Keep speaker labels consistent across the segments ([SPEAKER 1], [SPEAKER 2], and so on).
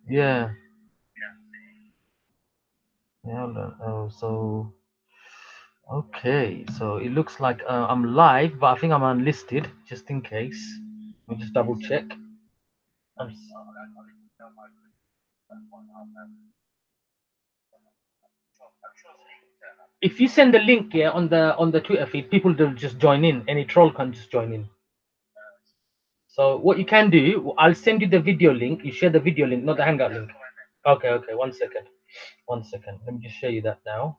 [SPEAKER 1] Yeah. Yeah. Hold on. Oh, so okay. So it looks like I'm live, but I think I'm unlisted, just in case. Let me just double check. I'm, s- if you send the link here on the Twitter feed, people will just join in. Any troll can just join in. So what you can do, I'll send you the video link. You share the video link, not the Hangout link. Okay, okay. 1 second. 1 second. Let me just show you that now.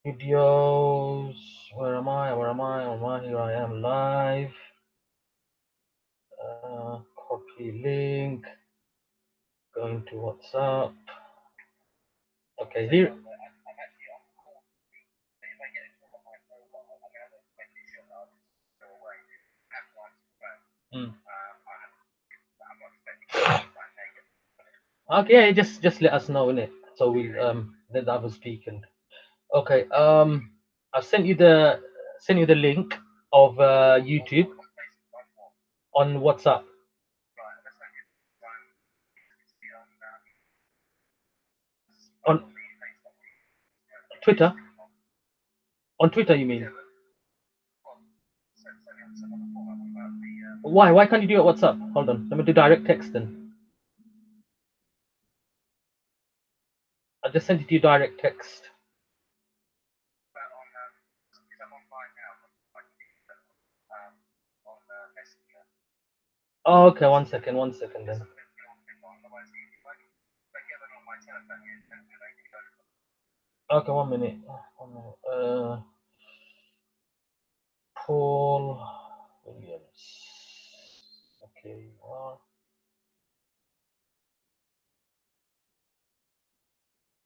[SPEAKER 1] Videos. Where am I? Where am I? Where am I? Here I am live. Copy link. Going to WhatsApp. Okay, here. Mm. Okay, just let us know in it, so we'll let the others speak. And okay, I've sent you the link of YouTube on WhatsApp. On Twitter. On Twitter, you mean? Why? Why can't you do it on WhatsApp? Hold on. Let me do direct text then. I just sent it to you direct text. Oh, okay. 1 second. 1 second then. Okay, 1 minute. 1 minute. Paul Williams. Okay.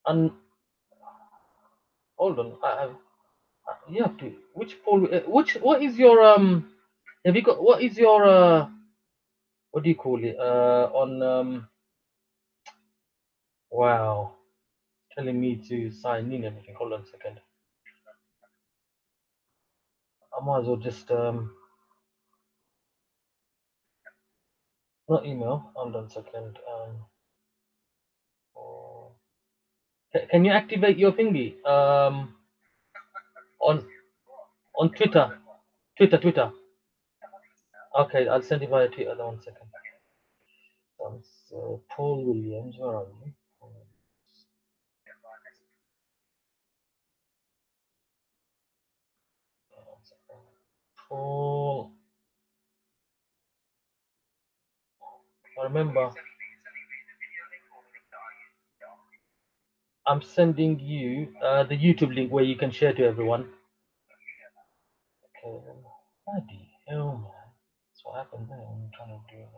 [SPEAKER 1] And hold on. You have to. Which Paul? Which? What is your Have you got? What is your What do you call it? On Wow. Telling me to sign in and everything. Hold on a second. I might as well just not email. Hold on a second. Oh, can you activate your thingy? On Twitter. Twitter. Okay, I'll send it via Twitter. 1 second. So Paul Williams, where are you? Paul. I remember. I'm sending you the YouTube link where you can share to everyone. Okay. Bloody hell, man. That's what happened there. I'm trying to do it.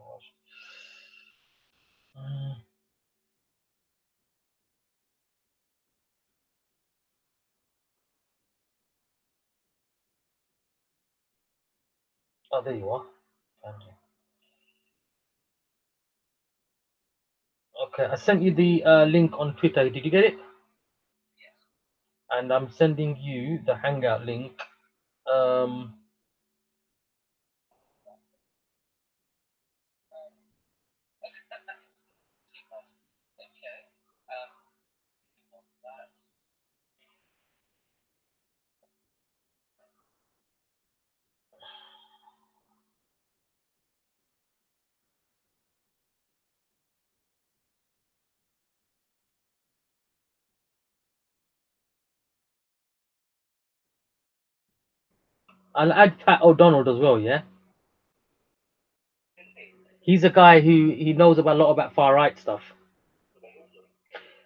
[SPEAKER 1] Oh, there you are. Found you. Okay, I sent you the link on Twitter. Did you get it? And I'm sending you the Hangout link. Um, I'll add Pat O'Donnell as well. Yeah, he's a guy who he knows about a lot about far right stuff.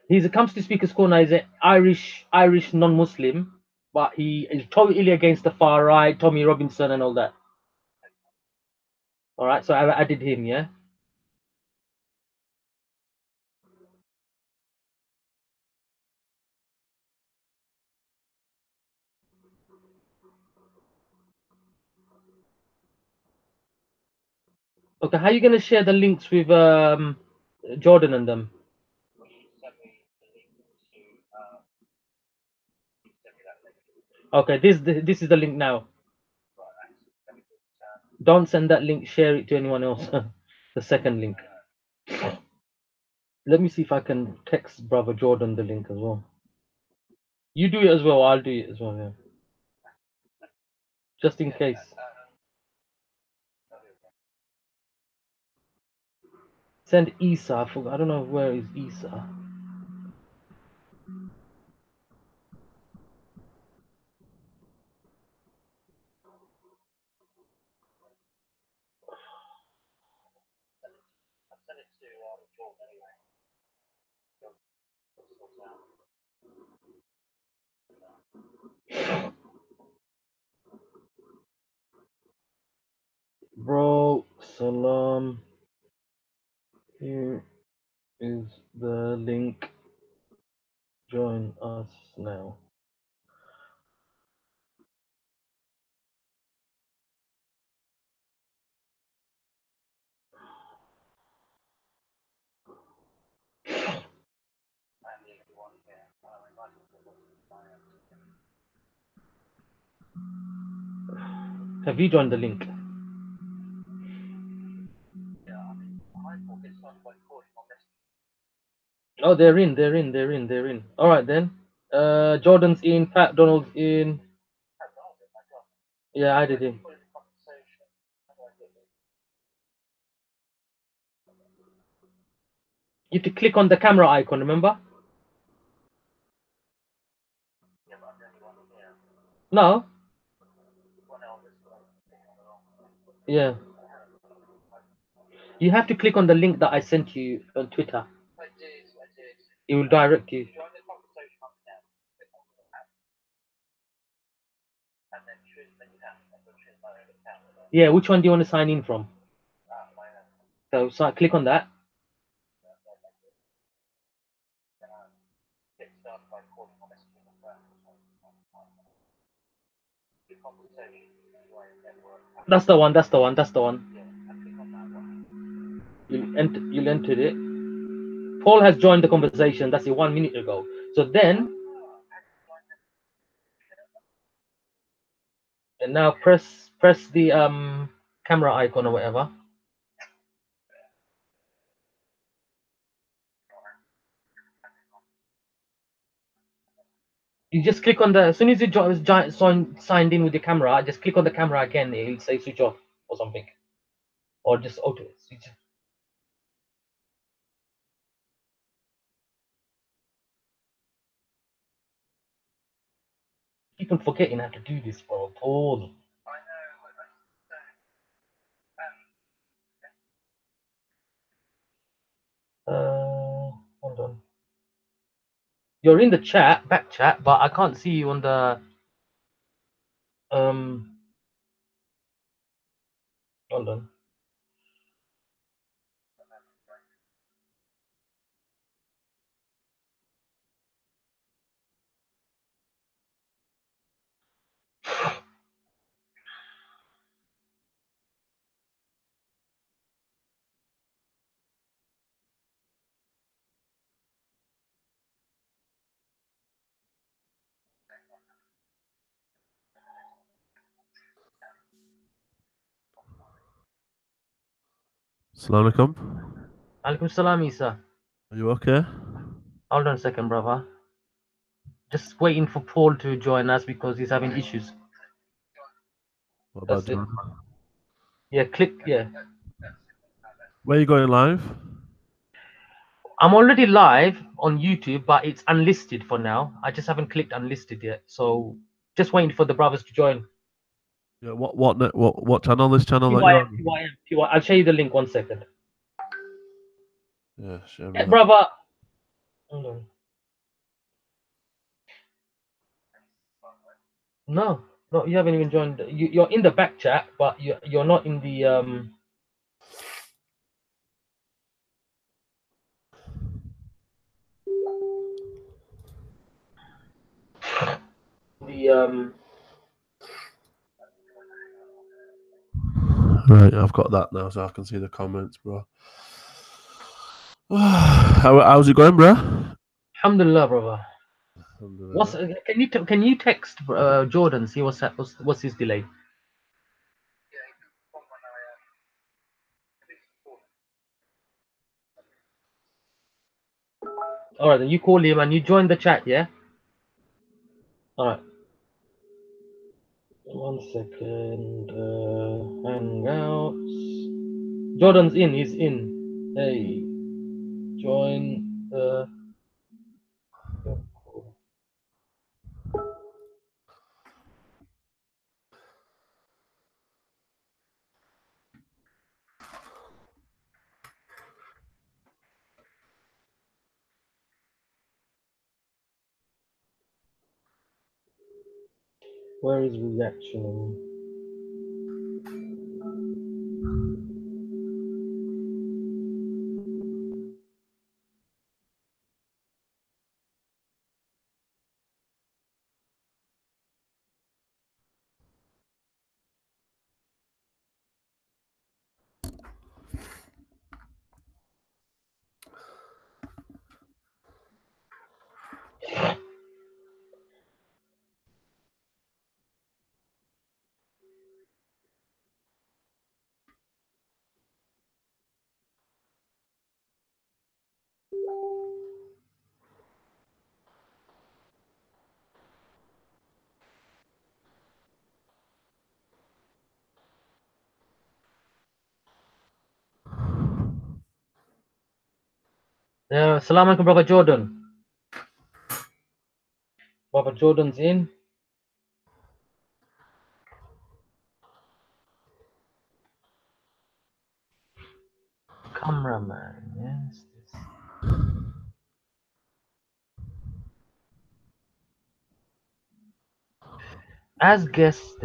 [SPEAKER 1] He's a comes to Speaker's Corner. He's an Irish non-Muslim, but he is totally against the far right, Tommy Robinson and all that. All right, so I added him. Yeah. Okay, how are you gonna share the links with Jordan and them? Okay, this is the link now. Don't send that link. Share it to anyone else. The second link. Let me see if I can text Brother Jordan the link as well. You do it as well. I'll do it as well. Yeah. Just in case. Send Isa. I don't know where is Isa. Bro, salam. Here is the link. Join us now. Have you joined the link? Oh, they're in. All right then. Jordan's in. Pat Donald's in. Yeah, I did in. You have to click on the camera icon. Remember? No. Yeah. You have to click on the link that I sent you on Twitter. It will direct you. Yeah, which one do you want to sign in from? So click on that. That's the one. You'll enter it. Paul has joined the conversation. That's it 1 minute ago. So then, and now press the camera icon or whatever. You just click on the, as soon as you signed in with the camera, just click on the camera again. It'll say switch off or something, or just auto switch. Keep on forgetting how to do this, bro. Paul. Hold on. You're in the chat, back chat, but I can't see you on the hold on.
[SPEAKER 2] Assalamu alaikum.
[SPEAKER 1] Alaikum salam, Isa.
[SPEAKER 2] Are you okay?
[SPEAKER 1] Hold on a second, brother. Just waiting for Paul to join us because he's having issues.
[SPEAKER 2] What about
[SPEAKER 1] That's it.
[SPEAKER 2] Jordan?
[SPEAKER 1] Yeah, click. Yeah.
[SPEAKER 2] Where are you going live?
[SPEAKER 1] I'm already live on YouTube, but it's unlisted for now. I just haven't clicked unlisted yet. So just waiting for the brothers to join.
[SPEAKER 2] Yeah. What channel? This channel that you're
[SPEAKER 1] PYM,
[SPEAKER 2] on?
[SPEAKER 1] PYM. I'll show you the link 1 second.
[SPEAKER 2] Yeah, share me
[SPEAKER 1] Yeah,
[SPEAKER 2] that.
[SPEAKER 1] brother. Hold on. No, you haven't even joined. You're in the back chat, but you're not in the
[SPEAKER 2] Right, I've got that now, so I can see the comments, bro. How's it going, bro?
[SPEAKER 1] Alhamdulillah, brother.
[SPEAKER 2] Alhamdulillah.
[SPEAKER 1] Can you text Jordan, see what's his delay? All right, then you call him and you join the chat, yeah? All right. 1 second. Hangouts. Jordan's in. He's in. Hey, join the. Where is reaction? Yeah, Salam alaikum, Brother Jordan. Brother Jordan's in. Cameraman, yes. As guests,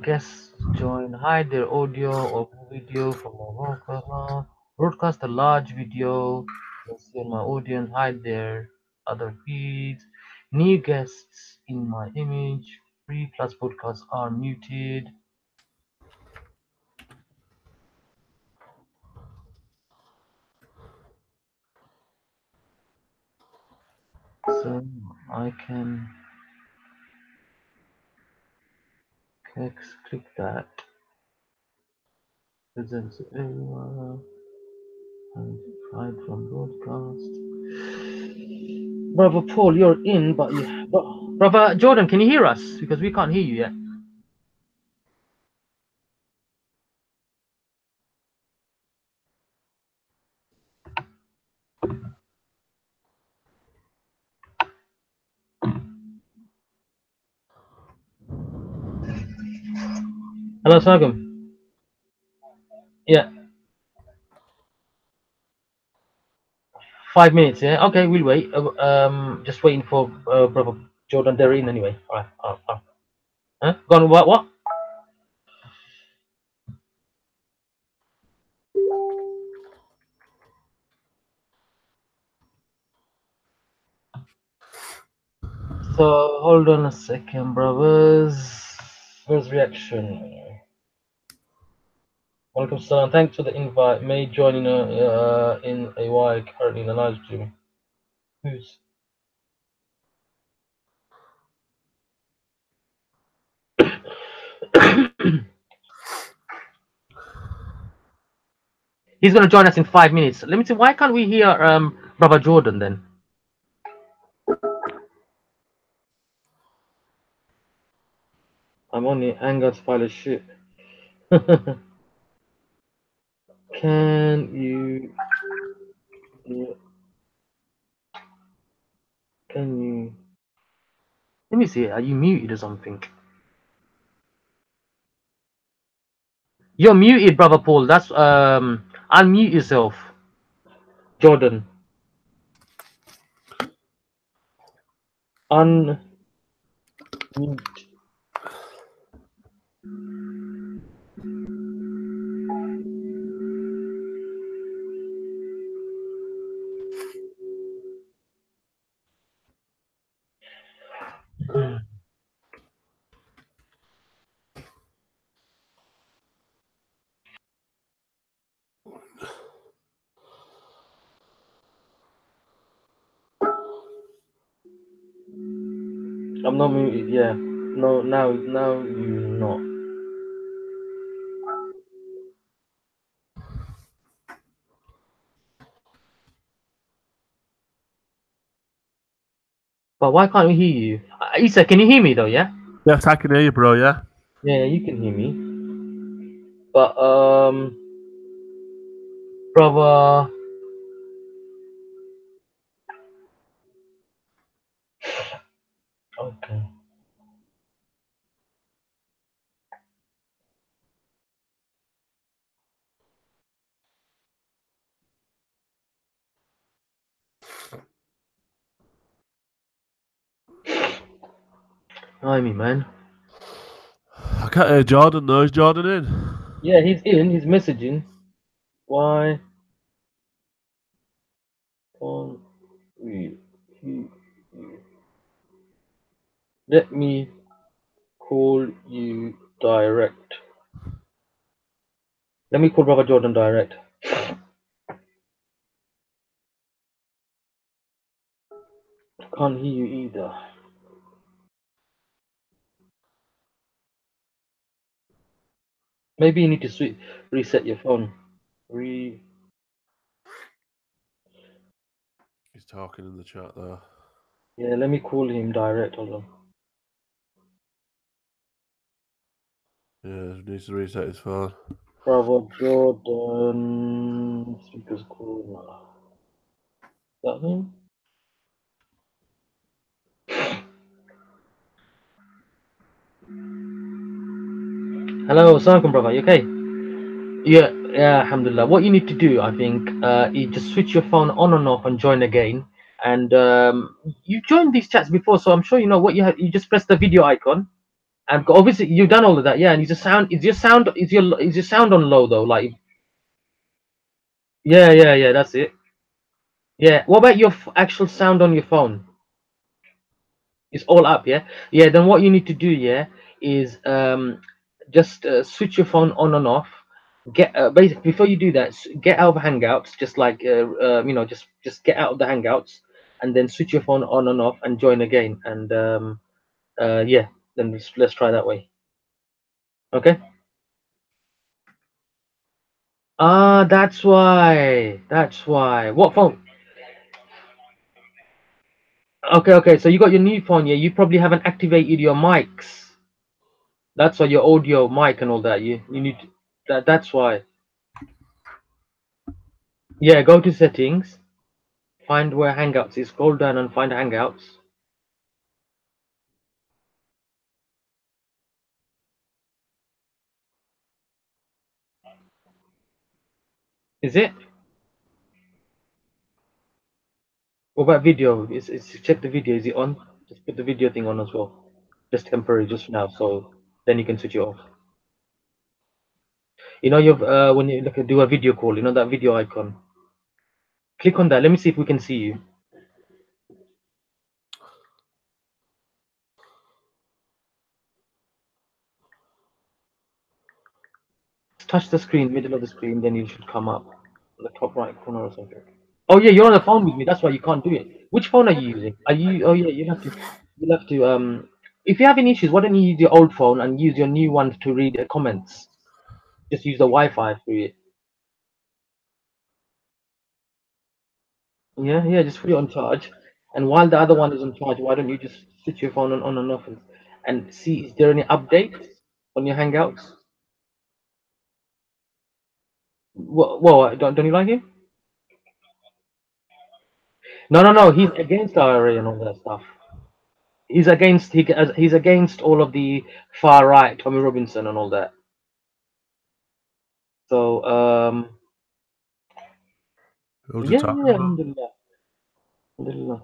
[SPEAKER 1] guests join, hide their audio or video from a broadcast a large video. Let's see my audience, hide their other feeds. New guests in my image. Free plus podcasts are muted. So I can click that. Presents everyone and hide from broadcast. Brother Paul, you're in, but Brother Jordan, can you hear us? Because we can't hear you yet. Hello, Sagam. Yeah, 5 minutes. Yeah, okay, we'll wait. Just waiting for Brother Jordan. They're in anyway. All right, all right, all right. Huh? Go on. What? So hold on a second, brothers. Where's reaction? Welcome, salam. Thanks for the invite. May join in a while. Currently in a live stream. Who's? He's gonna join us in 5 minutes. Let me see. Why can't we hear Brother Jordan then? I'm on the Hangouts file of shit. Can you? Can you? Let me see. Are you muted or something? You're muted, Brother Paul. That's unmute yourself, Jordan. Unmute. I'm not muted. Yeah. No. Now you're not. But why can't we hear you? Isa, can you hear me though? Yeah.
[SPEAKER 2] Yes, I can hear you, bro. Yeah.
[SPEAKER 1] Yeah, you can hear me. But brother. Okay. Hi, me man.
[SPEAKER 2] I can't hear Jordan though. Is Jordan in?
[SPEAKER 1] Yeah, he's in. He's messaging. Why can't we hear you? Let me call you direct. Let me call brother Jordan direct. Can't hear you either. Maybe you need to reset your phone. Re.
[SPEAKER 2] He's talking in the chat there.
[SPEAKER 1] Yeah, let me call him direct. Hold on.
[SPEAKER 2] Yeah, he needs to reset his phone.
[SPEAKER 1] Brother Jordan. Speakers call. Is that him? Hello, assalamualaikum, brother. You okay? Yeah, yeah, alhamdulillah. What you need to do, I think, you just switch your phone on and off and join again. And you joined these chats before, so I'm sure you know what you have. You just press the video icon, and obviously you've done all of that, yeah. And is your sound on low though? Like, yeah, yeah, yeah. That's it. Yeah. What about your actual sound on your phone? It's all up, yeah. Yeah. Then what you need to do, yeah, is just switch your phone on and off. Get basically before you do that, get out of Hangouts. Just like just get out of the Hangouts, and then switch your phone on and off and join again. And yeah, then let's try that way. Okay. Ah, that's why. That's why. What phone? Okay, okay. So you got your new phone, yeah. You probably haven't activated your mics. That's why your audio mic and all that. You need to, that's why. Yeah, go to settings, find where Hangouts is, scroll down and find Hangouts. Is it? What about video? Check the video. Is it on? Just put the video thing on as well. Just temporary, just for now. So then you can switch it off. You know, you've when you look at do a video call, you know that video icon. Click on that. Let me see if we can see you. Touch the screen, middle of the screen, then you should come up on the top right corner or something. Oh yeah, you're on the phone with me. That's why you can't do it. Which phone are you using? Are you? Oh yeah, you'll have to. If you have any issues, why don't you use your old phone and use your new one to read the comments? Just use the Wi-Fi through it. Yeah, yeah. Just put it on charge. And while the other one is on charge, why don't you just switch your phone on and off and see is there any updates on your Hangouts? What don't you like him? No, no, no. He's against IRA and all that stuff. He's against all of the far right, Tommy Robinson and all that. So
[SPEAKER 2] Who's he
[SPEAKER 1] yeah,
[SPEAKER 2] talking
[SPEAKER 1] yeah,
[SPEAKER 2] about?
[SPEAKER 1] alhamdulillah. Alhamdulillah.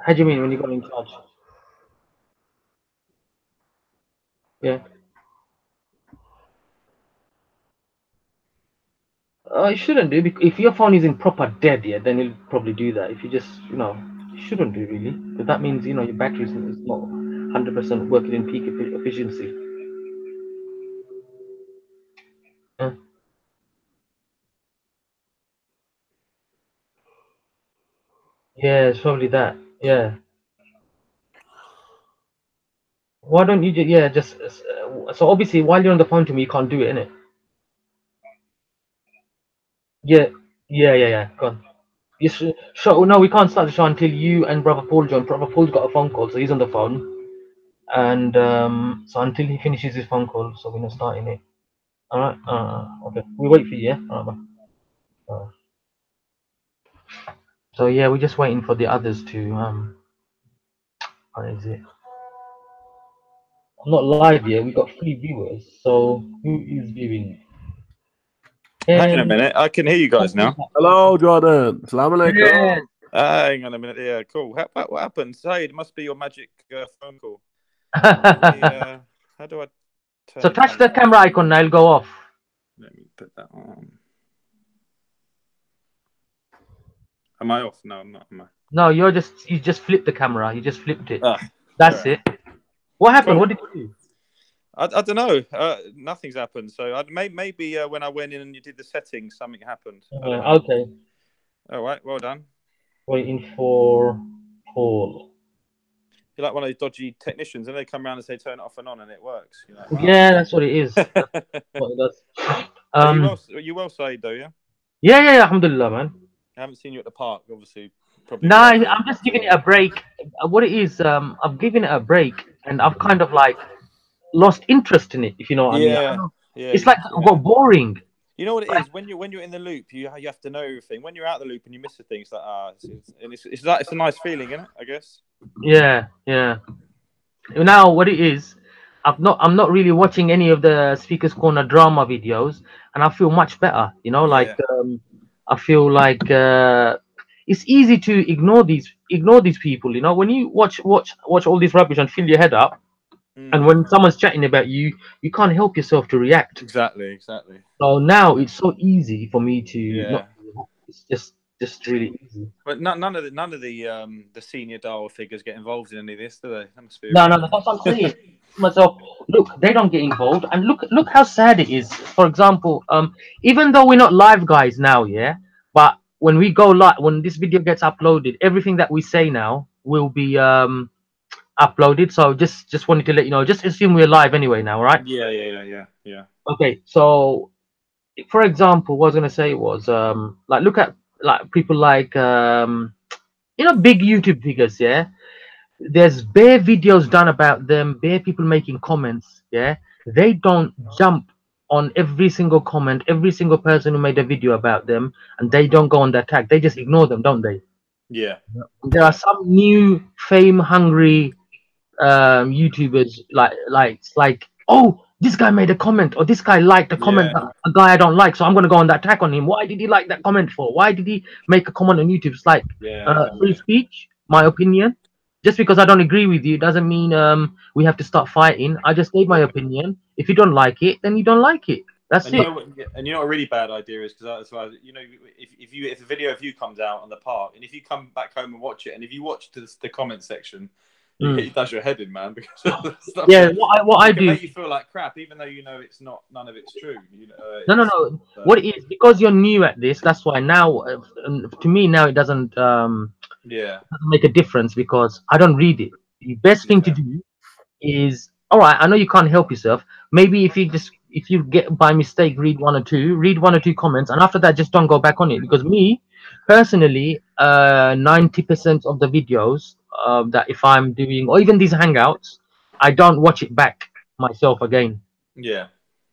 [SPEAKER 1] How do you mean when you got in charge? Yeah. You shouldn't do if your phone is in proper dead, yeah, then you'll probably do that. If you just, you shouldn't do really, because that means your battery is not 100% working in peak efficiency. Yeah, it's probably that. Yeah. Why don't you just, yeah, just so obviously while you're on the phone to me, you can't do it, innit? Yeah, yeah. Go on. Yes, show. No, we can't start the show until you and Brother Paul join. Brother Paul's got a phone call, so he's on the phone, and so until he finishes his phone call, so we're not starting it. All right. Okay. We wait for you. Yeah. All right. Bye. So yeah, we're just waiting for the others to What is it? I'm not live yet. We got 3 viewers. So who is viewing?
[SPEAKER 3] Hang on a minute. I can hear you guys now.
[SPEAKER 2] Hello, Jordan. Salam alaikum.
[SPEAKER 1] Yeah.
[SPEAKER 3] Hang on a minute. Yeah, cool. What happened? Say, it must be your magic phone call. How do I turn
[SPEAKER 1] So touch the camera icon and I'll go off.
[SPEAKER 3] Let me put that on. Am I off? No, I'm not. Am I?
[SPEAKER 1] No, you just flipped the camera. You just flipped it.
[SPEAKER 3] Ah,
[SPEAKER 1] That's
[SPEAKER 3] right.
[SPEAKER 1] it. What happened?
[SPEAKER 3] Cool.
[SPEAKER 1] What did you do?
[SPEAKER 3] I don't know. Nothing's happened. So maybe when I went in and you did the settings, something happened.
[SPEAKER 1] Okay.
[SPEAKER 3] All right. Well done.
[SPEAKER 1] Waiting for Paul.
[SPEAKER 3] You're like one of those dodgy technicians, and they come around and say turn it off and on, and it works. You're like, wow.
[SPEAKER 1] Yeah, that's what it is. That's what it does.
[SPEAKER 3] You well SYED though, yeah?
[SPEAKER 1] Yeah. Alhamdulillah, man.
[SPEAKER 3] I haven't seen you at the park, obviously. Probably.
[SPEAKER 1] No, I'm just giving it a break. What it is, I've given it a break, and I've kind of like lost interest in it. If you know what I mean.
[SPEAKER 3] Yeah.
[SPEAKER 1] It's like it got boring.
[SPEAKER 3] You know what it is when you're in the loop, you have to know everything. When you're out of the loop and you miss the things, it's a nice feeling, isn't it? I guess.
[SPEAKER 1] Yeah. Now what it is, I'm not really watching any of the Speaker's Corner drama videos, and I feel much better. You know, like I feel like it's easy to ignore these people. You know, when you watch all this rubbish and fill your head up. And when someone's chatting about you, you can't help yourself to react.
[SPEAKER 3] Exactly.
[SPEAKER 1] So now it's so easy for me to.
[SPEAKER 3] Yeah.
[SPEAKER 1] It's just really easy.
[SPEAKER 3] But none of the senior Dawa figures get involved in any of this, do they? That must be
[SPEAKER 1] No, that's what I'm saying. Myself, look, they don't get involved, and look how sad it is. For example, even though we're not live guys now, yeah, but when we go live, when this video gets uploaded, everything that we say now will be uploaded. So just wanted to let you know. Just assume we're live anyway now, right?
[SPEAKER 3] Yeah.
[SPEAKER 1] Okay, so for example, what I was gonna say was like look at like people like big YouTube figures, yeah. There's bare videos done about them, bare people making comments, yeah. They don't jump on every single comment, every single person who made a video about them, and they don't go on the attack. They just ignore them, don't they?
[SPEAKER 3] Yeah.
[SPEAKER 1] There are some new fame hungry YouTubers like oh, this guy made a comment, or this guy liked a comment that a guy I don't like, so I'm gonna go on that attack on him. Why did he like that comment for? Why did he make a comment on YouTube? It's like free speech, my opinion. Just because I don't agree with you doesn't mean we have to start fighting. I just gave my opinion. If you don't like it, then you don't like it. That's it.
[SPEAKER 3] You know what a really bad idea is, because if the video of you comes out on the park, and if you come back home and watch it, and if you watch the comment section, it does your head in, man. Because
[SPEAKER 1] what I do
[SPEAKER 3] make you feel like crap, even though you know none of it's true.
[SPEAKER 1] No. What it is, because you're new at this, that's why now to me now it doesn't make a difference, because I don't read it. The best thing to do is, all right, I know you can't help yourself. Maybe if you get by mistake read one or two comments, and after that just don't go back on it. Because me personally, 90% of the videos that if I'm doing, or even these hangouts, I don't watch it back myself again.
[SPEAKER 3] Yeah,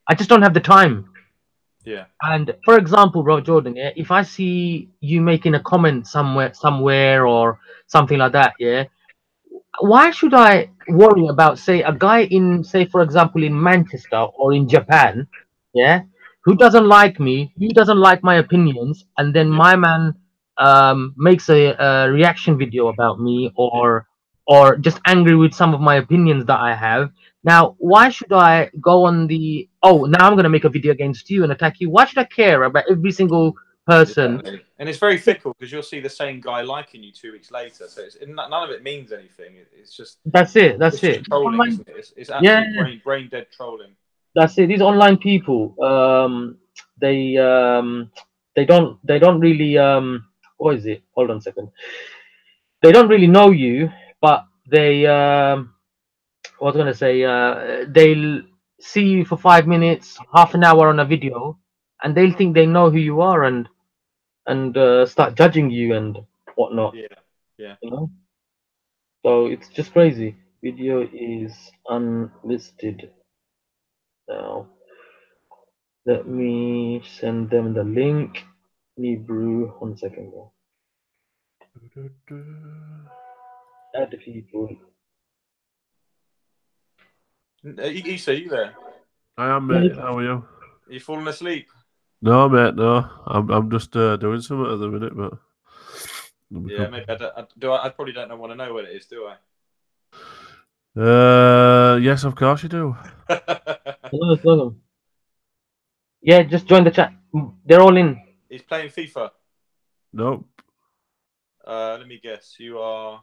[SPEAKER 1] I just don't have the time.
[SPEAKER 3] Yeah.
[SPEAKER 1] And for example, bro, Jordan, yeah, if I see you making a comment somewhere or something like that, yeah, why should I worry about, say, a guy in, say, for example, in Manchester or in Japan, yeah, who doesn't like me, who doesn't like my opinions, and then my man makes a reaction video about me, or just angry with some of my opinions that I have. Now, why should I go on the, oh, now I'm going to make a video against you and attack you? Why should I care about every single person?
[SPEAKER 3] Exactly. And it's very fickle, because you'll see the same guy liking you 2 weeks later. So none of it means anything. It's just
[SPEAKER 1] that's it.
[SPEAKER 3] trolling, isn't it? It's absolute brain dead trolling.
[SPEAKER 1] That's it. These online people, they don't really what is it? Hold on a second. they don't really know you, but they what was I gonna say? They'll see you for 5 minutes, half an hour on a video, and they'll think they know who you are and start judging you and whatnot.
[SPEAKER 3] Yeah, yeah.
[SPEAKER 1] You know. So it's just crazy. Video is unlisted now. Let me send them the link. Brew. 1 second. Bro. Add people.
[SPEAKER 3] Issa, you there?
[SPEAKER 2] I am, mate. How are you?
[SPEAKER 3] Are you falling asleep?
[SPEAKER 2] No, mate. No, I'm just doing something at the minute, but
[SPEAKER 3] Yeah, maybe I probably don't want to know what it is, do I?
[SPEAKER 2] yes, of course you do.
[SPEAKER 1] Hello. Yeah, just join the chat. They're all in.
[SPEAKER 3] He's playing FIFA.
[SPEAKER 2] Nope.
[SPEAKER 3] Let me guess. You are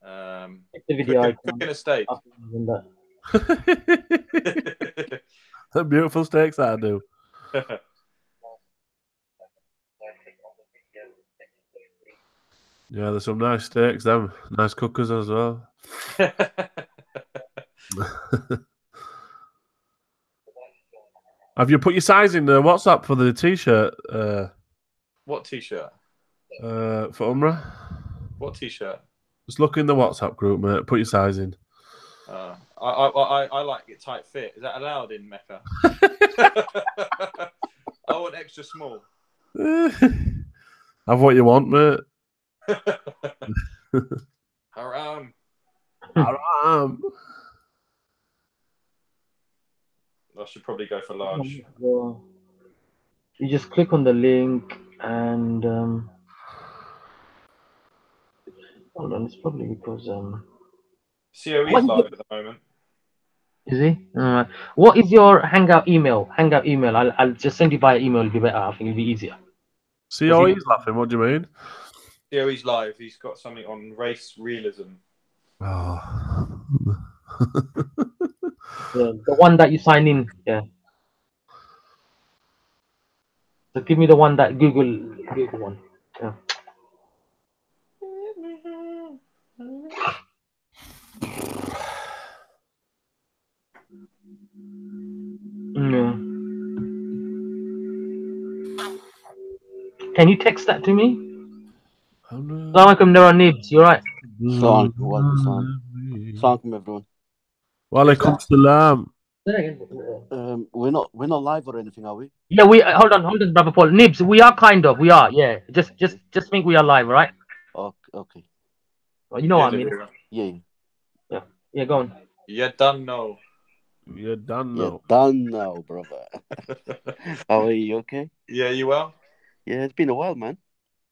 [SPEAKER 1] The video
[SPEAKER 3] cooking a steak.
[SPEAKER 2] The beautiful steaks that I do. Yeah, there's some nice steaks, them nice cookers as well. Have you put your size in the WhatsApp for the t-shirt?
[SPEAKER 3] What t-shirt?
[SPEAKER 2] For Umrah?
[SPEAKER 3] What t-shirt?
[SPEAKER 2] Just look in the WhatsApp group, mate. Put your size in.
[SPEAKER 3] I like it tight fit. Is that allowed in Mecca? I want extra small.
[SPEAKER 2] Have what you want, mate.
[SPEAKER 3] Haram.
[SPEAKER 2] Haram.
[SPEAKER 3] I should probably go for large.
[SPEAKER 1] You just click on the link and hold on. It's probably because
[SPEAKER 3] COE's live at the moment.
[SPEAKER 1] Is he? What is your Hangout email? Hangout email. I'll just send you via email. It'll be better. I think it'll be easier.
[SPEAKER 2] COE's laughing. What do you mean?
[SPEAKER 3] COE's live. He's got something on race realism.
[SPEAKER 2] Oh.
[SPEAKER 1] Yeah, the one that you sign in. Yeah. So give me the one that Google one. Yeah. Yeah. Can you text that to me? Assalamu alaikum, there are nibs. You're right.
[SPEAKER 4] Assalamu alaikum, everyone.
[SPEAKER 2] Wa alaikum salam.
[SPEAKER 4] We're not live or anything, are we?
[SPEAKER 1] Yeah, we hold on, brother Paul. Nibs, we are kind of. We are. Yeah. Just think we are live, all right?
[SPEAKER 4] Okay.
[SPEAKER 1] Well, you know what I mean.
[SPEAKER 4] Yeah.
[SPEAKER 1] Yeah. Go on.
[SPEAKER 3] You done know.
[SPEAKER 2] You're done now.
[SPEAKER 4] You're done now, brother. How are you? Okay?
[SPEAKER 3] Yeah, you well?
[SPEAKER 4] Yeah, it's been a while, man.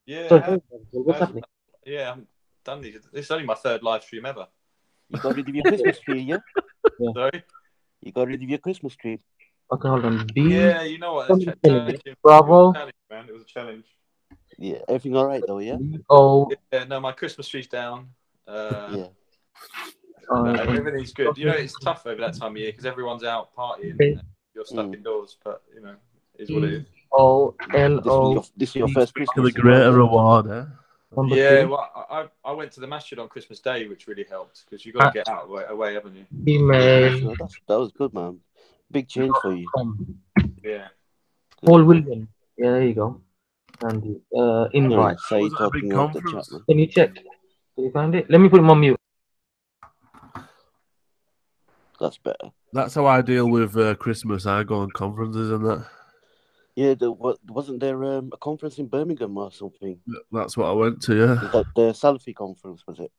[SPEAKER 3] Yeah.
[SPEAKER 1] So, what's happening?
[SPEAKER 3] Yeah, I'm done these. This is only my third live stream ever.
[SPEAKER 4] You got rid of your Christmas tree, yeah?
[SPEAKER 3] Sorry?
[SPEAKER 4] You got rid of your Christmas tree.
[SPEAKER 1] Okay, hold on.
[SPEAKER 3] Yeah, you know what?
[SPEAKER 1] Bravo.
[SPEAKER 3] It was a challenge.
[SPEAKER 4] Yeah, everything all right though, yeah?
[SPEAKER 3] Yeah, no, my Christmas tree's down.
[SPEAKER 4] Yeah.
[SPEAKER 3] Everything's good. You know, it's tough over that time of year because everyone's out partying. And you're stuck indoors, but you know, is what it is.
[SPEAKER 4] This is your first Christmas.
[SPEAKER 2] The greater reward, eh?
[SPEAKER 3] Yeah, well, I went to the masjid on Christmas Day, which really helped because you got to get out away, haven't you?
[SPEAKER 4] That was good, man. Big change for you.
[SPEAKER 3] Yeah.
[SPEAKER 1] Paul William. Yeah, there you go. And invite.
[SPEAKER 4] Say talking off the chat, man.
[SPEAKER 1] Can you check? Can you find it? Let me put him on mute.
[SPEAKER 4] That's better.
[SPEAKER 2] That's how I deal with Christmas. I go on conferences and that.
[SPEAKER 4] Yeah, wasn't there a conference in Birmingham or something?
[SPEAKER 2] That's what I went to, yeah.
[SPEAKER 4] The Salafi conference, was it?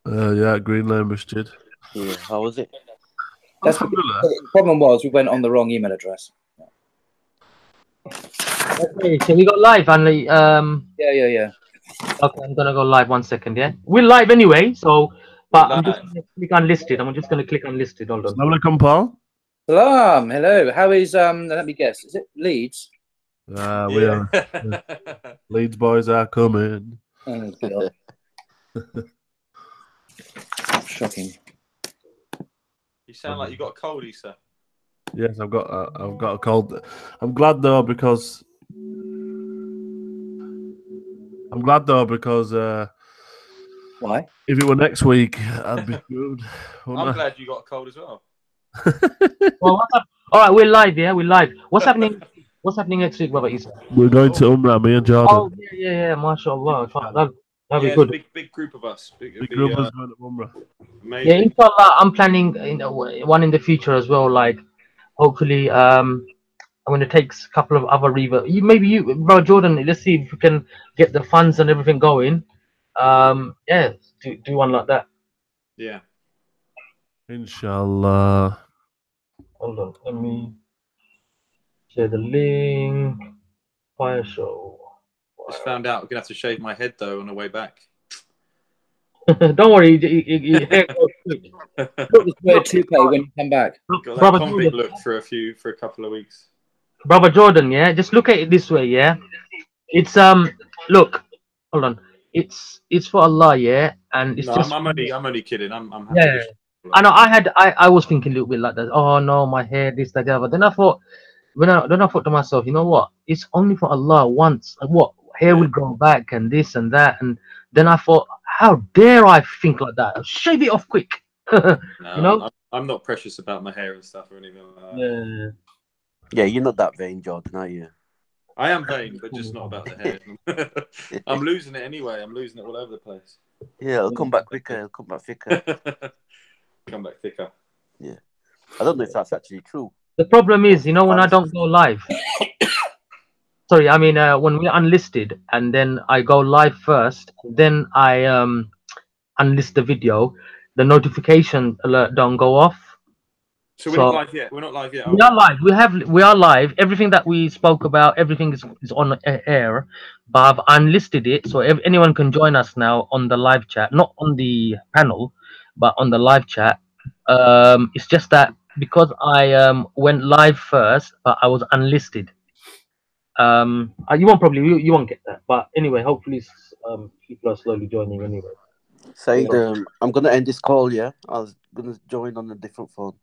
[SPEAKER 2] Yeah, Green Lane Masjid.
[SPEAKER 4] Yeah, how was it?
[SPEAKER 5] The problem was we went on the wrong email address.
[SPEAKER 1] Okay, so we got live, Anli.
[SPEAKER 5] Yeah.
[SPEAKER 1] Okay, I'm gonna go live 1 second, yeah? We're live anyway, so but I'm just gonna click unlisted. I'm just gonna click unlisted. Hold on.
[SPEAKER 2] Assalamu alaikum, Paul.
[SPEAKER 5] Salam, hello. How is let me guess, is it Leeds?
[SPEAKER 2] We are. Leeds boys are coming.
[SPEAKER 5] Oh god. Shocking.
[SPEAKER 3] You sound like you got a cold, Issa.
[SPEAKER 2] Yes, I've got a cold. I'm glad though because I'm glad though because
[SPEAKER 5] Why?
[SPEAKER 2] if it were next week, I'd be good.
[SPEAKER 3] I'm glad you got a cold as well.
[SPEAKER 1] Well, what's up? All right, we're live. Yeah, we're live. What's happening? What's happening next week, Baba Isa?
[SPEAKER 2] We're going to Umrah, me and Jordan.
[SPEAKER 1] Oh yeah, mashallah. That'll be
[SPEAKER 3] It's
[SPEAKER 1] good.
[SPEAKER 3] a big group of us.
[SPEAKER 2] Big group is going to Umrah.
[SPEAKER 3] Amazing.
[SPEAKER 1] Yeah, inshallah, I'm planning one in the future as well. Like, hopefully, I'm going to take a couple of other Revert. You, bro, Jordan. Let's see if we can get the funds and everything going. Yeah, do one like that.
[SPEAKER 3] Yeah.
[SPEAKER 2] Inshallah.
[SPEAKER 1] Hold on, let me share the link. Fire show.
[SPEAKER 3] Just found out I'm gonna have to shave my head though on the way back.
[SPEAKER 1] Don't worry, your hair goes quick.
[SPEAKER 5] Wear a toupee when you come back.
[SPEAKER 3] Got that
[SPEAKER 1] Brother
[SPEAKER 3] convict
[SPEAKER 1] Jordan,
[SPEAKER 3] look for a couple of weeks.
[SPEAKER 1] Brother Jordan, yeah. Just look at it this way, yeah. It's look, hold on. It's for Allah, yeah, and it's
[SPEAKER 3] No,
[SPEAKER 1] just.
[SPEAKER 3] I'm only kidding. I'm happy.
[SPEAKER 1] Yeah. I know. I was thinking a little bit like that. Oh no, my hair, this, that, the other. Then I thought, then I thought to myself, you know what? It's only for Allah once. What hair will grow back and this and that, and then I thought, how dare I think like that? Shave it off quick.
[SPEAKER 3] No,
[SPEAKER 1] you know?
[SPEAKER 3] I'm not precious about my hair and stuff or anything like that.
[SPEAKER 4] Yeah, you're not that vain, Jordan, are you?
[SPEAKER 3] I am vain, but just not about the hair. I'm losing it anyway. I'm losing it all over the place.
[SPEAKER 4] Yeah, it'll come back quicker. It'll come back thicker.
[SPEAKER 3] Come back thicker.
[SPEAKER 4] Yeah. I don't know if that's actually true.
[SPEAKER 1] The problem is, when I don't go live. Sorry, I mean when we're unlisted and then I go live first, then I unlist the video, the notification alert don't go off.
[SPEAKER 3] So we're not live yet. We're not live yet.
[SPEAKER 1] We are live. We are live. Everything that we spoke about, everything is on air. But I've unlisted it, so anyone can join us now on the live chat, not on the panel, but on the live chat. It's just that because I went live first, but I was unlisted. You won't get that. But anyway, hopefully people are slowly joining anyway.
[SPEAKER 4] Said, I'm gonna end this call. Yeah, I was gonna join on a different phone.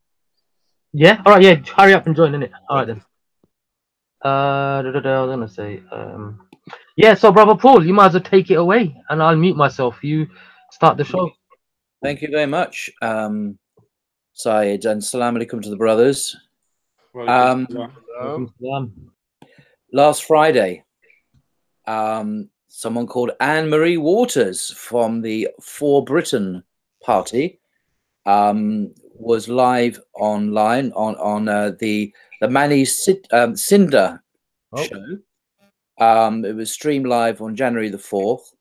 [SPEAKER 1] Yeah. All right. Yeah. Hurry up and join in it. All right then. I was gonna say. Yeah. So, brother Paul, you might as well take it away, and I'll mute myself. You start the show.
[SPEAKER 5] Thank you very much, Syed, and salam alaikum to the brothers. Last Friday, someone called Anne-Marie Waters from the For Britain party was live online on the Mani Cinder show. It was streamed live on January the 4th,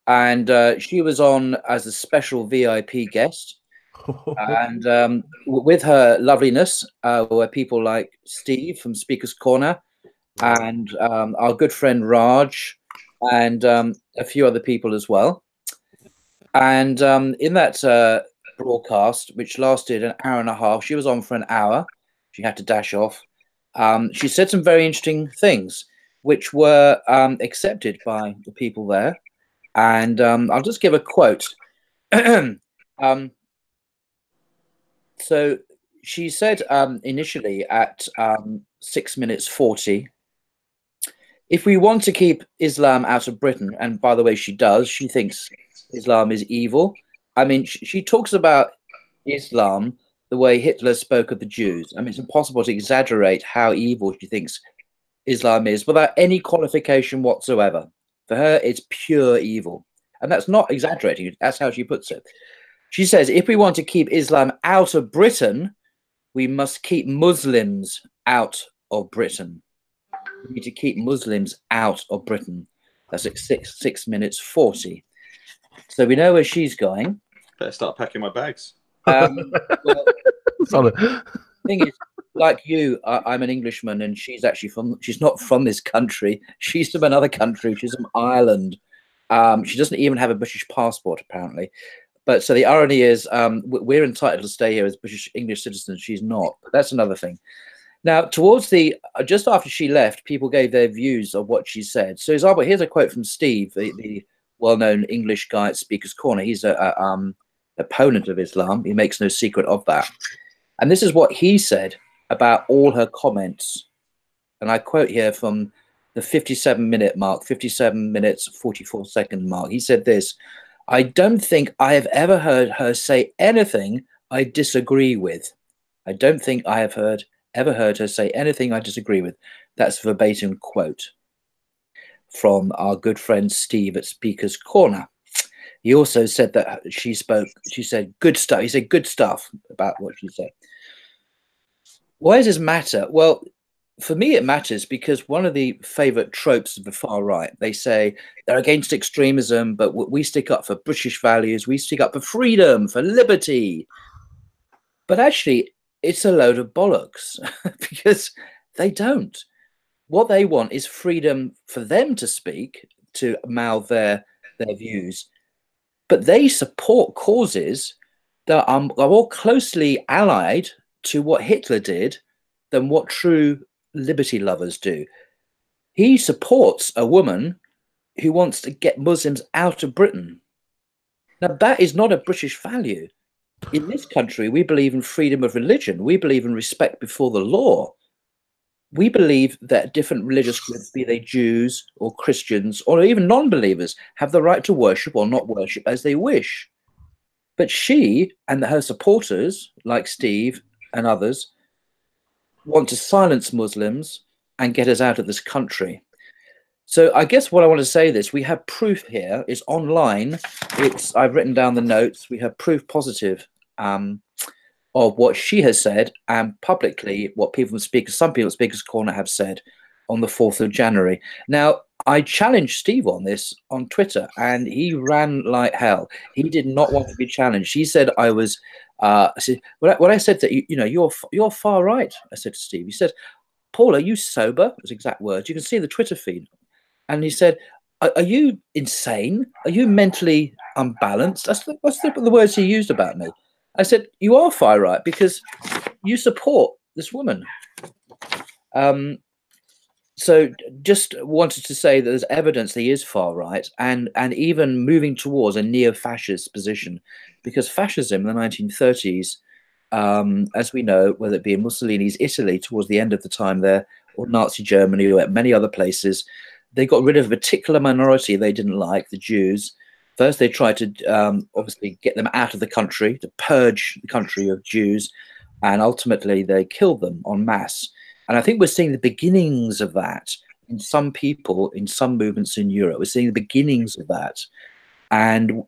[SPEAKER 5] and she was on as a special VIP guest. And with her loveliness were people like Steve from Speaker's Corner, and our good friend Raj, and a few other people as well. And in that broadcast, which lasted an hour and a half, she was on for an hour. She had to dash off. She said some very interesting things, which were accepted by the people there. And I'll just give a quote. So she said initially at 6 minutes 40, if we want to keep Islam out of Britain, and by the way, she does, she thinks Islam is evil. I mean, she talks about Islam the way Hitler spoke of the Jews. I mean, it's impossible to exaggerate how evil she thinks Islam is without any qualification whatsoever. For her, it's pure evil. And that's not exaggerating. That's how she puts it. She says, if we want to keep Islam out of Britain, we must keep Muslims out of Britain. We need to keep Muslims out of Britain. That's at 6 minutes 40. So we know where she's going.
[SPEAKER 3] Better start packing my bags.
[SPEAKER 5] Well,
[SPEAKER 2] the
[SPEAKER 5] thing is, like you, I'm an Englishman, and she's actually she's not from this country. She's from another country. She's from Ireland. She doesn't even have a British passport, apparently. But so the irony is, we're entitled to stay here as British English citizens. She's not. But that's another thing. Now, towards just after she left, people gave their views of what she said. So, example, here's a quote from Steve, the well-known English guy at Speaker's Corner. He's a opponent of Islam. He makes no secret of that. And this is what he said about all her comments. And I quote here from the 57-minute mark, 57 minutes, 44-second mark. He said this: I don't think I have ever heard her say anything I disagree with. I don't think I have ever heard her say anything I disagree with. That's a verbatim quote from our good friend Steve at Speaker's Corner. He also said that she said good stuff. He said good stuff about what she said. Why does this matter? Well, for me, it matters because one of the favorite tropes of the far right, they say they're against extremism, but we stick up for British values. We stick up for freedom, for liberty. But actually, it's a load of bollocks because they don't. What they want is freedom for them to speak, to mouth their views. But they support causes that are more closely allied to what Hitler did than what true liberty lovers do. He supports a woman who wants to get Muslims out of Britain. Now, that is not a British value. In this country, we believe in freedom of religion. We believe in respect before the law. We believe that different religious groups, be they Jews or Christians or even non-believers, have the right to worship or not worship as they wish. But she and her supporters, like Steve and others, want to silence Muslims and get us out of this country. So I guess what I want to say is we have proof here. It's online. I've written down the notes. We have proof positive of what she has said and publicly what some people at Speaker's Corner have said on the 4th of January. Now, I challenged Steve on this on Twitter and he ran like hell. He did not want to be challenged. He said I was, when I said that, you're far right, I said to Steve, he said, Paul, are you sober? Those exact words. You can see the Twitter feed. And he said, are you insane? Are you mentally unbalanced? That's the words he used about me. I said, you are far right because you support this woman. So just wanted to say that there's evidence that he is far right and even moving towards a neo-fascist position, because fascism in the 1930s, as we know, whether it be in Mussolini's Italy towards the end of the time there, or Nazi Germany or at many other places, they got rid of a particular minority they didn't like, the Jews. First, they tried to obviously get them out of the country, to purge the country of Jews, and ultimately they killed them en masse. And I think we're seeing the beginnings of that in some people, in some movements in Europe. We're seeing the beginnings of that. And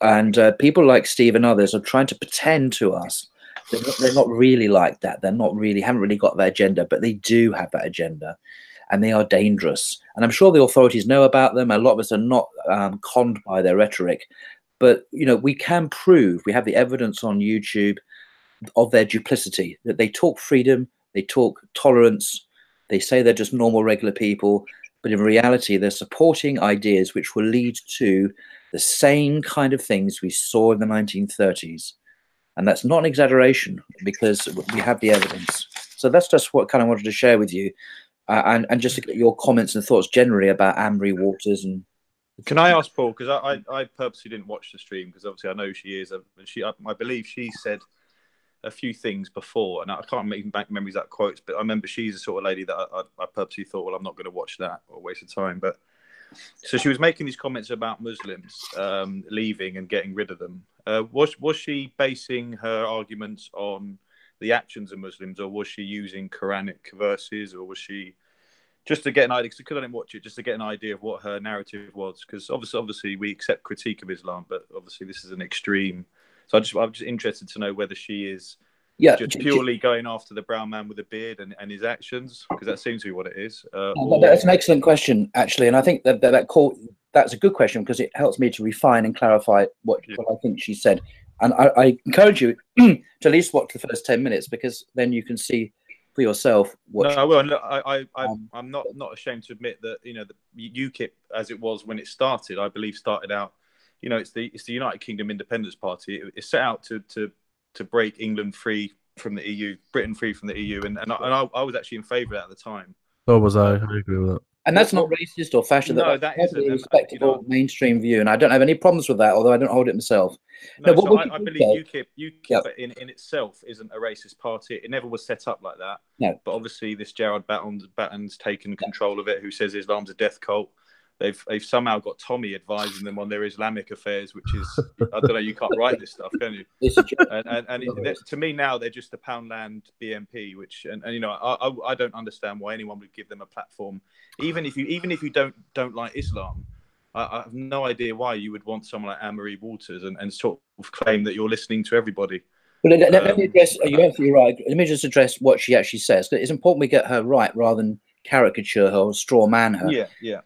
[SPEAKER 5] people like Steve and others are trying to pretend to us that they're not really like that. They're not really, haven't really got that agenda, but they do have that agenda. And they are dangerous. And I'm sure the authorities know about them. A lot of us are not conned by their rhetoric. But, we can prove, we have the evidence on YouTube of their duplicity, that they talk freedom, they talk tolerance, they say they're just normal, regular people. But in reality, they're supporting ideas which will lead to the same kind of things we saw in the 1930s. And that's not an exaggeration because we have the evidence. So that's just what kind of wanted to share with you. And just to get your comments and thoughts generally about Amory Waters. And
[SPEAKER 3] can I ask Paul, because I purposely didn't watch the stream because obviously I know she is, I believe she said a few things before, and I can't make back memories of that quotes, but I remember she's the sort of lady that I purposely thought, well, I'm not going to watch that or waste of time. But so she was making these comments about Muslims leaving and getting rid of them. Was she basing her arguments on the actions of Muslims, or was she using Quranic verses, or was she just to get an idea? Because I didn't watch it, just to get an idea of what her narrative was. Because obviously we accept critique of Islam, but obviously this is an extreme. So I'm just interested to know whether she is just purely going after the brown man with a beard and his actions, because that seems to be what it is.
[SPEAKER 5] That's an excellent question, actually, and I think that's a good question because it helps me to refine and clarify what I think she said. And I encourage you to at least watch the first 10 minutes because then you can see for yourself what.
[SPEAKER 3] No, I will. Look, I'm not ashamed to admit that the UKIP, as it was when it started, I believe started out. It's the United Kingdom Independence Party. It's set out to break England free from the EU, Britain free from the EU, and I was actually in favour of that at the time.
[SPEAKER 2] So was I. I agree with that.
[SPEAKER 5] And that's not racist or fascist.
[SPEAKER 3] No,
[SPEAKER 5] That's
[SPEAKER 3] that isn't
[SPEAKER 5] a respectable mainstream view, and I don't have any problems with that, although I don't hold it myself.
[SPEAKER 3] No,
[SPEAKER 5] No,
[SPEAKER 3] so I believe UKIP in itself isn't a racist party. It never was set up like that.
[SPEAKER 5] No.
[SPEAKER 3] But obviously this Gerard Batten's taken control of it, who says Islam's a death cult. They've somehow got Tommy advising them on their Islamic affairs, which is, I don't know, you can't write this stuff, can you? To me now, they're just the Poundland BNP, which, and you know, I don't understand why anyone would give them a platform. Even if you don't like Islam, I have no idea why you would want someone like Anne-Marie Waters and sort of claim that you're listening to everybody.
[SPEAKER 5] Well, let me address, you're absolutely right. Let me just address what she actually says. It's important we get her right rather than caricature her or straw man her.
[SPEAKER 3] Yeah.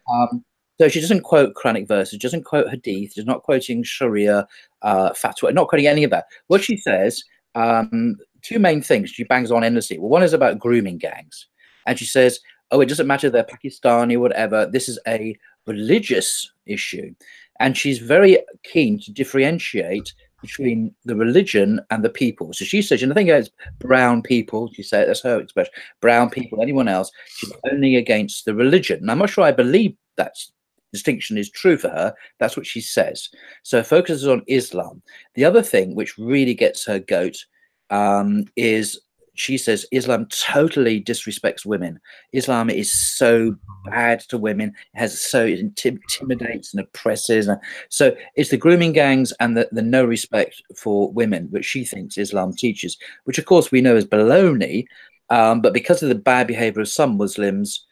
[SPEAKER 5] So she doesn't quote Quranic verses, doesn't quote Hadith, she's not quoting Sharia, fatwa, not quoting any of that. What she says, two main things she bangs on endlessly. Well, one is about grooming gangs. And she says, oh, it doesn't matter if they're Pakistani or whatever, this is a religious issue. And she's very keen to differentiate between the religion and the people. So she says, you know, the thing is brown people, she said, that's her expression, brown people, anyone else, she's only against the religion. And I'm not sure I believe that distinction is true for her. That's what she says. So it focuses on Islam. The other thing which really gets her goat is she says Islam totally disrespects women. Islam is so bad to women, it intimidates and oppresses. So it's the grooming gangs and the no respect for women, which she thinks Islam teaches, which of course we know is baloney. But because of the bad behavior of some Muslims,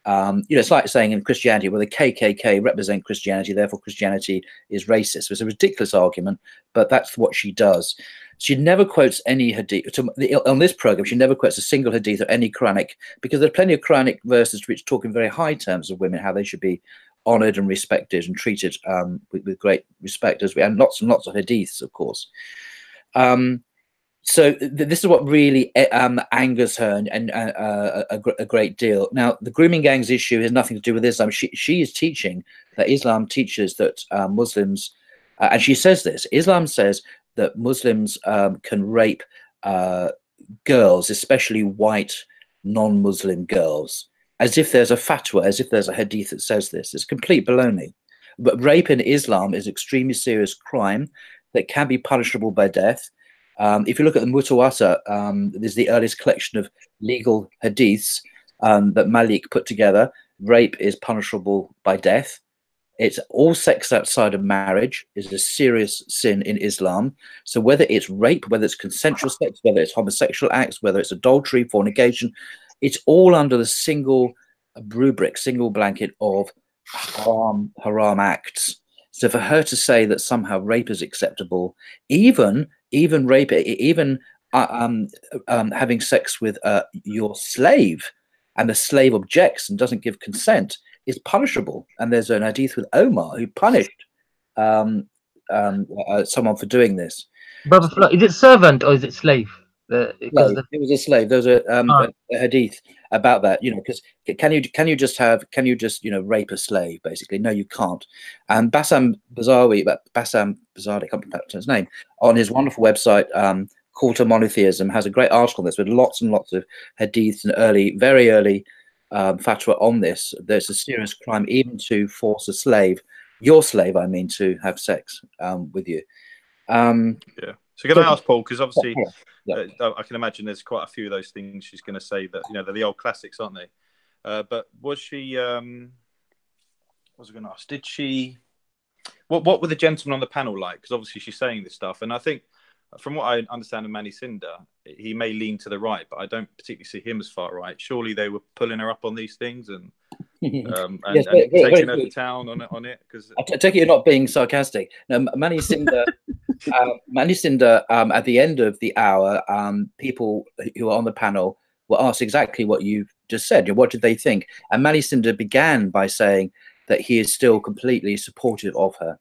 [SPEAKER 5] you know, it's like saying in Christianity, well, the KKK represent Christianity, therefore Christianity is racist. It's a ridiculous argument, but that's what she does. She never quotes any hadith. On this program, she never quotes a single hadith or any Quranic, because there are plenty of Quranic verses which talk in very high terms of women, how they should be honored and respected and treated with great respect, and lots of hadiths, of course. So this is what really angers her and a great deal. Now, the grooming gangs issue has nothing to do with Islam. She is teaching that Islam teaches that Muslims, and she says this, Islam says that Muslims can rape girls, especially white non-Muslim girls, as if there's a fatwa, as if there's a hadith that says this. It's complete baloney. But rape in Islam is extremely serious crime that can be punishable by death. If you look at the Mutawata, there's the earliest collection of legal hadiths that Malik put together. Rape is punishable by death. It's all sex outside of marriage is a serious sin in Islam. So whether it's rape, whether it's consensual sex, whether it's homosexual acts, whether it's adultery, fornication, it's all under the single rubric, single blanket of haram acts. So for her to say that somehow rape is acceptable, even rape, even having sex with your slave, and the slave objects and doesn't give consent, is punishable. And there's an hadith with Omar who punished someone for doing this.
[SPEAKER 1] Brother Flo, is it servant or is it slave?
[SPEAKER 5] It was a slave. There was a hadith about that, you know, because can you just you know, rape a slave, basically? No, you can't. And Bassam Bazari, I can't remember his name, on his wonderful website, Call to Monotheism, has a great article on this with lots and lots of hadiths and very early fatwa on this. There's a serious crime even to force a slave, your slave, I mean, to have sex with you.
[SPEAKER 3] Yeah. So can I ask Paul, because obviously I can imagine there's quite a few of those things she's going to say that, you know, they're the old classics, aren't they? But was she, what was I going to ask? Did she, what were the gentlemen on the panel like? Because obviously she's saying this stuff. And I think from what I understand of Manny Cinder, he may lean to the right, but I don't particularly see him as far right. Surely they were pulling her up on these things and taking her to town on it. Because
[SPEAKER 5] I take it you're not being sarcastic. No, Manny Cinder, at the end of the hour, people who were on the panel were asked exactly what you just said. What did they think? And Manny Cinder began by saying that he is still completely supportive of her.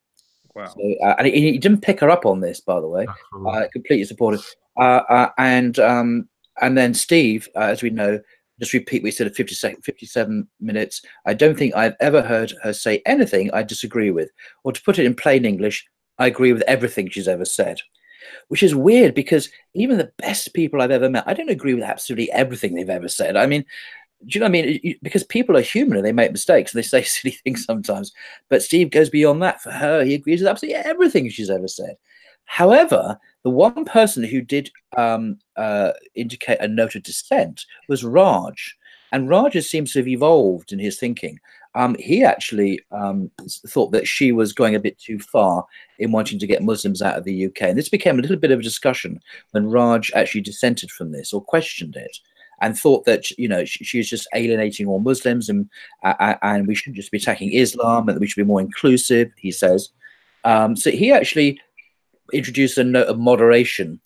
[SPEAKER 3] Wow.
[SPEAKER 5] So, and he didn't pick her up on this, by the way. Completely supportive. And then Steve, as we know, just repeat what he said at 57 minutes. I don't think I've ever heard her say anything I disagree with. Or to put it in plain English, I agree with everything she's ever said. Which is weird, because even the best people I've ever met, I don't agree with absolutely everything they've ever said. I mean, you know what I mean? Because people are human and they make mistakes and they say silly things sometimes. But Steve goes beyond that. For her, he agrees with absolutely everything she's ever said. However, the one person who did indicate a note of dissent was Raj. And Raj seems to have evolved in his thinking. He actually thought that she was going a bit too far in wanting to get Muslims out of the UK. And this became a little bit of a discussion when Raj actually dissented from this or questioned it and thought that, you know, she was just alienating all Muslims and we shouldn't just be attacking Islam and that we should be more inclusive, he says. So he actually introduced a note of moderation,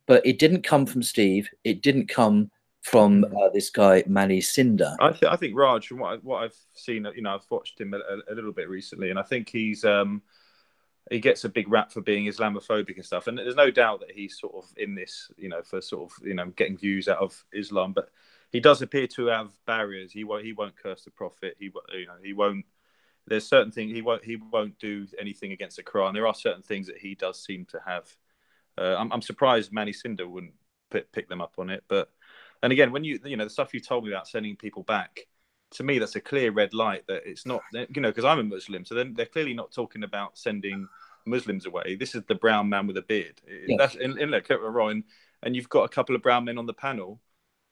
[SPEAKER 5] but it didn't come from Steve. It didn't come from this guy Mani Cinder.
[SPEAKER 3] I think Raj, from what I've seen, you know, I've watched him a little bit recently, and I think he's he gets a big rap for being Islamophobic and stuff. And there's no doubt that he's sort of in this, you know, for sort of, you know, getting views out of Islam. But he does appear to have barriers. He won't curse the Prophet. He won't. There's certain things he won't do anything against the Quran. There are certain things that he does seem to have. I'm surprised Mani Cinder wouldn't pick them up on it, but. And again, when you know, the stuff you told me about sending people back, to me, that's a clear red light that it's not, you know, because I'm a Muslim. So then they're clearly not talking about sending Muslims away. This is the brown man with a beard. Yes. That's in wrong. And you've got a couple of brown men on the panel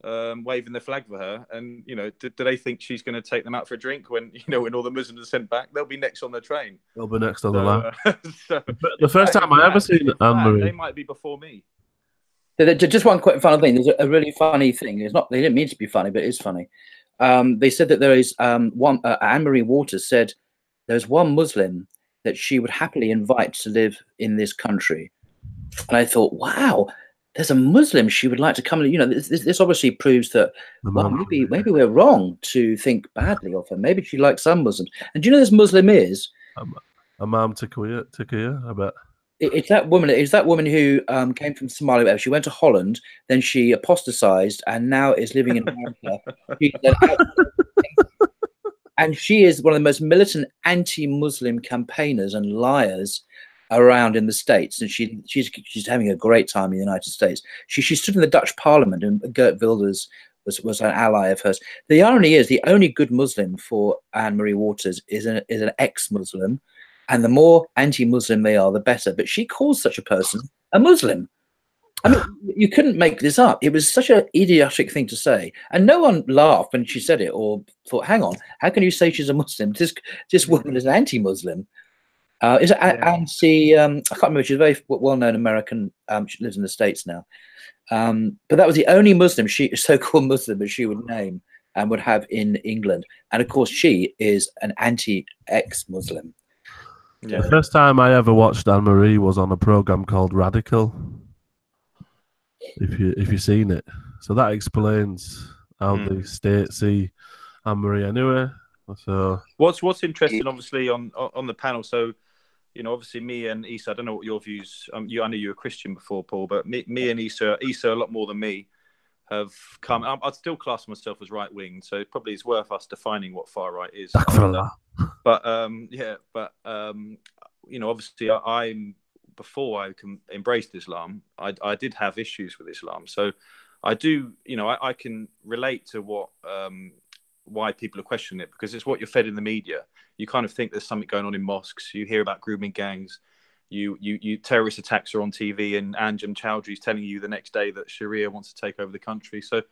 [SPEAKER 3] waving the flag for her. And, you know, do they think she's going to take them out for a drink when, you know, when all the Muslims are sent back? They'll be next on the train.
[SPEAKER 2] They'll be next on the line.
[SPEAKER 3] So,
[SPEAKER 2] the first time I ever seen Anne-Marie.
[SPEAKER 3] They might be before me.
[SPEAKER 5] Just one quick final thing. There's a really funny thing. It's not. They didn't mean to be funny, but it is funny. They said that there is one. Anne-Marie Waters said there's one Muslim that she would happily invite to live in this country, and I thought, wow, there's a Muslim she would like to come. You know, this obviously proves that well, maybe we're wrong to think badly of her. Maybe she likes some Muslims. And do you know this Muslim is?
[SPEAKER 2] Imam Taqiyya, I bet.
[SPEAKER 5] It's that woman. It's that woman who came from Somalia. She went to Holland, then she apostatized, and now is living in America. And she is one of the most militant anti-Muslim campaigners and liars around in the States. And she's having a great time in the United States. She stood in the Dutch Parliament, and Geert Wilders was an ally of hers. The irony is, the only good Muslim for Anne-Marie Waters is an ex-Muslim. And the more anti-Muslim they are, the better. But she calls such a person a Muslim. I mean, you couldn't make this up. It was such an idiotic thing to say. And no one laughed when she said it or thought, hang on, how can you say she's a Muslim? This woman is an anti-Muslim. I can't remember, she's a very well-known American. She lives in the States now. But that was the only Muslim, so-called Muslim, that she would name and would have in England. And of course, she is an anti-ex-Muslim.
[SPEAKER 2] Yeah. The first time I ever watched Anne-Marie was on a program called Radical. If you've seen it, so that explains how the state see Anne-Marie anyway. So
[SPEAKER 3] what's interesting, obviously, on the panel. So, you know, obviously, me and Issa. I don't know what your views. I know you were Christian before, Paul, but me and Issa a lot more than me have come. I'd still class myself as right wing, so it probably is worth us defining what far right is. But you know, obviously, before I embraced Islam, I did have issues with Islam. So I do, you know, I can relate to why people are questioning it, because it's what you're fed in the media. You kind of think there's something going on in mosques. You hear about grooming gangs. You terrorist attacks are on TV, and Anjem Chowdhury is telling you the next day that Sharia wants to take over the country. So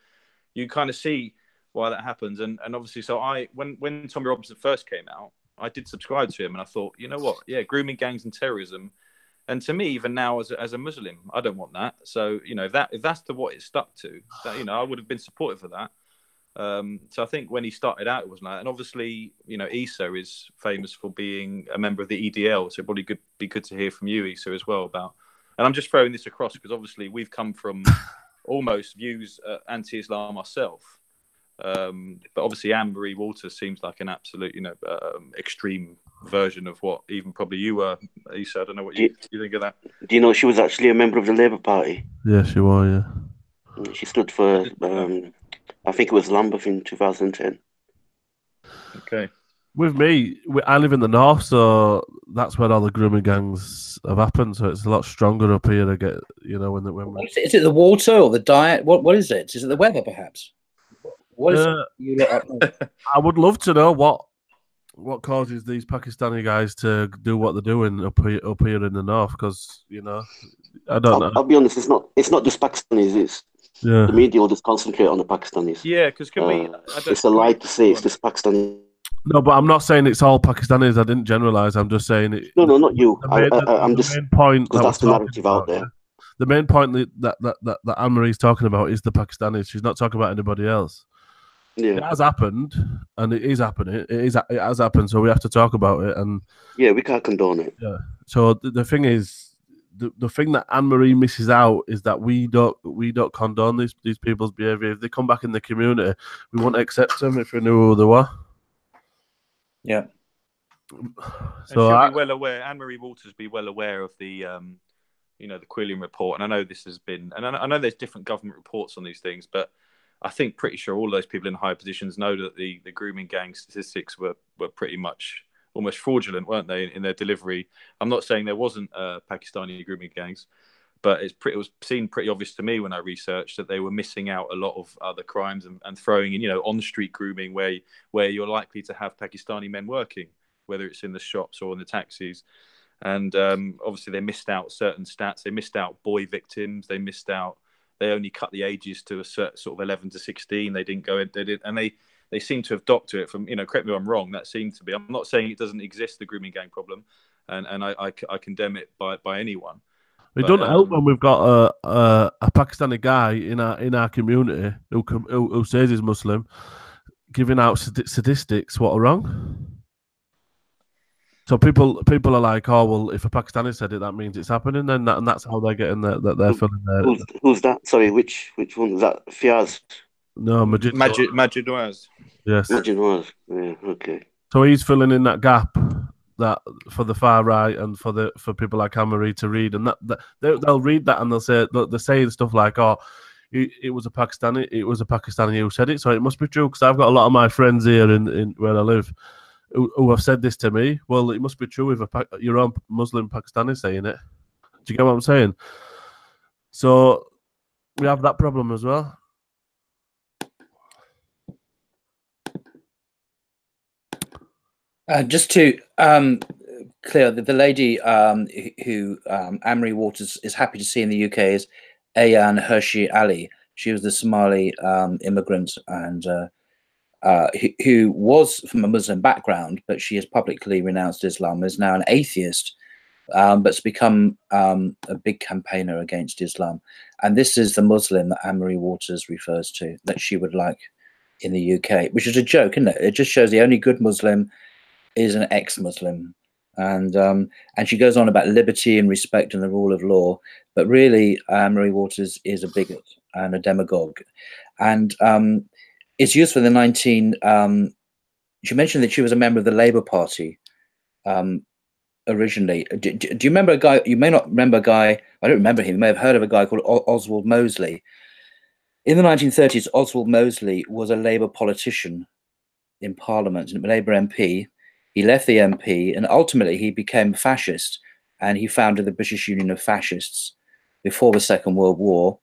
[SPEAKER 3] you kind of see why that happens. And obviously, so when Tommy Robinson first came out, I did subscribe to him, and I thought, you know what? Yeah, grooming gangs and terrorism. And to me, even now as a Muslim, I don't want that. So, you know, if that's what it stuck to, that, you know, I would have been supportive of that. So I think when he started out, it wasn't that. And obviously, you know, Issa is famous for being a member of the EDL. So it probably be good to hear from you, Issa, as well about. And I'm just throwing this across because obviously we've come from almost views anti-Islam ourselves. But obviously Anne-Marie Waters seems like an absolute, you know, extreme version of what even probably you were, Issa. I don't know what you think of that.
[SPEAKER 4] Do you know she was actually a member of the Labour Party?
[SPEAKER 2] Yeah, she was, yeah.
[SPEAKER 4] She stood for, I think it was Lambeth in 2010.
[SPEAKER 2] Okay. With me, I live in the north, so that's where all the grooming gangs have happened. So it's a lot stronger up here to get, you know, when
[SPEAKER 5] is it the water or the diet? What is it? Is it the weather, perhaps? What is you lot up north?
[SPEAKER 2] I would love to know what causes these Pakistani guys to do what they're doing up here in the north, because I don't know.
[SPEAKER 4] I'll be honest, it's not just Pakistanis. It's the media will just concentrate on the Pakistanis.
[SPEAKER 3] Yeah, because
[SPEAKER 4] it's a lie to say it's just Pakistani.
[SPEAKER 2] No, but I'm not saying it's all Pakistanis. I didn't generalize. I'm just saying it.
[SPEAKER 4] No, not you.
[SPEAKER 2] I'm just main point
[SPEAKER 4] because that's the narrative out there.
[SPEAKER 2] The main point that Anne-Marie's talking about is the Pakistanis. She's not talking about anybody else.
[SPEAKER 4] Yeah.
[SPEAKER 2] It has happened, and it is happening. It has happened, so we have to talk about it. And
[SPEAKER 4] yeah, we can't condone it.
[SPEAKER 2] Yeah. So the thing is, the thing that Anne-Marie misses out is that we don't condone these people's behaviour. If they come back in the community, we won't accept them if we knew who they were.
[SPEAKER 5] Yeah.
[SPEAKER 3] So she'll be well aware. Anne-Marie Waters be well aware of the the Quillian report, and I know this has been, and I know there's different government reports on these things, but I think pretty sure all those people in high positions know that the grooming gang statistics were pretty much almost fraudulent, weren't they, in their delivery? I'm not saying there wasn't Pakistani grooming gangs, but it was seen pretty obvious to me when I researched that they were missing out a lot of other crimes and throwing in, on-street grooming where you're likely to have Pakistani men working, whether it's in the shops or in the taxis. And obviously they missed out certain stats. They missed out boy victims. They only cut the ages to a certain sort of 11 to 16. They didn't go in. And they seem to have docked to it from, correct me if I'm wrong. That seemed to be, I'm not saying it doesn't exist, the grooming gang problem. And I condemn it by anyone.
[SPEAKER 2] It doesn't help when we've got a Pakistani guy in our community who says he's Muslim, giving out statistics what are wrong. So people are like, oh well, if a Pakistani said it, that means it's happening. Then and that's how they're getting they're filling their.
[SPEAKER 4] Who's that? Sorry, which one was that? Fiaz?
[SPEAKER 2] No, Majid
[SPEAKER 3] Nawaz.
[SPEAKER 2] Yes,
[SPEAKER 4] Majid Nawaz. Yeah, okay.
[SPEAKER 2] So he's filling in that gap that for the far right and for people like Anne-Marie to read, and that they'll read that and they're saying stuff like, oh, it was a Pakistani who said it, so it must be true, because I've got a lot of my friends here in where I live who have said this to me. Well, it must be true if your own Muslim Pakistani saying it. Do you get what I'm saying? So we have that problem as well.
[SPEAKER 5] Just to clear, the lady who Anne-Marie Waters is happy to see in the UK is Ayan Hershey Ali. She was the Somali immigrant and who was from a Muslim background, but she has publicly renounced Islam, is now an atheist, but's become a big campaigner against Islam. And this is the Muslim that Anne-Marie Waters refers to, that she would like in the UK, which is a joke, isn't it? It just shows the only good Muslim is an ex-Muslim. And she goes on about liberty and respect and the rule of law, but really Anne-Marie Waters is a bigot and a demagogue. And it's useful in the she mentioned that she was a member of the Labour Party originally. Do you remember a guy? You may not remember a guy. I don't remember him. You may have heard of a guy called Oswald Mosley. In the 1930s, Oswald Mosley was a Labour politician in Parliament, a Labour MP. He left the MP and ultimately he became a fascist, and he founded the British Union of Fascists before the Second World War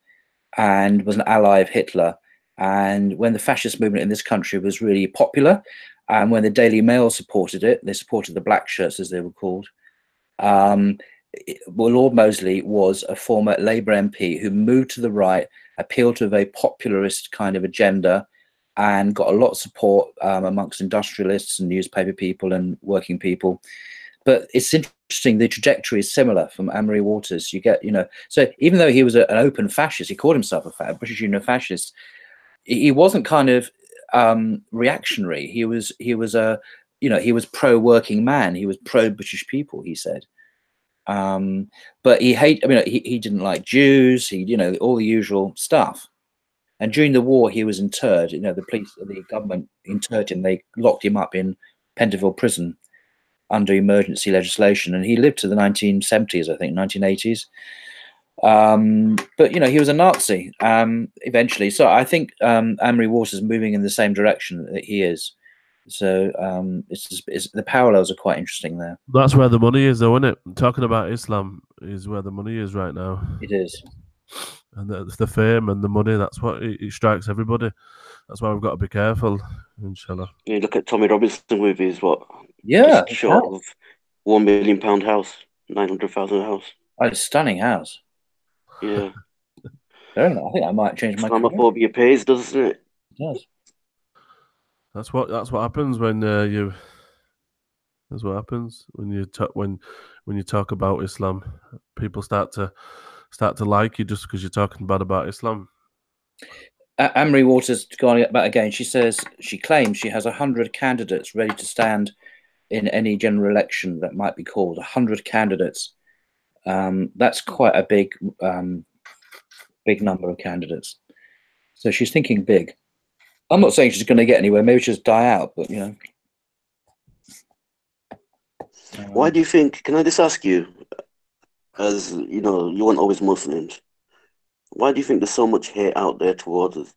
[SPEAKER 5] and was an ally of Hitler. And when the fascist movement in this country was really popular, and when the Daily Mail supported it, they supported the black shirts, as they were called. Well, Lord Mosley was a former Labour MP who moved to the right, appealed to a very popularist kind of agenda, and got a lot of support amongst industrialists and newspaper people and working people. But it's interesting, the trajectory is similar from Anne-Marie Waters. You get, so even though he was an open fascist, he called himself a British Union of Fascists, he wasn't kind of reactionary. He was he was pro-working man. He was pro-British people, he said. But he didn't like Jews. All the usual stuff. And during the war, he was interred. The government interred him. They locked him up in Pentonville prison under emergency legislation, and he lived to the 1970s, I think, 1980s. But he was a Nazi eventually. So I think Anne-Marie Waters is moving in the same direction that he is. So the parallels are quite interesting there.
[SPEAKER 2] That's where the money is, though, isn't it? Talking about Islam is where the money is right now.
[SPEAKER 5] It is.
[SPEAKER 2] and the fame and the money. That's what it strikes everybody. That's why we've got to be careful, inshallah.
[SPEAKER 4] You look at Tommy Robinson with his
[SPEAKER 5] Yeah,
[SPEAKER 4] just short of £1 million house, 900,000 house.
[SPEAKER 5] a stunning house.
[SPEAKER 4] Yeah.
[SPEAKER 5] Very nice. I think I might change my career.
[SPEAKER 4] Islamophobia pays, doesn't it?
[SPEAKER 5] It does.
[SPEAKER 2] That's what happens when you. That's what happens when you talk about Islam. People start to like you just because you're talking bad about Islam.
[SPEAKER 5] Anne-Marie Waters going back again. She claims she has 100 candidates ready to stand in any general election that might be called. 100 candidates. That's quite a big number of candidates. So she's thinking big. I'm not saying she's going to get anywhere. Maybe she'll just die out. But you know.
[SPEAKER 4] Why do you think? Can I just ask you, as you know, you weren't always Muslims. Why do you think there's so much hate out there towards us?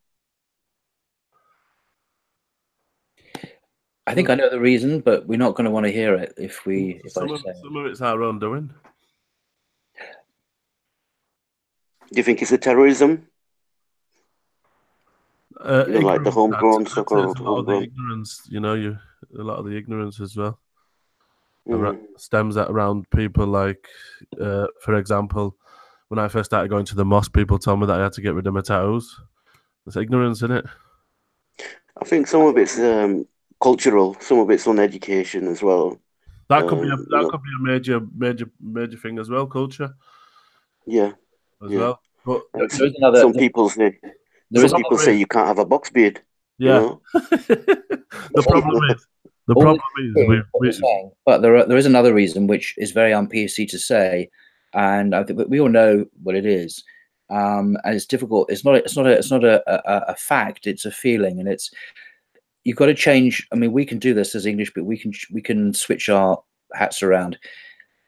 [SPEAKER 5] I think I know the reason, but we're not going to want to hear it if
[SPEAKER 2] Some of it's our own doing.
[SPEAKER 4] Do you think it's a terrorism? Like the homegrown, so-called homegrown.
[SPEAKER 2] Ignorance, a lot of the ignorance as well. Stems that around people like, for example, when I first started going to the mosque, people told me that I had to get rid of my tattoos. It's ignorance, isn't it?
[SPEAKER 4] I think some of it's cultural, some of it's on education as well.
[SPEAKER 2] That could be a major thing as well, culture.
[SPEAKER 4] Yeah.
[SPEAKER 2] Well. But
[SPEAKER 4] some people say you can't have a box beard.
[SPEAKER 2] Yeah. The problem is
[SPEAKER 5] but there is another reason which is very un-PC to say, and I think we all know what it is, and it's difficult. It's not a fact. It's a feeling, and you've got to change. I mean, we can do this as English, but we can switch our hats around.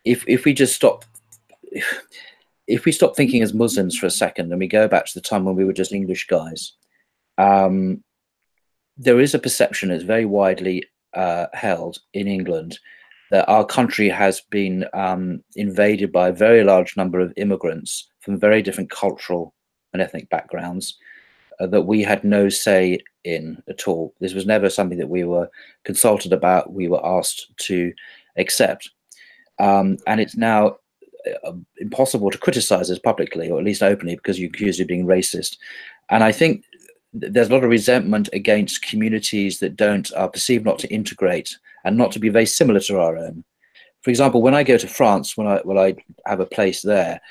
[SPEAKER 5] If we just stop. If we stop thinking as Muslims for a second and we go back to the time when we were just English guys, there is a perception that's very widely held in England that our country has been invaded by a very large number of immigrants from very different cultural and ethnic backgrounds that we had no say in at all. This was never something that we were consulted about, we were asked to accept. And it's now impossible to criticize us publicly, or at least openly, because you're accused of being racist. And I think there's a lot of resentment against communities that are perceived not to integrate and not to be very similar to our own. For example, when I go to France, when I have a place there,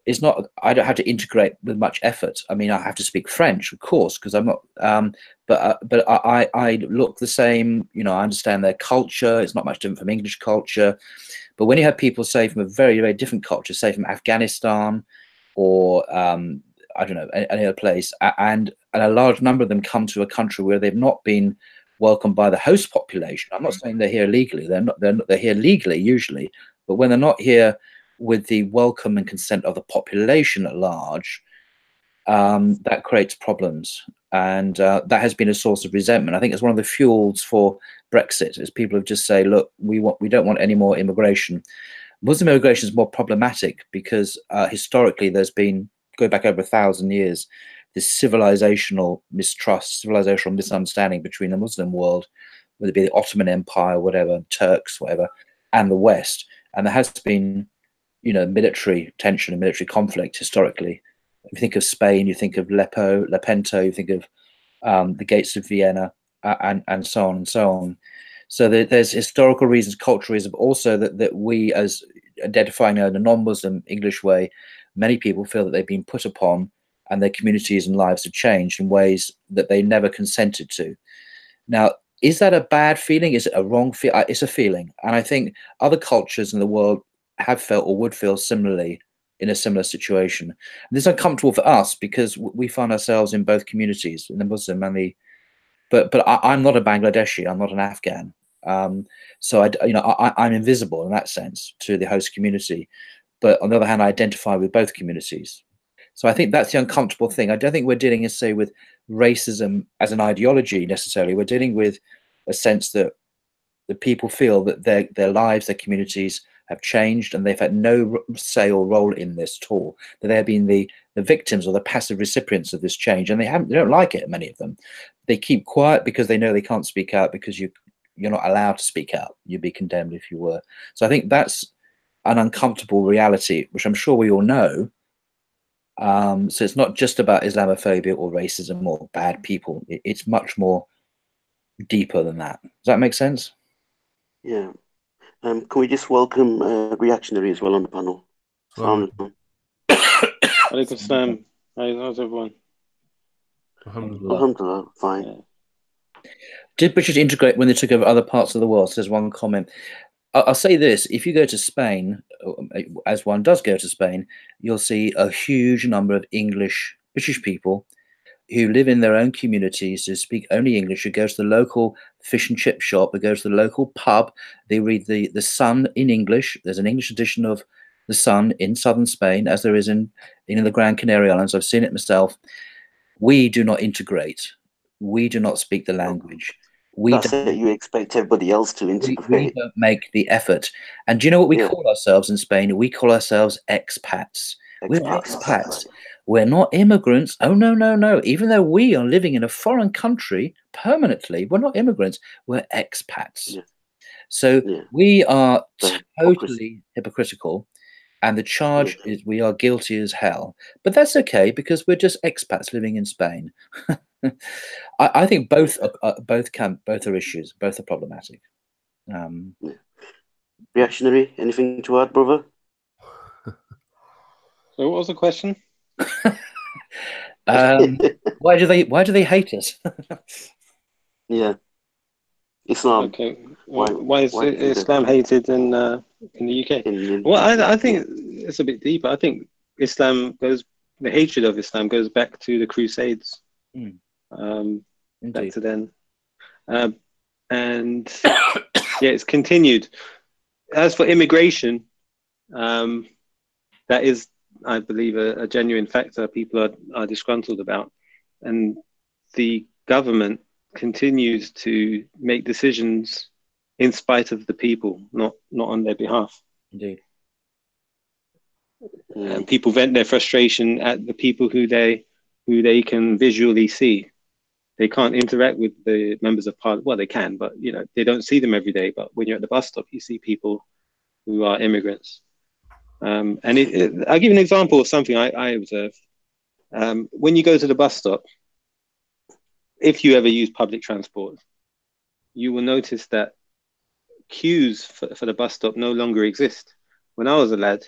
[SPEAKER 5] it's not, I don't have to integrate with much effort. I mean, I have to speak French, of course, because I'm not, but I look the same, I understand their culture. It's not much different from English culture. But when you have people, say, from a very, very different culture, say from Afghanistan or, I don't know, any other place, and a large number of them come to a country where they've not been welcomed by the host population. I'm not saying they're here legally. They're here legally, usually. But when they're not here with the welcome and consent of the population at large, that creates problems. And that has been a source of resentment. I think it's one of the fuels for Brexit, is people have just say, look, we don't want any more immigration. Muslim immigration is more problematic because historically there's been, go back over 1,000 years, this civilizational mistrust, civilizational misunderstanding between the Muslim world, whether it be the Ottoman Empire, whatever, Turks, whatever, and the West. And there has been, military tension and military conflict historically. If you think of Spain, you think of Lepanto, you think of the gates of Vienna, and so on and so on. So there's historical reasons, cultural reasons, but also that we, as identifying in a non-Muslim English way, many people feel that they've been put upon and their communities and lives have changed in ways that they never consented to. Now, is that a bad feeling? Is it a wrong feeling? It's a feeling. And I think other cultures in the world have felt or would feel similarly in a similar situation. And this is uncomfortable for us because we find ourselves in both communities, in the Muslim and the, but I'm not a Bangladeshi, I'm not an Afghan. So I'm invisible in that sense to the host community. But on the other hand, I identify with both communities. So I think that's the uncomfortable thing. I don't think we're dealing, say, with racism as an ideology necessarily. We're dealing with a sense that the people feel that their lives, their communities have changed, and they've had no say or role in this at all. That they have been the victims or the passive recipients of this change, and they don't like it. Many of them, they keep quiet because they know they can't speak out, because you're not allowed to speak out. You'd be condemned if you were. So I think that's an uncomfortable reality, which I'm sure we all know. So it's not just about Islamophobia or racism or bad people. It's much more deeper than that. Does that make sense?
[SPEAKER 4] Yeah. Can we just welcome Reactionary as well on the panel?
[SPEAKER 2] Well,
[SPEAKER 6] Alaikum salam. How's everyone?
[SPEAKER 4] Alhamdulillah, fine.
[SPEAKER 6] Yeah.
[SPEAKER 5] Did British integrate when they took over other parts of the world? So there's one comment. I'll say this: if you go to Spain, as one does go to Spain, you'll see a huge number of British people who live in their own communities, who speak only English, who go to the local fish and chip shop, who go to the local pub. They read the Sun in English. There's an English edition of the Sun in southern Spain, as there is in the Gran Canaria Islands. I've seen it myself. We do not integrate. We do not speak the language.
[SPEAKER 4] You expect everybody else to integrate.
[SPEAKER 5] We don't make the effort. And do you know what we call ourselves in Spain? We call ourselves expats. We're expats. We're not immigrants. Oh, no, no, no. Even though we are living in a foreign country permanently, we're not immigrants. We're expats. Yeah. So we are totally hypocritical. And the charge is we are guilty as hell. But that's okay, because we're just expats living in Spain. I think both are issues. Both are problematic.
[SPEAKER 4] Reactionary, anything to add, brother?
[SPEAKER 6] So what was the question?
[SPEAKER 5] Why do they hate us?
[SPEAKER 4] Yeah, Islam.
[SPEAKER 6] Okay, why is Islam hated in the UK? Well, I think it's a bit deeper. I think the hatred of Islam goes back to the Crusades. Back to then, and it's continued. As for immigration, that is, I believe, a genuine factor people are disgruntled about, and the government continues to make decisions in spite of the people, not on their behalf.
[SPEAKER 5] Indeed.
[SPEAKER 6] And people vent their frustration at the people who they can visually see. They can't interact with the members of parliament. Well, they can, but they don't see them every day. But when you're at the bus stop, you see people who are immigrants. And I'll give you an example of something I observed. When you go to the bus stop, if you ever use public transport, you will notice that queues for the bus stop no longer exist. When I was a lad,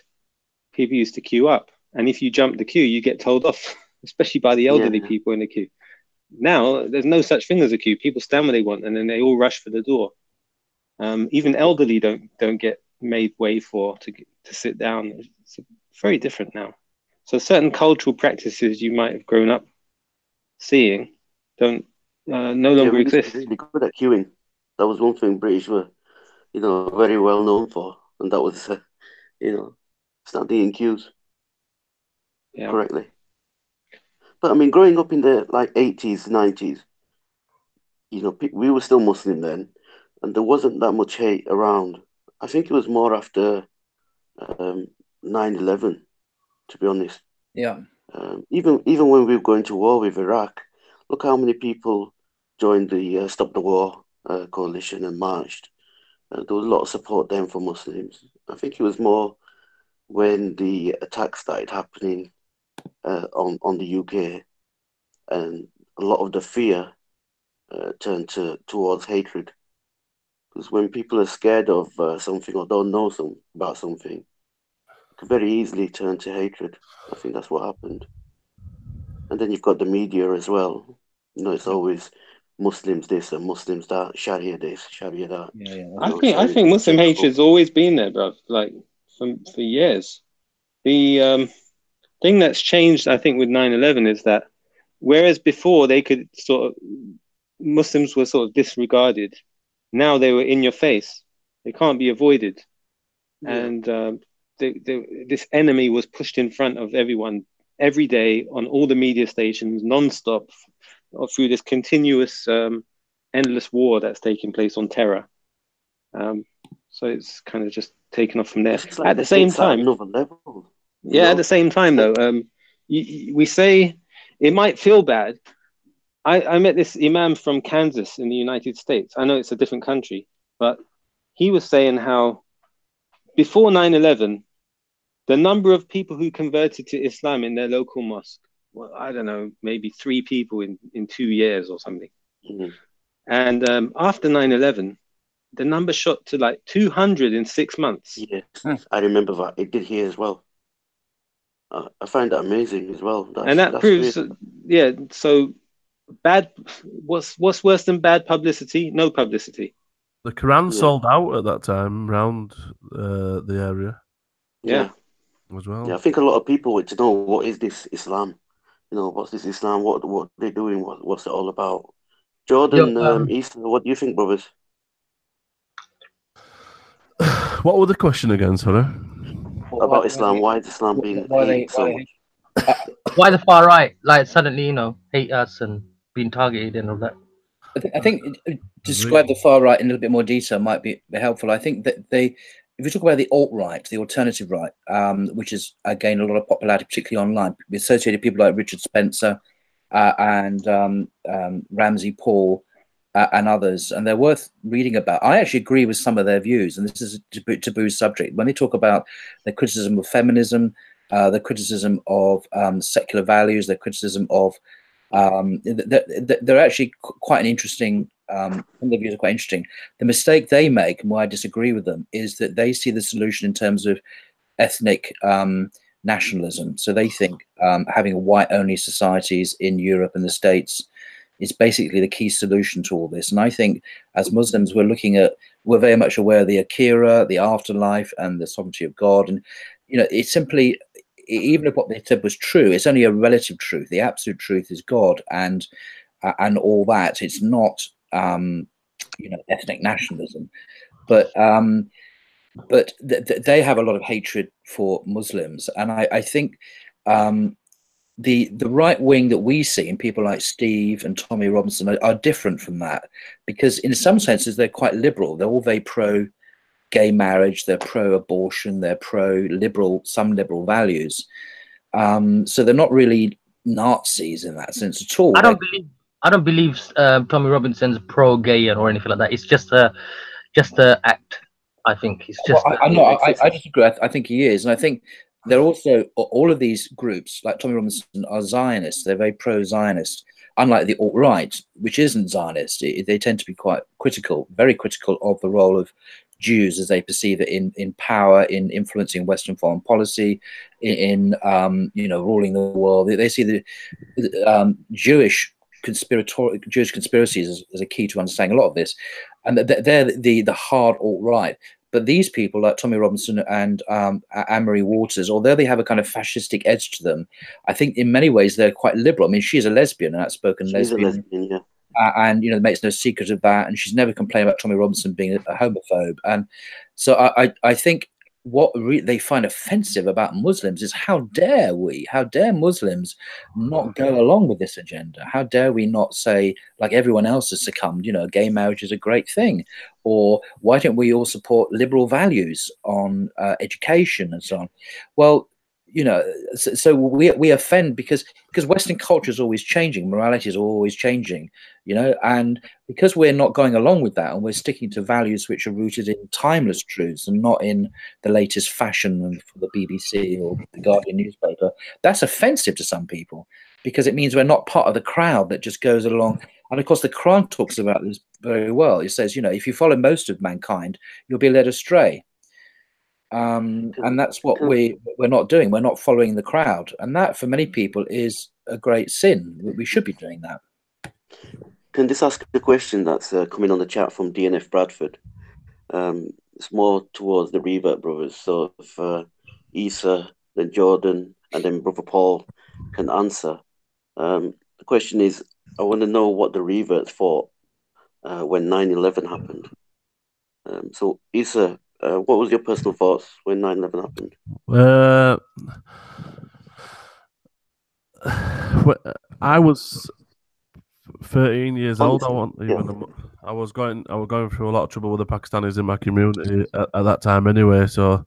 [SPEAKER 6] people used to queue up. And if you jump the queue, you get told off, especially by the elderly people in the queue. Now, there's no such thing as a queue. People stand where they want, and then they all rush for the door. Even elderly don't get made way for to sit down. It's very different now. So certain cultural practices you might have grown up seeing don't no longer exist.
[SPEAKER 4] Really good at queuing. That was one thing British were, very well known for, and that was, standing in queues correctly. But I mean, growing up in the 80s, 90s, we were still Muslim then, and there wasn't that much hate around. I think it was more after 9/11, to be honest.
[SPEAKER 5] Yeah.
[SPEAKER 4] Even when we were going to war with Iraq, look how many people joined the Stop the War coalition and marched. There was a lot of support then for Muslims. I think it was more when the attacks started happening on the UK, and a lot of the fear turned towards hatred. Because when people are scared of something or don't know about something, it can very easily turn to hatred. I think that's what happened. And then you've got the media as well. It's always Muslims this and Muslims that, Sharia this, Sharia that.
[SPEAKER 6] I think Muslim hatred's always been there, bro. For years. The thing that's changed, I think, with 9/11 is that whereas before they could Muslims were sort of disregarded, now they were in your face. They can't be avoided. And this enemy was pushed in front of everyone every day on all the media stations, non-stop, through this continuous, endless war that's taking place on terror. So it's kind of just taken off from there.
[SPEAKER 4] It's like
[SPEAKER 6] At the same
[SPEAKER 4] it's at
[SPEAKER 6] time,
[SPEAKER 4] another level.
[SPEAKER 6] yeah,
[SPEAKER 4] Like
[SPEAKER 6] at the same
[SPEAKER 4] it's at
[SPEAKER 6] time,
[SPEAKER 4] another level.
[SPEAKER 6] yeah, at the same time though, we say it might feel bad. I met this imam from Kansas in the United States. I know it's a different country, but he was saying how before 9/11, the number of people who converted to Islam in their local mosque, well, I don't know, maybe 3 people in 2 years or something.
[SPEAKER 4] Mm.
[SPEAKER 6] And after 9/11, the number shot to like 200 in 6 months.
[SPEAKER 4] Yes, I remember that. It did here as well. I find that amazing as well.
[SPEAKER 6] And that proves,
[SPEAKER 4] great.
[SPEAKER 6] yeah. So bad. What's worse than bad publicity? No publicity.
[SPEAKER 2] The Quran
[SPEAKER 4] Yeah.
[SPEAKER 2] sold out at that time around the area
[SPEAKER 6] Yeah.
[SPEAKER 2] as well.
[SPEAKER 4] Yeah, I think a lot of people want to know, what is this Islam? You know, what's this Islam? What they're doing? What's it all about? Jordan, East, what do you think, brothers?
[SPEAKER 2] What was the question again, sorry?
[SPEAKER 4] About Islam? Why is Islam being hated so much?
[SPEAKER 1] Why the far right, like, suddenly, you know, hate us and being targeted and all that?
[SPEAKER 5] I think describe the far right in a little bit more detail might be helpful. I think that if you talk about the alt-right, the alternative right, which has gained a lot of popularity, particularly online, we associated people like Richard Spencer and Ramsey Paul and others, and they're worth reading about. I actually agree with some of their views, and this is a taboo subject. When they talk about the criticism of feminism, the criticism of secular values, the criticism of they're actually quite an interesting, some of the views are quite interesting. The mistake they make, and why I disagree with them, is that they see the solution in terms of ethnic nationalism. So they think having white-only societies in Europe and the States is basically the key solution to all this. And I think as Muslims, we're very much aware of the Akira, the afterlife, and the sovereignty of God. And, you know, it's simply, even if what they said was true, it's only a relative truth. The absolute truth is God and all that. It's not, you know, ethnic nationalism. But they have a lot of hatred for Muslims, and I think the right wing that we see in people like Steve and Tommy Robinson are different from that, because in some senses they're quite liberal. They're all very pro gay marriage, they're pro abortion, they're pro liberal, some liberal values. So they're not really Nazis in that sense at all.
[SPEAKER 1] I don't believe Tommy Robinson's pro gay or anything like that. It's just a act. I think he's just.
[SPEAKER 5] Well, I disagree. I think he is, and I think they're also, all of these groups like Tommy Robinson are Zionists. They're very pro-Zionist, unlike the alt-right, which isn't Zionist. They tend to be quite critical, very critical of the role of Jews as they perceive it in power, in influencing Western foreign policy, in you know, ruling the world. They see the Jewish conspiracies as a key to understanding a lot of this, and they're the hard alt-right. But these people like Tommy Robinson and Anne-Marie Waters, although they have a kind of fascistic edge to them, I think in many ways they're quite liberal. I mean, she's a lesbian, an outspoken lesbian.
[SPEAKER 4] Yeah.
[SPEAKER 5] And, you know, makes no secret of that. And she's never complained about Tommy Robinson being a homophobe. And so I think what they find offensive about Muslims is how dare Muslims not go along with this agenda? How dare we not say, like everyone else has succumbed, you know, gay marriage is a great thing? Or why don't we all support liberal values on education and so on? Well, you know, so we offend because Western culture is always changing, morality is always changing, you know, and because we're not going along with that and we're sticking to values which are rooted in timeless truths and not in the latest fashion for the BBC or the Guardian newspaper, that's offensive to some people because it means we're not part of the crowd that just goes along. And of course, the Quran talks about this very well. It says, you know, if you follow most of mankind, you'll be led astray. And that's what we're not doing. We're not following the crowd, and that for many people is a great sin. We should be doing that.
[SPEAKER 4] Can this ask a question that's coming on the chat from DNF Bradford? It's more towards the Revert brothers. So if Issa, then Jordan, and then Brother Paul can answer. The question is, I want to know what the Reverts thought when 9/11 happened. So Issa, what was your personal thoughts when 9/11 happened?
[SPEAKER 2] I was 13 years old. I I was going through a lot of trouble with the Pakistanis in my community at that time anyway, so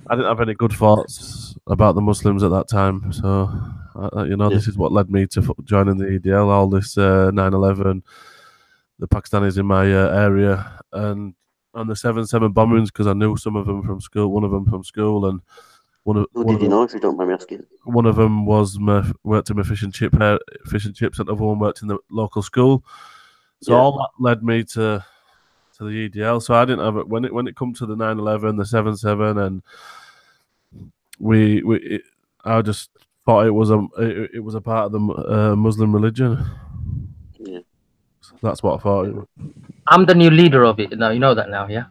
[SPEAKER 2] I didn't have any good thoughts about the Muslims at that time. So, this is what led me to joining the EDL, all this 9/11, the Pakistanis in my area, and the 7/7 bombings, because I knew some of them from school, one of them from school, and
[SPEAKER 4] Who did you know, if you don't mind me asking?
[SPEAKER 2] one of them worked in my fish and chips, and the other one worked in the local school. So all that led me to the EDL. So I didn't have it when it come to the 9/11, the 7/7, and I just thought it was a part of the Muslim religion.
[SPEAKER 4] Yeah,
[SPEAKER 2] So that's what I thought. It was.
[SPEAKER 1] I'm the new leader of it. Now you know that now, yeah.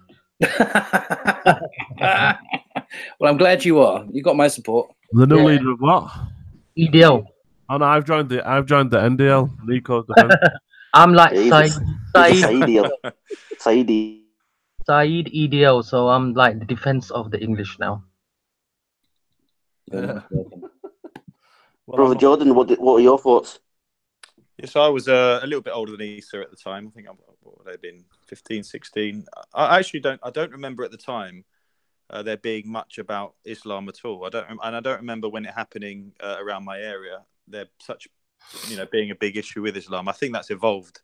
[SPEAKER 5] Well, I'm glad you are. You got my support.
[SPEAKER 2] The new leader of what?
[SPEAKER 1] EDL.
[SPEAKER 2] Oh no, I've joined the NDL. Nico's defense.
[SPEAKER 1] I'm like
[SPEAKER 4] Syed
[SPEAKER 1] Syed
[SPEAKER 4] Syed
[SPEAKER 1] EDL, so I'm like the defense of the English now.
[SPEAKER 2] Yeah.
[SPEAKER 4] Brother Jordan, what are your thoughts?
[SPEAKER 3] Yes, I was a little bit older than Issa at the time. I think what would they have been, 15, 16. I actually don't remember at the time there being much about Islam at all. I don't remember when it happening around my area. There such, being a big issue with Islam. I think that's evolved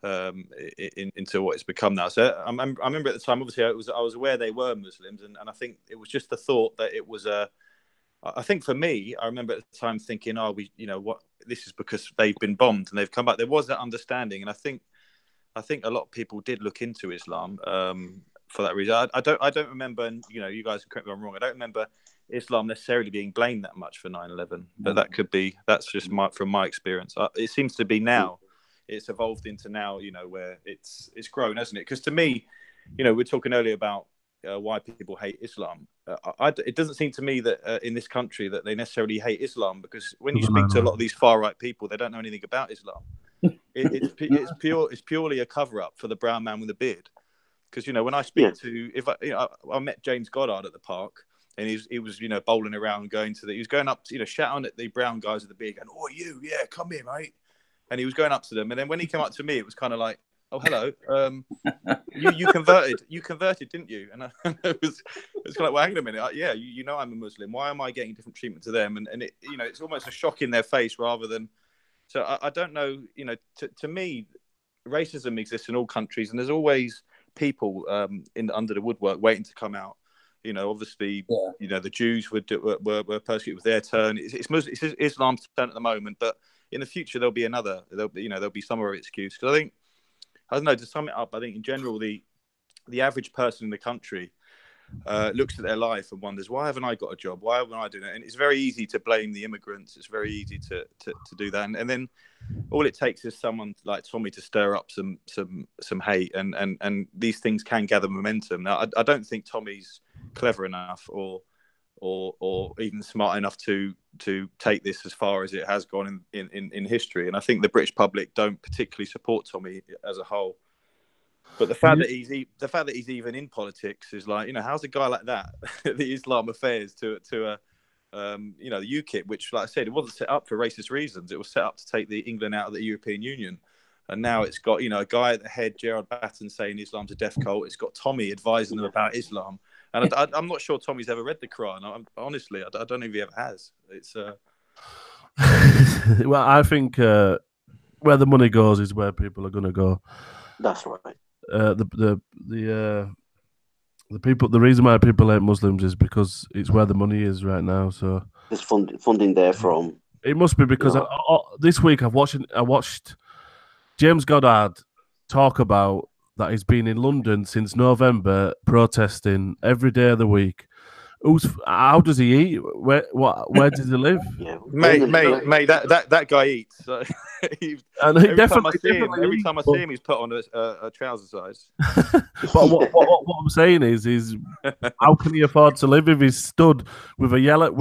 [SPEAKER 3] into what it's become now. So I remember at the time, obviously, I was aware they were Muslims, and I think it was just the thought that it was I think for me, I remember at the time thinking, this is because they've been bombed and they've come back. There was that understanding, and I think a lot of people did look into Islam for that reason. I don't remember, and you guys can correct me if I'm wrong. I don't remember Islam necessarily being blamed that much for 9/11, but that's just from my experience. It seems to be now. It's evolved into now, where it's grown, hasn't it? Because to me, we're talking earlier about why people hate Islam. It doesn't seem to me that in this country that they necessarily hate Islam, because when you speak to a lot of these far right people, they don't know anything about Islam. It's purely a cover up for the brown man with the beard. Because when I speak to, I met James Goddard at the park, and he was bowling around, he was going up to, shouting at the brown guys with the beard, going, "Oh, come here, mate." And he was going up to them, and then when he came up to me, it was kind of like, "Oh, hello. You converted, didn't you?" And it was kind of like, "Well, hang on a minute. Yeah, I'm a Muslim. Why am I getting different treatment to them?" And it, it's almost a shock in their face rather than. So I don't know. To me, racism exists in all countries, and there's always people under the woodwork waiting to come out. Obviously, the Jews were persecuted with their turn. It's Islam's turn at the moment, but in the future there'll be another. There'll be some other excuse. Because I don't know, to sum it up, I think in general the average person in the country looks at their life and wonders, why haven't I got a job? Why haven't I done it? And it's very easy to blame the immigrants. It's very easy to do that. And then all it takes is someone like Tommy to stir up some hate, and these things can gather momentum. Now, I don't think Tommy's clever enough or even smart enough to take this as far as it has gone in history. And I think the British public don't particularly support Tommy as a whole. But the fact that he's even in politics is like, how's a guy like that, the Islam affairs to the UKIP, which, like I said, it wasn't set up for racist reasons. It was set up to take England out of the European Union. And now it's got, a guy at the head, Gerard Batten, saying Islam's a death cult. It's got Tommy advising them about Islam. And I'm not sure Tommy's ever read the Quran. Honestly, I don't know if he ever has. It's
[SPEAKER 2] well, I think where the money goes is where people are going to go.
[SPEAKER 4] That's right.
[SPEAKER 2] The reason why people hate Muslims is because it's where the money is right now. So
[SPEAKER 4] there's funding there from.
[SPEAKER 2] It must be because this week I watched James Goddard talk about that he's been in London since November protesting every day of the week. How does he eat? Where does he live?
[SPEAKER 3] Yeah. Mate, that guy eats. So every time I see him, he's put on a trouser size.
[SPEAKER 2] But what I'm saying is how can he afford to live if he's stood with a yellow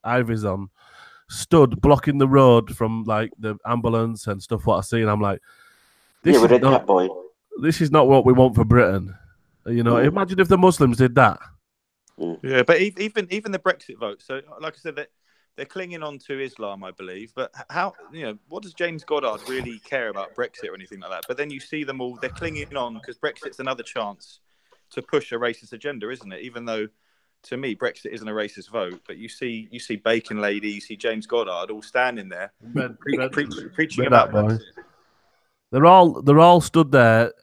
[SPEAKER 2] ivies on, stood blocking the road from like the ambulance and stuff? What I see, and I'm like, this is not what we want for Britain. Imagine if the Muslims did that.
[SPEAKER 3] Yeah, but even the Brexit vote. So, like I said, that they're clinging on to Islam, I believe. But how, you know, what does James Goddard really care about Brexit or anything like that? But then you see them all, they're clinging on because Brexit's another chance to push a racist agenda, isn't it? Even though, to me, Brexit isn't a racist vote, but you see Bacon Lady, you see James Goddard all standing there preaching about Brexit.
[SPEAKER 2] They're all stood there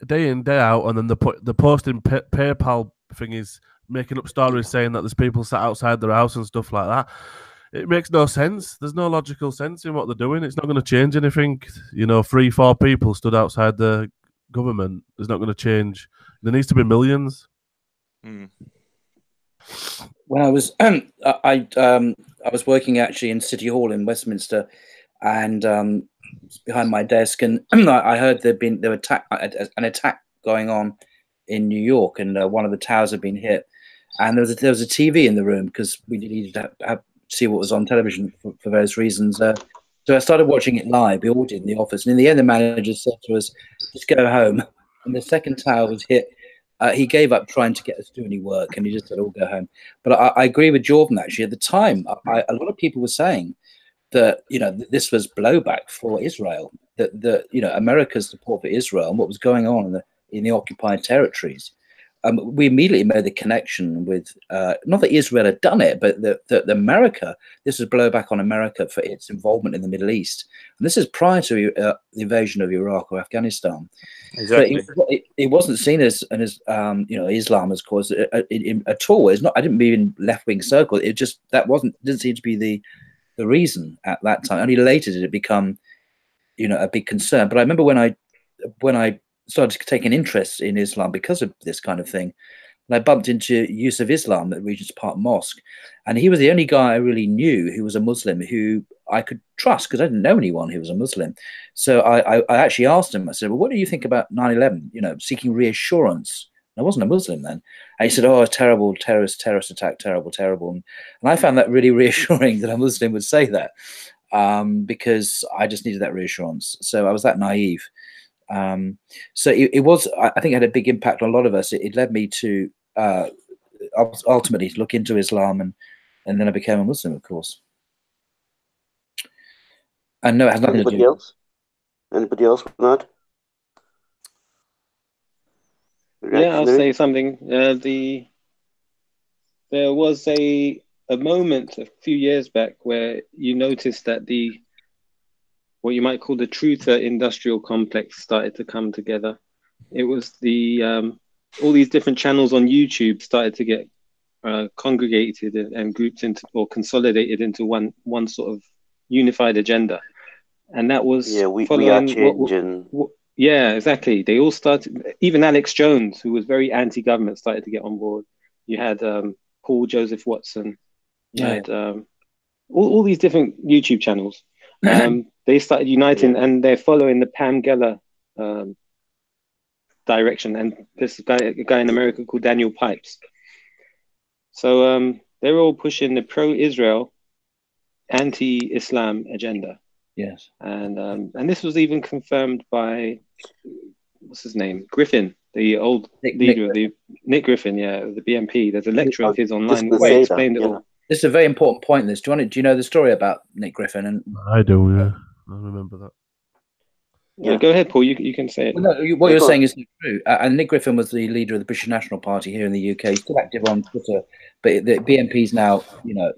[SPEAKER 2] day in, day out, and then they're posting PayPal thingies, making up stories saying that there's people sat outside their house and stuff like that. It makes no sense. There's no logical sense in what they're doing. It's not going to change anything. You know, 3-4 people stood outside the government. It's not going to change. There needs to be millions.
[SPEAKER 5] When I was I was working actually in City Hall in Westminster, and behind my desk, and I heard there was an attack going on in New York, and one of the towers had been hit, and there was a TV in the room because we needed to see what was on television for various reasons. So I started watching it live. We all did in the office, and in the end, the manager said to us, "Just go home." And the second tower was hit. He gave up trying to get us to do any work, and he just said, "All go home." But I agree with Jordan. Actually, at the time, a lot of people were saying that, you know, this was blowback for Israel. That you know, America's support for Israel and what was going on in the occupied territories. We immediately made the connection with not that Israel had done it, but that America. This was blowback on America for its involvement in the Middle East, and this is prior to the invasion of Iraq or Afghanistan.
[SPEAKER 3] Exactly.
[SPEAKER 5] So it wasn't seen as you know, Islam as cause at all. It's not. I didn't mean in left-wing circles. It just didn't seem to be the reason at that time. Only later did it become, you know, a big concern. But I remember when I started to take an interest in Islam because of this kind of thing, and I bumped into Yusuf Islam at Regent's Park Mosque, and he was the only guy I really knew who was a Muslim who I could trust, because I didn't know anyone who was a Muslim. So I actually asked him, I said, "Well, what do you think about 9/11, you know, seeking reassurance?" I wasn't a Muslim then. And he said, "Oh, terrible terrorist attack, terrible." And I found that really reassuring that a Muslim would say that, because I just needed that reassurance. So I was that naive. So it was, I think it had a big impact on a lot of us. It led me to ultimately to look into Islam, and then I became a Muslim, of course. And no, it has nothing to do.
[SPEAKER 4] Anybody else? Anybody else want to add?
[SPEAKER 6] Yeah, I'll say something. There was a moment a few years back where you noticed that what you might call the truther industrial complex started to come together. It was all these different channels on YouTube started to get congregated and grouped into, or consolidated into one sort of unified agenda. And that was
[SPEAKER 4] we are changing.
[SPEAKER 6] Yeah, exactly. They all started, even Alex Jones, who was very anti-government, started to get on board. You had Paul Joseph Watson. You had all these different YouTube channels. They started uniting, and they're following the Pam Geller direction. And this a guy in America called Daniel Pipes. So they're all pushing the pro-Israel, anti-Islam agenda.
[SPEAKER 5] Yes.
[SPEAKER 6] And this was even confirmed by, what's his name? Griffin, the old leader of Nick Griffin, of the BNP. There's a lecture of his online where he explained it all.
[SPEAKER 5] This is a very important point. Do you know the story about Nick Griffin? And
[SPEAKER 2] I do, yeah. I remember that.
[SPEAKER 6] Yeah, go ahead, Paul. You can say it.
[SPEAKER 5] Well, no, what you're saying is true. And Nick Griffin was the leader of the British National Party here in the UK. He's still active on Twitter, but the BNP's now, you know,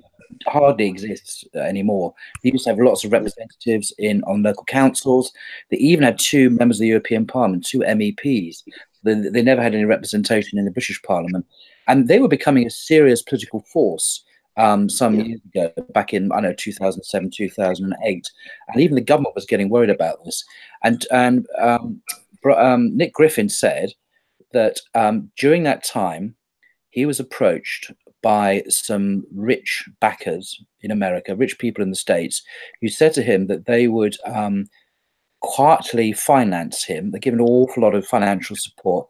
[SPEAKER 5] hardly exists anymore. They used to have lots of representatives on local councils. They even had 2 members of the European Parliament, 2 MEPs. They never had any representation in the British Parliament, and they were becoming a serious political force some years ago, back in 2007, 2008, and even the government was getting worried about this. And Nick Griffin said that during that time he was approached by some rich backers in America, rich people in the States, who said to him that they would quietly finance him. They give an awful lot of financial support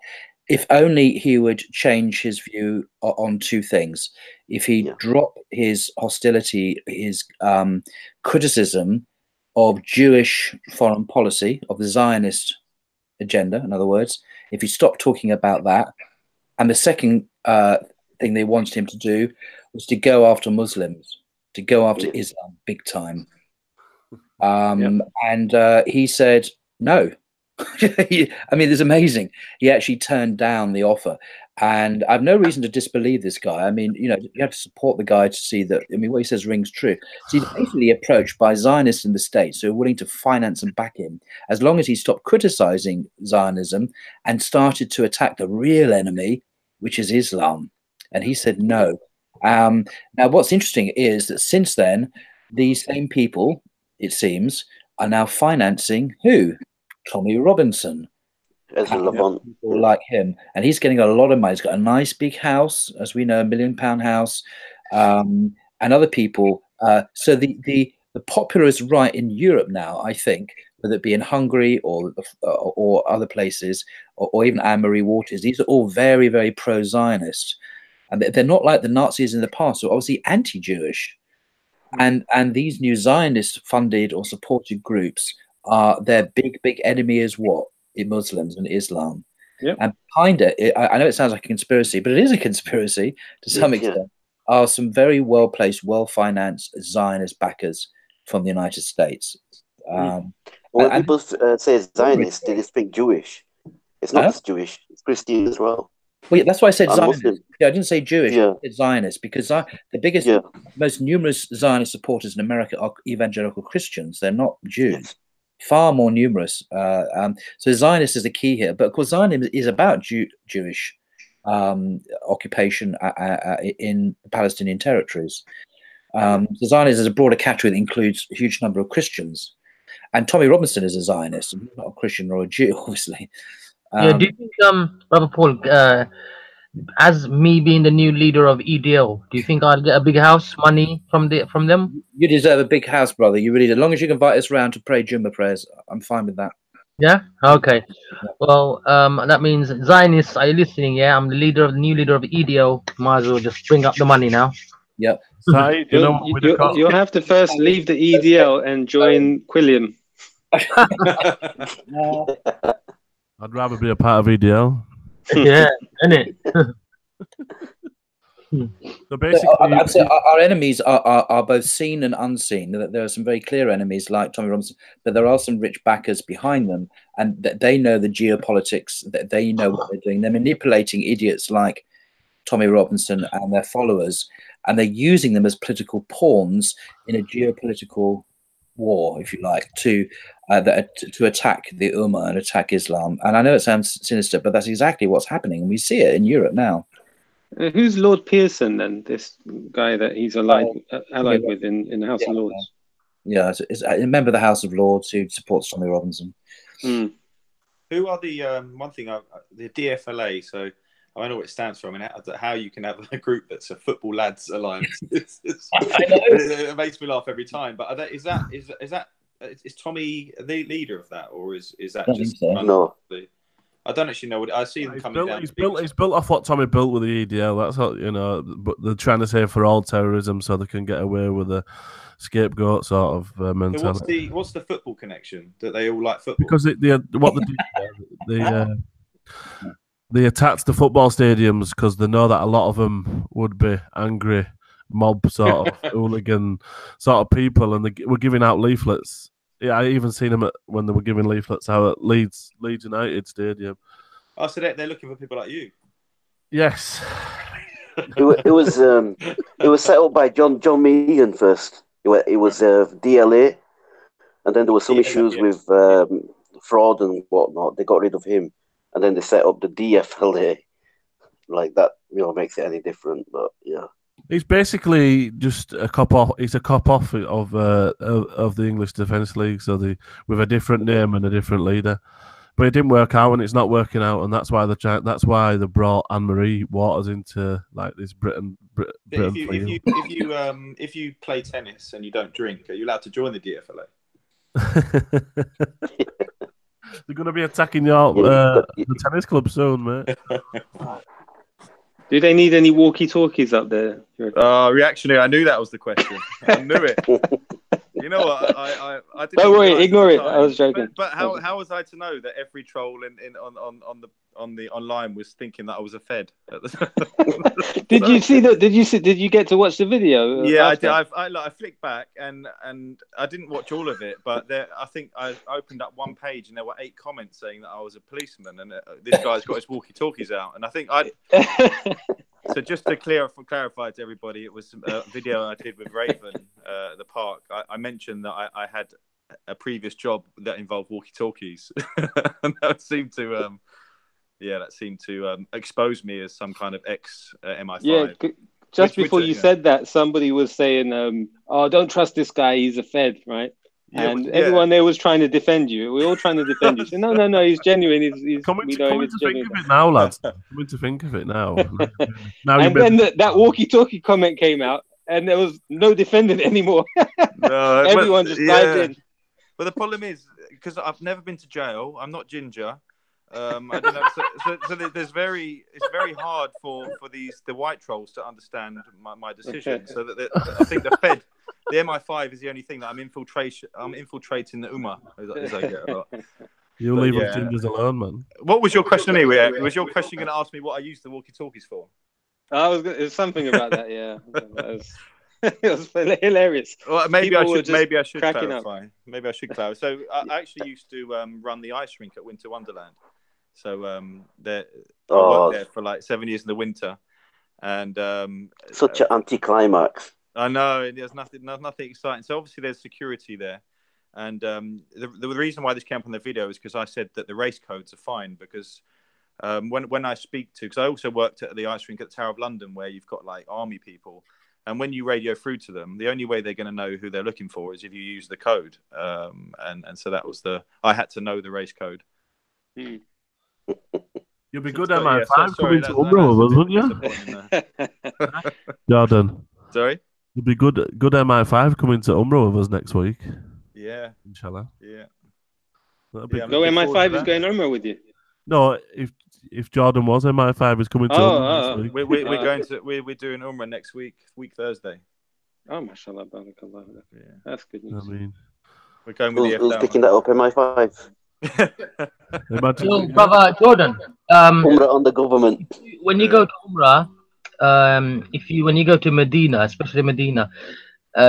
[SPEAKER 5] if only he would change his view on 2 things. If he dropped his hostility, his criticism of Jewish foreign policy, of the Zionist agenda, in other words, if he stopped talking about that. And the second thing they wanted him to do was to go after Muslims. to go after Islam big time. And he said no. I mean, it's amazing. He actually turned down the offer, and I have no reason to disbelieve this guy. I mean, you know, you have to support the guy to see that. I mean, what he says rings true. So he's basically approached by Zionists in the States who are willing to finance and back him, as long as he stopped criticizing Zionism and started to attack the real enemy, which is Islam. And he said no. Now, what's interesting is that since then, these same people, it seems, are now financing who? Tommy Robinson, people like him, and he's getting a lot of money. He's got a nice big house, as we know, £1 million house, and other people. So the populist right in Europe now, I think, whether it be in Hungary or other places, or even Anne-Marie Waters, these are all very, very pro-Zionist, and they're not like the Nazis in the past, who are obviously anti-Jewish. And these new Zionist-funded or supported groups are their big enemy is what? Muslims and Islam. Yep. And behind it, I know it sounds like a conspiracy, but it is a conspiracy to some extent, are some very well-placed, well-financed Zionist backers from the United States.
[SPEAKER 4] When people say Zionist, they speak Jewish. It's not just Jewish, it's Christian as well.
[SPEAKER 5] Well, yeah, that's why I said Zionist. Yeah, I didn't say Jewish. I said Zionist, because the biggest, most numerous Zionist supporters in America are evangelical Christians. They're not Jews. Far more numerous. So Zionist is the key here. But of course, Zionism is about Jewish occupation in the Palestinian territories. So Zionism is a broader category that includes a huge number of Christians. And Tommy Robinson is a Zionist, not a Christian or a Jew, obviously.
[SPEAKER 1] Do you think, Brother Paul, as me being the new leader of EDL, do you think I'll get a big house, money from them?
[SPEAKER 5] You deserve a big house, brother. You really do. As long as you can invite us around to pray Jummah prayers, I'm fine with that.
[SPEAKER 1] Yeah. Okay. Well, that means Zionists, are you listening? Yeah, I'm the new leader of EDL. Might as well just bring up the money now.
[SPEAKER 5] Yep.
[SPEAKER 2] So,
[SPEAKER 6] you'll have to first leave the EDL and join Quilliam.
[SPEAKER 2] I'd rather be a part of EDL.
[SPEAKER 1] Yeah, innit?
[SPEAKER 2] So basically,
[SPEAKER 5] I'd say our enemies are both seen and unseen. There are some very clear enemies like Tommy Robinson, but there are some rich backers behind them, and they know the geopolitics. That they know what they're doing. They're manipulating idiots like Tommy Robinson and their followers, and they're using them as political pawns in a geopolitical war, if you like, to attack the Ummah and attack Islam. And I know it sounds sinister, but that's exactly what's happening, and we see it in Europe now.
[SPEAKER 6] Who's Lord Pearson then? This guy that he's allied with in the House of Lords.
[SPEAKER 5] Yeah, it's a member of the House of Lords who supports Tommy Robinson.
[SPEAKER 3] Who are the one thing? The DFLA. So I don't know what it stands for. I mean, how you can have a group that's a football lads alliance. It makes me laugh every time. But is Tommy the leader of that, or is that just
[SPEAKER 4] no?
[SPEAKER 3] I don't actually know what I see them coming down.
[SPEAKER 2] He's built off what Tommy built with the EDL. That's what, you know. But they're trying to say for all terrorism, so they can get away with a scapegoat sort of mentality.
[SPEAKER 3] So what's the football connection? That they all like football?
[SPEAKER 2] Because they attacked the football stadiums because they know that a lot of them would be angry mob sort of hooligan sort of people, and they were giving out leaflets. Yeah, I even seen them when they were giving leaflets out at Leeds United Stadium.
[SPEAKER 3] Oh, so they're looking for people like you.
[SPEAKER 2] Yes.
[SPEAKER 4] It was set up by John Meehan first. It was DLA, and then there were some issues with fraud and whatnot. They got rid of him, and then they set up the DFLA. Like that, makes it any different. But yeah.
[SPEAKER 2] He's basically just a cop off. He's a cop off of the English Defence League, so with a different name and a different leader. But it didn't work out, and it's not working out, and that's why they brought Anne-Marie Waters into like this Britain.
[SPEAKER 3] If you play tennis and you don't drink, are you allowed to join the DFLA?
[SPEAKER 2] They're going to be attacking the tennis club soon, mate.
[SPEAKER 6] Do they need any walkie-talkies up there?
[SPEAKER 3] Reactionary. I knew that was the question. I knew it. You know what? I didn't
[SPEAKER 6] Don't
[SPEAKER 3] even
[SPEAKER 6] worry,
[SPEAKER 3] realise at
[SPEAKER 6] ignore
[SPEAKER 3] the
[SPEAKER 6] it.
[SPEAKER 3] time.
[SPEAKER 6] I was joking.
[SPEAKER 3] But how was I to know that every troll on the online was thinking that I was a Fed?
[SPEAKER 6] Did you see that? Did you get to watch the video?
[SPEAKER 3] Yeah,
[SPEAKER 6] after?
[SPEAKER 3] I did. I flicked back and I didn't watch all of it, but I think I opened up one page and there were 8 comments saying that I was a policeman, and this guy's got his walkie-talkies out, and I think So just to clarify to everybody, it was a video I did with Raven at the park. I mentioned that I had a previous job that involved walkie-talkies, and that seemed to expose me as some kind of ex-MI5.
[SPEAKER 6] Yeah, just before you said that, somebody was saying, "Oh, don't trust this guy. He's a Fed, right?"
[SPEAKER 3] Yeah,
[SPEAKER 6] and everyone there was trying to defend you. We're all trying to defend you. So, no, he's genuine. He's
[SPEAKER 2] coming to think of it now, lads. Coming to think of it now.
[SPEAKER 6] And then that walkie-talkie comment came out, and there was no defending anymore.
[SPEAKER 3] No,
[SPEAKER 6] everyone just dived in.
[SPEAKER 3] But the problem is, because I've never been to jail, I'm not ginger. I don't know. So it's very hard for the white trolls to understand my decision. So that I think the Fed, the MI5 is the only thing that I'm infiltrating the Ummah, as I get a lot.
[SPEAKER 2] You leave us gingers alone, man.
[SPEAKER 3] What was your question anyway? Was your question going to ask me what I used the walkie-talkies for?
[SPEAKER 6] It was something about that. Yeah, it was hilarious.
[SPEAKER 3] Well, maybe I should clarify.
[SPEAKER 6] Up.
[SPEAKER 3] Maybe I should clarify. So I actually used to run the ice rink at Winter Wonderland. So I worked there for like 7 years in the winter, and
[SPEAKER 4] such an anticlimax.
[SPEAKER 3] I know, there's nothing exciting. So obviously there's security there, and the reason why this came up on the video is because I said that the race codes are fine, because when I speak to, because I also worked at the ice rink at the Tower of London, where you've got like army people, and when you radio through to them, the only way they're going to know who they're looking for is if you use the code, and so that was I had to know the race code.
[SPEAKER 2] You'll be good MI5 coming to Umrah with us, wouldn't you? Jordan.
[SPEAKER 3] Sorry?
[SPEAKER 2] You'll be good MI5 coming to Umrah with us next week.
[SPEAKER 3] Yeah.
[SPEAKER 2] Inshallah.
[SPEAKER 3] Yeah.
[SPEAKER 6] No, MI5 is going Umrah with you?
[SPEAKER 2] No, if Jordan was MI5 is coming to Umrah next week.
[SPEAKER 3] We're doing Umrah next week Thursday.
[SPEAKER 6] Oh, mashallah, barakallah. Yeah. That's good news.
[SPEAKER 2] I mean,
[SPEAKER 3] we're going with
[SPEAKER 4] who's picking that up, MI5?
[SPEAKER 1] So, brother Jordan,
[SPEAKER 4] Umrah on the government.
[SPEAKER 1] When you go to Umrah, when you go to Medina, especially Medina,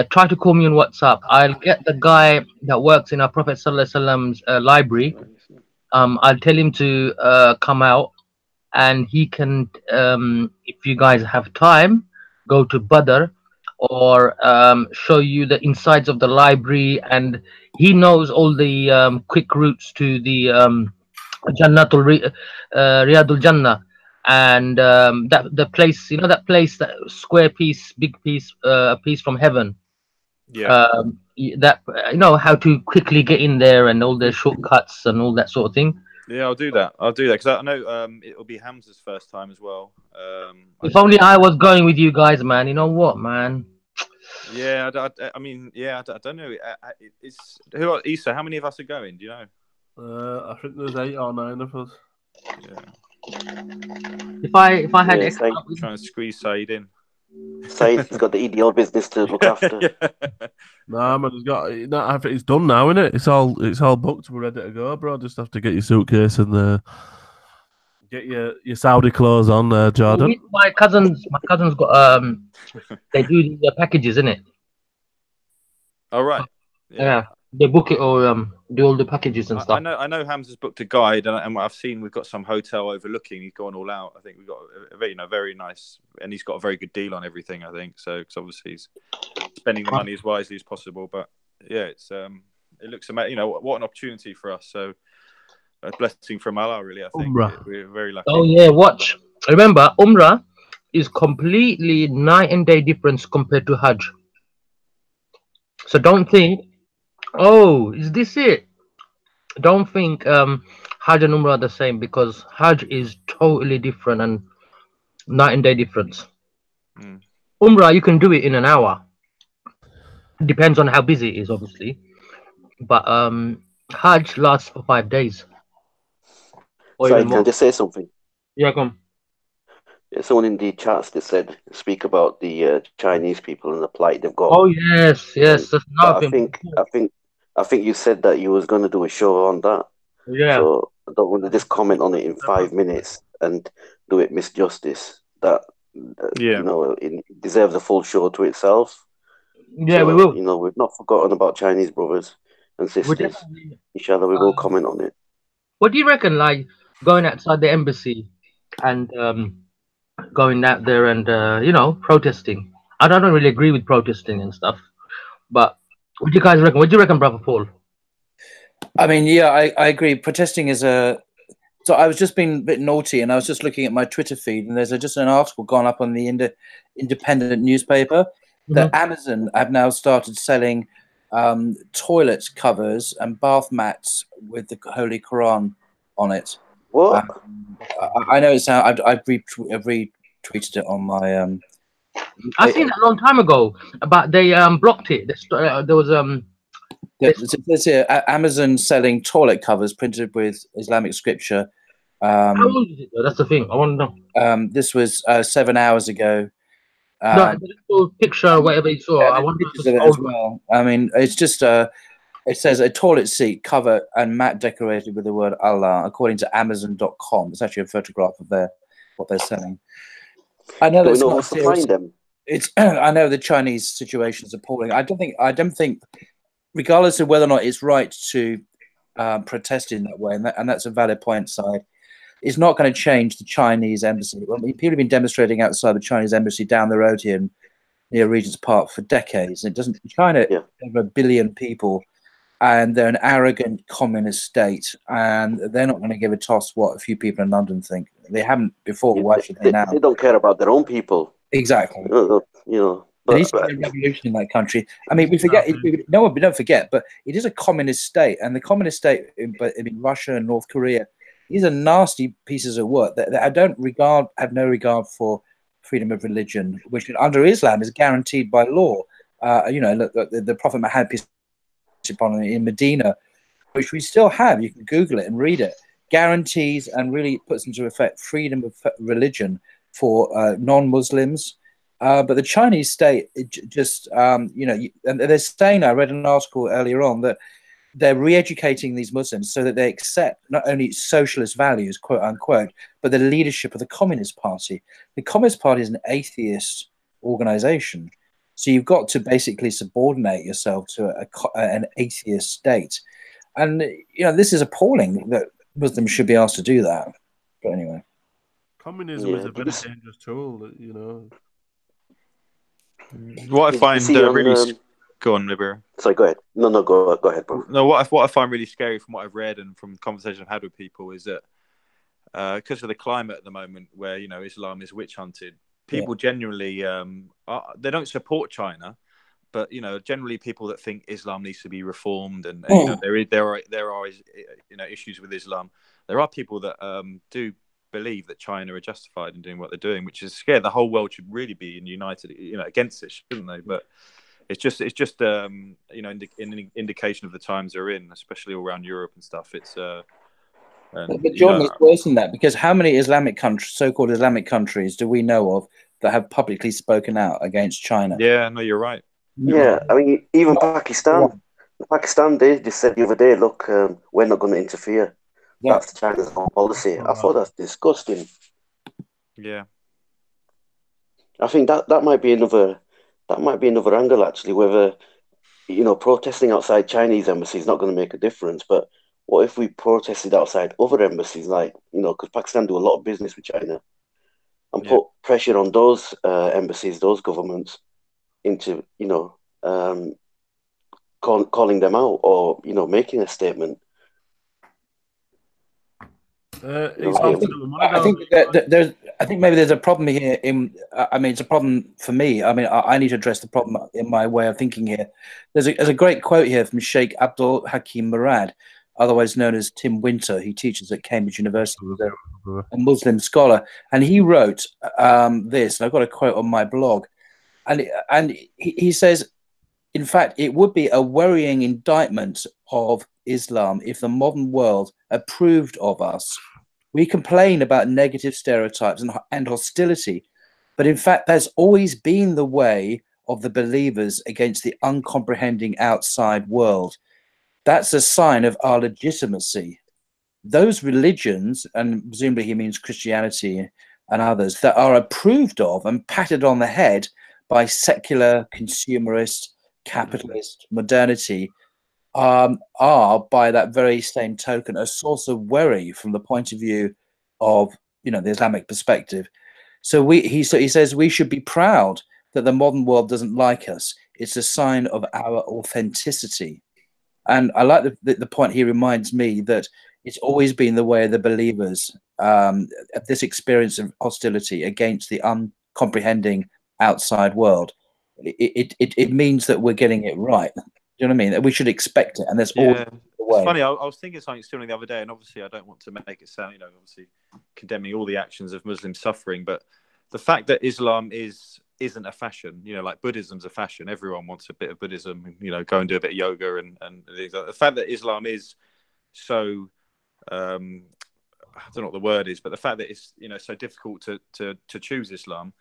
[SPEAKER 1] try to call me on WhatsApp. I'll get the guy that works in our Prophet Sallallahu Alaihi Wasallam's library. I'll tell him to come out, and he can, if you guys have time, go to Badr or show you the insides of the library, and he knows all the quick routes to the Riyadul Jannah, and the place, that place, that square piece, big piece, a piece from heaven.
[SPEAKER 3] Yeah.
[SPEAKER 1] That how to quickly get in there, and all the shortcuts and all that sort of thing.
[SPEAKER 3] Yeah, I'll do that because I know it'll be Hamza's first time as well.
[SPEAKER 1] If only I was going with you guys, man. You know what, man?
[SPEAKER 3] Yeah, I mean, I don't know. It's Issa? How many of us are going? Do you know?
[SPEAKER 2] I think there's 8 or 9 of us.
[SPEAKER 3] Yeah.
[SPEAKER 1] If I had extra,
[SPEAKER 3] trying to squeeze Syed in.
[SPEAKER 4] Syed's got the EDL business to look after.
[SPEAKER 2] Nah, man, I think it's done now, isn't it? It's all booked. We're ready to go, bro. Just have to get your suitcase and get your Saudi clothes on, Jordan.
[SPEAKER 1] My cousin's got they do the packages, innit?
[SPEAKER 3] All right.
[SPEAKER 1] Yeah, they book it or do all the packages and stuff.
[SPEAKER 3] I know Hamza's booked a guide, and I've seen we've got some hotel overlooking. He's gone all out. I think we've got a very very nice, and he's got a very good deal on everything. I think so, because obviously he's spending the money as wisely as possible. But yeah, it looks amazing. What an opportunity for us. So a blessing from Allah, really. I think we're very lucky.
[SPEAKER 1] Oh yeah, watch. Remember, Umrah is completely night and day difference compared to Hajj. So don't think, oh, is this it? Don't think Hajj and Umrah are the same, because Hajj is totally different and night and day difference. Umrah, you can do it in an hour. Depends on how busy it is, obviously. But Hajj lasts for 5 days.
[SPEAKER 4] Sorry, can I just say something?
[SPEAKER 1] Yeah, come.
[SPEAKER 4] Someone in the chats that said speak about the Chinese people and the plight they've got.
[SPEAKER 1] Oh yes, yes. That's
[SPEAKER 4] But
[SPEAKER 1] another thing.
[SPEAKER 4] I think you said that you was going to do a show on that.
[SPEAKER 1] Yeah.
[SPEAKER 4] So I don't want to just comment on it in 5 minutes and do it misjustice. That
[SPEAKER 3] Yeah.
[SPEAKER 4] you know, it deserves a full show to itself.
[SPEAKER 1] Yeah,
[SPEAKER 4] So,
[SPEAKER 1] we will.
[SPEAKER 4] you know, we've not forgotten about Chinese brothers and
[SPEAKER 1] We
[SPEAKER 4] sisters.
[SPEAKER 1] definitely.
[SPEAKER 4] Inshallah, we will comment on it.
[SPEAKER 1] What do you reckon? Like going outside the embassy and going out there and you know, protesting. I don't really agree with protesting and stuff, but what do you guys reckon? What do you reckon, Brother Paul?
[SPEAKER 5] I mean, yeah, I agree. Protesting is a. So I was just being a bit naughty, and I was just looking at my Twitter feed, and there's just an article gone up on the independent newspaper that Amazon have now started selling toilet covers and bath mats with the Holy Quran on it.
[SPEAKER 4] What?
[SPEAKER 5] I know it's I've retweeted it on my.
[SPEAKER 1] I seen that a long time ago, but they blocked it. There was
[SPEAKER 5] There's here Amazon selling toilet covers printed with Islamic scripture.
[SPEAKER 1] How old is it though? That's the thing. I want to know.
[SPEAKER 5] This was 7 hours ago.
[SPEAKER 1] The little picture or whatever you saw. I wonder if
[SPEAKER 5] of it as well. I mean, it's just it says a toilet seat cover and mat decorated with the word Allah, according to Amazon.com. It's actually a photograph of what they're selling. I know that's not serious. It's I know the Chinese situation is appalling. I don't think, regardless of whether or not it's right to protest in that way, and that's a valid point, side. It's not going to change the Chinese embassy. I mean, people have been demonstrating outside the Chinese embassy down the road here near Regent's Park for decades. It doesn't. China, over 1 billion people, and they're an arrogant communist state, and they're not going to give a toss what a few people in London think. They haven't before. Why should they now?
[SPEAKER 4] They don't care about their own people.
[SPEAKER 5] Exactly.
[SPEAKER 4] You know.
[SPEAKER 5] There needs to be a revolution in that country. I mean, we forget. We don't forget, but it is a communist state, and the communist state in Russia and North Korea. These are nasty pieces of work that I have no regard for freedom of religion, which under Islam is guaranteed by law. You know, the Prophet Muhammad, peace be upon him, in Medina, which we still have. You can Google it and read it. Guarantees and really puts into effect freedom of religion for non-Muslims. But the Chinese state, just you know, and they're saying. I read an article earlier on that they're re-educating these Muslims so that they accept not only socialist values, quote unquote, but the leadership of the Communist Party. The Communist Party is an atheist organization. So you've got to basically subordinate yourself to an atheist state. And, you know, this is appalling that Muslims should be asked to do that. But anyway.
[SPEAKER 2] Communism is a very dangerous tool, you know.
[SPEAKER 3] What I find really... Go on, Revert.
[SPEAKER 4] Sorry, go ahead. No, go ahead, bro.
[SPEAKER 3] No, what I find really scary from what I've read and from conversations I've had with people is that because of the climate at the moment, where you know Islam is witch hunted, people genuinely they don't support China, but you know generally people that think Islam needs to be reformed and you know there are you know issues with Islam. There are people that do believe that China are justified in doing what they're doing, which is scary. The whole world should really be united, you know, against it, shouldn't they? But it's just you know, an indication of the times they're in, especially all around Europe and stuff. It's
[SPEAKER 5] but Jordan, it's worse than that, because how many Islamic countries, so-called Islamic countries, do we know of that have publicly spoken out against China?
[SPEAKER 3] Yeah, no, you're right.
[SPEAKER 4] Yeah, I mean, even Pakistan. Pakistan, they just said the other day, look, we're not going to interfere. Yeah. That's China's own policy. I thought that's disgusting.
[SPEAKER 3] Yeah,
[SPEAKER 4] I think that might be another. That might be another angle, actually, whether, you know, protesting outside Chinese embassies is not going to make a difference. But what if we protested outside other embassies, like, you know, because Pakistan do a lot of business with China, and put pressure on those embassies, those governments, into, you know, calling them out or, you know, making a statement.
[SPEAKER 5] I think maybe there's a problem here. I mean, it's a problem for me. I mean, I need to address the problem in my way of thinking here. There's a great quote here from Sheikh Abdul Hakim Murad, otherwise known as Tim Winter. He teaches at Cambridge University, a Muslim scholar, and he wrote this. And I've got a quote on my blog, and he says, in fact, it would be a worrying indictment of Islam if the modern world approved of us We complain about negative stereotypes and hostility, but in fact, that's always been the way of the believers against the uncomprehending outside world. That's a sign of our legitimacy. Those religions, and presumably he means Christianity and others, that are approved of and patted on the head by secular, consumerist, capitalist modernity, are by that very same token a source of worry from the point of view of, you know, the Islamic perspective. So he says we should be proud that the modern world doesn't like us. It's a sign of our authenticity. And I like the point he reminds me that it's always been the way of the believers, this experience of hostility against the uncomprehending outside world. It means that we're getting it right. Do you know what I mean? That we should expect it, and there's always the way.
[SPEAKER 3] It's funny. I was thinking something similar the other day, and obviously I don't want to make it sound, you know, obviously condemning all the actions of Muslims suffering, but the fact that Islam isn't a fashion, you know, like Buddhism's a fashion. Everyone wants a bit of Buddhism, you know, go and do a bit of yoga and things like that. The fact that Islam is so I don't know what the word is, but the fact that it's, you know, so difficult to choose Islam,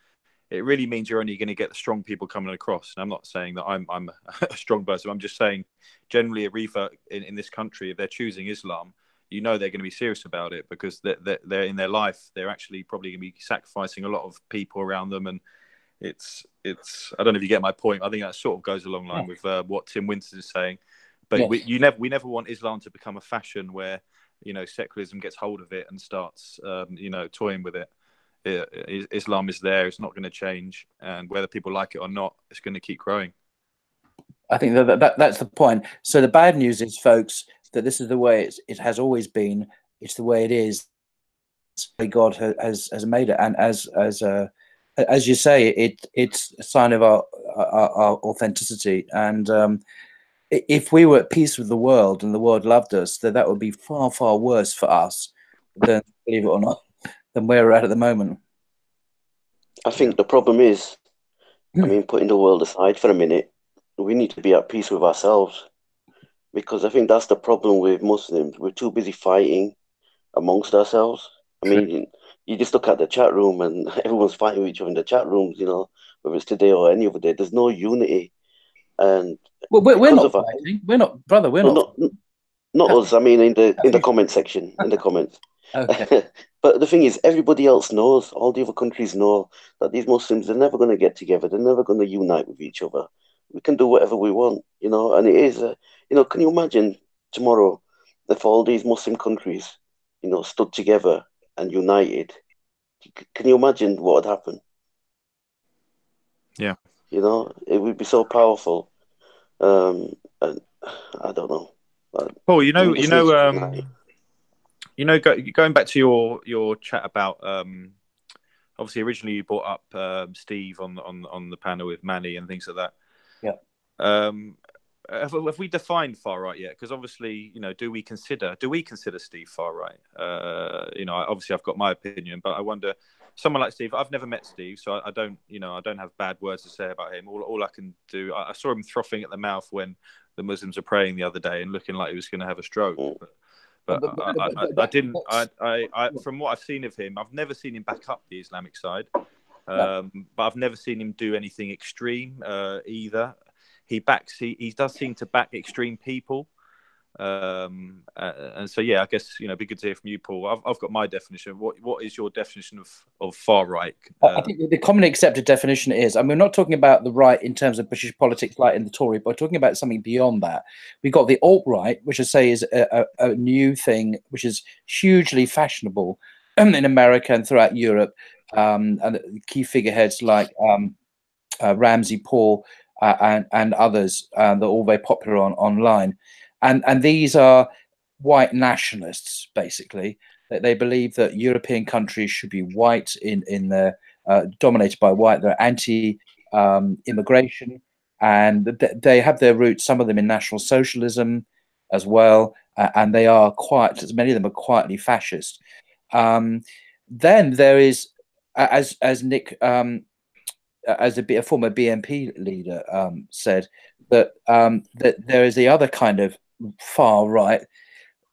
[SPEAKER 3] it really means you're only going to get the strong people coming across. And I'm not saying that I'm a strong person. I'm just saying generally a revert in this country, if they're choosing Islam, you know they're going to be serious about it, because they're in their life, they're actually probably going to be sacrificing a lot of people around them. And it's I don't know if you get my point. I think that sort of goes along line with what Tim Winters is saying. But we never want Islam to become a fashion where, you know, secularism gets hold of it and starts, you know, toying with it. Islam is there. It's not going to change. And whether people like it or not, it's going to keep growing.
[SPEAKER 5] I think that's the point. So the bad news is, folks, that this is the way it has always been. It's the way it is. God has made it. And as you say, it's a sign of our authenticity. And if we were at peace with the world and the world loved us, then that would be far, far worse for us than, believe it or not, than where we're at the moment.
[SPEAKER 4] I think the problem is, I mean, putting the world aside for a minute, we need to be at peace with ourselves, because I think that's the problem with Muslims. We're too busy fighting amongst ourselves. I mean, you just look at the chat room and everyone's fighting with each other in the chat rooms, you know, whether it's today or any other day. There's no unity. And
[SPEAKER 5] well, we're not fighting. We're not, brother. We're not.
[SPEAKER 4] Not us. I mean, in the comment section, in the comments.
[SPEAKER 5] Okay.
[SPEAKER 4] But the thing is, everybody else knows. All the other countries know that these Muslims are never going to get together. They're never going to unite with each other. We can do whatever we want, you know. And it is, you know, can you imagine tomorrow if all these Muslim countries, you know, stood together and united? Can you imagine what would happen?
[SPEAKER 3] Yeah.
[SPEAKER 4] You know, it would be so powerful. And I don't know.
[SPEAKER 3] Paul, going back to your chat about obviously originally you brought up Steve on the panel with Manny and things like that.
[SPEAKER 5] Yeah.
[SPEAKER 3] Have we defined far right yet? Because obviously, you know, do we consider Steve far right? You know, obviously I've got my opinion, but I wonder, someone like Steve, I've never met Steve, so I don't have bad words to say about him. All I can do, I saw him frothing at the mouth when the Muslims were praying the other day and looking like he was going to have a stroke. But I didn't. From what I've seen of him, I've never seen him back up the Islamic side. But I've never seen him do anything extreme either. He does seem to back extreme people. And so, yeah, I guess, you know, it'd be good to hear from you, Paul. I've got my definition. What is your definition of far right?
[SPEAKER 5] I think the commonly accepted definition is, I mean, we're not talking about the right in terms of British politics like in the Tory, but we're talking about something beyond that. We've got the alt-right, which I say is a new thing, which is hugely fashionable in America and throughout Europe. And key figureheads like Ramsey Paul and others that are all very popular online. And these are white nationalists, basically. They believe that European countries should be white in their dominated by white. They're anti-immigration, and they have their roots, some of them in National Socialism as well. And they are many of them are quietly fascist. Then there is, as Nick, as a former BNP leader said, that there is the other kind of far right,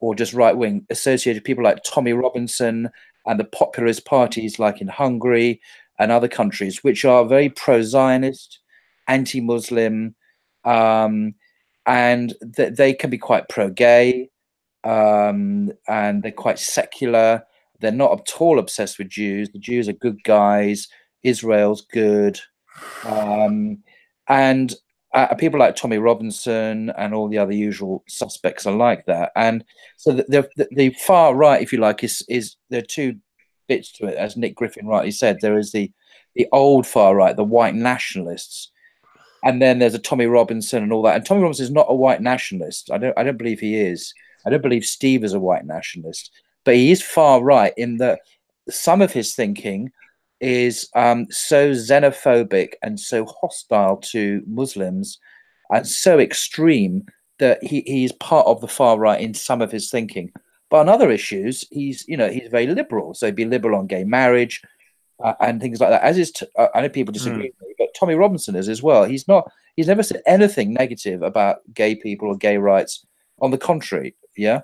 [SPEAKER 5] or just right wing, associated with people like Tommy Robinson and the populist parties like in Hungary and other countries, which are very pro-Zionist, anti-Muslim, and they can be quite pro-gay, and they're quite secular. They're not at all obsessed with Jews. The Jews are good guys. Israel's good. And people like Tommy Robinson and all the other usual suspects are like that. And so the far right, if you like, is there are two bits to it, as Nick Griffin rightly said. There is the old far right, the white nationalists, and then there's a Tommy Robinson and all that. And Tommy Robinson is not a white nationalist. I don't believe he is. I don't believe Steve is a white nationalist, but he is far right in that some of his thinking is so xenophobic and so hostile to Muslims and so extreme that he's part of the far right in some of his thinking. But on other issues, he's very liberal. So he'd be liberal on gay marriage and things like that. As is, I know people disagree with me, but Tommy Robinson is as well. He's never said anything negative about gay people or gay rights. On the contrary, yeah.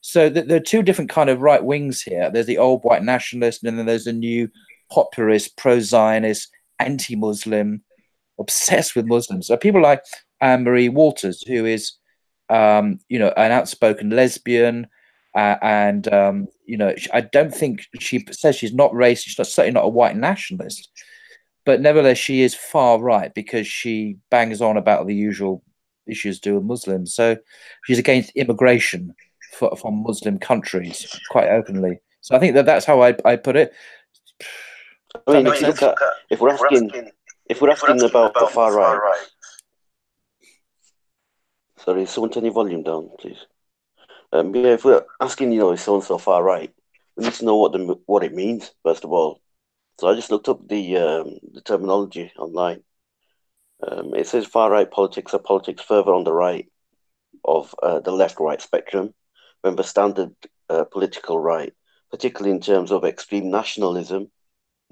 [SPEAKER 5] So there are two different kind of right wings here. There's the old white nationalist, and then there's the new populist, pro-Zionist, anti-Muslim, obsessed with Muslims. So people like Anne-Marie Walters, who is, an outspoken lesbian, and I don't think she says she's not racist. She's certainly not a white nationalist, but nevertheless, she is far right because she bangs on about the usual issues to do with Muslims. So she's against immigration from Muslim countries quite openly. So I think that's how I put it.
[SPEAKER 4] I mean, if we're asking about the far right, sorry, someone turn your volume down, please. If we're asking, is so far right, we need to know what it means first of all. So I just looked up the terminology online. It says far right politics are politics further on the right of the left-right spectrum. Remember, standard political right, particularly in terms of extreme nationalism,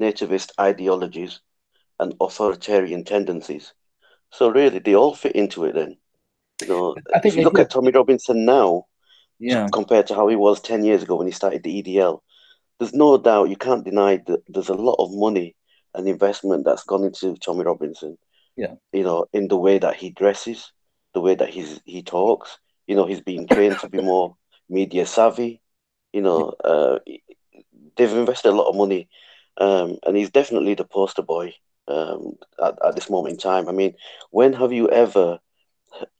[SPEAKER 4] nativist ideologies, and authoritarian tendencies. So really, they all fit into it then. If you look at Tommy Robinson now, compared to how he was 10 years ago when he started the EDL, there's no doubt, you can't deny that there's a lot of money and investment that's gone into Tommy Robinson.
[SPEAKER 5] Yeah,
[SPEAKER 4] in the way that he dresses, the way that he talks. He's being trained to be more media savvy. They've invested a lot of money, and he's definitely the poster boy at this moment in time. I mean, when have you ever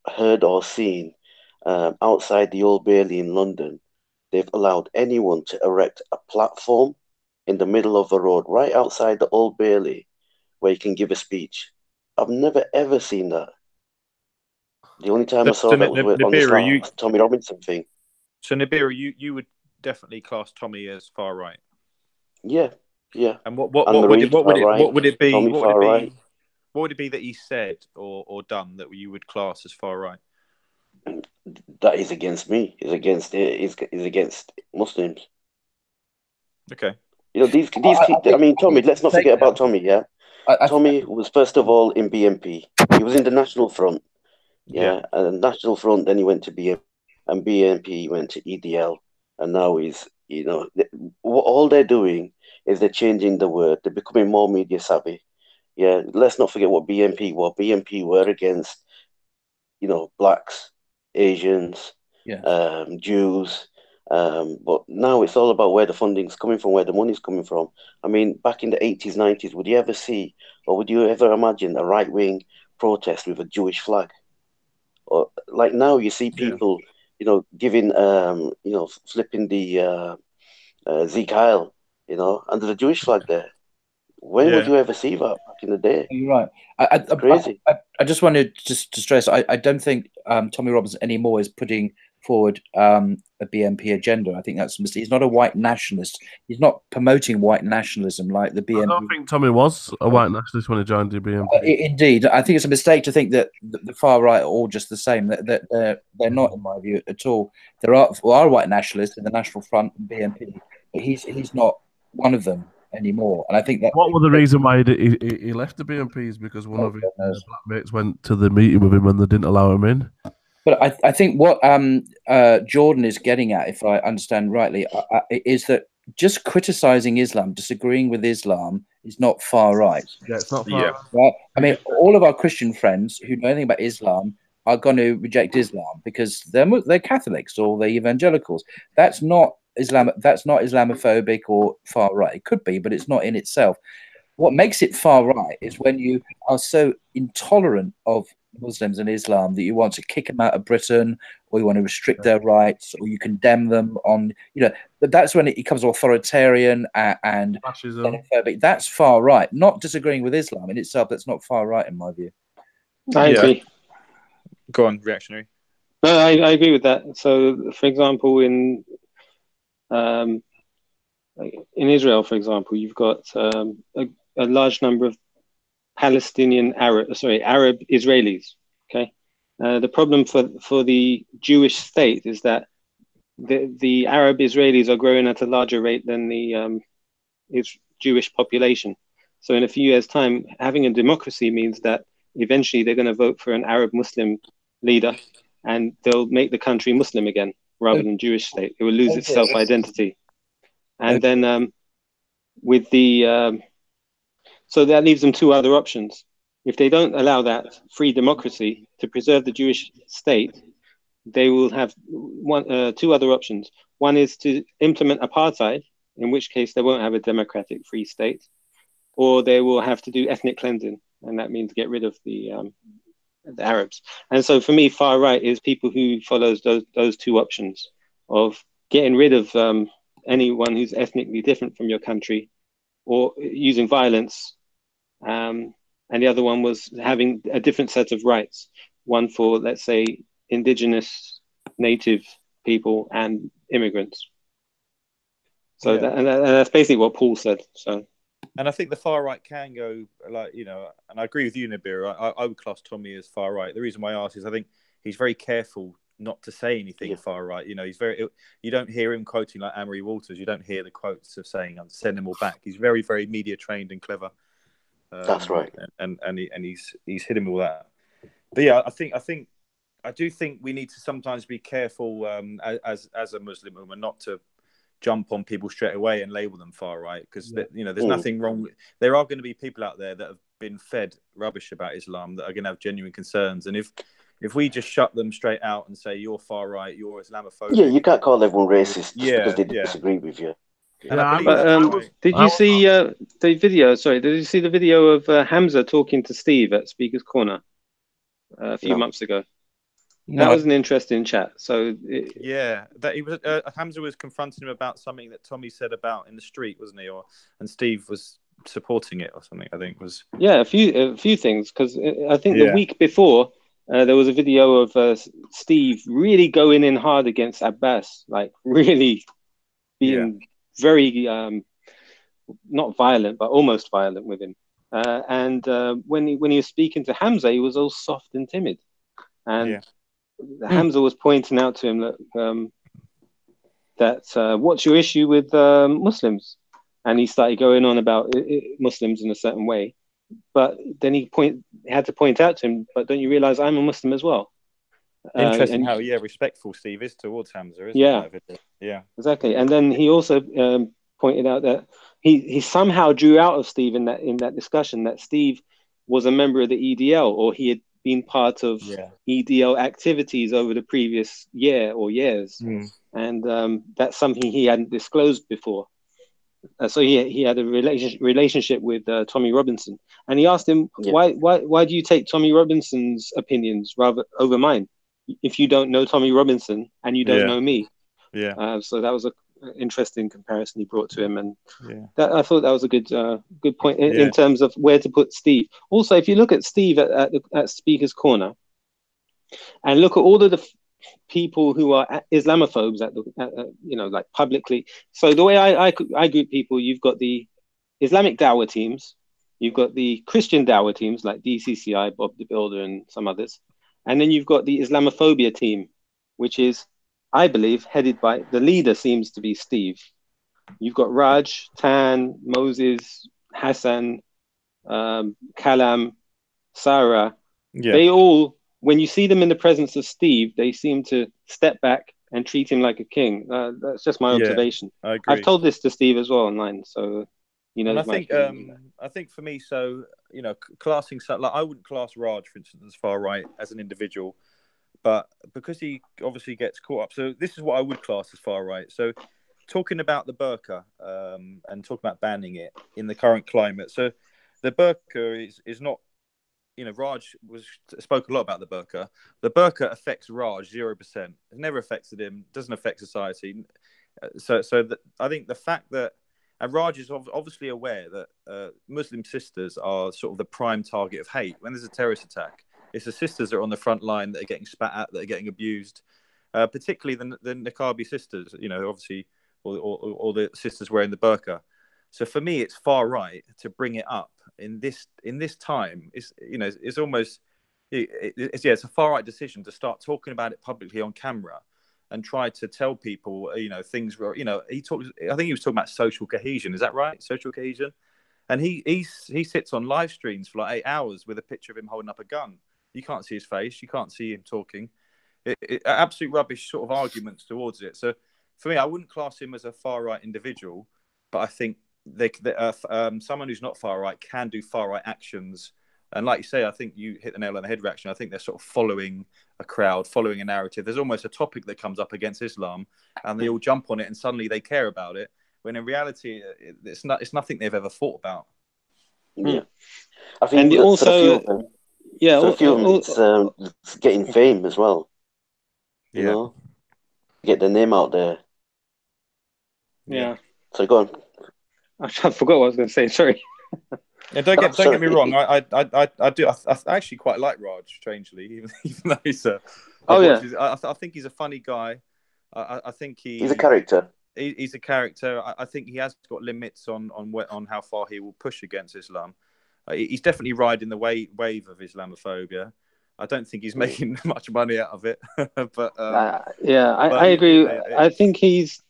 [SPEAKER 4] heard or seen outside the Old Bailey in London, they've allowed anyone to erect a platform in the middle of the road, right outside the Old Bailey, where you can give a speech? I've never ever seen that. The only time I saw that was on this Tommy Robinson thing.
[SPEAKER 3] So Nibiru, you would definitely class Tommy as far right.
[SPEAKER 4] Yeah.
[SPEAKER 3] And what would it be? What would it be that he said or done that you would class as far right?
[SPEAKER 4] That is against me. Is against Muslims.
[SPEAKER 3] Okay.
[SPEAKER 4] These kids. I mean, Tommy. Let's not forget about Tommy. Yeah. Tommy was first of all in BNP. He was in the National Front. Yeah. And the National Front. Then he went to BNP, and BNP went to EDL, and now he's. All they're doing is they're changing the word. They're becoming more media savvy. Yeah. Let's not forget what BNP were. BNP were against, blacks, Asians, Jews. But now it's all about where the funding's coming from, where the money's coming from. I mean, back in the 80s, 90s, would you ever see, or would you ever imagine a right-wing protest with a Jewish flag? Or like now you see people, giving, flipping the Zeke Heil, and there's a Jewish flag there. When would you ever see that back in the day?
[SPEAKER 5] You're right.
[SPEAKER 4] Crazy.
[SPEAKER 5] I just wanted to stress, I don't think Tommy Robinson anymore is putting forward a BNP agenda. I think that's a mistake. He's not a white nationalist. He's not promoting white nationalism like the BNP.
[SPEAKER 2] I don't think Tommy was a white nationalist when he joined the BNP.
[SPEAKER 5] Indeed. I think it's a mistake to think that the far right are all just the same. That they're not, in my view, at all. There are white nationalists in the National Front and BNP, but he's not one of them anymore. And I think that
[SPEAKER 2] what was the reason why he left the BNP is because one of his black mates went to the meeting with him and they didn't allow him in.
[SPEAKER 5] But I think what Jordan is getting at, if I understand rightly, is that just criticizing Islam, disagreeing with Islam, is not far right.
[SPEAKER 2] Yeah, it's not far.
[SPEAKER 3] Yeah.
[SPEAKER 5] Right? I mean, all of our Christian friends who know anything about Islam are going to reject Islam because they're Catholics or they're evangelicals. That's not Islam. That's not Islamophobic or far right. It could be, but it's not in itself. What makes it far right is when you are so intolerant of Muslims and Islam that you want to kick them out of Britain, or you want to restrict their rights, or you condemn them on, that's when it becomes authoritarian and xenophobic. That's far right. Not disagreeing with Islam in itself. That's not far right in my view.
[SPEAKER 6] I agree.
[SPEAKER 3] Go on, reactionary.
[SPEAKER 6] No, I agree with that. So, for example, in Israel, for example, you've got a large number of Arab Israelis. Okay, the problem for the Jewish state is that the Arab Israelis are growing at a larger rate than the Jewish population. So in a few years' time, having a democracy means that eventually they're going to vote for an Arab Muslim leader, and they'll make the country Muslim again rather than Jewish state. It will lose its self-identity. And then with the so that leaves them two other options. If they don't allow that free democracy to preserve the Jewish state, they will have two other options. One is to implement apartheid, in which case they won't have a democratic free state, or they will have to do ethnic cleansing, and that means get rid of the Arabs. And so for me, far right is people who follows those two options of getting rid of anyone who's ethnically different from your country, or using violence. And the other one was having a different set of rights, one for, let's say, indigenous, native people and immigrants. So that's basically what Paul said. So,
[SPEAKER 3] and I think the far right can go, like, and I agree with you, Nibiru. I would class Tommy as far right. The reason why I ask is I think he's very careful not to say anything far right. He's very. You don't hear him quoting like Amory Walters. You don't hear the quotes of saying "send them all back." He's very, very media trained and clever.
[SPEAKER 4] That's right.
[SPEAKER 3] And he's hitting all that. But yeah, I do think we need to sometimes be careful as a Muslim woman not to jump on people straight away and label them far right, because there's nothing wrong. There are going to be people out there that have been fed rubbish about Islam that are going to have genuine concerns, and if we just shut them straight out and say you're far right, you're Islamophobic,
[SPEAKER 4] you can't call everyone racist just because they disagree with you.
[SPEAKER 6] Did you see the video? Sorry, did you see the video of Hamza talking to Steve at Speaker's Corner a few months ago? That was an interesting chat. So
[SPEAKER 3] that he was Hamza was confronting him about something that Tommy said about in the street, wasn't he? And Steve was supporting it or something. I think was
[SPEAKER 6] a few things, because I think the week before there was a video of Steve really going in hard against Abbas, like really being very not violent but almost violent with him. And when he was speaking to Hamza, he was all soft and timid. And Hamza was pointing out to him that what's your issue with Muslims? And he started going on about Muslims in a certain way. But then he had to point out to him, but don't you realize I'm a Muslim as well?
[SPEAKER 3] Interesting how respectful Steve is towards Hamza, isn't it? Yeah, exactly.
[SPEAKER 6] And then he also pointed out that he somehow drew out of Steve in that discussion that Steve was a member of the EDL, or he had been part of EDL activities over the previous year or years, and that's something he hadn't disclosed before. So he had a relationship with Tommy Robinson, and he asked him, why do you take Tommy Robinson's opinions rather over mine if you don't know Tommy Robinson and you don't know me? So that was an interesting comparison he brought to him, and I thought that was a good point in terms of where to put Steve. Also, if you look at Steve at Speaker's Corner and look at all of the people who are Islamophobes like publicly. So the way I group people, you've got the Islamic Dawah teams, you've got the Christian Dawah teams like DCCI, Bob the Builder, and some others, and then you've got the Islamophobia team, which is, I believe, headed by the leader seems to be Steve. You've got Raj, Tan, Moses, Hassan, Kalam, Sarah. They all when you see them in the presence of Steve, they seem to step back and treat him like a king. That's just my observation.
[SPEAKER 3] I agree.
[SPEAKER 6] I've told this to Steve as well online, so you know.
[SPEAKER 3] And I think for me, so you know, classing like I wouldn't class Raj, for instance, as far right as an individual, but because he obviously gets caught up. So this is what I would class as far right. So talking about the burqa and talking about banning it in the current climate. So the burqa is not. You know, Raj spoke a lot about the burqa. The burqa affects Raj 0%. It never affected him. Doesn't affect society. I think the fact that, and Raj is obviously aware that Muslim sisters are sort of the prime target of hate. When there's a terrorist attack, it's the sisters that are on the front line that are getting spat at, that are getting abused. Particularly the niqabi sisters. You know, obviously, all the sisters wearing the burqa. So for me, it's far right to bring it up in this time. It's almost it's a far right decision to start talking about it publicly on camera and try to tell people things where I think he was talking about social cohesion. Is that right? Social cohesion. And he sits on live streams for like 8 hours with a picture of him holding up a gun. You can't see his face. You can't see him talking. Absolute rubbish sort of arguments towards it. So for me, I wouldn't class him as a far right individual, but I think someone who's not far right can do far right actions, and like you say, I think you hit the nail on the head, reaction. I think they're sort of following a crowd, following a narrative. There's almost a topic that comes up against Islam, and they all jump on it, and suddenly they care about it. When in reality, it's nothing they've ever thought about.
[SPEAKER 4] Yeah, I think.
[SPEAKER 6] And also,
[SPEAKER 4] it's getting fame as well. You know, get the name out there.
[SPEAKER 6] Yeah.
[SPEAKER 4] So go on.
[SPEAKER 6] I forgot what I was going to say. Sorry.
[SPEAKER 3] Yeah, don't get me wrong. I actually quite like Raj, strangely, even though he's I think he's a funny guy. I think he's
[SPEAKER 4] a character.
[SPEAKER 3] He's a character. I think he has got limits on how far he will push against Islam. He's definitely riding the wave of Islamophobia. I don't think he's making much money out of it. But
[SPEAKER 6] I agree. I think he's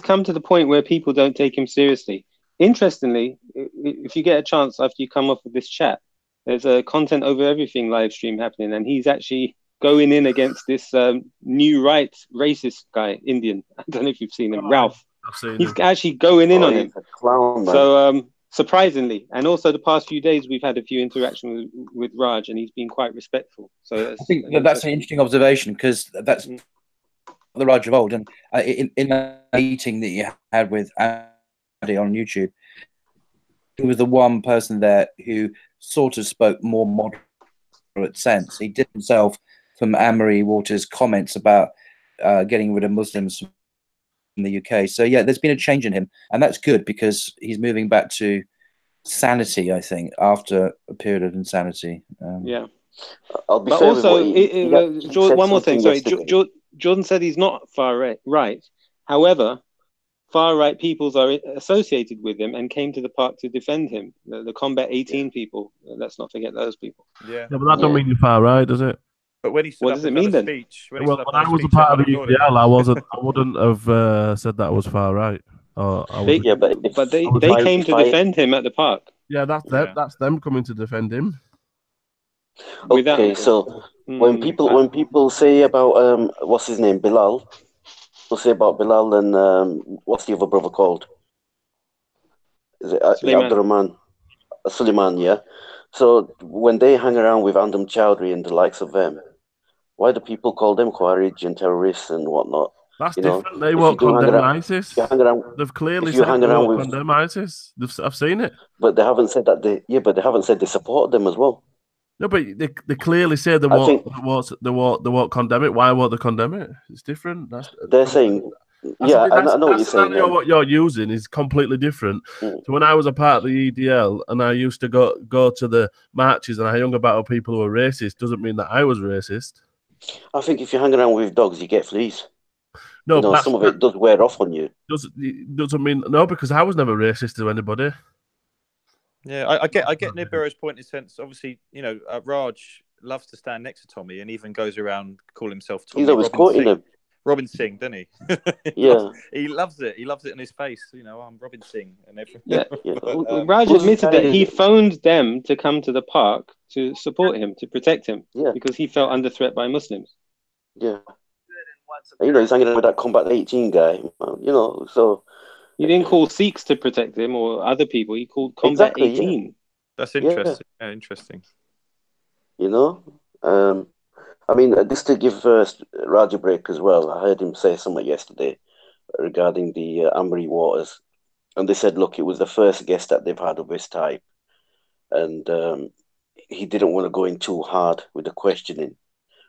[SPEAKER 6] come to the point where people don't take him seriously. Interestingly, if you get a chance after you come off of this chat, there's a content over everything live stream happening, and he's actually going in against this new right racist guy, Indian. I don't know if you've seen him, Ralph.
[SPEAKER 2] I've seen
[SPEAKER 6] he's
[SPEAKER 2] him.
[SPEAKER 6] actually going in on him.
[SPEAKER 4] A clown, man.
[SPEAKER 6] So surprisingly, and also the past few days we've had a few interactions with Raj, and he's been quite respectful. So
[SPEAKER 5] I think that's an interesting observation, because that's the Raj of old. And in a meeting that you had with on YouTube, he was the one person there who sort of spoke more moderate sense. He did himself from Anne-Marie Waters' comments about getting rid of Muslims in the UK. So yeah, there's been a change in him, and that's good because he's moving back to sanity, I think, after a period of insanity.
[SPEAKER 4] I'll be
[SPEAKER 6] but
[SPEAKER 4] fair
[SPEAKER 6] also,
[SPEAKER 4] with
[SPEAKER 6] one more thing. Sorry, Jordan said he's not far right. However, far-right peoples are associated with him and came to the park to defend him. The Combat 18 people, let's not forget those people.
[SPEAKER 3] Yeah,
[SPEAKER 2] but that don't mean you're far right, does it?
[SPEAKER 3] But when he stood
[SPEAKER 6] what
[SPEAKER 3] up
[SPEAKER 6] does it
[SPEAKER 3] and
[SPEAKER 6] mean
[SPEAKER 3] done a
[SPEAKER 6] then?
[SPEAKER 3] speech,
[SPEAKER 2] When I was a part of the EPL, I wouldn't have said that was far right.
[SPEAKER 6] But they came to defend him at the park.
[SPEAKER 2] Yeah, that's them coming to defend him.
[SPEAKER 4] Okay, so when people say about what's his name, Bilal. We'll say about Bilal and what's the other brother called? Is it Abdurrahman? Suleiman, yeah. So when they hang around with Andam Chowdhury and the likes of them, why do people call them Khawarij and terrorists and whatnot?
[SPEAKER 2] That's different. They won't condemn ISIS. They've clearly said they won't condemn ISIS. I've seen it.
[SPEAKER 4] But they haven't said that but they haven't said they support them as well.
[SPEAKER 2] No, but they clearly say they won't condemn it. Why won't they condemn it? It's different.
[SPEAKER 4] They're saying, I know what you're saying.
[SPEAKER 2] What you're using is completely different. So when I was a part of the EDL and I used to go to the marches and I hung about with people who were racist, doesn't mean that I was racist.
[SPEAKER 4] I think if you hang around with dogs, you get fleas.
[SPEAKER 2] No,
[SPEAKER 4] some of it does wear off on you.
[SPEAKER 2] Doesn't mean no, because I was never racist to anybody.
[SPEAKER 3] Yeah, I get Nibiru's point in a sense. Obviously, Raj loves to stand next to Tommy and even goes around calling himself Tommy.
[SPEAKER 4] He's always quoting him.
[SPEAKER 3] Robin Singh, doesn't he?
[SPEAKER 4] Yeah.
[SPEAKER 3] He loves it. He loves it in his face. You know, I'm Robin Singh and everything.
[SPEAKER 6] Yeah.
[SPEAKER 4] Yeah.
[SPEAKER 6] Raj admitted that he phoned them to come to the park to support him, to protect him,
[SPEAKER 4] Yeah.
[SPEAKER 6] because he felt under threat by Muslims.
[SPEAKER 4] Yeah. And, you know, he's hanging out with that Combat 18 guy. You know, so
[SPEAKER 6] He didn't call Sikhs to protect him or other people. He called Combat
[SPEAKER 4] exactly,
[SPEAKER 6] 18.
[SPEAKER 4] yeah.
[SPEAKER 3] That's interesting. Yeah, interesting.
[SPEAKER 4] You know, I mean, just to give Raj a break as well, I heard him say something yesterday regarding the Amri Waters, and they said, look, it was the first guest that they've had of this type, and he didn't want to go in too hard with the questioning,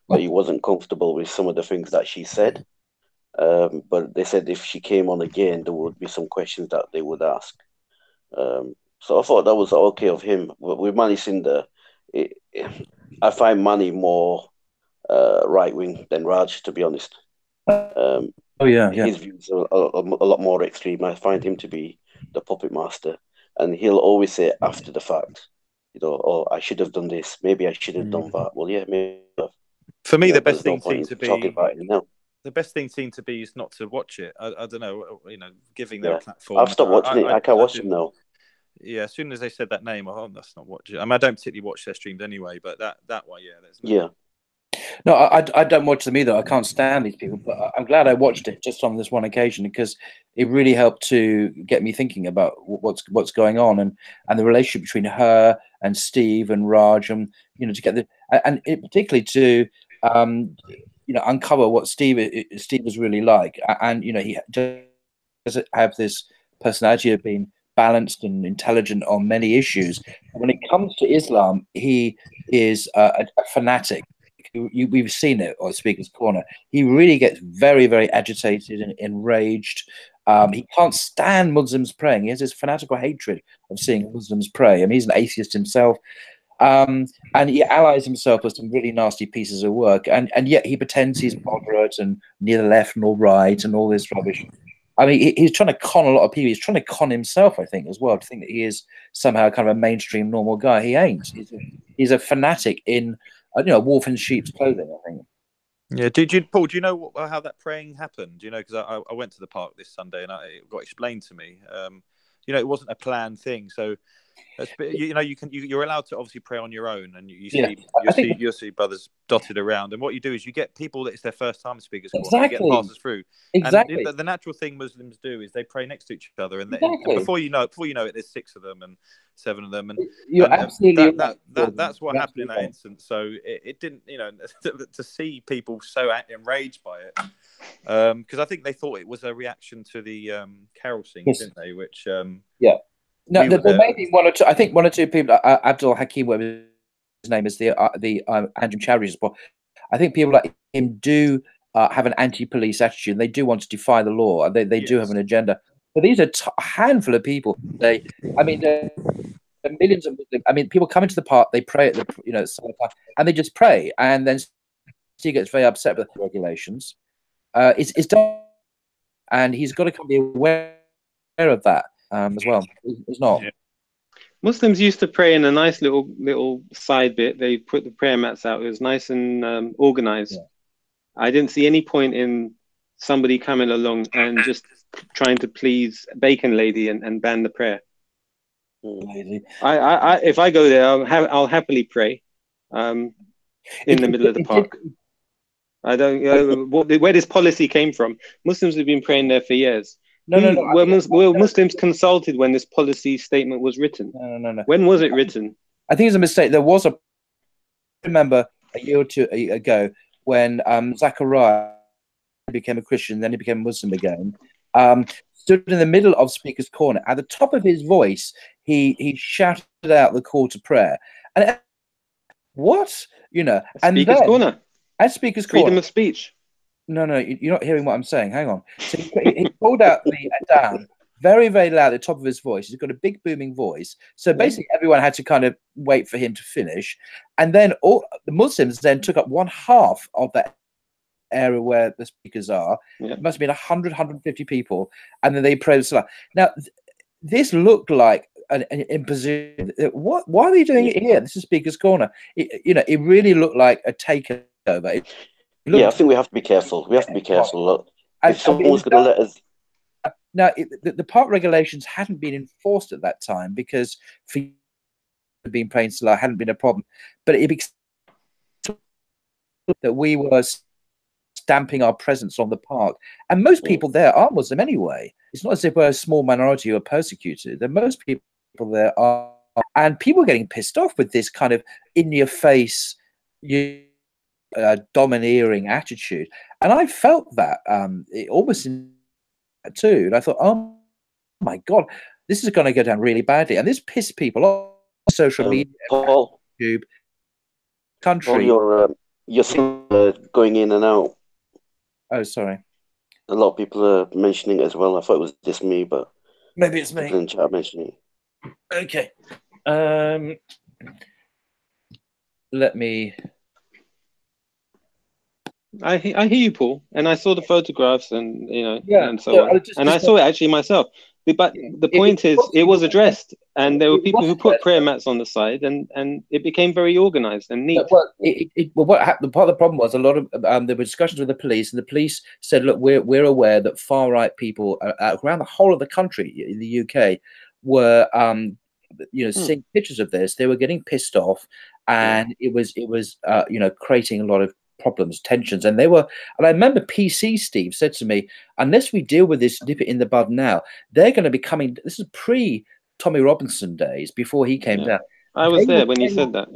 [SPEAKER 4] but he wasn't comfortable with some of the things that she said. But they said if she came on again, there would be some questions that they would ask. So I thought that was okay of him. With Manny Sinder, I find Manny more right wing than Raj, to be honest.
[SPEAKER 5] Oh yeah.
[SPEAKER 4] His views are a lot more extreme. I find him to be the puppet master, and he'll always say after the fact, you know, oh, I should have done this. Maybe I should have done that. Well, yeah, maybe.
[SPEAKER 3] For me,
[SPEAKER 4] Yeah,
[SPEAKER 3] the best
[SPEAKER 4] there's no
[SPEAKER 3] thing
[SPEAKER 4] point
[SPEAKER 3] seems
[SPEAKER 4] in
[SPEAKER 3] to
[SPEAKER 4] talking
[SPEAKER 3] be
[SPEAKER 4] about it now.
[SPEAKER 3] the best thing seemed to be is not to watch it. I don't know, you know, giving
[SPEAKER 4] Yeah.
[SPEAKER 3] their platform.
[SPEAKER 4] I've stopped watching it. I can't watch it
[SPEAKER 3] didn't-
[SPEAKER 4] now.
[SPEAKER 3] Yeah, as soon as they said that name, oh, that's not watching. I mean, I don't particularly watch their streams anyway, but that one, yeah, there's no.
[SPEAKER 4] Yeah.
[SPEAKER 5] No, I don't watch them either. I can't stand these people, but I'm glad I watched it just on this one occasion because it really helped to get me thinking about what's going on and the relationship between her and Steve and Raj, and you know, to get particularly to you know, uncover what Steve is really like, and you know, he does have this personality of being balanced and intelligent on many issues. When it comes to Islam, he is a fanatic. We've seen it on Speaker's Corner. He really gets very, very agitated and enraged. He can't stand Muslims praying. He has this fanatical hatred of seeing Muslims pray. I mean, he's an atheist himself. And he allies himself with some really nasty pieces of work. And yet he pretends he's moderate and neither left nor right and all this rubbish. I mean, he's trying to con a lot of people. He's trying to con himself, I think, as well, to think that he is somehow kind of a mainstream normal guy. He ain't. He's a fanatic in, you know, wolf in sheep's clothing, I think.
[SPEAKER 3] Yeah, Paul? Do you know how that praying happened? Do you know, because I went to the park this Sunday and it got explained to me. You know, it wasn't a planned thing. So, you know, you're allowed to obviously pray on your own, and you see brothers dotted around. And what you do is you get people that it's their first time Speaker's Corner. You get passes through.
[SPEAKER 5] Exactly.
[SPEAKER 3] And the natural thing Muslims do is they pray next to each other, and,
[SPEAKER 5] Exactly.
[SPEAKER 3] and before you know it, there's 6 of them and 7 of them, and
[SPEAKER 5] you're absolutely
[SPEAKER 3] that's what happened in that instance. So it didn't, you know, to see people so enraged by it, because I think they thought it was a reaction to the carol singing, didn't they? Which
[SPEAKER 5] yeah. No, there may be one or two. I think one or two people. Abdul Hakim, whatever his name is, the Andrew Chowdhury support. I think people like him do have an anti-police attitude. They do want to defy the law. They do have an agenda. But these are a handful of people. I mean, there are millions of. I mean, people come into the park. They pray at the, you know, and they just pray, and then he gets very upset with the regulations. It's done, and he's got to be aware of that. As well, it's not.
[SPEAKER 6] Yeah. Muslims used to pray in a nice little side bit. They put the prayer mats out. It was nice and organized. Yeah. I didn't see any point in somebody coming along and just trying to please Bacon Lady and ban the prayer.
[SPEAKER 5] Lady.
[SPEAKER 6] If I go there, I'll happily pray in the middle of the park. I don't know where this policy came from. Muslims have been praying there for years. No. Were Muslims consulted when this policy statement was written?
[SPEAKER 5] No.
[SPEAKER 6] When was it written?
[SPEAKER 5] I think it's a mistake. There was I remember a year or two ago when Zachariah became a Christian, then he became a Muslim again. Stood in the middle of Speaker's Corner. At the top of his voice, he shouted out the call to prayer. And what? You know, and
[SPEAKER 6] Speaker's Corner.
[SPEAKER 5] At Speaker's Corner.
[SPEAKER 6] Freedom of speech.
[SPEAKER 5] No, you're not hearing what I'm saying. Hang on. So he called out the down very, very loud at the top of his voice. He's got a big booming voice. So basically everyone had to kind of wait for him to finish. And then all the Muslims then took up 1/2 of that area where the speakers are. Yeah. It must have been 100, 150 people. And then they prayed the Salah. Now, this looked like an imposition. Why are they doing it here? This is Speaker's Corner. It really looked like a takeover.
[SPEAKER 4] Yeah, I think we have to be careful. We have to be careful. Look, if someone's going to let us...
[SPEAKER 5] Now, the park regulations hadn't been enforced at that time because for being plain Salah hadn't been a problem, but it became that we were stamping our presence on the park, and most people there are Muslim anyway. It's not as if we're a small minority who are persecuted. And most people there are, and people are getting pissed off with this kind of in-your-face, domineering attitude, and I felt that it almost too. And I thought, oh my God, this is going to go down really badly, and this pissed people off. Social media,
[SPEAKER 4] Paul,
[SPEAKER 5] YouTube, country.
[SPEAKER 4] Paul, you're going in and out.
[SPEAKER 5] Oh, sorry.
[SPEAKER 4] A lot of people are mentioning it as well. I thought it was just me, but
[SPEAKER 5] maybe it's me.
[SPEAKER 4] People in chat mentioning it.
[SPEAKER 5] Okay. Let me.
[SPEAKER 6] I hear you, Paul, and I saw the photographs, and and so on. And I saw it actually myself. But the point is, it was addressed, and there were people who put prayer mats on the side, and it became very organized and neat.
[SPEAKER 5] Well, what happened? Part of the problem was a lot of there were discussions with the police, and the police said, "Look, we're aware that far right people around the whole of the country in the UK were, seeing pictures of this. They were getting pissed off, and it was creating a lot of problems, tensions, and they were. And I remember PC Steve said to me, unless we deal with this, nip it in the bud now, they're going to be coming. This is pre Tommy Robinson days, before he came down.
[SPEAKER 6] I was there when he said that.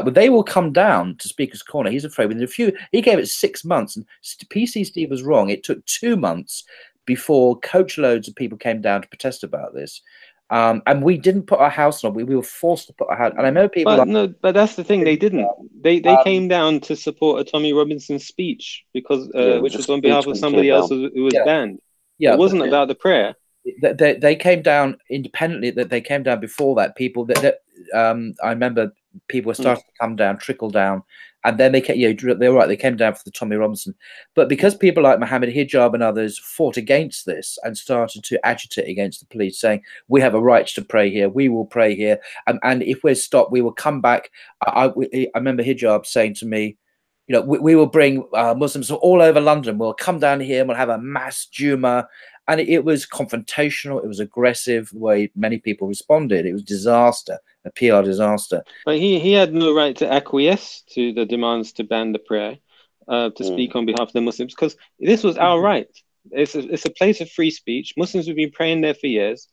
[SPEAKER 5] But they will come down to Speaker's Corner. He's afraid within a few. He gave it 6 months, and PC Steve was wrong. It took 2 months before coachloads of people came down to protest about this. And we didn't put our house on. We were forced to put our house. And I know people.
[SPEAKER 6] But that's the thing. They didn't. They came down to support a Tommy Robinson speech because which was on behalf of somebody else who was banned. Yeah, it wasn't about the prayer.
[SPEAKER 5] They came down independently. That they came down before that. People I remember people were starting to come down, trickle down, and then they came. They're right. They came down for the Tommy Robinson, but because people like Mohammed Hijab and others fought against this and started to agitate against the police, saying we have a right to pray here, we will pray here, and if we're stopped, we will come back. I remember Hijab saying to me, we will bring Muslims from all over London. We'll come down here and we'll have a mass Juma. And it was confrontational. It was aggressive. The way many people responded, it was disaster, a PR disaster.
[SPEAKER 6] But he had no right to acquiesce to the demands to ban the prayer, to speak on behalf of the Muslims, because this was our right. It's a place of free speech. Muslims have been praying there for years.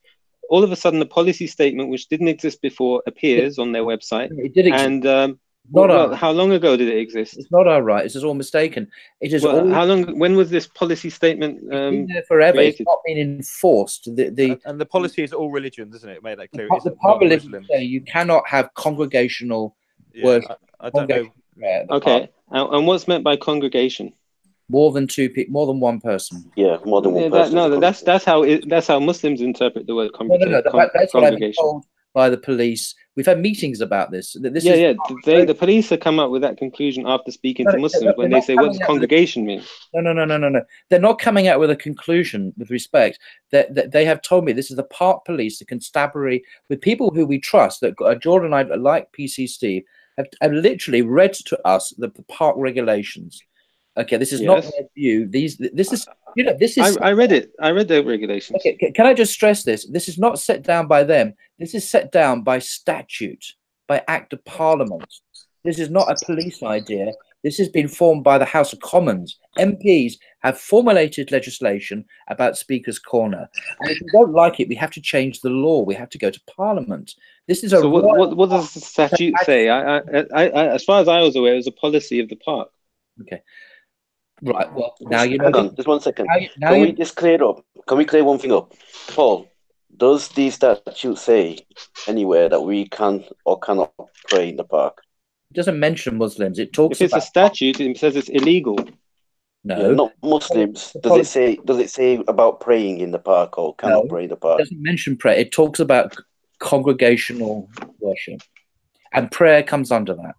[SPEAKER 6] All of a sudden, a policy statement which didn't exist before appears on their website.
[SPEAKER 5] It did exist.
[SPEAKER 6] And how long ago did it exist?
[SPEAKER 5] It's not our right. This is all mistaken. It is.
[SPEAKER 6] How long? When was this policy statement?
[SPEAKER 5] It's been there forever. Created? It's not been enforced.
[SPEAKER 3] And the policy is all religions, isn't it? Made that clear.
[SPEAKER 5] The part of religion say you cannot have congregational worship.
[SPEAKER 3] I don't know.
[SPEAKER 6] Okay. And what's meant by congregation?
[SPEAKER 5] More than two people, more than one person.
[SPEAKER 4] Yeah, more than one person.
[SPEAKER 6] That's how Muslims interpret the word congregation.
[SPEAKER 5] No, that's what I've been told by the police. We've had meetings about this.
[SPEAKER 6] The police have come up with that conclusion after speaking to Muslims when they say, what does congregation mean?
[SPEAKER 5] No. They're not coming out with a conclusion with respect. They have told me this is the park police, the constabulary, with people who we trust, that Jordan and I, like PC Steve, have literally read to us the park regulations. Okay, this is not their view. This is.
[SPEAKER 6] I read it. I read the regulations.
[SPEAKER 5] Okay, can I just stress this? This is not set down by them. This is set down by statute, by Act of Parliament. This is not a police idea. This has been formed by the House of Commons. MPs have formulated legislation about Speaker's Corner. And if we don't like it, we have to change the law. We have to go to Parliament. This is
[SPEAKER 6] so what does the statute say? I, as far as I was aware, it was a policy of the park.
[SPEAKER 5] Okay. Right. Well, now you know.
[SPEAKER 4] Hang on, just 1 second. Can we just clear it up? Can we clear one thing up? Paul, does the statute say anywhere that we can or cannot pray in the park?
[SPEAKER 5] It doesn't mention Muslims. It talks.
[SPEAKER 6] If it's a statute, it says it's illegal.
[SPEAKER 5] No,
[SPEAKER 4] not Muslims. Does it say about praying in the park or cannot pray in the park?
[SPEAKER 5] It doesn't mention prayer. It talks about congregational worship, and prayer comes under that.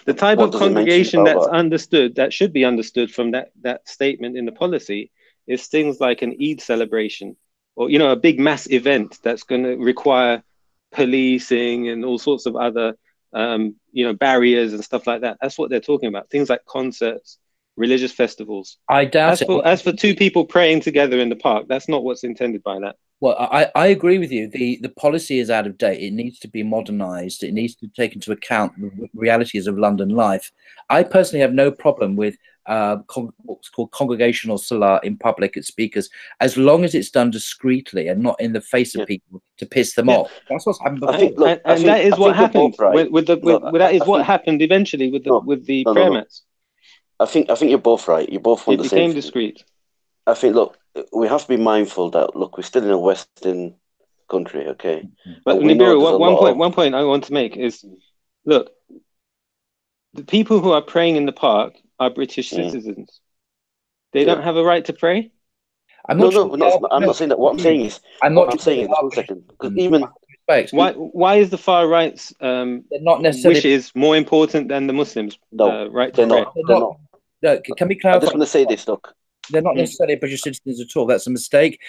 [SPEAKER 6] The type of congregation that's understood, that should be understood from that statement in the policy, is things like an Eid celebration, or a big mass event that's going to require policing and all sorts of other you know, barriers and stuff like that. That's what they're talking about. Things like concerts, religious festivals.
[SPEAKER 5] I doubt it.
[SPEAKER 6] As for two people praying together in the park, that's not what's intended by that.
[SPEAKER 5] Well, I agree with you. The policy is out of date. It needs to be modernized. It needs to take into account the realities of London life. I personally have no problem with what's called congregational salah in public at speakers, as long as it's done discreetly and not in the face of people to piss them off. That's what's happened before.
[SPEAKER 6] That is what happened. That is what happened eventually with the prayer mats.
[SPEAKER 4] I think you're both right. You're both on the same. It
[SPEAKER 6] became discreet.
[SPEAKER 4] I think, look, we have to be mindful that, look, we're still in a Western country, okay?
[SPEAKER 6] But Nibiru, one point I want to make is, look, the people who are praying in the park are British citizens. They don't have a right to pray?
[SPEAKER 4] I'm not saying that. What I'm saying is, one second, because even
[SPEAKER 6] why is the far right's
[SPEAKER 5] not necessarily
[SPEAKER 6] wishes more important than the Muslims' right to pray?
[SPEAKER 4] They're not.
[SPEAKER 5] No, can we clarify?
[SPEAKER 4] I just want to say this, look.
[SPEAKER 5] They're not necessarily British citizens at all. That's a mistake.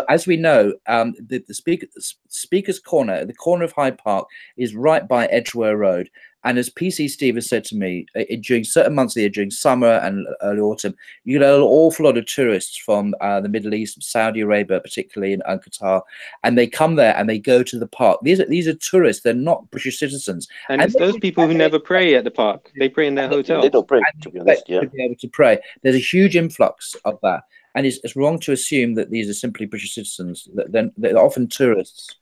[SPEAKER 5] As we know, the Speaker's Corner, the corner of Hyde Park, is right by Edgware Road. And as PC Steve has said to me, during certain months of the year, during summer and early autumn, you get an awful lot of tourists from the Middle East, Saudi Arabia, particularly in Qatar, and they come there and they go to the park. These are tourists; they're not British citizens.
[SPEAKER 6] And it's those people who never pray at the park; they pray in their hotel.
[SPEAKER 4] They don't pray, to be honest.
[SPEAKER 5] To be able to pray, there's a huge influx of that, and it's wrong to assume that these are simply British citizens. They're often tourists.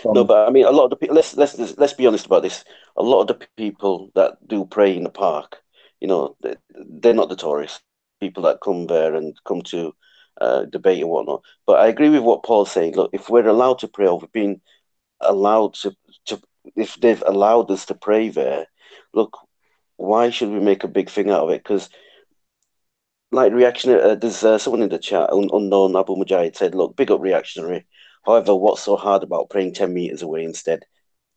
[SPEAKER 4] No, but I mean, a lot of the people. Let's be honest about this. A lot of the people that do pray in the park, you know, they're not the tourists. People that come there and come to debate and whatnot. But I agree with what Paul's saying. Look, if we're allowed to pray, or we've been allowed to, if they've allowed us to pray there, look, why should we make a big thing out of it? Because, like reactionary, there's someone in the chat, unknown Abu Mujahid, said, "Look, big up reactionary. However, what's so hard about praying 10 meters away instead?"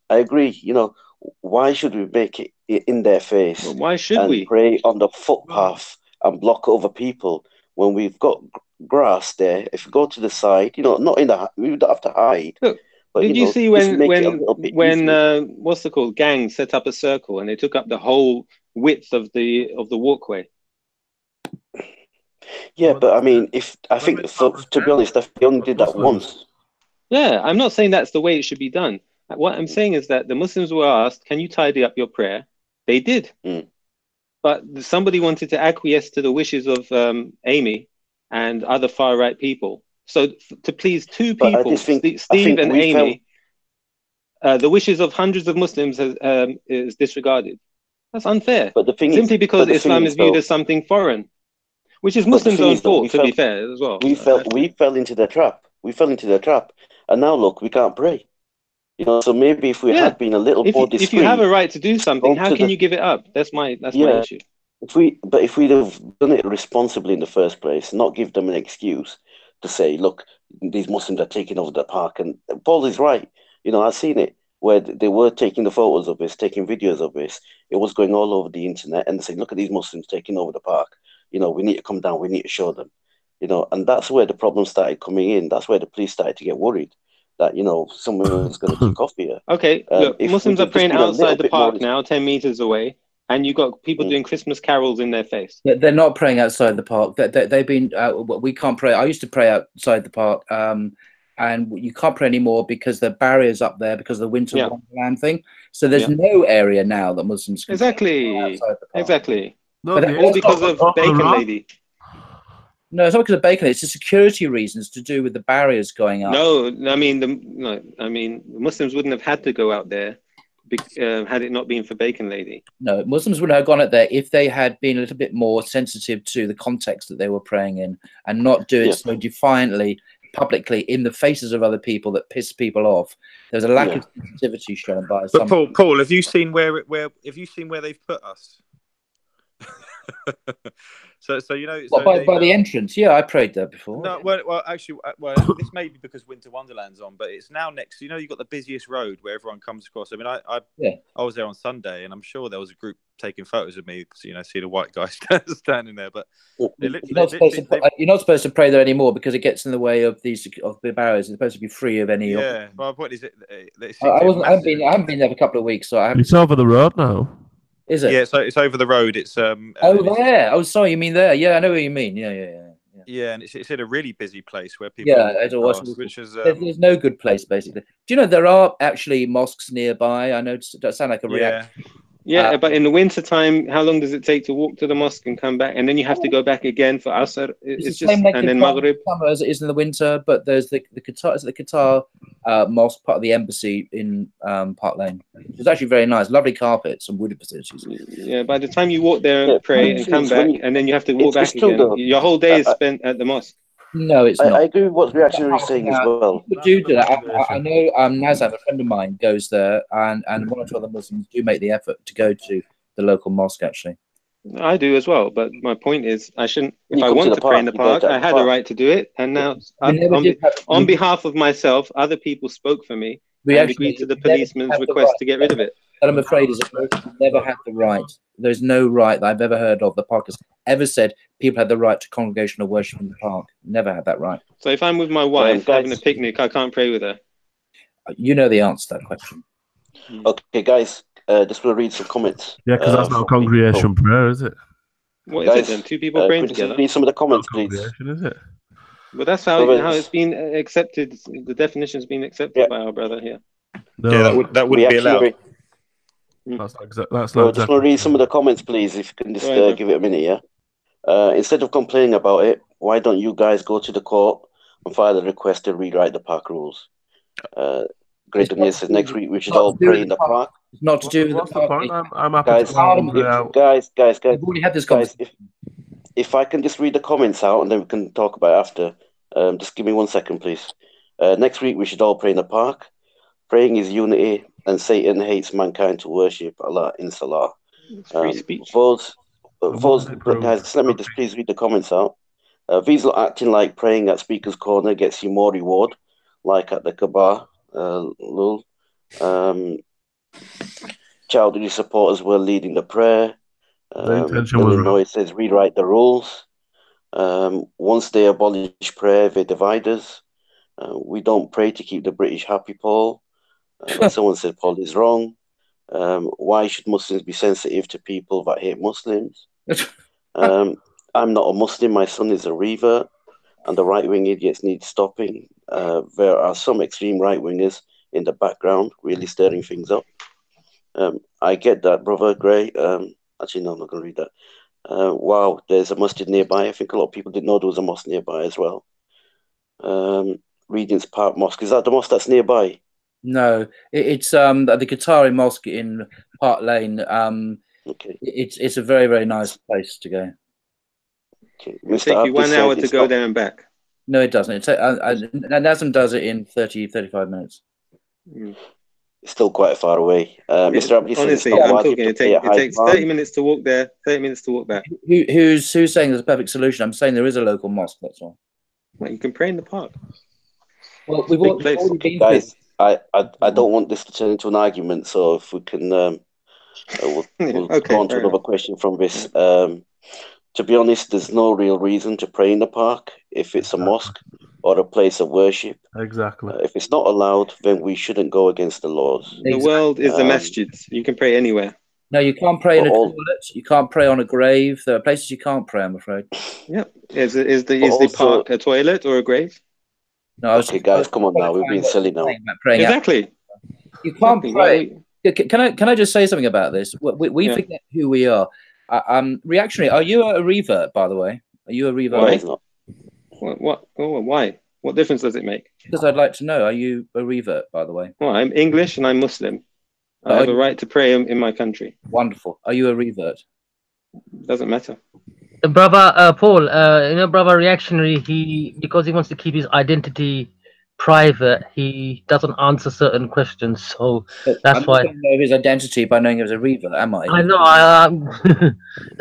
[SPEAKER 4] I agree. You know, why should we make it in their face?
[SPEAKER 6] Well, why should we
[SPEAKER 4] pray on the footpath and block other people when we've got grass there? If we go to the side, you know, not in the, we don't have to hide.
[SPEAKER 6] Look,
[SPEAKER 4] but,
[SPEAKER 6] did you see when what's it called? Gangs set up a circle and they took up the whole width of the walkway.
[SPEAKER 4] Yeah, but I mean, to be honest, they only did that once.
[SPEAKER 6] Yeah, I'm not saying that's the way it should be done. What I'm saying is that the Muslims were asked, "Can you tidy up your prayer?" They did. But somebody wanted to acquiesce to the wishes of Amy and other far-right people. So to please two people, Steve and Amy, the wishes of hundreds of Muslims is disregarded. That's unfair.
[SPEAKER 4] But the thing
[SPEAKER 6] simply because Islam is viewed as something foreign, which is Muslims' own fault, to be fair, as well.
[SPEAKER 4] We fell into their trap. We fell into their trap. And now, look, we can't pray. You know, so maybe if we had been a little more discreet.
[SPEAKER 6] If you have a right to do something, how can you give it up? That's my issue.
[SPEAKER 4] If we'd have done it responsibly in the first place, not give them an excuse to say, look, these Muslims are taking over the park. And Paul is right. You know, I've seen it where they were taking the photos of this, taking videos of this. It was going all over the internet and saying, look at these Muslims taking over the park. You know, we need to come down. We need to show them. You know, and that's where the problem started coming in. That's where the police started to get worried that, you know, someone was going to kick off here.
[SPEAKER 6] Okay, look, Muslims are praying outside the park now, 10 meters away, and you've got people doing Christmas carols in their face.
[SPEAKER 5] They're not praying outside the park. They've been, we can't pray. I used to pray outside the park, and you can't pray anymore because the barriers up there because of the winter wonderland thing. So there's no area now that Muslims can pray outside the park.
[SPEAKER 6] Exactly.
[SPEAKER 2] No,
[SPEAKER 6] but all because of Bacon Lady.
[SPEAKER 5] No, it's not because of Bacon. It's the security reasons to do with the barriers going up.
[SPEAKER 6] No, I mean the Muslims wouldn't have had to go out there had it not been for Bacon Lady.
[SPEAKER 5] No, Muslims wouldn't have gone out there if they had been a little bit more sensitive to the context that they were praying in and not do it so defiantly, publicly, in the faces of other people that piss people off. There's a lack of sensitivity shown by some.
[SPEAKER 3] But Paul, have you seen where they've put us? So you know,
[SPEAKER 5] What, by the entrance? Yeah, I prayed there before.
[SPEAKER 3] No, well, actually, this may be because Winter Wonderland's on, but it's now next. You know, you've got the busiest road where everyone comes across. I mean, I was there on Sunday, and I'm sure there was a group taking photos of me. You know, see the white guy standing there. But
[SPEAKER 5] you're not supposed to pray there anymore because it gets in the way of the barriers. It's supposed to be free of any.
[SPEAKER 3] Yeah, well, my point is,
[SPEAKER 5] I haven't been there for a couple of weeks, so I haven't.
[SPEAKER 2] It's over the road now.
[SPEAKER 5] Is it?
[SPEAKER 3] Yeah, so it's over the road. It's
[SPEAKER 5] oh, there. Oh, sorry, you mean there? Yeah, I know what you mean. Yeah,
[SPEAKER 3] and it's in a really busy place where people.
[SPEAKER 5] Yeah, which is there's no good place basically. Do you know there are actually mosques nearby? I know it does sound like a reaction.
[SPEAKER 6] Yeah, but in the winter time, how long does it take to walk to the mosque and come back, and then you have to go back again for Asr? It's just and then Maghrib.
[SPEAKER 5] Summer as it is in the winter, but there's the Qatar mosque, part of the embassy in Park Lane. It's actually very nice, lovely carpets and wooded facilities.
[SPEAKER 6] Yeah, by the time you walk there and pray and come back, and then you have to walk back again, your whole day is spent at the mosque.
[SPEAKER 5] No, it's not.
[SPEAKER 4] I agree with what Reactionary is saying as well.
[SPEAKER 5] Do that. I know Nazaf, a friend of mine, goes there, and one or two other Muslims do make the effort to go to the local mosque, actually.
[SPEAKER 6] I do as well, but my point is, I shouldn't. If I want to pray in the park, I had a right to do it, and now, on behalf of myself, other people spoke for me and agreed to the policeman's request to get rid of it.
[SPEAKER 5] And I'm afraid is that never had the right. There's no right that I've ever heard of the park has ever said people had the right to congregational worship in the park. Never had that right.
[SPEAKER 6] So if I'm with my wife having a picnic, I can't pray with her.
[SPEAKER 5] You know the answer to that question.
[SPEAKER 4] Okay, guys, just want to read some comments.
[SPEAKER 2] Yeah, because that's not congregation prayer, is it?
[SPEAKER 6] What is it then? Two people praying together?
[SPEAKER 4] Read some of the comments, please.
[SPEAKER 2] Is it?
[SPEAKER 6] Well, that's how it's been accepted. The definition has been accepted by our brother here.
[SPEAKER 2] No,
[SPEAKER 3] yeah, that wouldn't be allowed.
[SPEAKER 2] That's not exactly.
[SPEAKER 4] Just want to read some of the comments, please, if you can just give it a minute, yeah? Instead of complaining about it, why don't you guys go to the court and file a request to rewrite the park rules? Great News says next week we should all pray in the park.
[SPEAKER 5] It's not to do with the park.
[SPEAKER 2] I'm happy
[SPEAKER 4] guys,
[SPEAKER 5] we've already had this conversation.
[SPEAKER 4] If I can just read the comments out and then we can talk about it after. Just give me 1 second, please. Next week we should all pray in the park. Praying is unity, and Satan hates mankind to worship Allah in Salah.
[SPEAKER 6] Free speech.
[SPEAKER 4] Guys, let me just please read the comments out. These are acting like praying at Speaker's Corner gets you more reward, like at the Kaaba. Lul. Childhood supporters were leading the prayer. Illinois says rewrite the rules. Once they abolish prayer, they divide us. We don't pray to keep the British happy, Paul. Someone said Paul is wrong. Why should Muslims be sensitive to people that hate Muslims? I'm not a Muslim. My son is a revert, and the right-wing idiots need stopping. There are some extreme right-wingers in the background really stirring things up. I get that, brother Gray. Actually, no, I'm not going to read that. Wow, there's a masjid nearby. I think a lot of people didn't know there was a mosque nearby as well. Regent's Park Mosque. Is that the mosque that's nearby?
[SPEAKER 5] No, it's the Qatari Mosque in Park Lane.
[SPEAKER 4] Okay.
[SPEAKER 5] It's a very, very nice place to go.
[SPEAKER 4] Okay.
[SPEAKER 6] It'll take you 1 hour to go there and back.
[SPEAKER 5] No, it doesn't. Nazem does it in 35 minutes.
[SPEAKER 4] It's still quite far away. Mr. Abdi,
[SPEAKER 6] honestly, I'm talking. It takes 30 minutes to walk there, 30 minutes to walk back.
[SPEAKER 5] Who's saying there's a perfect solution? I'm saying there is a local mosque. That's all.
[SPEAKER 6] Well, you can pray in the park.
[SPEAKER 5] Well, we've already been
[SPEAKER 4] guys. I don't want this to turn into an argument. So if we can, we'll go on to another question from this. To be honest, there's no real reason to pray in the park if it's a mosque or a place of worship.
[SPEAKER 2] Exactly.
[SPEAKER 4] If it's not allowed, then we shouldn't go against the laws.
[SPEAKER 6] The world is the masjid. You can pray anywhere.
[SPEAKER 5] No, you can't pray in a toilet. You can't pray on a grave. There are places you can't pray, I'm afraid.
[SPEAKER 6] Yeah. Is the park a toilet or a grave?
[SPEAKER 5] No.
[SPEAKER 4] Okay, guys, come on now. We're being silly now.
[SPEAKER 6] Exactly.
[SPEAKER 5] You can't pray. Can I just say something about this? We forget who we are. Reactionary, are you a revert, by the way? Are you a revert?
[SPEAKER 6] What? Oh, why? What difference does it make?
[SPEAKER 5] Because I'd like to know. Are you a revert, by the way?
[SPEAKER 6] Well, I'm English and I'm Muslim. I have a right to pray in my country.
[SPEAKER 5] Wonderful. Are you a revert?
[SPEAKER 6] Doesn't matter.
[SPEAKER 1] Brother Paul, brother Reactionary, because he wants to keep his identity private, he doesn't answer certain questions, so
[SPEAKER 5] But
[SPEAKER 1] that's
[SPEAKER 5] I'm
[SPEAKER 1] why.
[SPEAKER 5] not going to know his identity by knowing it was a Revert, am I?
[SPEAKER 1] I know.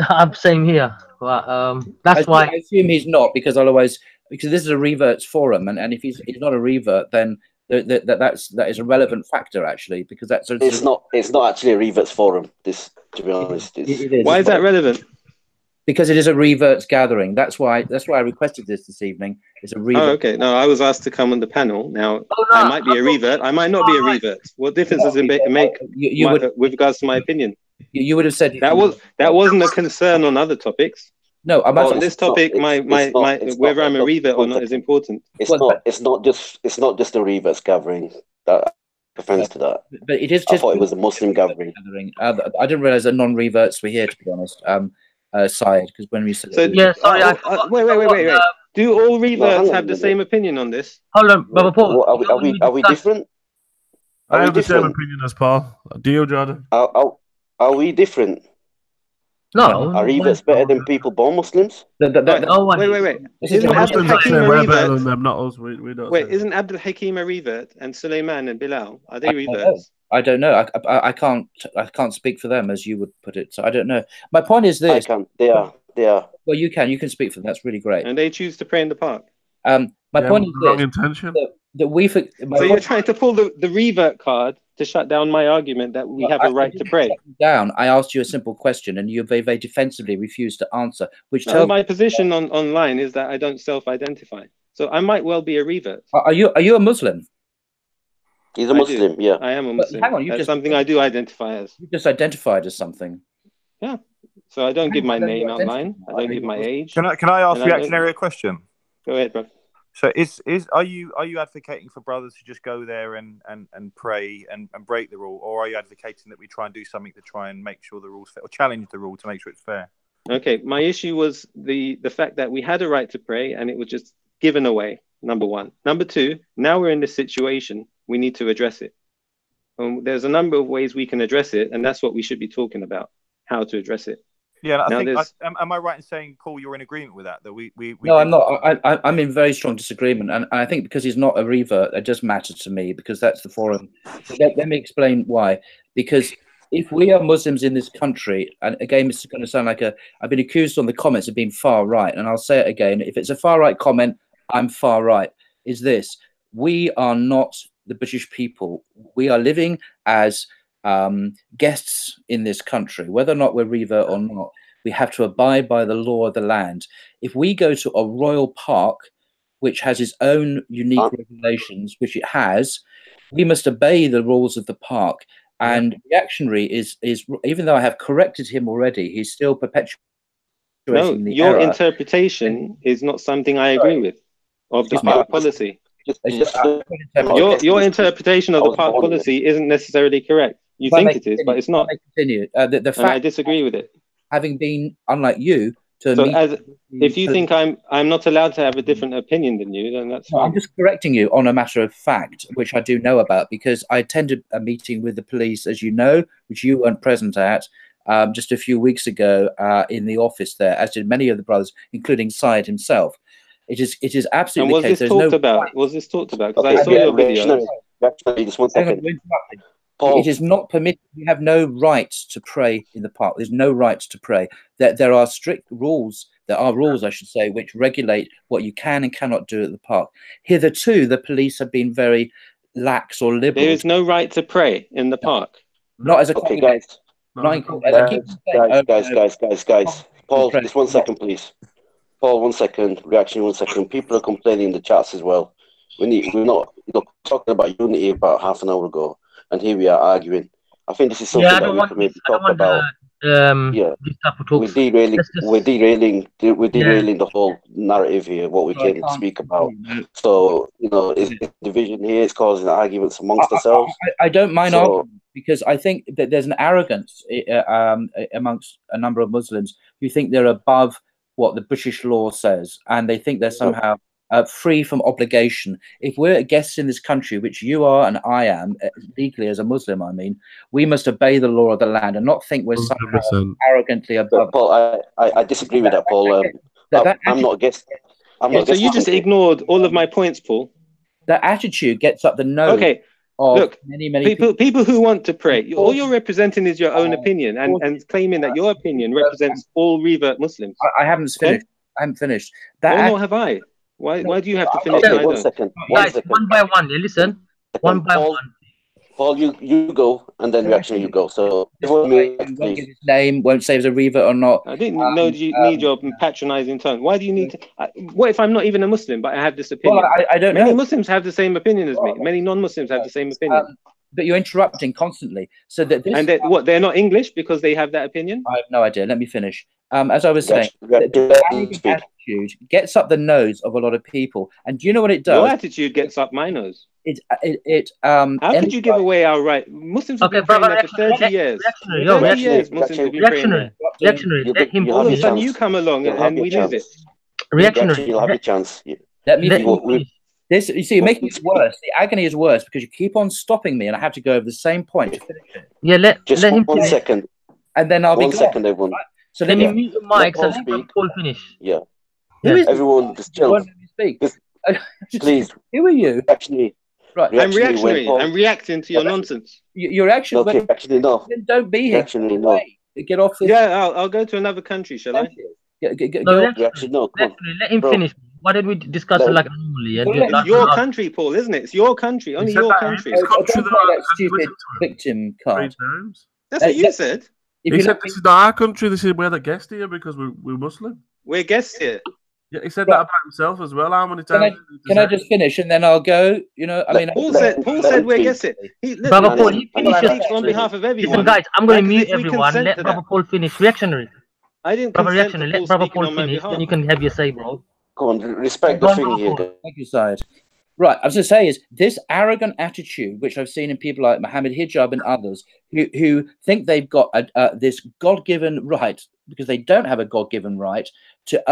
[SPEAKER 1] I'm same here, but that's why.
[SPEAKER 5] I assume he's not, because otherwise, because this is a Revert's forum, and if he's not a Revert, then that is a relevant factor actually, because that's
[SPEAKER 4] It's not actually a Revert's forum. This, to be honest,
[SPEAKER 5] it is.
[SPEAKER 6] Why is that relevant?
[SPEAKER 5] Because it is a Revert's gathering. That's why I requested this evening. It's a Revert.
[SPEAKER 6] Oh, okay. No, I was asked to come on the panel. Now, I might be a Revert. I might not be a Revert. What difference does it make with regards to my opinion?
[SPEAKER 5] You would have said
[SPEAKER 6] that wasn't a concern on other topics.
[SPEAKER 5] No,
[SPEAKER 6] on this topic, whether I'm a Revert or not is important.
[SPEAKER 4] It's not just a Revert's gathering. That offense to that.
[SPEAKER 5] But it is.
[SPEAKER 4] I thought it was a Muslim gathering.
[SPEAKER 5] I didn't realize that non-Reverts were here, to be honest. Syed, because when we said
[SPEAKER 1] yeah, sorry.
[SPEAKER 6] Wait. Do all Reverts have the same opinion on this?
[SPEAKER 1] Hold on, Brother Paul.
[SPEAKER 4] Are we different?
[SPEAKER 2] I have the same opinion as Paul. Do you, Jordan?
[SPEAKER 4] Are we different?
[SPEAKER 1] No.
[SPEAKER 4] Are Reverts better than people born Muslims?
[SPEAKER 6] Wait. Isn't Abdul Hakim a Revert?
[SPEAKER 2] Not us. We don't.
[SPEAKER 6] Wait, isn't Abdul Hakim a Revert? And Suleiman and Bilal, are they Reverts?
[SPEAKER 5] I don't know. I can't speak for them, as you would put it. So I don't know. My point is this.
[SPEAKER 4] I can. They are.
[SPEAKER 5] Well, you can speak for them. That's really great.
[SPEAKER 6] And they choose to pray in the park.
[SPEAKER 5] My point is
[SPEAKER 2] wrong
[SPEAKER 5] this,
[SPEAKER 2] intention.
[SPEAKER 5] that we. So
[SPEAKER 6] you're trying to pull the Revert card to shut down my argument that we have a right to pray.
[SPEAKER 5] I asked you a simple question, and you very defensively refused to answer. Which tells
[SPEAKER 6] my position online is that I don't self-identify. So I might well be a Revert.
[SPEAKER 5] Are you a Muslim?
[SPEAKER 4] He's a Muslim, yeah.
[SPEAKER 6] I am a Muslim.
[SPEAKER 5] Hang on,
[SPEAKER 6] That's something I do identify as.
[SPEAKER 5] You just identified as something.
[SPEAKER 6] Yeah. So I don't give my name online. I don't give my age.
[SPEAKER 3] Can I ask reactionary a question?
[SPEAKER 6] Go ahead, bro.
[SPEAKER 3] So are you advocating for brothers to just go there and pray and break the rule, or are you advocating that we try and do something to try and make sure the rule's fair, or challenge the rule to make sure it's fair?
[SPEAKER 6] Okay, my issue was the fact that we had a right to pray and it was just given away. Number one. Number two, now we're in this situation, we need to address it. There's a number of ways we can address it, and that's what we should be talking about, how to address it.
[SPEAKER 3] Yeah, am I right in saying, Paul, you're in agreement with that? That we
[SPEAKER 5] No, I'm not. I'm in very strong disagreement, and I think because he's not a Revert, it does matter to me, because that's the forum. So let me explain why. Because if we are Muslims in this country, and again, this is going to sound like I've been accused on the comments of being far right, and I'll say it again. If it's a far right comment, I'm far right. Is this: we are not the British people. We are living as guests in this country, whether or not we're Revert or not. We have to abide by the law of the land. If we go to a royal park, which has its own unique regulations, which it has, we must obey the rules of the park. And reactionary is even though I have corrected him already, he's still perpetuating the
[SPEAKER 6] your
[SPEAKER 5] error.
[SPEAKER 6] Interpretation is not something I agree with of the park policy. Your interpretation of the park policy isn't necessarily correct. You think it is, but it's not.
[SPEAKER 5] Continue. The fact,
[SPEAKER 6] I disagree with it.
[SPEAKER 5] Having been, unlike you,
[SPEAKER 6] if you think I'm not allowed to have a different opinion than you, then that's fine.
[SPEAKER 5] I'm just correcting you on a matter of fact, which I do know about, because I attended a meeting with the police, as you know, which you weren't present at, just a few weeks ago in the office there, as did many of the brothers, including Syed himself. It is absolutely.
[SPEAKER 6] And was this talked about? Was this talked about? Because I saw your video.
[SPEAKER 4] Just 1 second.
[SPEAKER 5] It is not permitted. You have no right to pray in the park. There's no right to pray. There are strict rules. There are rules, I should say, which regulate what you can and cannot do at the park. Hitherto, the police have been very lax or liberal.
[SPEAKER 6] There is no right to pray in the park.
[SPEAKER 5] Not as a
[SPEAKER 4] guys. Guys. Paul, just 1 second, please. Paul, 1 second. Reaction, 1 second. People are complaining in the chats as well. We're not talking about unity about half an hour ago. And here we are arguing. I think this is something that we can maybe talk about. We're derailing the whole narrative here, what we can speak about. So, it's division here, it's causing arguments amongst ourselves.
[SPEAKER 5] I don't mind arguing, because I think that there's an arrogance amongst a number of Muslims who think they're above what the British law says, and they think they're somehow free from obligation. If we're guests in this country, which you are and I am, legally as a Muslim, I mean, we must obey the law of the land and not think we're somehow arrogantly above.
[SPEAKER 4] But Paul, I disagree with that, Paul. I'm not a guest.
[SPEAKER 6] So you just ignored all of my points, Paul.
[SPEAKER 5] That attitude gets up the nose.
[SPEAKER 6] Okay,
[SPEAKER 5] of
[SPEAKER 6] look,
[SPEAKER 5] many
[SPEAKER 6] people who want to pray. All you're representing is your own opinion, and claiming that your opinion represents all revert Muslims.
[SPEAKER 5] I haven't finished. I haven't finished.
[SPEAKER 6] Nor have I. Why do you have to finish?
[SPEAKER 4] Okay,
[SPEAKER 6] I
[SPEAKER 4] one
[SPEAKER 6] don't.
[SPEAKER 4] second.
[SPEAKER 1] Guys, one by one. Listen, one by one.
[SPEAKER 4] Paul, you go, and then reactionary you go. So
[SPEAKER 5] won't give his name, won't say he's a revert or not.
[SPEAKER 6] I didn't know you need your patronizing tone. Why do you need to? What if I'm not even a Muslim, but I have this opinion?
[SPEAKER 5] Well, I don't know.
[SPEAKER 6] Many Muslims have the same opinion as me. Many non-Muslims have the same opinion.
[SPEAKER 5] But you're interrupting constantly. So that this,
[SPEAKER 6] and what? They're not English because they have that opinion?
[SPEAKER 5] I have no idea. Let me finish. As I was saying, the attitude gets up the nose of a lot of people, and do you know what it does?
[SPEAKER 6] Your attitude gets up my nose.
[SPEAKER 5] How
[SPEAKER 6] could you give away our right? Muslims have been praying there for 30 years. 30 years Muslims have been praying there.
[SPEAKER 1] Reactionary. Let him
[SPEAKER 6] all of a sudden you come along and we lose it.
[SPEAKER 1] Reactionary.
[SPEAKER 4] You'll have a chance.
[SPEAKER 5] Let me this, you see, you're making it worse. The agony is worse because you keep on stopping me, and I have to go over the same point to finish it.
[SPEAKER 1] Yeah, let him
[SPEAKER 4] one second.
[SPEAKER 5] And then I'll be
[SPEAKER 4] one second, everyone.
[SPEAKER 5] Right? So
[SPEAKER 1] let me mute the mic so let Paul finish.
[SPEAKER 4] Yeah. Everyone, just chill. Please.
[SPEAKER 5] Who are you?
[SPEAKER 4] Actually,
[SPEAKER 5] right.
[SPEAKER 6] I'm reactionary. I'm reacting to your nonsense.
[SPEAKER 5] You're actually.
[SPEAKER 4] Okay, actually, no.
[SPEAKER 5] Then don't be here.
[SPEAKER 4] Actually, no.
[SPEAKER 5] Get off this.
[SPEAKER 6] Yeah, I'll go to another country, shall I?
[SPEAKER 4] No,
[SPEAKER 1] let him finish. Why did we discuss it like normally?
[SPEAKER 6] It's your country, Paul, isn't it? It's your country. Only your country.
[SPEAKER 5] That stupid victim card.
[SPEAKER 6] That's what you said.
[SPEAKER 2] He said this is not our country. This is we're the guest here because we're Muslim.
[SPEAKER 6] We're guests here.
[SPEAKER 2] Yeah, he said that about himself as well. How many times?
[SPEAKER 5] Can I just finish and then I'll go? You know, I mean,
[SPEAKER 6] Paul said we're guests here.
[SPEAKER 1] Brother Paul, he
[SPEAKER 6] speaks on behalf of everyone.
[SPEAKER 1] Listen, guys, I'm going to mute everyone. Let Brother Paul finish. Reactionary.
[SPEAKER 6] I didn't.
[SPEAKER 1] Brother reactionary. Let Brother Paul finish. Then you can have your say, bro.
[SPEAKER 4] Go on, respect the thing here.
[SPEAKER 5] Thank you, Syed. Right, I was going to say is this arrogant attitude, which I've seen in people like Mohammed Hijab and others, who think they've got this God-given right, because they don't have a God-given right, to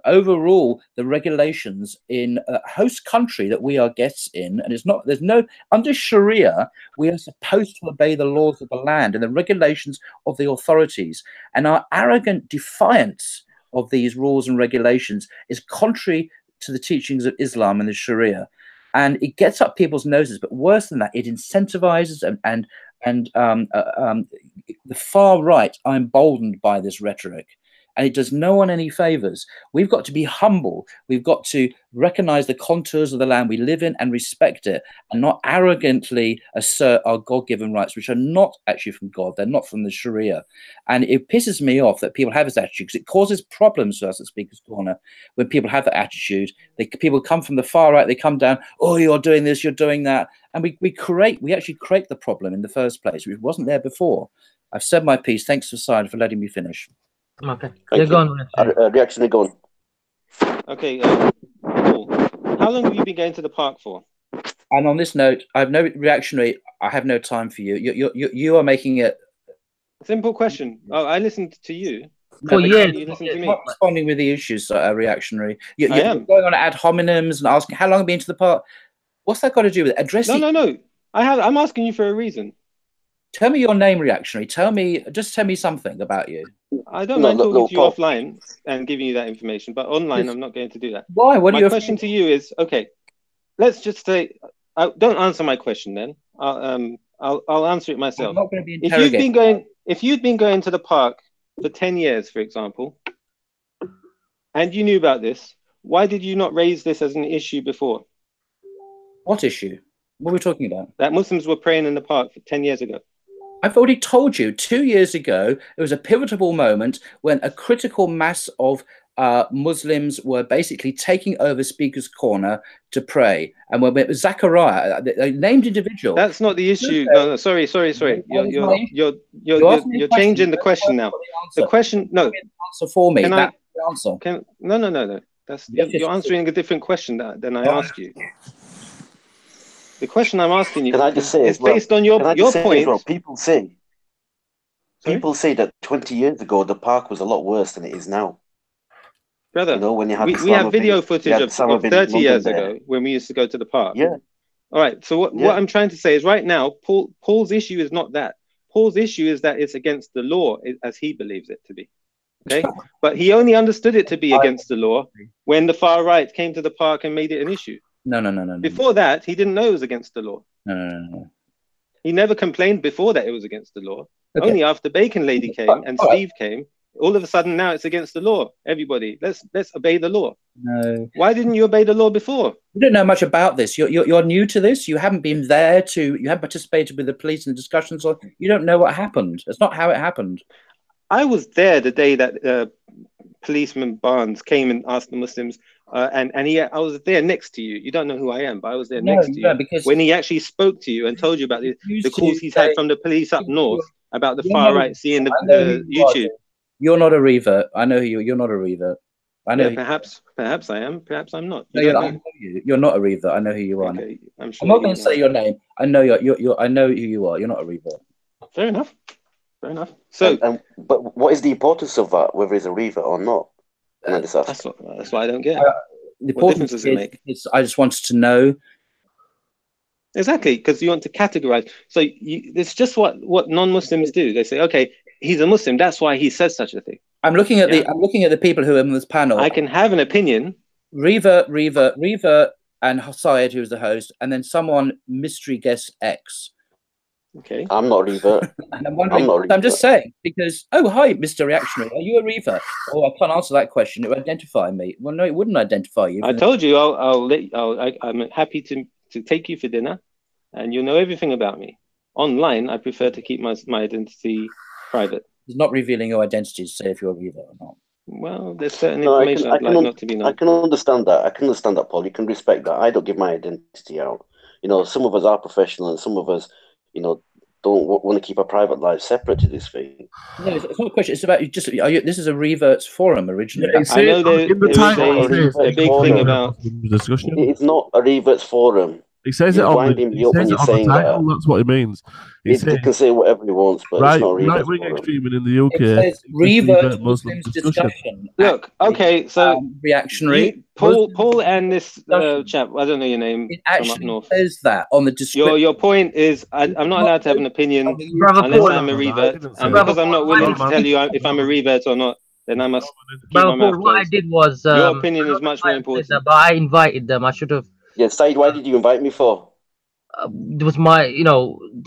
[SPEAKER 5] overrule the regulations in a host country that we are guests in, and there's no under Sharia we are supposed to obey the laws of the land and the regulations of the authorities, and our arrogant defiance of these rules and regulations is contrary to the teachings of Islam and the Sharia, and it gets up people's noses. But worse than that, it incentivizes and the far right are emboldened by this rhetoric, and it does no one any favors. We've got to be humble. We've got to recognize the contours of the land we live in and respect it, and not arrogantly assert our God-given rights, which are not actually from God. They're not from the Sharia. And it pisses me off that people have this attitude, because it causes problems to us at Speaker's Corner when people have that attitude. People come from the far right, they come down, oh, you're doing this, you're doing that. And we actually create the problem in the first place, which wasn't there before. I've said my piece. Thanks to Syed for letting me finish.
[SPEAKER 1] Okay. Go on.
[SPEAKER 4] Reactionary, go on.
[SPEAKER 6] Okay, Paul, how long have you been going to the park for?
[SPEAKER 5] And on this note, I have no reactionary. I have no time for you. You are making it.
[SPEAKER 6] Simple question. Oh, I listened to you.
[SPEAKER 1] For years.
[SPEAKER 6] You listened to me.
[SPEAKER 5] Not responding with the issues, reactionary. You're
[SPEAKER 6] am.
[SPEAKER 5] going on ad hominems and asking how long have you been to the park. What's that got to do with it? Addressing.
[SPEAKER 6] No. I'm asking you for a reason.
[SPEAKER 5] Tell me your name, reactionary. Tell me something about you.
[SPEAKER 6] I don't mind talking to you offline and giving you that information, but online I'm not going to do that.
[SPEAKER 5] Why?
[SPEAKER 6] My question to you is, okay, let's just say, don't answer my question then. I'll answer it myself.
[SPEAKER 5] I'm not going to be interrogated.
[SPEAKER 6] If you'd been going to the park for 10 years, for example, and you knew about this, why did you not raise this as an issue before?
[SPEAKER 5] What issue? What are we talking about?
[SPEAKER 6] That Muslims were praying in the park for 10 years ago.
[SPEAKER 5] I've already told you 2 years ago, it was a pivotal moment when a critical mass of Muslims were basically taking over Speaker's Corner to pray. And when it was Zachariah, a named individual.
[SPEAKER 6] That's not the issue. No, sorry. You're changing the question now. The question, no.
[SPEAKER 5] Answer for me. That's the answer.
[SPEAKER 6] No. You're answering a different question than I asked you. The question I'm asking you is based on your point.
[SPEAKER 4] Well, people say that 20 years ago the park was a lot worse than it is now.
[SPEAKER 6] Brother,
[SPEAKER 4] you know, when you have
[SPEAKER 6] we have video footage of 30 years ago when we used to go to the park.
[SPEAKER 4] Yeah.
[SPEAKER 6] All right. So what I'm trying to say is right now, Paul's issue is not that. Paul's issue is that it's against the law as he believes it to be. Okay. But he only understood it to be against the law when the far right came to the park and made it an issue.
[SPEAKER 5] No.
[SPEAKER 6] Before that, he didn't know it was against the law.
[SPEAKER 5] No.
[SPEAKER 6] He never complained before that it was against the law.
[SPEAKER 5] Okay.
[SPEAKER 6] Only after Bacon Lady came and Steve came, all of a sudden now it's against the law. Everybody, let's obey the law.
[SPEAKER 5] No.
[SPEAKER 6] Why didn't you obey the law before?
[SPEAKER 5] You don't know much about this. You're new to this. You haven't been there you haven't participated with the police in the discussions. Or you don't know what happened. That's not how it happened.
[SPEAKER 6] I was there the day that policeman Barnes came and asked the Muslims, and I was there next to you. You don't know who I am, but I was there next to you
[SPEAKER 5] because
[SPEAKER 6] when he actually spoke to you and told you about the calls he's had from the police up north about the far right seeing the YouTube.
[SPEAKER 5] You're not a revert. I know you. You're not a revert. I know.
[SPEAKER 6] Yeah, perhaps I am. Perhaps I'm not.
[SPEAKER 5] No, you're not a revert. I know who you are.
[SPEAKER 6] Okay, I'm sure.
[SPEAKER 5] I'm not going to say your name. I know I know who you are. You're not a revert.
[SPEAKER 6] Fair enough. Fair enough. So,
[SPEAKER 4] but what is the importance of that, whether it's a revert or not? Can I just ask?
[SPEAKER 6] That's what I don't get.
[SPEAKER 5] What difference does it make? I just wanted to know.
[SPEAKER 6] Exactly, because you want to categorize. So it's just what non-Muslims do. They say, okay, he's a Muslim. That's why he says such a thing.
[SPEAKER 5] I'm looking at the people who are in this panel.
[SPEAKER 6] I can have an opinion.
[SPEAKER 5] Revert, and Syed, who's the host, and then someone mystery guest X.
[SPEAKER 6] Okay.
[SPEAKER 4] I'm not a revert.
[SPEAKER 5] And I'm wondering. I'm just saying because hi, Mr. Reactionary, are you a revert? Oh, I can't answer that question. It would identify me. Well, no, it wouldn't identify you.
[SPEAKER 6] I told you I'm happy to take you for dinner, and you'll know everything about me. Online, I prefer to keep my identity private.
[SPEAKER 5] It's not revealing your identity to say if you're a revert or not.
[SPEAKER 6] Well, there's certain information I'd like not to be known.
[SPEAKER 4] I can understand that. Paul. You can respect that. I don't give my identity out. Some of us are professional, and some of us, don't want to keep a private life separate to this thing.
[SPEAKER 5] No, it's not a question. It's about this is a reverts forum originally.
[SPEAKER 6] I know there is a big thing about
[SPEAKER 2] discussion.
[SPEAKER 4] It's not a reverts forum.
[SPEAKER 2] He says it on the title. That's what he means. He
[SPEAKER 4] can say whatever he wants, but it's not
[SPEAKER 2] right wing extremist in the UK.
[SPEAKER 5] It says revert Muslims discussion.
[SPEAKER 6] Look, okay, so
[SPEAKER 5] reactionary.
[SPEAKER 6] Paul and this chap, I don't know your name.
[SPEAKER 5] It actually says that on the description.
[SPEAKER 6] Your point is I'm not allowed to have an opinion unless I'm a revert, and because I'm not willing to tell you if I'm a revert or not, then I must keep my mouth closed.
[SPEAKER 1] What I did was
[SPEAKER 6] your opinion is much more important.
[SPEAKER 1] But I invited them. I should have.
[SPEAKER 4] Yeah, Syed, why did you invite me for?
[SPEAKER 1] It was my,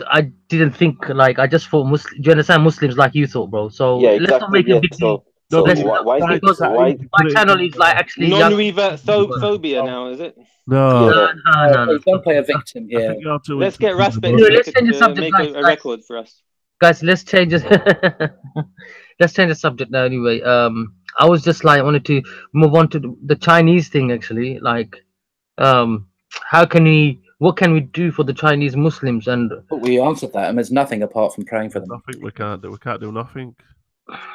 [SPEAKER 1] I didn't think I just thought do you understand Muslims like you thought, bro? So
[SPEAKER 4] yeah, exactly,
[SPEAKER 1] let's not make a big deal. Because my channel is actually
[SPEAKER 6] non-revert phobia now, is it?
[SPEAKER 2] No.
[SPEAKER 5] Don't play a victim here.
[SPEAKER 6] Let's get Raspberry to make a record for us.
[SPEAKER 1] Guys, let's change it. Let's change the subject now anyway. I was just I wanted to move on to the Chinese thing actually. What can we do for the Chinese Muslims? And
[SPEAKER 5] we answered that, and there's nothing apart from praying for them.
[SPEAKER 2] Nothing we can't do. We can't do nothing.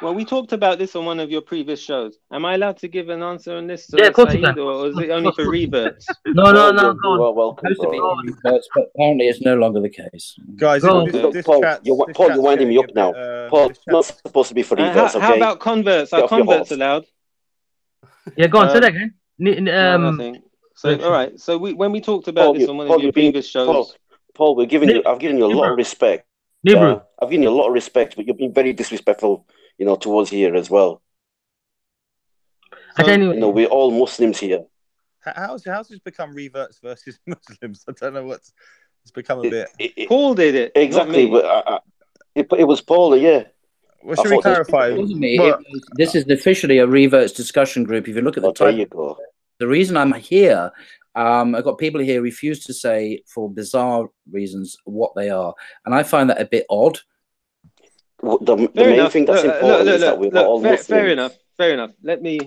[SPEAKER 6] Well, we talked about this on one of your previous shows. Am I allowed to give an answer on this?
[SPEAKER 1] Yeah, of course you can.
[SPEAKER 6] Or is it only for reverts?
[SPEAKER 1] No.
[SPEAKER 4] Well, welcome,
[SPEAKER 5] but apparently it's no longer the case.
[SPEAKER 3] Guys,
[SPEAKER 4] Paul, you're winding me up now. Paul, it's not supposed to be for reverts, okay?
[SPEAKER 6] How about converts? Are converts allowed?
[SPEAKER 1] Yeah, go on, say that again.
[SPEAKER 6] Nothing. So, all right. So when we talked about this on one of your previous shows,
[SPEAKER 4] Paul, I've given you a lot of respect. I've given you a lot of respect, but you've been very disrespectful, towards here as well.
[SPEAKER 6] So,
[SPEAKER 4] we're all Muslims here.
[SPEAKER 3] How's this become reverts versus Muslims? I don't know it's become a bit.
[SPEAKER 6] Paul did it
[SPEAKER 4] exactly, but it was Paul, yeah.
[SPEAKER 3] Well, should we clarify?
[SPEAKER 5] This is officially a reverts discussion group. If you look at the title.
[SPEAKER 4] There you go.
[SPEAKER 5] The reason I'm here, I've got people here who refuse to say for bizarre reasons what they are, and I find that a bit odd.
[SPEAKER 4] The main thing that's important is that we're all Muslims.
[SPEAKER 6] Fair enough. Let me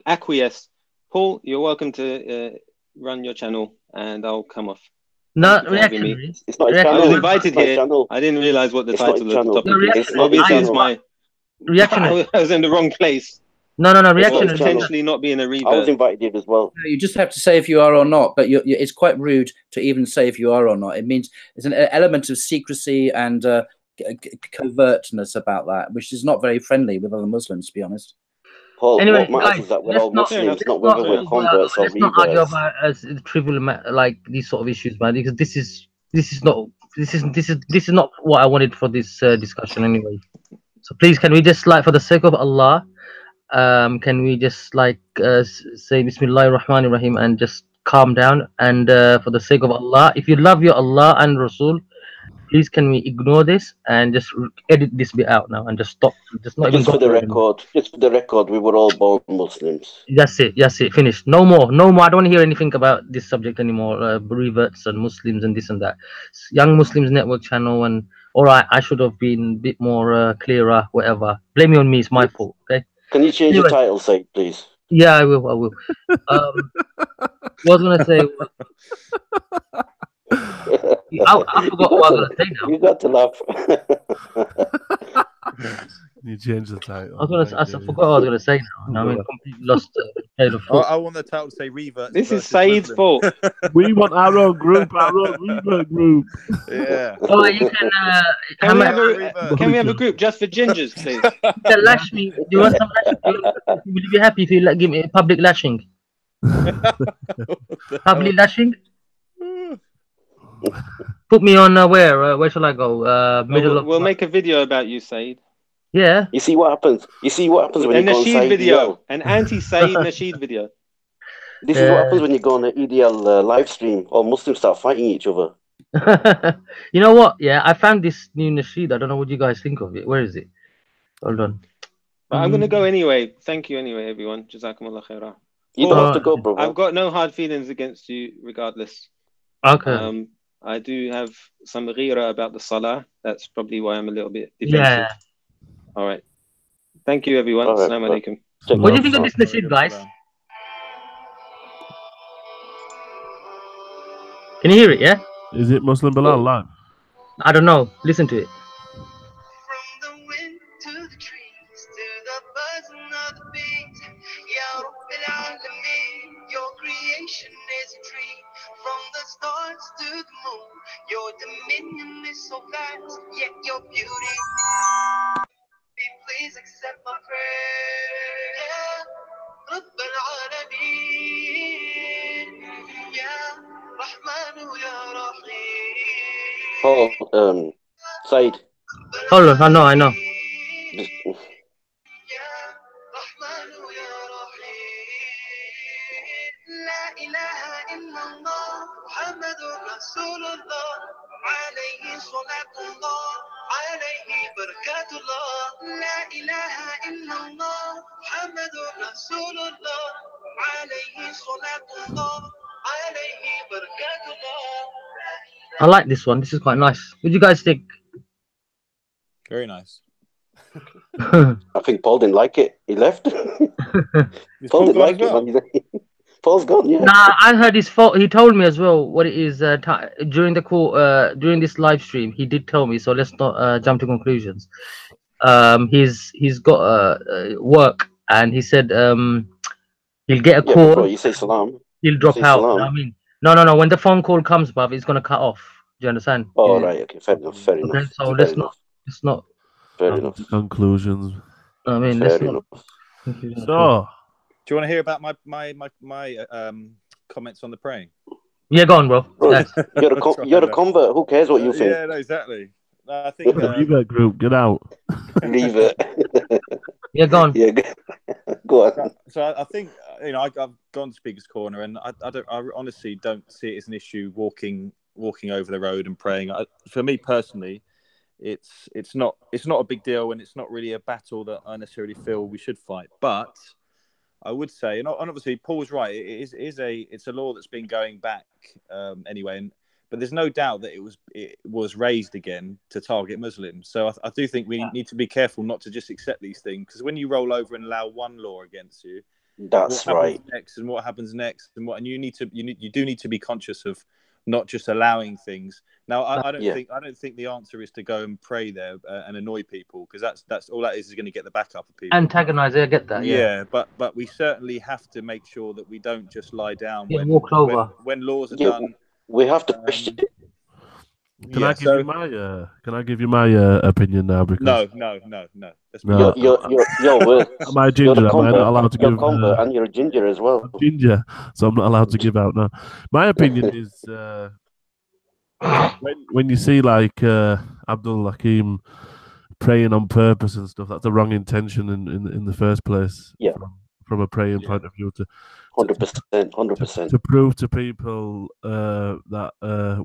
[SPEAKER 6] acquiesce. Paul, you're welcome to run your channel, and I'll come off.
[SPEAKER 1] No, reactionary.
[SPEAKER 4] It's not a channel.
[SPEAKER 6] I was invited here. I didn't realize what the title of the topic is. Obviously, it's my reactionary. I was in the wrong place.
[SPEAKER 1] No, reactionary.
[SPEAKER 6] Potentially not being a revert.
[SPEAKER 4] I was invited here as well.
[SPEAKER 5] You just have to say if you are or not, but it's quite rude to even say if you are or not. It means there's an element of secrecy and covertness about that, which is not very friendly with other Muslims, to be honest.
[SPEAKER 4] Paul,
[SPEAKER 1] anyway,
[SPEAKER 4] what matters is that we're all Muslims, not whether we're converts or reverts. Let's not argue about
[SPEAKER 1] trivial these sort of issues, man, because this is not what I wanted for this discussion anyway. So please, can we just for the sake of Allah, can we just like say Bismillahir Rahmanir Rahim and just calm down? And for the sake of Allah, if you love your Allah and Rasul, please can we ignore this and just edit this bit out now and just stop, just not even
[SPEAKER 4] Just
[SPEAKER 1] go
[SPEAKER 4] for the
[SPEAKER 1] through it anymore.
[SPEAKER 4] record, just for the record, we were all born Muslims.
[SPEAKER 1] That's it, finished. No more, no more. I don't want to hear anything about this subject anymore. Reverts and Muslims and this and that. Young Muslims Network channel, and all right, I should have been a bit more clearer, whatever. Blame me on me, it's my fault, okay?
[SPEAKER 4] Can you change
[SPEAKER 1] Anyway.
[SPEAKER 4] the title, Said, please?
[SPEAKER 1] Yeah, I will. What was I gonna say? I forgot what I was gonna say now.
[SPEAKER 4] You got to laugh.
[SPEAKER 2] You changed the title.
[SPEAKER 1] I forgot what I was gonna say now. I mean, completely lost train of thought.
[SPEAKER 3] I want the title to say Revert.
[SPEAKER 6] This is Said's fault.
[SPEAKER 2] We want our own group, our own Revert group.
[SPEAKER 3] Yeah.
[SPEAKER 1] Oh, you can.
[SPEAKER 6] Can we have a group just for gingers, please?
[SPEAKER 1] Lash me. Do you want some lashing? Will you be happy if you give me a public lashing? Public lashing? Put me on where shall I go? Middle of.
[SPEAKER 6] We'll make a video about you, Said.
[SPEAKER 1] Yeah.
[SPEAKER 4] You see what happens? You see what happens when
[SPEAKER 6] A
[SPEAKER 4] you go on
[SPEAKER 6] Nasheed video.
[SPEAKER 4] EDL?
[SPEAKER 6] An anti-Said Nasheed video.
[SPEAKER 4] This is what happens when you go on an EDL live stream. All Muslims start fighting each other.
[SPEAKER 1] You know what? Yeah, I found this new Nasheed. I don't know what you guys think of it. Where is it? Hold on.
[SPEAKER 6] But I'm going to go anyway. Thank you anyway, everyone. Jazakumullah khairah.
[SPEAKER 4] You don't have to go, bro.
[SPEAKER 6] I've got no hard feelings against you regardless.
[SPEAKER 1] Okay.
[SPEAKER 6] I do have some ghira about the salah. That's probably why I'm a little bit defensive.
[SPEAKER 1] Yeah.
[SPEAKER 6] All right. Thank you, everyone.
[SPEAKER 4] All right,
[SPEAKER 6] Assalamu alaikum.
[SPEAKER 1] What do you think of this Nasheed, guys? Can you hear it? Yeah.
[SPEAKER 2] Is it Muslim Bilal live?
[SPEAKER 1] I don't know. Listen to it.
[SPEAKER 7] From the wind to the trees to the buzzing of the bees, Ya Rabbil Alameen, your creation is a dream. From the stars to the moon, your dominion is so vast, yet your beauty. Please accept my prayer, Ya Rabbil Alameen, Ya Rahmanu Ya Rahim.
[SPEAKER 4] Oh, Said.
[SPEAKER 1] Hold on. I know.
[SPEAKER 7] لا إله إلا الله محمد رسول الله عليه صلاة الله عليه بركات الله لا إله إلا الله محمد رسول الله عليه صلاة الله عليه بركات الله.
[SPEAKER 1] I like this one. This is quite nice. What do you guys think?
[SPEAKER 3] Very nice.
[SPEAKER 4] I think Paul didn't like it. He left. Paul didn't like it. Paul's gone, yeah.
[SPEAKER 1] Nah, I heard his fault. He told me as well what it is during the call, during this live stream. He did tell me, so let's not jump to conclusions. He's got work, and he said he'll get a call.
[SPEAKER 4] Bro, you say salam.
[SPEAKER 1] He'll drop out.
[SPEAKER 4] Salam.
[SPEAKER 1] I mean, no. When the phone call comes, bruv, it's gonna cut off. Do you understand?
[SPEAKER 4] Oh, right. Okay. Fair enough. Fair enough.
[SPEAKER 1] Okay, so
[SPEAKER 4] Fair
[SPEAKER 1] let's
[SPEAKER 4] enough.
[SPEAKER 1] not.
[SPEAKER 4] Fair enough.
[SPEAKER 2] Conclusions.
[SPEAKER 1] I mean,
[SPEAKER 4] Fair
[SPEAKER 1] let's
[SPEAKER 4] enough.
[SPEAKER 1] not.
[SPEAKER 2] So,
[SPEAKER 3] Do you want to hear about my comments on the praying?
[SPEAKER 1] Yeah, go on, bro.
[SPEAKER 4] Bro,
[SPEAKER 1] Yes.
[SPEAKER 4] you're a convert. Who cares what you think?
[SPEAKER 3] Yeah, no, exactly. I think
[SPEAKER 2] Revert group, get out.
[SPEAKER 4] Leave it.
[SPEAKER 1] Yeah, go on.
[SPEAKER 4] Yeah, go on.
[SPEAKER 3] So I think I've gone to Speaker's Corner, and I honestly don't see it as an issue walking over the road and praying. For me personally, it's not a big deal, and it's not really a battle that I necessarily feel we should fight. But I would say, and obviously Paul's right, it's a law that's been going back anyway, but there's no doubt that it was raised again to target Muslims. So I do think we need to be careful not to just accept these things, because when you roll over and allow one law against you,
[SPEAKER 4] that's right.
[SPEAKER 3] What happens next, and you do need to be conscious of not just allowing things. Now, I don't think the answer is to go and pray there and annoy people, because that's all that is going to get the backup of people.
[SPEAKER 1] Antagonize, I get that.
[SPEAKER 3] Yeah, but we certainly have to make sure that we don't just lie down
[SPEAKER 1] walk over.
[SPEAKER 3] when laws are done.
[SPEAKER 4] We have to question it.
[SPEAKER 2] Can I give you my opinion now? Because
[SPEAKER 3] No.
[SPEAKER 4] You're
[SPEAKER 2] am I ginger? Am I not allowed to give?
[SPEAKER 4] Convert, and you're a ginger as well.
[SPEAKER 2] I'm ginger, so I'm not allowed to give out now. My opinion is when you see like Abdul Hakim praying on purpose and stuff. That's the wrong intention in the first place.
[SPEAKER 4] Yeah.
[SPEAKER 2] From a praying point of view,
[SPEAKER 4] 100%.
[SPEAKER 2] to prove to people that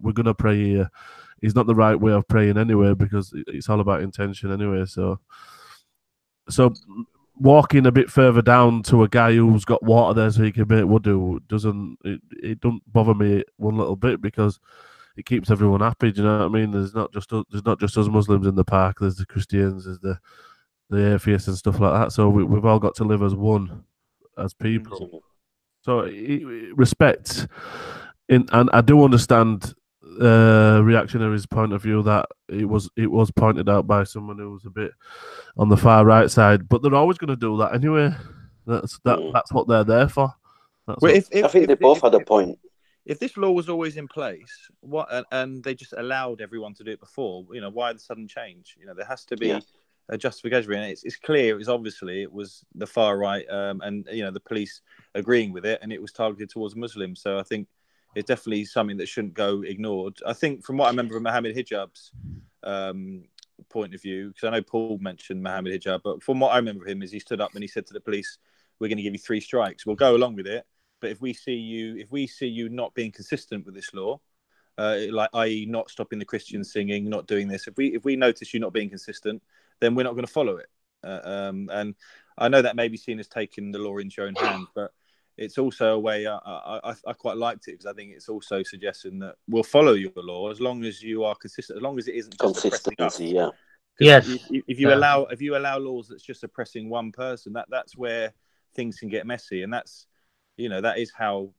[SPEAKER 2] we're gonna pray here is not the right way of praying anyway, because it's all about intention anyway. So walking a bit further down to a guy who's got water there so he can make wudu it don't bother me one little bit, because it keeps everyone happy. Do you know what I mean? There's not just us Muslims in the park. There's the Christians, there's the atheists and stuff like that. So we've all got to live as one, as people. So respect, and I do understand reactionary's point of view that it was pointed out by someone who was a bit on the far right side, but they're always going to do that anyway. That's what they're there for.
[SPEAKER 4] I think they both had a point.
[SPEAKER 3] If this law was always in place, and they just allowed everyone to do it before, why the sudden change? There has to be a justification, and it's clear. It was the far right, and the police agreeing with it, and it was targeted towards Muslims. So I think it's definitely something that shouldn't go ignored. I think from what I remember from Mohammed Hijab's point of view, because I know Paul mentioned Mohammed Hijab, but from what I remember him is he stood up and he said to the police, "We're going to give you 3 strikes. We'll go along with it, but if we see you not being consistent with this law, like i.e. not stopping the Christians singing, not doing this, if we notice you not being consistent, then we're not going to follow it." And I know that may be seen as taking the law into your own hand, but it's also a way I quite liked it, because I think it's also suggesting that we'll follow your law as long as you are consistent, as long as it isn't just
[SPEAKER 4] consistency. Yeah.
[SPEAKER 1] Yes.
[SPEAKER 3] If you allow laws that's just oppressing one person, that's where things can get messy, and that's that is how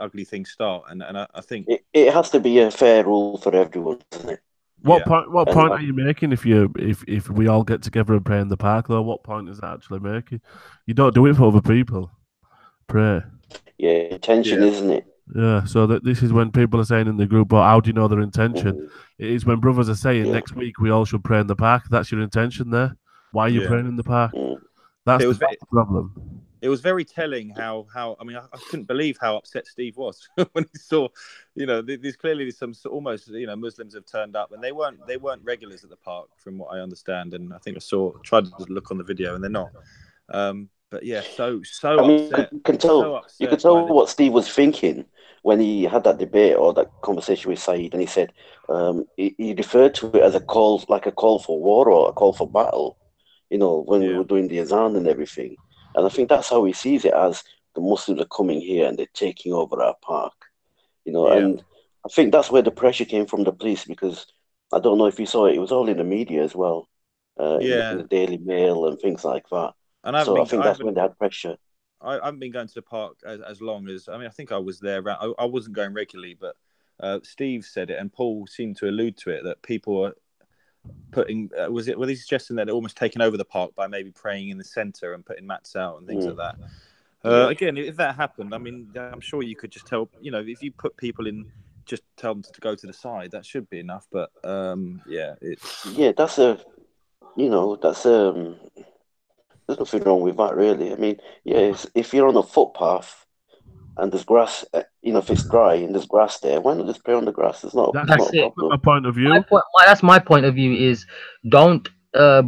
[SPEAKER 3] ugly things start. And I think
[SPEAKER 4] it has to be a fair rule for everyone, doesn't it?
[SPEAKER 2] What point are you making if we all get together and pray in the park, though? What point is that actually making? You don't do it for other people. Pray.
[SPEAKER 4] Yeah, intention, isn't it?
[SPEAKER 2] Yeah, so this is when people are saying in the group, "But how do you know their intention?" It is when brothers are saying next week we all should pray in the park. That's your intention there. Why are you praying in the park? That's the problem.
[SPEAKER 3] It was very telling how I mean, I couldn't believe how upset Steve was when he saw, there's clearly some almost, Muslims have turned up, and they weren't regulars at the park from what I understand, and I think tried to look on the video, and they're not. But yeah, so
[SPEAKER 4] I mean,
[SPEAKER 3] upset.
[SPEAKER 4] You can tell what Steve was thinking when he had that debate or that conversation with Syed, and he said he referred to it as a call for war or a call for battle. When we were doing the azan and everything. And I think that's how he sees it, as the Muslims are coming here and they're taking over our park. And I think that's where the pressure came from the police, because I don't know if you saw it, it was all in the media as well, in the Daily Mail and things like that. And I think that's when they had pressure.
[SPEAKER 3] I haven't been going to the park as long as, I think I was there. I wasn't going regularly, but Steve said it, and Paul seemed to allude to it, that people are putting were they suggesting that they're almost taking over the park by maybe praying in the centre and putting mats out and things like that. Again, if that happened, I'm sure you could just tell, if you put people in, just tell them to go to the side, that should be enough. But
[SPEAKER 4] that's there's nothing wrong with that, really. If you're on a footpath and there's grass, if it's dry and there's grass there, why not just pray on the grass? There's not a problem.
[SPEAKER 2] My point of view.
[SPEAKER 1] That's my point of view is, don't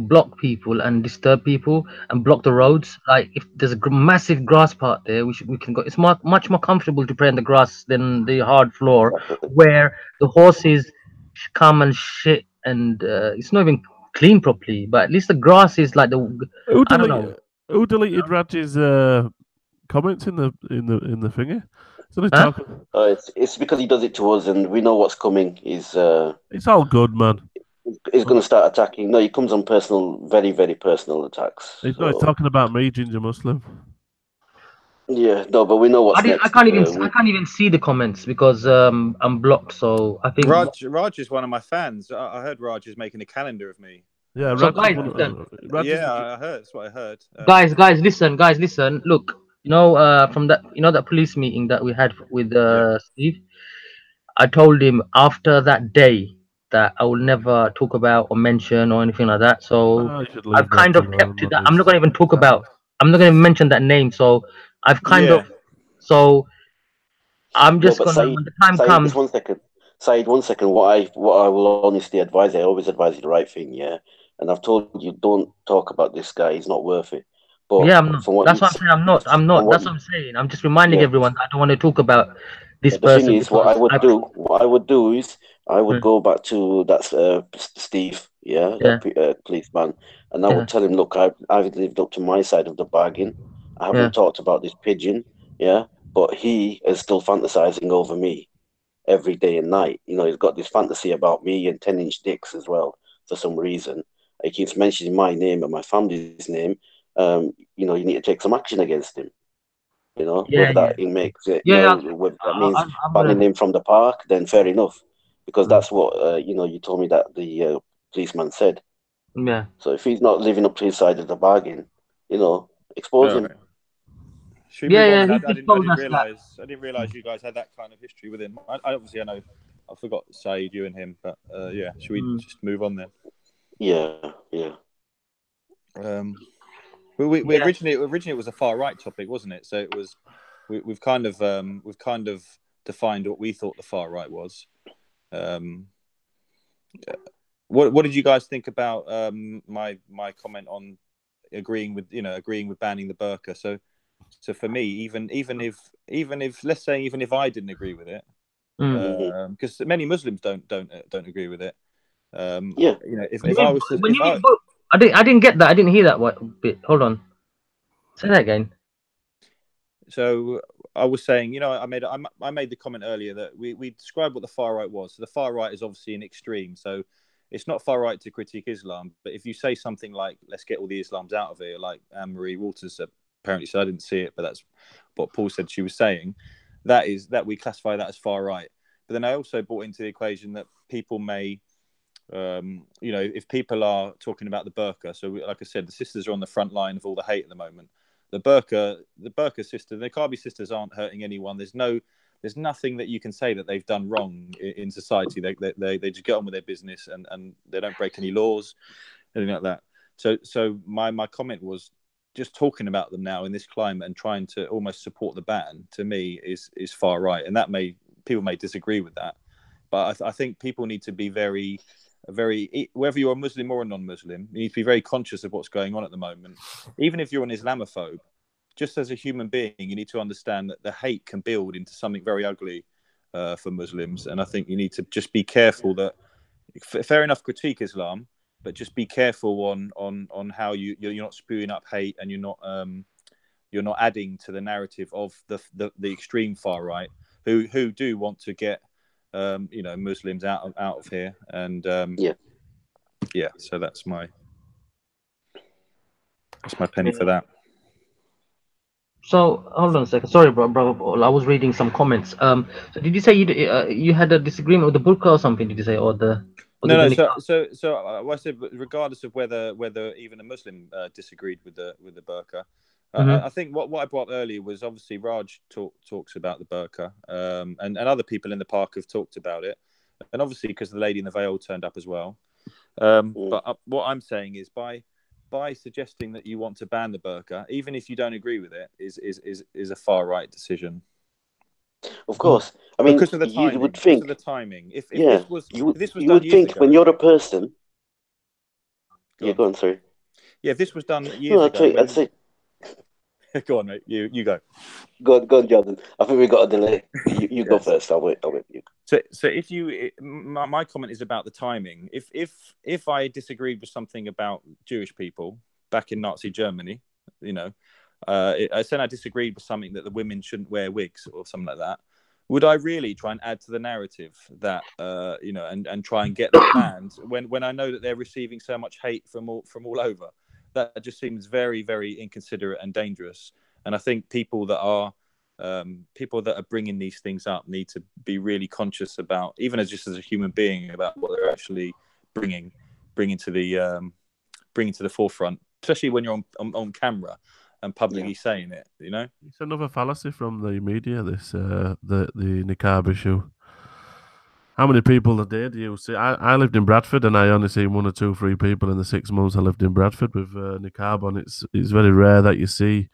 [SPEAKER 1] block people and disturb people and block the roads. Like, if there's a massive grass part there, we can go. It's much more comfortable to pray on the grass than the hard floor where the horses come and shit, and it's not even clean properly. But at least the grass is like I don't know.
[SPEAKER 2] Who deleted Raj's comments in the thingy?
[SPEAKER 4] It's because he does it to us, and we know what's coming. It's
[SPEAKER 2] all good, man.
[SPEAKER 4] He's going to start attacking. No, he comes on very, very personal attacks.
[SPEAKER 2] He's not talking about me, Ginger Muslim.
[SPEAKER 4] Yeah, no, but we know what's next.
[SPEAKER 1] I can't even see the comments because I'm blocked. So I think
[SPEAKER 3] Raj is one of my fans. I heard Raj is making a calendar of me.
[SPEAKER 2] Yeah,
[SPEAKER 1] so
[SPEAKER 3] I heard. That's what I heard.
[SPEAKER 1] Guys, listen. Look, from that police meeting that we had with Steve, I told him after that day that I will never talk about or mention or anything like that. So I've kind of kept to that. I'm not going to even talk about. I'm not going to mention that name. So I've kind of. So I'm just going to. When the time comes.
[SPEAKER 4] Just 1 second. Syed, 1 second. What I will honestly advise, I always advise you the right thing. Yeah. and I've told you, don't talk about this guy. He's not worth it. But
[SPEAKER 1] Yeah, I'm not.
[SPEAKER 4] from what
[SPEAKER 1] That's
[SPEAKER 4] you
[SPEAKER 1] what I'm saying. I'm not. I'm not. That's what I'm saying. I'm just reminding everyone that I don't want to talk about this
[SPEAKER 4] But the thing
[SPEAKER 1] person.
[SPEAKER 4] is, what I would do is I would go back to that Steve, that policeman, and I would tell him, look, I've lived up to my side of the bargain. I haven't talked about this pigeon, but he is still fantasizing over me every day and night. You know, he's got this fantasy about me and 10-inch dicks as well for some reason. He keeps mentioning my name and my family's name. You know, you need to take some action against him. You know, whether that it makes it, whether that means banning him from the park, then fair enough, because that's what you know. You told me that the policeman said.
[SPEAKER 1] Yeah.
[SPEAKER 4] So if he's not living up to his side of the bargain, you know, expose him.
[SPEAKER 3] Should we move on? I didn't realize you guys had that kind of history with him. I obviously, I know, I forgot Syed, you and him, but yeah, should we just move on then?
[SPEAKER 4] Yeah.
[SPEAKER 3] We originally it was a far right topic, wasn't it? So it was we've kind of defined what we thought the far right was. What did you guys think about my comment on agreeing with banning the burqa? So for me, even if let's say even if I didn't agree with it, because many Muslims don't agree with it. You know, if I was to,
[SPEAKER 1] I didn't get that. I didn't hear that bit. Hold on. Say that again.
[SPEAKER 3] So I was saying, you know, I made the comment earlier that we described what the far right was. So the far right is obviously an extreme. So it's not far right to critique Islam, but if you say something like, let's get all the Islams out of here, like Anne-Marie Waters apparently said, I didn't see it, but that's what Paul said she was saying, that we classify that as far right. But then I also brought into the equation that people may, you know, if people are talking about the burqa, so like I said, the sisters are on the front line of all the hate at the moment. The burqa sister, the Niqabi sisters aren't hurting anyone. There's nothing that you can say that they've done wrong in society. They just get on with their business and they don't break any laws, anything like that. So my comment was just talking about them now in this climate and trying to almost support the ban, to me is far right, and people may disagree with that, but I think people need to be very, whether you're a Muslim or a non-Muslim, you need to be very conscious of what's going on at the moment. Even if you're an Islamophobe, just as a human being, you need to understand that the hate can build into something very ugly for Muslims. And I think you need to just be careful that, fair enough, critique Islam, but just be careful on how you're not spewing up hate, and you're not adding to the narrative of the extreme far right who do want to get you know, Muslims out of here, and so that's my penny for that.
[SPEAKER 1] So hold on a second. Sorry, brother. I was reading some comments. So did you say you had a disagreement with the burqa or something? Did you say, or the?
[SPEAKER 3] No. So I said, regardless of whether even a Muslim disagreed with the burqa, I think what I brought up earlier was obviously Raj talks about the burqa, and other people in the park have talked about it, and obviously because the lady in the veil turned up as well. But what I'm saying is by suggesting that you want to ban the burqa, even if you don't agree with it, is a far right decision.
[SPEAKER 4] Of course, I mean,
[SPEAKER 3] because of the timing.
[SPEAKER 4] You would think,
[SPEAKER 3] because of the timing. If
[SPEAKER 4] you would think
[SPEAKER 3] ago,
[SPEAKER 4] when you're a person.
[SPEAKER 3] Go
[SPEAKER 4] on, sorry.
[SPEAKER 3] Yeah, if this was done years ago.
[SPEAKER 4] I'd say.
[SPEAKER 3] Go on, mate. You go.
[SPEAKER 4] Go on, Jordan. I think we got a delay. You go first. I'll wait. You.
[SPEAKER 3] So if my comment is about the timing. If I disagreed with something about Jewish people back in Nazi Germany, you know, I said I disagreed with something that the women shouldn't wear wigs or something like that. Would I really try and add to the narrative that you know, and try and get that banned when I know that they're receiving so much hate from all over? That just seems very, very inconsiderate and dangerous. And I think people that are bringing these things up need to be really conscious about, even as a human being, about what they're actually bringing to the forefront, especially when you're on camera and publicly saying it. You know,
[SPEAKER 2] it's another fallacy from the media. This the niqab issue. How many people a day do you see? I lived in Bradford, and I only seen 1 or 2, 3 people in the 6 months I lived in Bradford with niqab on. It's very rare that you see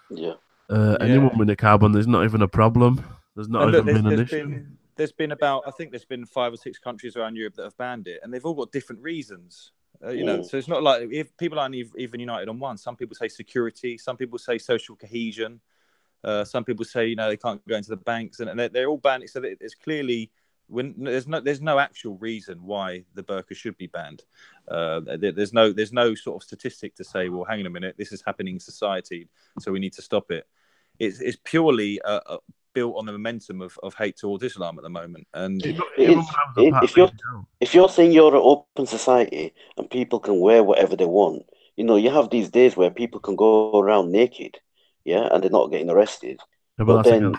[SPEAKER 2] anyone with niqab on. There's not even a problem. There's not even been an issue.
[SPEAKER 3] There's been 5 or 6 countries around Europe that have banned it, and they've all got different reasons. You know, so it's not like if people aren't even united on one. Some people say security, some people say social cohesion, some people say, you know, they can't go into the banks, and they're all banned. So it's clearly when there's no actual reason why the burqa should be banned. There's no sort of statistic to say, well, hang on a minute, this is happening in society, so we need to stop it. It's purely built on the momentum of hate towards Islam at the moment. And
[SPEAKER 4] if you're saying you're an open society and people can wear whatever they want, you know, you have these days where people can go around naked, yeah, and they're not getting arrested.
[SPEAKER 2] Yeah,
[SPEAKER 4] but then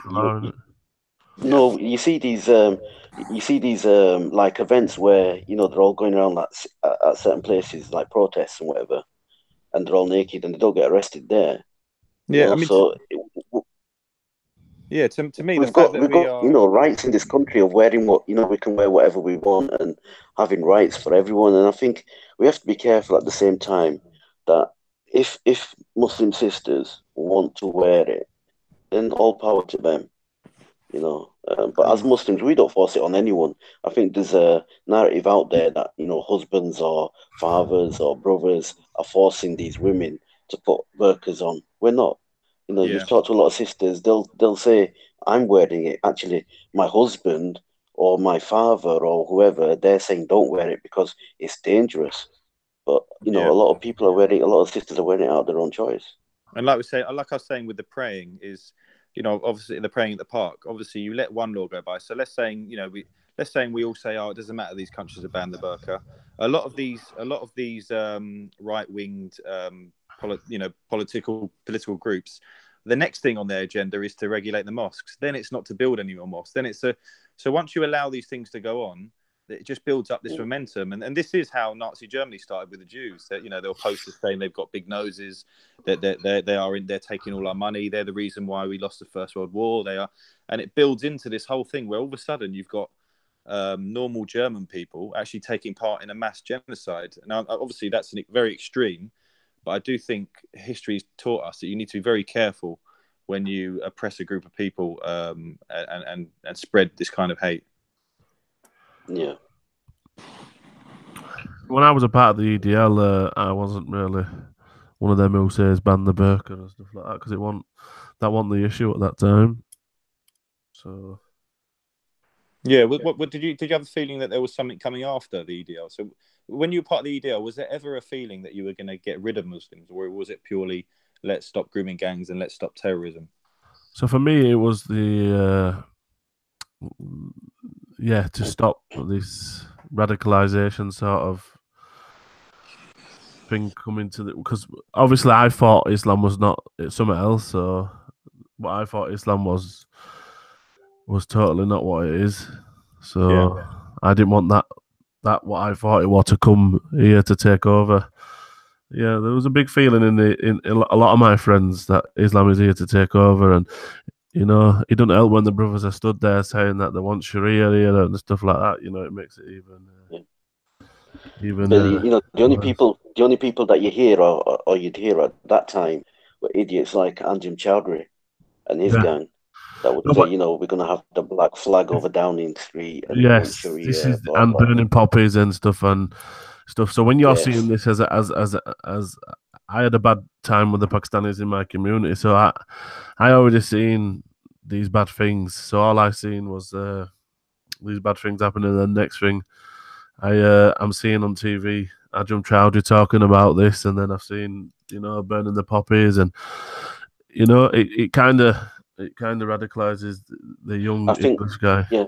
[SPEAKER 4] no, you see these like events where, you know, they're all going around like at certain places like protests and whatever, and they're all naked and they don't get arrested there.
[SPEAKER 3] Yeah,
[SPEAKER 4] you know,
[SPEAKER 3] I mean,
[SPEAKER 4] so
[SPEAKER 3] yeah, to me,
[SPEAKER 4] we've got you know, rights in this country of wearing what, you know, we can wear whatever we want and having rights for everyone. And I think we have to be careful at the same time that if Muslim sisters want to wear it, then all power to them, you know. But as Muslims, we don't force it on anyone. I think there's a narrative out there that, you know, husbands or fathers or brothers are forcing these women to put burqas on. We're not. You know, you've talked to a lot of sisters, they'll say, I'm wearing it. Actually, my husband or my father or whoever, they're saying don't wear it because it's dangerous. But, you know, a lot of people are wearing, a lot of sisters are wearing it out of their own choice.
[SPEAKER 3] And like I was saying with the praying is, you know, obviously the praying at the park, obviously you let one law go by. So let's say, you know, we all say, oh, it doesn't matter, these countries have banned the burqa. A lot of these right-winged, political groups, the next thing on their agenda is to regulate the mosques. Then it's not to build any more mosques. Then it's so once you allow these things to go on, it just builds up this momentum. And this is how Nazi Germany started with the Jews. That, you know, they'll posters saying they've got big noses, that they're taking all our money. They're the reason why we lost the First World War. They are, and it builds into this whole thing where all of a sudden you've got normal German people actually taking part in a mass genocide. Now, obviously that's very extreme, but I do think history's taught us that you need to be very careful when you oppress a group of people and spread this kind of hate.
[SPEAKER 4] Yeah.
[SPEAKER 2] When I was a part of the EDL, I wasn't really one of them who says ban the burqa and stuff like that, because that wasn't the issue at that time. So
[SPEAKER 3] yeah, what did you have a feeling that there was something coming after the EDL? So when you were part of the EDL, was there ever a feeling that you were going to get rid of Muslims, or was it purely let's stop grooming gangs and let's stop terrorism?
[SPEAKER 2] So for me, it was the to stop this radicalization sort of thing coming to because obviously I thought Islam was not something else. So what I thought Islam was totally not what it is. So I didn't want that what I thought it was to come here to take over. Yeah, there was a big feeling in a lot of my friends that Islam is here to take over, and you know, it doesn't help when the brothers are stood there saying that they want Sharia here and stuff like that. You know, it makes it even.
[SPEAKER 4] But, you know, the only people that you hear or you'd hear at that time were idiots like Anjem Chowdhury and his gang that would say, you know, we're going to have the black flag over Downing Street. And Sharia,
[SPEAKER 2] this is
[SPEAKER 4] blah,
[SPEAKER 2] and
[SPEAKER 4] blah.
[SPEAKER 2] burning poppies and stuff. So when you're seeing this as I had a bad time with the Pakistanis in my community, so I already seen these bad things. So all I seen was these bad things happening. And the next thing I'm seeing on TV, Anjem Chowdhury talking about this, and then I've seen, you know, burning the poppies, and you know, it kind of radicalizes the young English guy.
[SPEAKER 4] Yeah,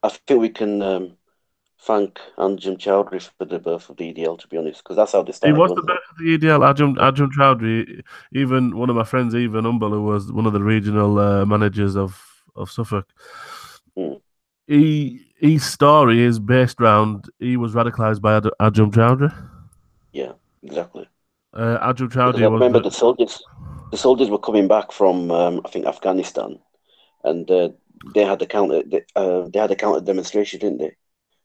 [SPEAKER 4] I think we can thank Anjem Chowdhury for the birth of the EDL, to be honest, because that's how they started.
[SPEAKER 2] He was the birth of the EDL. Anjem Chowdhury, even one of my friends, even Umbal, who was one of the regional managers of Suffolk. His story is based around he was radicalized by Anjem Chowdhury.
[SPEAKER 4] Yeah, exactly.
[SPEAKER 2] Anjem Chowdhury.
[SPEAKER 4] I remember the soldiers were coming back from I think Afghanistan, and they had a counter demonstration, didn't they?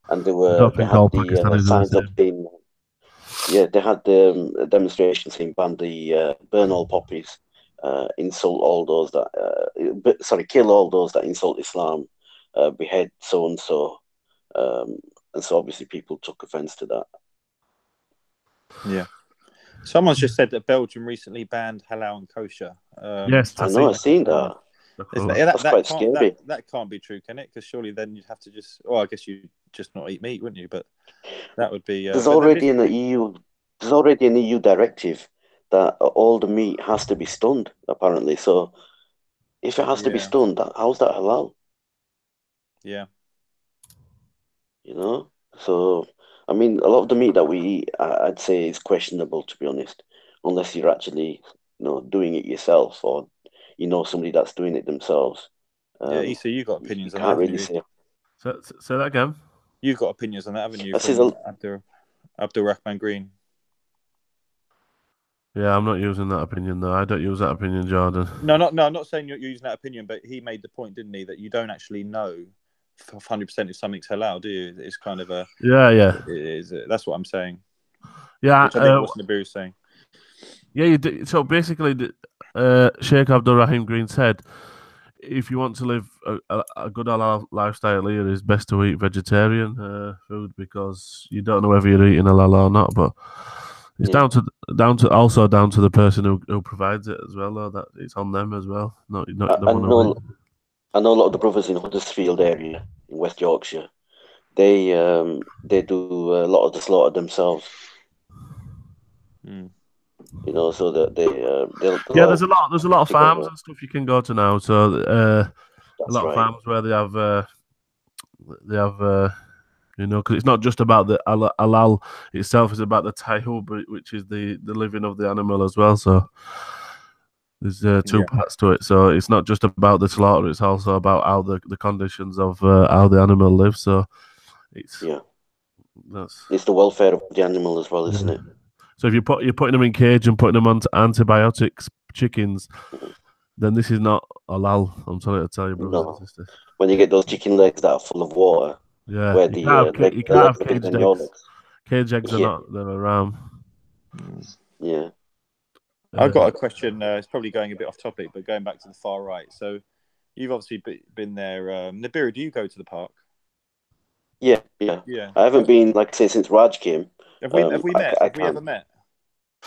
[SPEAKER 4] And they had the signs up saying, they had the demonstration saying burn all poppies, insult all those that kill all those that insult Islam, behead so and so, and so obviously people took offense to that.
[SPEAKER 3] Yeah. Someone's just said that Belgium recently banned halal and kosher.
[SPEAKER 2] Yes,
[SPEAKER 4] I know, I've seen that. That's quite scary.
[SPEAKER 3] That can't be true, can it? Because surely then you'd have to just. Well, I guess you just not eat meat, wouldn't you? But that would be.
[SPEAKER 4] There's already in the EU. There's already an EU directive that all the meat has to be stunned. Apparently, so if it has to be stunned, how's that halal?
[SPEAKER 3] Yeah.
[SPEAKER 4] You know. So I mean, a lot of the meat that we eat, I'd say, is questionable, to be honest, unless you're actually, doing it yourself, or somebody that's doing it themselselves.
[SPEAKER 3] Yeah, Issa, you got opinions
[SPEAKER 4] you
[SPEAKER 3] on
[SPEAKER 4] can't
[SPEAKER 3] that,
[SPEAKER 4] really say.
[SPEAKER 2] Say that again.
[SPEAKER 3] You've got opinions on that, haven't you?
[SPEAKER 4] That says
[SPEAKER 3] From Abdul Rahman Green.
[SPEAKER 2] Yeah, I'm not using that opinion though. I don't use that opinion, Jordan.
[SPEAKER 3] No, I'm not saying you're using that opinion, but he made the point, didn't he, that you don't actually know 100% if something's halal, do you? It's kind of a that's what I'm saying.
[SPEAKER 2] Yeah,
[SPEAKER 3] which I think what Nabiru was saying.
[SPEAKER 2] Yeah, you do. So basically, Sheikh Abdul Rahim Green said, if you want to live a good halal lifestyle here, it's best to eat vegetarian food, because you don't know whether you're eating halal or not. But it's down to the person who provides it as well, though. That it's on them as well. I know
[SPEAKER 4] a lot of the brothers in Huddersfield area in West Yorkshire, they do a lot of the slaughter themselves. So that
[SPEAKER 2] there's a lot of farms and stuff you can go to now. So a lot of farms where they have because it's not just about the halal itself; it's about the tayyub, which is the living of the animal as well. So there's two parts to it. So it's not just about the slaughter; it's also about how the conditions of how the animal lives. So it's
[SPEAKER 4] the welfare of the animal as well, isn't it?
[SPEAKER 2] So if you're putting them in cage and putting them on antibiotics, chickens, then this is not halal. I'm sorry to tell you, brothers and sisters.
[SPEAKER 4] When you get those chicken legs that are full of water, where
[SPEAKER 2] you can't have caged eggs. Caged eggs are not. They're around.
[SPEAKER 4] Yeah.
[SPEAKER 3] I've got a question. It's probably going a bit off topic, but going back to the far right. So you've obviously been there. Nabiru, do you go to the park?
[SPEAKER 4] Yeah. I haven't been, like I say, since Raj came.
[SPEAKER 3] Have we met? Have we ever met?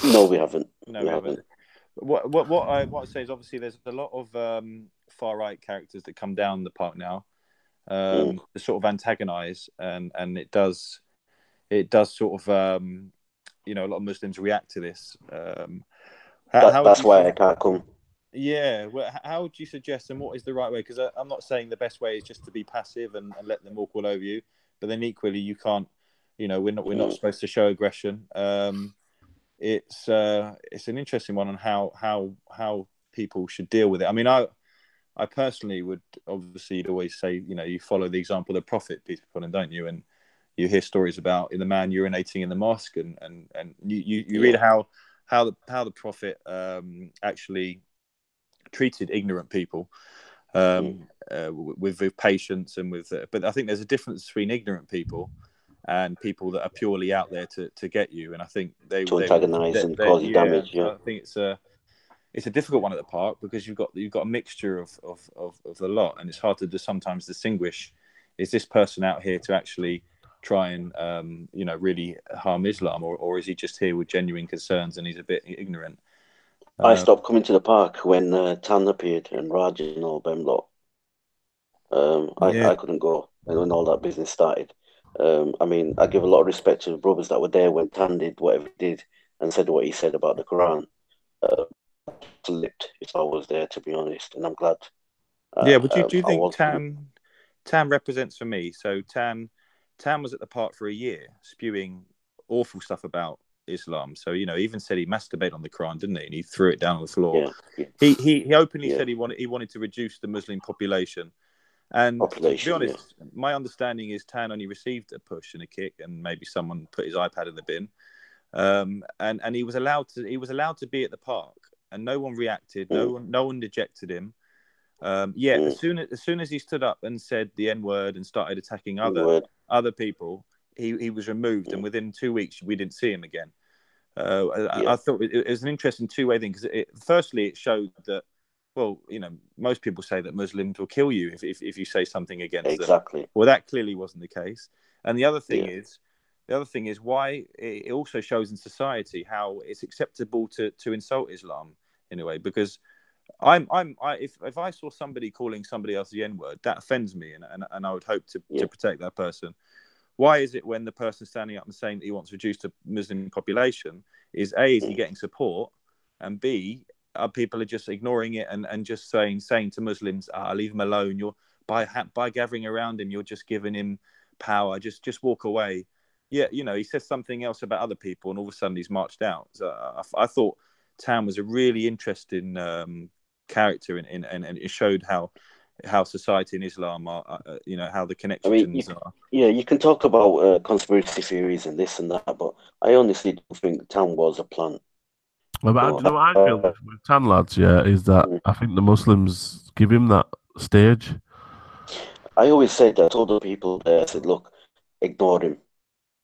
[SPEAKER 4] No, we haven't.
[SPEAKER 3] No, we haven't. What I say is, obviously there's a lot of far right characters that come down the park now, to sort of antagonize, and it does sort of a lot of Muslims react to this.
[SPEAKER 4] That's why I can't come.
[SPEAKER 3] Yeah, how would you suggest, and what is the right way? Because I'm not saying the best way is just to be passive and let them walk all over you, but then equally you can't. We're not supposed to show aggression. It's an interesting one on how people should deal with it. I mean, I personally would obviously always say, you follow the example of the Prophet, peace be upon him, don't you? And you hear stories about the man urinating in the mosque, and you read how the Prophet actually treated ignorant people with patience and with. But I think there's a difference between ignorant people and people that are purely out there to get you, and I think they
[SPEAKER 4] antagonize and cause you damage. Yeah,
[SPEAKER 3] I think it's a difficult one at the park, because you've got a mixture of the lot, and it's hard to sometimes distinguish: is this person out here to actually try and really harm Islam, or is he just here with genuine concerns and he's a bit ignorant?
[SPEAKER 4] I stopped coming to the park when Tan appeared and Raj and all them lot. I couldn't go, and when all that business started. I mean, I give a lot of respect to the brothers that were there when Tan did whatever he did and said what he said about the Quran. Slipped if I was there, to be honest, and I'm glad.
[SPEAKER 3] But do you think Tan represents for me? So Tan was at the park for a year, spewing awful stuff about Islam. So he even said he masturbated on the Quran, didn't he? And he threw it down on the floor. Yeah. He openly said he wanted to reduce the Muslim population. And to be honest, my understanding is Tan only received a push and a kick, and maybe someone put his iPad in the bin. And he was allowed to be at the park, and no one reacted. No one ejected him. As soon as he stood up and said the N-word and started attacking other people, he was removed, and within 2 weeks we didn't see him again. I thought it was an interesting two-way thing, because firstly it showed that, well, most people say that Muslims will kill you if you say something against them. Well, that clearly wasn't the case. And the other thing is, the other thing is why it also shows in society how it's acceptable to insult Islam in a way, because if I saw somebody calling somebody else the N-word, that offends me, and I would hope to protect that person. Why is it when the person standing up and saying that he wants to reduce the Muslim population is A, is he getting support, and B, people are just ignoring it and just saying to Muslims, leave him alone. You're by gathering around him, you're just giving him power. Just walk away. Yeah, you know, he says something else about other people, and all of a sudden he's marched out. So I thought Tam was a really interesting character, and it showed how society in Islam are, you know, how the connections are.
[SPEAKER 4] Yeah, you can talk about conspiracy theories and this and that, but I honestly don't think Tam was a plant.
[SPEAKER 2] Well, but you know what I feel with Tan lads, is that I think the Muslims give him that stage.
[SPEAKER 4] I always said that to other people there, I said, look, ignore him.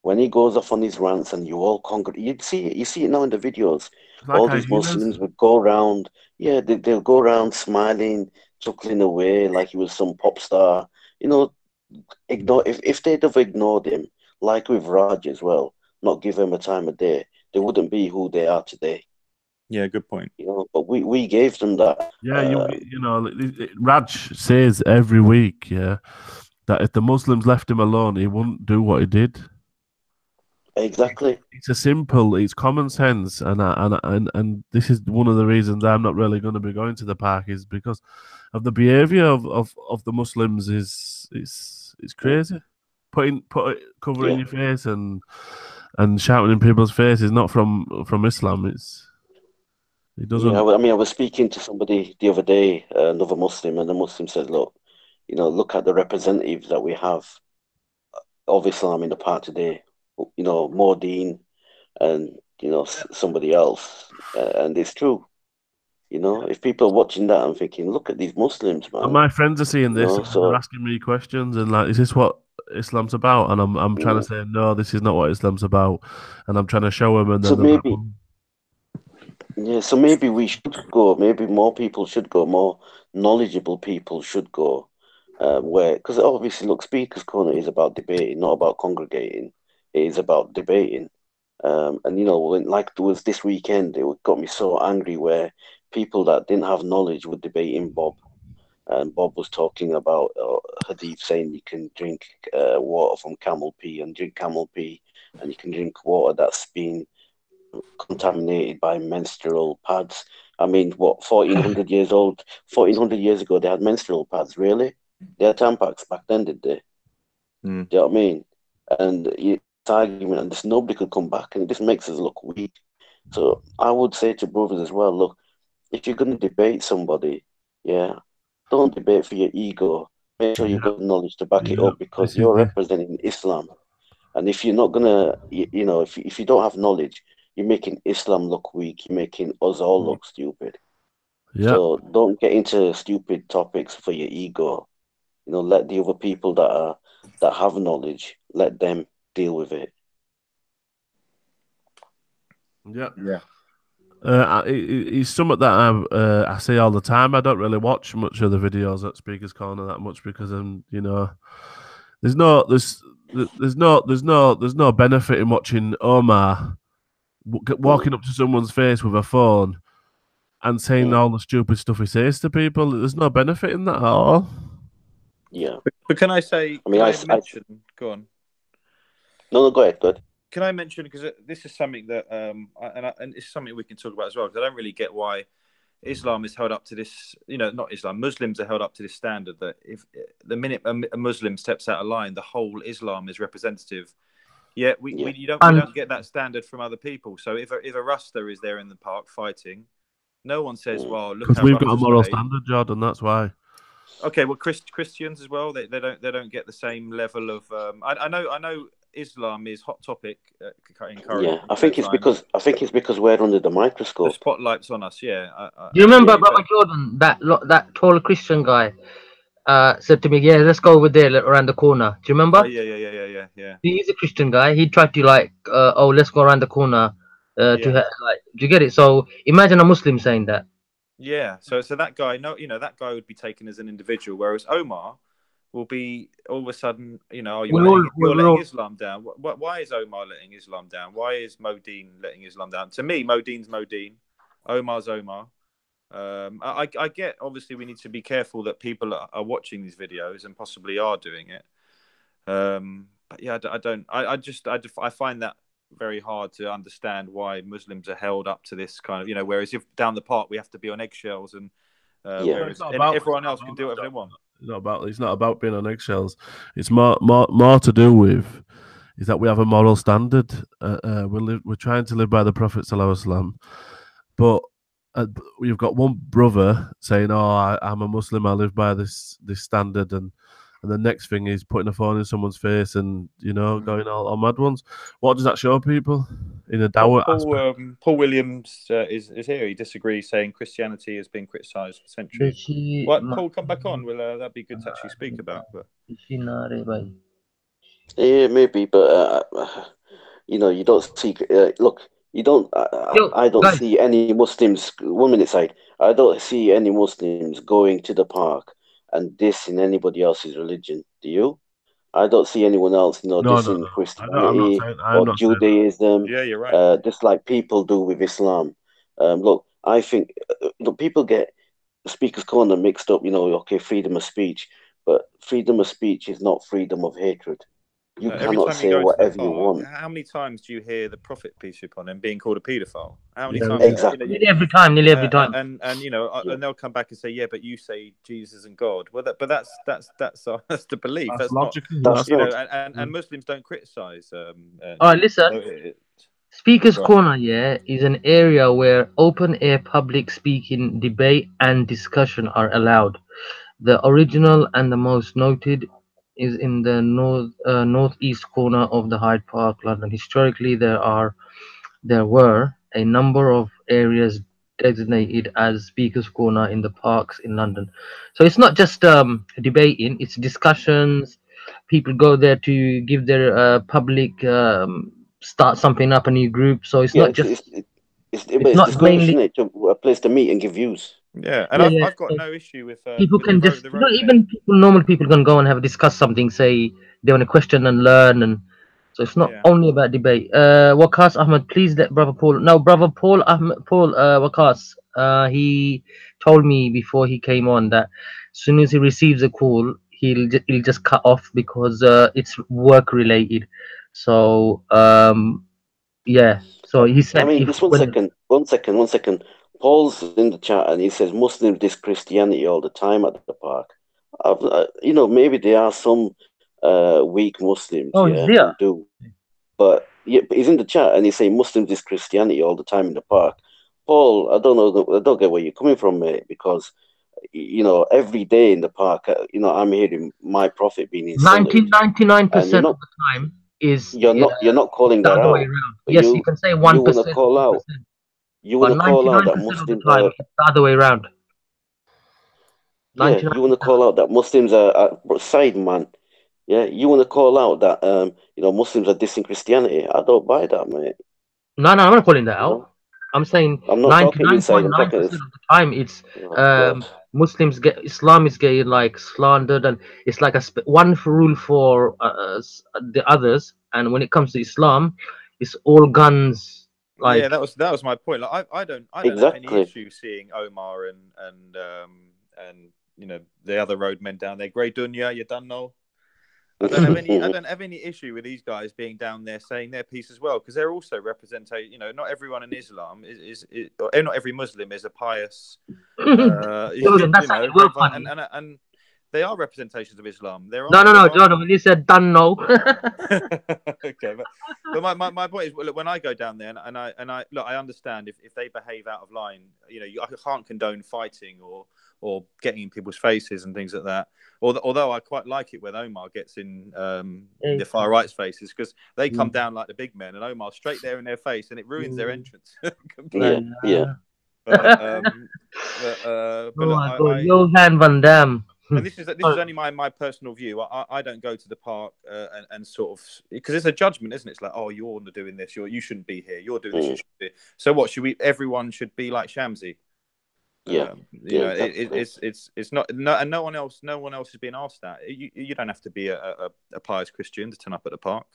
[SPEAKER 4] When he goes off on his rants and you all congregate, you see it now in the videos.
[SPEAKER 2] Like
[SPEAKER 4] all these Muslims would go around, they'll go around smiling, chuckling away like he was some pop star. You know, if they'd have ignored him, like with Raj as well, not give him a time of day, they wouldn't be who they are today.
[SPEAKER 3] Yeah, good point.
[SPEAKER 4] You know, but we gave them that.
[SPEAKER 2] Yeah, you know, Raj says every week, that if the Muslims left him alone, he wouldn't do what he did.
[SPEAKER 4] Exactly.
[SPEAKER 2] It's common sense, and this is one of the reasons I'm not really going to be going to the park, is because of the behaviour of the Muslims. It's crazy. Covering your face and shouting in people's faces, not from Islam. It doesn't.
[SPEAKER 4] Yeah, I mean, I was speaking to somebody the other day, another Muslim, and the Muslim said, "Look, you know, look at the representatives that we have of Islam in the park today. You know, Mordeen and, you know, somebody else. And it's true. You know, if people are watching that and thinking, look at these Muslims, man.
[SPEAKER 2] And my friends are seeing this,
[SPEAKER 4] and
[SPEAKER 2] they're asking me questions and like, is this what Islam's about? And I'm trying to say, no, this is not what Islam's about. And I'm trying to show them. And then
[SPEAKER 4] so maybe we should go. Maybe more people should go. More knowledgeable people should go. Because obviously, look, Speaker's Corner is about debating, not about congregating. It is about debating. And, you know, like it was this weekend, it got me so angry where people that didn't have knowledge were debating Bob. And Bob was talking about Hadith saying you can drink water from camel pee and drink camel pee, and you can drink water that's been contaminated by menstrual pads. I mean, what, 1400 years old? 1400 years ago, they had menstrual pads, really? They had Tampax back then, did they? Do you know what I mean? And argument, and this nobody could come back, and this makes us look weak. So I would say to brothers as well, look, if you're going to debate somebody, don't debate for your ego. Make sure you've got knowledge to back it up, because you're representing Islam. And if you're not gonna, you know, if you don't have knowledge, you're making Islam look weak. You're making us all look stupid. So don't get into stupid topics for your ego. You know, let the other people that have knowledge, let them deal with it.
[SPEAKER 2] It's something that I say all the time. I don't really watch much of the videos at Speaker's Corner that much because you know, there's no benefit in watching Omar walking up to someone's face with a phone and saying all the stupid stuff he says to people. There's no benefit in that at all.
[SPEAKER 4] Yeah,
[SPEAKER 3] but can I say? I mean, I mention. Go on.
[SPEAKER 4] No, go ahead.
[SPEAKER 3] Can I mention, because this is something that, and it's something we can talk about as well, because I don't really get why Islam is held up to this, you know, not Islam, Muslims are held up to this standard that if the minute a Muslim steps out of line, the whole Islam is representative. Yet you don't get that standard from other people. So if a Rasta is there in the park fighting, no one says, well, look,
[SPEAKER 2] because we've got a moral standard, Jordan, that's why.
[SPEAKER 3] Okay, well, Christians as well, they don't get the same level of. I know Islam is hot topic in current.
[SPEAKER 4] Yeah, I think it's because we're under the microscope.
[SPEAKER 3] The spotlight's on us. Yeah.
[SPEAKER 1] Do you remember, Brother Jordan, that tall Christian guy said to me, "Yeah, let's go over there around the corner." Do you remember?
[SPEAKER 3] Oh, yeah.
[SPEAKER 1] He's a Christian guy. He tried to let's go around the corner. Do you get it? So imagine a Muslim saying that.
[SPEAKER 3] Yeah. So that guy, that guy would be taken as an individual, whereas Omar will be all of a sudden, you know,
[SPEAKER 1] We're
[SPEAKER 3] you're letting
[SPEAKER 1] all-
[SPEAKER 3] Islam down. Why is Omar letting Islam down? Why is Modine letting Islam down? To me, Modine's Modine, Omar's Omar. I get, obviously, we need to be careful that people are watching these videos and possibly are doing it. But yeah, I find that very hard to understand why Muslims are held up to this kind of, you know, whereas if down the park we have to be on eggshells and whereas everyone else can do whatever they want.
[SPEAKER 2] It's not about being on eggshells. It's more to do with is that we have a moral standard. We're trying to live by the Prophet ﷺ, but you've got one brother saying, "Oh, I'm a Muslim. I live by this standard," and the next thing is putting a phone in someone's face and, you know, going all mad ones. What does that show people in a dawah aspect?
[SPEAKER 3] Paul Williams is here. He disagrees, saying Christianity has been criticised for centuries. What, Paul, come back on. Well, that'd be good to actually speak about. But
[SPEAKER 4] yeah, maybe, but you know, you don't see. Look, you don't. I don't
[SPEAKER 1] guys.
[SPEAKER 4] see any Muslims. 1 minute side. I don't see any Muslims going to the park and dissing anybody else's religion. Do you? I don't see anyone else, you know, dissing Christianity or Judaism.
[SPEAKER 3] Yeah, you're right.
[SPEAKER 4] Just like people do with Islam. Look, I think people get Speaker's Corner mixed up. You know, okay, freedom of speech, but freedom of speech is not freedom of hatred. You cannot say whatever you want.
[SPEAKER 3] How many times do you hear the Prophet, peace be upon him, being called a paedophile? How many times?
[SPEAKER 4] Exactly.
[SPEAKER 1] Nearly every time.
[SPEAKER 3] And you know, and they'll come back and say, yeah, but you say Jesus isn't God. Well, that's the belief. That's
[SPEAKER 2] logical.
[SPEAKER 3] Not, you know, and Muslims don't criticize.
[SPEAKER 1] All right, listen. Speaker's Corner, is an area where open-air public speaking, debate, and discussion are allowed. The original and the most noted is in the northeast corner of the Hyde Park, London. Historically, there were a number of areas designated as Speaker's Corner in the parks in London. So it's not just debating; it's discussions. People go there to give their public. Start something up, a new group. So it's not just
[SPEAKER 4] it's discussion, mainly a place to meet and give views.
[SPEAKER 3] Yeah, and I've got no issue with
[SPEAKER 1] people can just even normal people can go and discuss something, say they want to question and learn, and so it's not only about debate. Waqas Ahmed, please let brother Paul. No, brother Paul Waqas. He told me before he came on that as soon as he receives a call, he'll just cut off because it's work related. So so he said.
[SPEAKER 4] I mean, just one second. Paul's in the chat and he says Muslims diss Christianity all the time at the park. You know, maybe there are some weak Muslims who do, but he's in the chat and he's saying Muslims diss Christianity all the time in the park. Paul, I don't get where you're coming from, mate, because you know, every day in the park, you know, I'm hearing my Prophet being insulted.
[SPEAKER 1] 99% of the time is
[SPEAKER 4] you're not calling that out.
[SPEAKER 1] Yes, you can say 1%.
[SPEAKER 4] You want to call out. You want to call out that Muslims
[SPEAKER 1] are the other way around.
[SPEAKER 4] Yeah, you want to call out that Muslims are side man. Yeah, you want to call out that you know, Muslims are dissing Christianity. I don't buy that, mate.
[SPEAKER 1] No, I'm not calling that out. I'm saying 99.9% of the time it's Muslims Islam is getting like slandered, and it's like one rule for the others, and when it comes to Islam, it's all guns. Like,
[SPEAKER 3] yeah, that was my point. Like, I don't have any issue seeing Omar and you know, the other roadmen down there. Grey Dunya, you done know. I don't have any issue with these guys being down there saying their piece as well, because they're also representing. You know, not everyone in Islam is not every Muslim is a pious. You know, and they are representations of Islam.
[SPEAKER 1] No. You said done no.
[SPEAKER 3] Okay, but my point is, look, when I go down there and I look, I understand if they behave out of line. You know, I can't condone fighting or getting in people's faces and things like that. Although I quite like it when Omar gets in the far right's faces, because they come down like the big men, and Omar's straight there in their face, and it ruins their entrance completely.
[SPEAKER 4] Yeah.
[SPEAKER 1] Johan van Dam.
[SPEAKER 3] And this is only my personal view. I don't go to the park and sort of, because it's a judgment, isn't it? It's like, oh, you're doing this, you shouldn't be here. You're doing this, you shouldn't be. So what should everyone should be like Shamsi?
[SPEAKER 4] Yeah,
[SPEAKER 3] you know,
[SPEAKER 4] exactly.
[SPEAKER 3] it's not, no, and no one else is being asked that. You don't have to be a pious Christian to turn up at the park.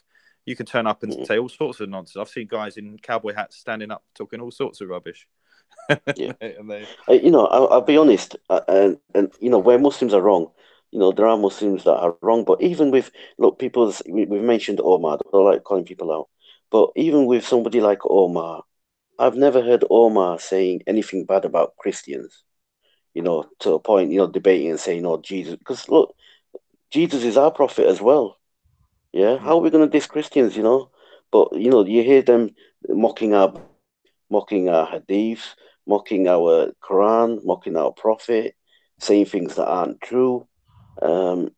[SPEAKER 3] You can turn up and say all sorts of nonsense. I've seen guys in cowboy hats standing up talking all sorts of rubbish.
[SPEAKER 4] Yeah.
[SPEAKER 3] And they,
[SPEAKER 4] You know, I'll be honest, and you know, where Muslims are wrong, you know, there are Muslims that are wrong, but even with, look, we've mentioned Omar, I don't like calling people out, but even with somebody like Omar, I've never heard Omar saying anything bad about Christians, you know, to a point, you know, debating and saying, oh, Jesus, because look, Jesus is our prophet as well. Yeah, how are we going to diss Christians, you know? But, you know, you hear them mocking our hadiths, mocking our Quran, mocking our prophet, saying things that aren't true. You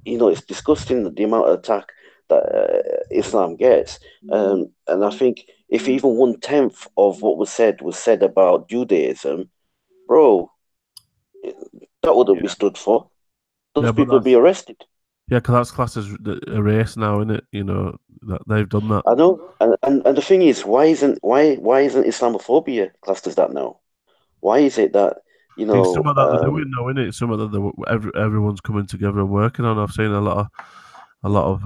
[SPEAKER 4] know, it's disgusting the amount of attack that Islam gets. And I think if even 1/10 of what was said about Judaism, bro, that wouldn't be stood for. Those
[SPEAKER 2] Yeah, but
[SPEAKER 4] people would be arrested.
[SPEAKER 2] yeah, because that's classed as a race now, isn't it? You know that they've done that.
[SPEAKER 4] I know, and the thing is, why isn't Islamophobia classed as that now? Why is it that, you
[SPEAKER 2] It's
[SPEAKER 4] know,
[SPEAKER 2] some of that they're doing now, isn't it? It's some of that everyone's coming together and working on. I've seen a lot of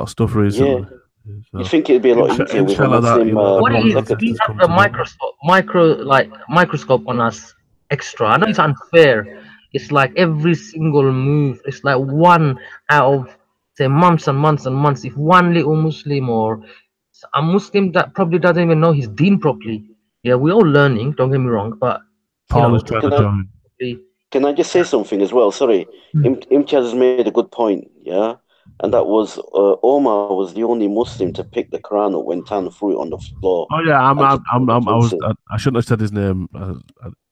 [SPEAKER 2] stuff recently.
[SPEAKER 4] yeah,
[SPEAKER 2] So,
[SPEAKER 4] you'd think it'd be a lot easier with a
[SPEAKER 2] inshallah that,
[SPEAKER 4] Muslim
[SPEAKER 2] you know, the
[SPEAKER 1] What it is,
[SPEAKER 2] brothers
[SPEAKER 1] we
[SPEAKER 2] just
[SPEAKER 1] have
[SPEAKER 2] come
[SPEAKER 1] the
[SPEAKER 2] together.
[SPEAKER 1] microscope on us extra. I know it's unfair. It's like every single move. It's like one out of, say, months and months and months. If one little Muslim or a Muslim that probably doesn't even know his deen properly. Yeah, we're all learning. Don't get me wrong, but you
[SPEAKER 2] Paul
[SPEAKER 1] know,
[SPEAKER 2] is trying to
[SPEAKER 4] Can I
[SPEAKER 2] join.
[SPEAKER 4] can I just say something as well? Sorry, Imtiaz has made a good point, yeah, and that was Omar was the only Muslim to pick the Quran up when Tan threw it on the floor
[SPEAKER 2] Oh yeah,
[SPEAKER 4] and just
[SPEAKER 2] I shouldn't have said his name. You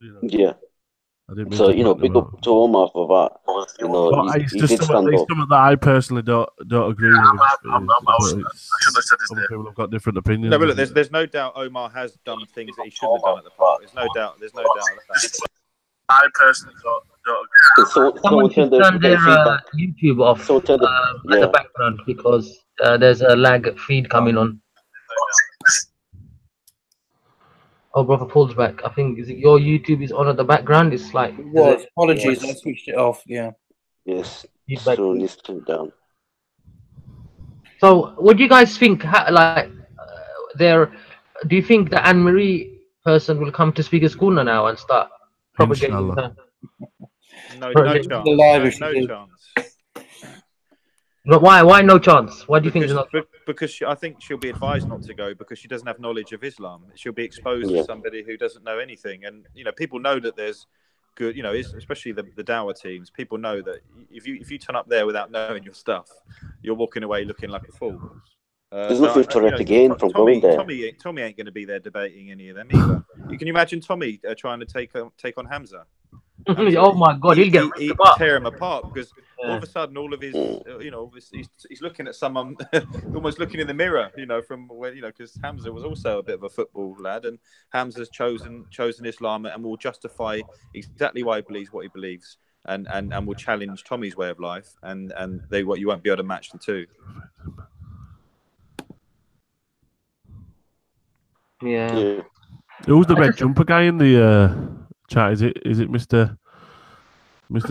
[SPEAKER 2] know,
[SPEAKER 4] yeah.
[SPEAKER 2] I didn't mean
[SPEAKER 4] So
[SPEAKER 2] to
[SPEAKER 4] you know,
[SPEAKER 2] point
[SPEAKER 4] big
[SPEAKER 2] him
[SPEAKER 4] up
[SPEAKER 2] out.
[SPEAKER 4] to Omar for that. You know,
[SPEAKER 2] But it's
[SPEAKER 4] he
[SPEAKER 2] just
[SPEAKER 4] did stand up.
[SPEAKER 2] something that I personally don't agree with. Some people have got different opinions.
[SPEAKER 3] no, but look, there's no doubt Omar has done things that he shouldn't have done at the park. There's no doubt of that.
[SPEAKER 2] I personally don't agree.
[SPEAKER 4] So
[SPEAKER 1] someone should turn their
[SPEAKER 4] feedback.
[SPEAKER 1] YouTube off
[SPEAKER 4] So tell the
[SPEAKER 1] at the
[SPEAKER 4] yeah.
[SPEAKER 1] background because there's a lag feed coming on. Oh, brother, Paul's back. I think is it your YouTube is on at the background. It's like
[SPEAKER 5] Was apologies, I
[SPEAKER 4] Yes.
[SPEAKER 5] switched it off. Yeah.
[SPEAKER 4] Yes.
[SPEAKER 1] feedback.
[SPEAKER 4] So needs to turn down.
[SPEAKER 1] So, what do you guys think? There, do you think the Anne Marie person will come to Speaker School now and start propagating
[SPEAKER 2] Inshallah.
[SPEAKER 1] her?
[SPEAKER 3] No
[SPEAKER 1] Right.
[SPEAKER 3] chance.
[SPEAKER 5] Alive if she
[SPEAKER 3] No
[SPEAKER 5] did.
[SPEAKER 3] chance.
[SPEAKER 1] But why? Why no chance? Why do you think there's not?
[SPEAKER 3] Because I think she'll be advised not to go because she doesn't have knowledge of Islam. She'll be exposed
[SPEAKER 4] Yeah.
[SPEAKER 3] to somebody who doesn't know anything, and you know people know that there's good, you know, especially the dawah teams. People know that if you turn up there without knowing your stuff, you're walking away looking like a fool.
[SPEAKER 4] There's nothing to gain from going there.
[SPEAKER 3] Tommy ain't going to be there debating any of them either. Can you imagine Tommy trying to take on Hamza?
[SPEAKER 1] Oh my God, he'll get ripped apart.
[SPEAKER 3] Tear him apart because all of a sudden, all of his, you know, he's looking at someone, almost looking in the mirror, you know, from where, you know, because Hamza was also a bit of a football lad, and Hamza's chosen Islam and will justify exactly why he believes what he believes, and will challenge Tommy's way of life, and you won't be able to match the two.
[SPEAKER 1] Yeah.
[SPEAKER 2] Who's the red jumper guy in the chat? Is it Mr.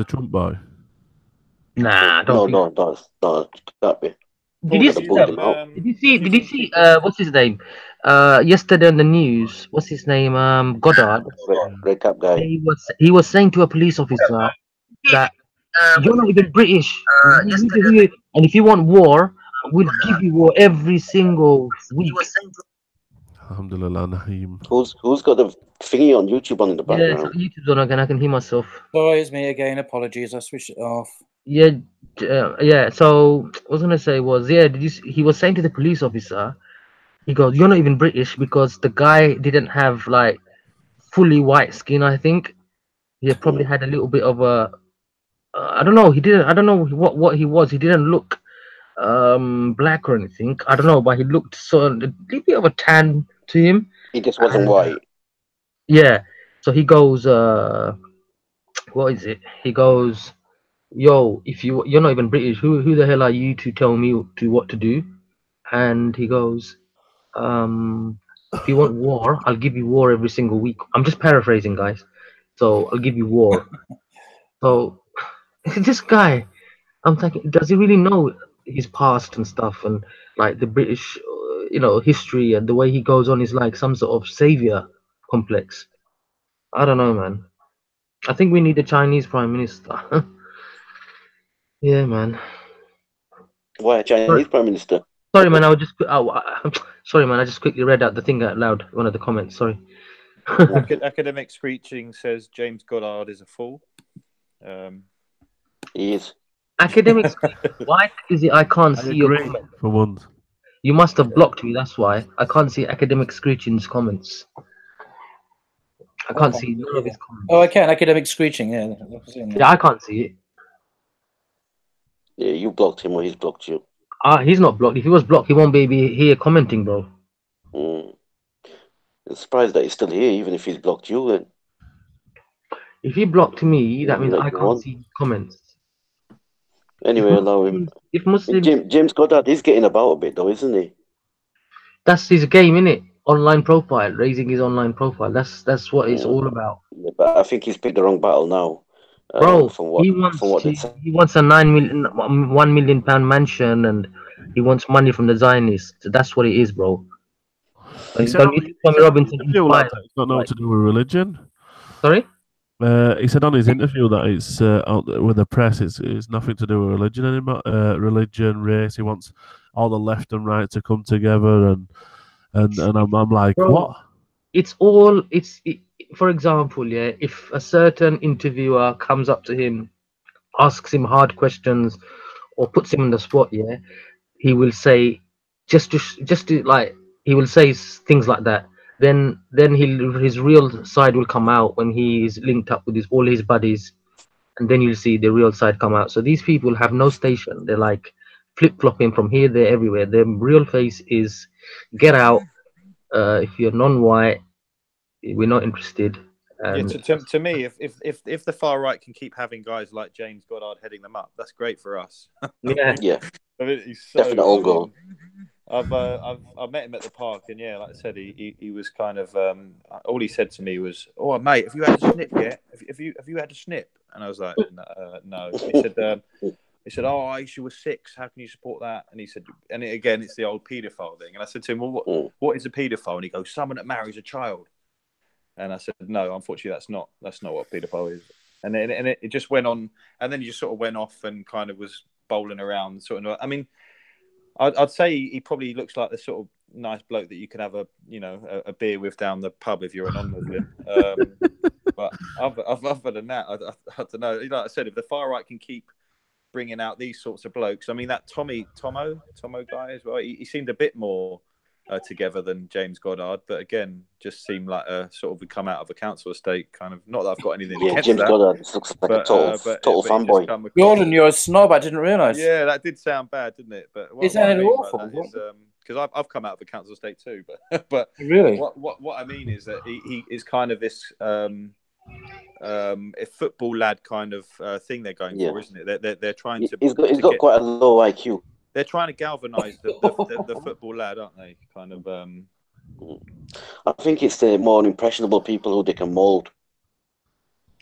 [SPEAKER 2] Trump boy?
[SPEAKER 1] Nah, I don't think.
[SPEAKER 4] No, can't be.
[SPEAKER 1] Did you see? What's his name? Yesterday on the news, what's his name? Goddard.
[SPEAKER 4] Red cap guy.
[SPEAKER 1] He was saying to a police officer that you're not even British, and if you want war, we'll give you war every single week.
[SPEAKER 2] Alhamdulillah, Naheem.
[SPEAKER 4] Who's got the thingy on YouTube on in the background?
[SPEAKER 1] Yeah, YouTube's on again. I can hear myself.
[SPEAKER 5] Sorry, it's me again. Apologies, I switched it off.
[SPEAKER 1] Yeah, yeah. So what I was gonna say was, yeah, he was saying to the police officer, he goes, "You're not even British," because the guy didn't have like fully white skin. I think he probably had a little bit of a, I don't know. He didn't. I don't know what he was. He didn't look black or anything. I don't know, but he looked a little bit of a tan to him.
[SPEAKER 4] He just wasn't white.
[SPEAKER 1] Yeah. So he goes, what is it? He goes, "Yo, if you're not even British, who the hell are you to tell me what to do?" And he goes, If you want war, I'll give you war every single week. I'm just paraphrasing, guys. So I'll give you war. So this guy, I'm thinking, does he really know his past and stuff, and like the British, history, and the way he goes on is like some sort of savior complex. I don't know, man. I think we need a Chinese prime minister. Yeah, man.
[SPEAKER 4] Why a Chinese prime minister?
[SPEAKER 1] Sorry, man. Sorry, man. I just quickly read out the thing out loud. One of the comments. Sorry.
[SPEAKER 3] Academic Screeching says James Goddard is a fool.
[SPEAKER 4] He is.
[SPEAKER 1] Academics, why is it I can't see your
[SPEAKER 2] agree,
[SPEAKER 1] comment?
[SPEAKER 2] for once.
[SPEAKER 1] You must have blocked me. That's why I can't see Academic Screeching's comments. I can't see none of his comments.
[SPEAKER 5] Oh, I can. Academic Screeching. Yeah.
[SPEAKER 1] Yeah, I can't see it.
[SPEAKER 4] Yeah, you blocked him or he's blocked you.
[SPEAKER 1] He's not blocked. If he was blocked, he won't be here commenting, bro.
[SPEAKER 4] I'm surprised that he's still here, even if he's blocked you. Then.
[SPEAKER 1] If he blocked me, that means
[SPEAKER 4] like
[SPEAKER 1] I
[SPEAKER 4] you
[SPEAKER 1] can't
[SPEAKER 4] want.
[SPEAKER 1] see comments.
[SPEAKER 4] Anyway, allow him.
[SPEAKER 1] If Muslims,
[SPEAKER 4] James Goddard is getting about a bit, though, isn't he?
[SPEAKER 1] that's his game, innit? Online profile, raising his online profile. That's what it's all about.
[SPEAKER 4] Yeah, but I think he's picked the wrong battle now.
[SPEAKER 1] Bro,
[SPEAKER 4] he
[SPEAKER 1] wants a £1 million mansion, and he wants money from the Zionists. That's what it is, bro.
[SPEAKER 2] He said
[SPEAKER 1] Don't you think Tommy Robinson inspired?
[SPEAKER 2] it's got nothing to do with religion.
[SPEAKER 1] Sorry?
[SPEAKER 2] He said on his interview that it's with the press, it's nothing to do with religion anymore. Religion, race. He wants all the left and right to come together, and I'm like,
[SPEAKER 1] bro,
[SPEAKER 2] what?
[SPEAKER 1] For example, yeah, if a certain interviewer comes up to him, asks him hard questions, or puts him on the spot, yeah, he will say he will say things like that. Then his real side will come out when he is linked up with all his buddies, and then you'll see the real side come out. So these people have no station. They're like flip-flopping from here, there, everywhere. Their real face is get out. If you're non-white, we're not interested.
[SPEAKER 3] Yeah, to me, if the far right can keep having guys like James Goddard heading them up, that's great for us.
[SPEAKER 1] Yeah.
[SPEAKER 3] I mean, he's so,
[SPEAKER 4] definite own goal.
[SPEAKER 3] I've met him at the park, and yeah, like I said, he was kind of all he said to me was, "Oh, mate, have you had a snip yet? Have you had a snip?" And I was like, "No." He said, "Oh, Aisha was 6. How can you support that?" And he said, and again, it's the old paedophile thing. And I said to him, "Well, what is a paedophile?" And he goes, "Someone that marries a child." And I said, "No, unfortunately, that's not what paedophile is." And then it just went on, and then he just sort of went off and kind of was bowling around, sort of. I mean, I'd say he probably looks like the sort of nice bloke that you can have a beer with down the pub if you're a non-Muslim. But other than that, I don't know. Like I said, if the far right can keep bringing out these sorts of blokes, I mean, that Tomo guy as well, he seemed a bit more together than James Goddard, but again, just seemed like a sort of come out of a council estate kind of. Not that I've got anything against
[SPEAKER 4] James
[SPEAKER 3] that.
[SPEAKER 4] Goddard looks like a total fanboy.
[SPEAKER 5] Jordan, you're a snob. I didn't realise.
[SPEAKER 3] Yeah, that did sound bad, didn't it? But
[SPEAKER 5] it sounded awful.
[SPEAKER 3] Because I've come out of a council estate too, but
[SPEAKER 5] really,
[SPEAKER 3] what I mean is that he is kind of this a football lad kind of thing they're going for, isn't it? They're trying to.
[SPEAKER 4] He's got quite a low IQ.
[SPEAKER 3] They're trying to galvanise the football lad, aren't they? Kind of.
[SPEAKER 4] I think it's the more impressionable people who they can mould.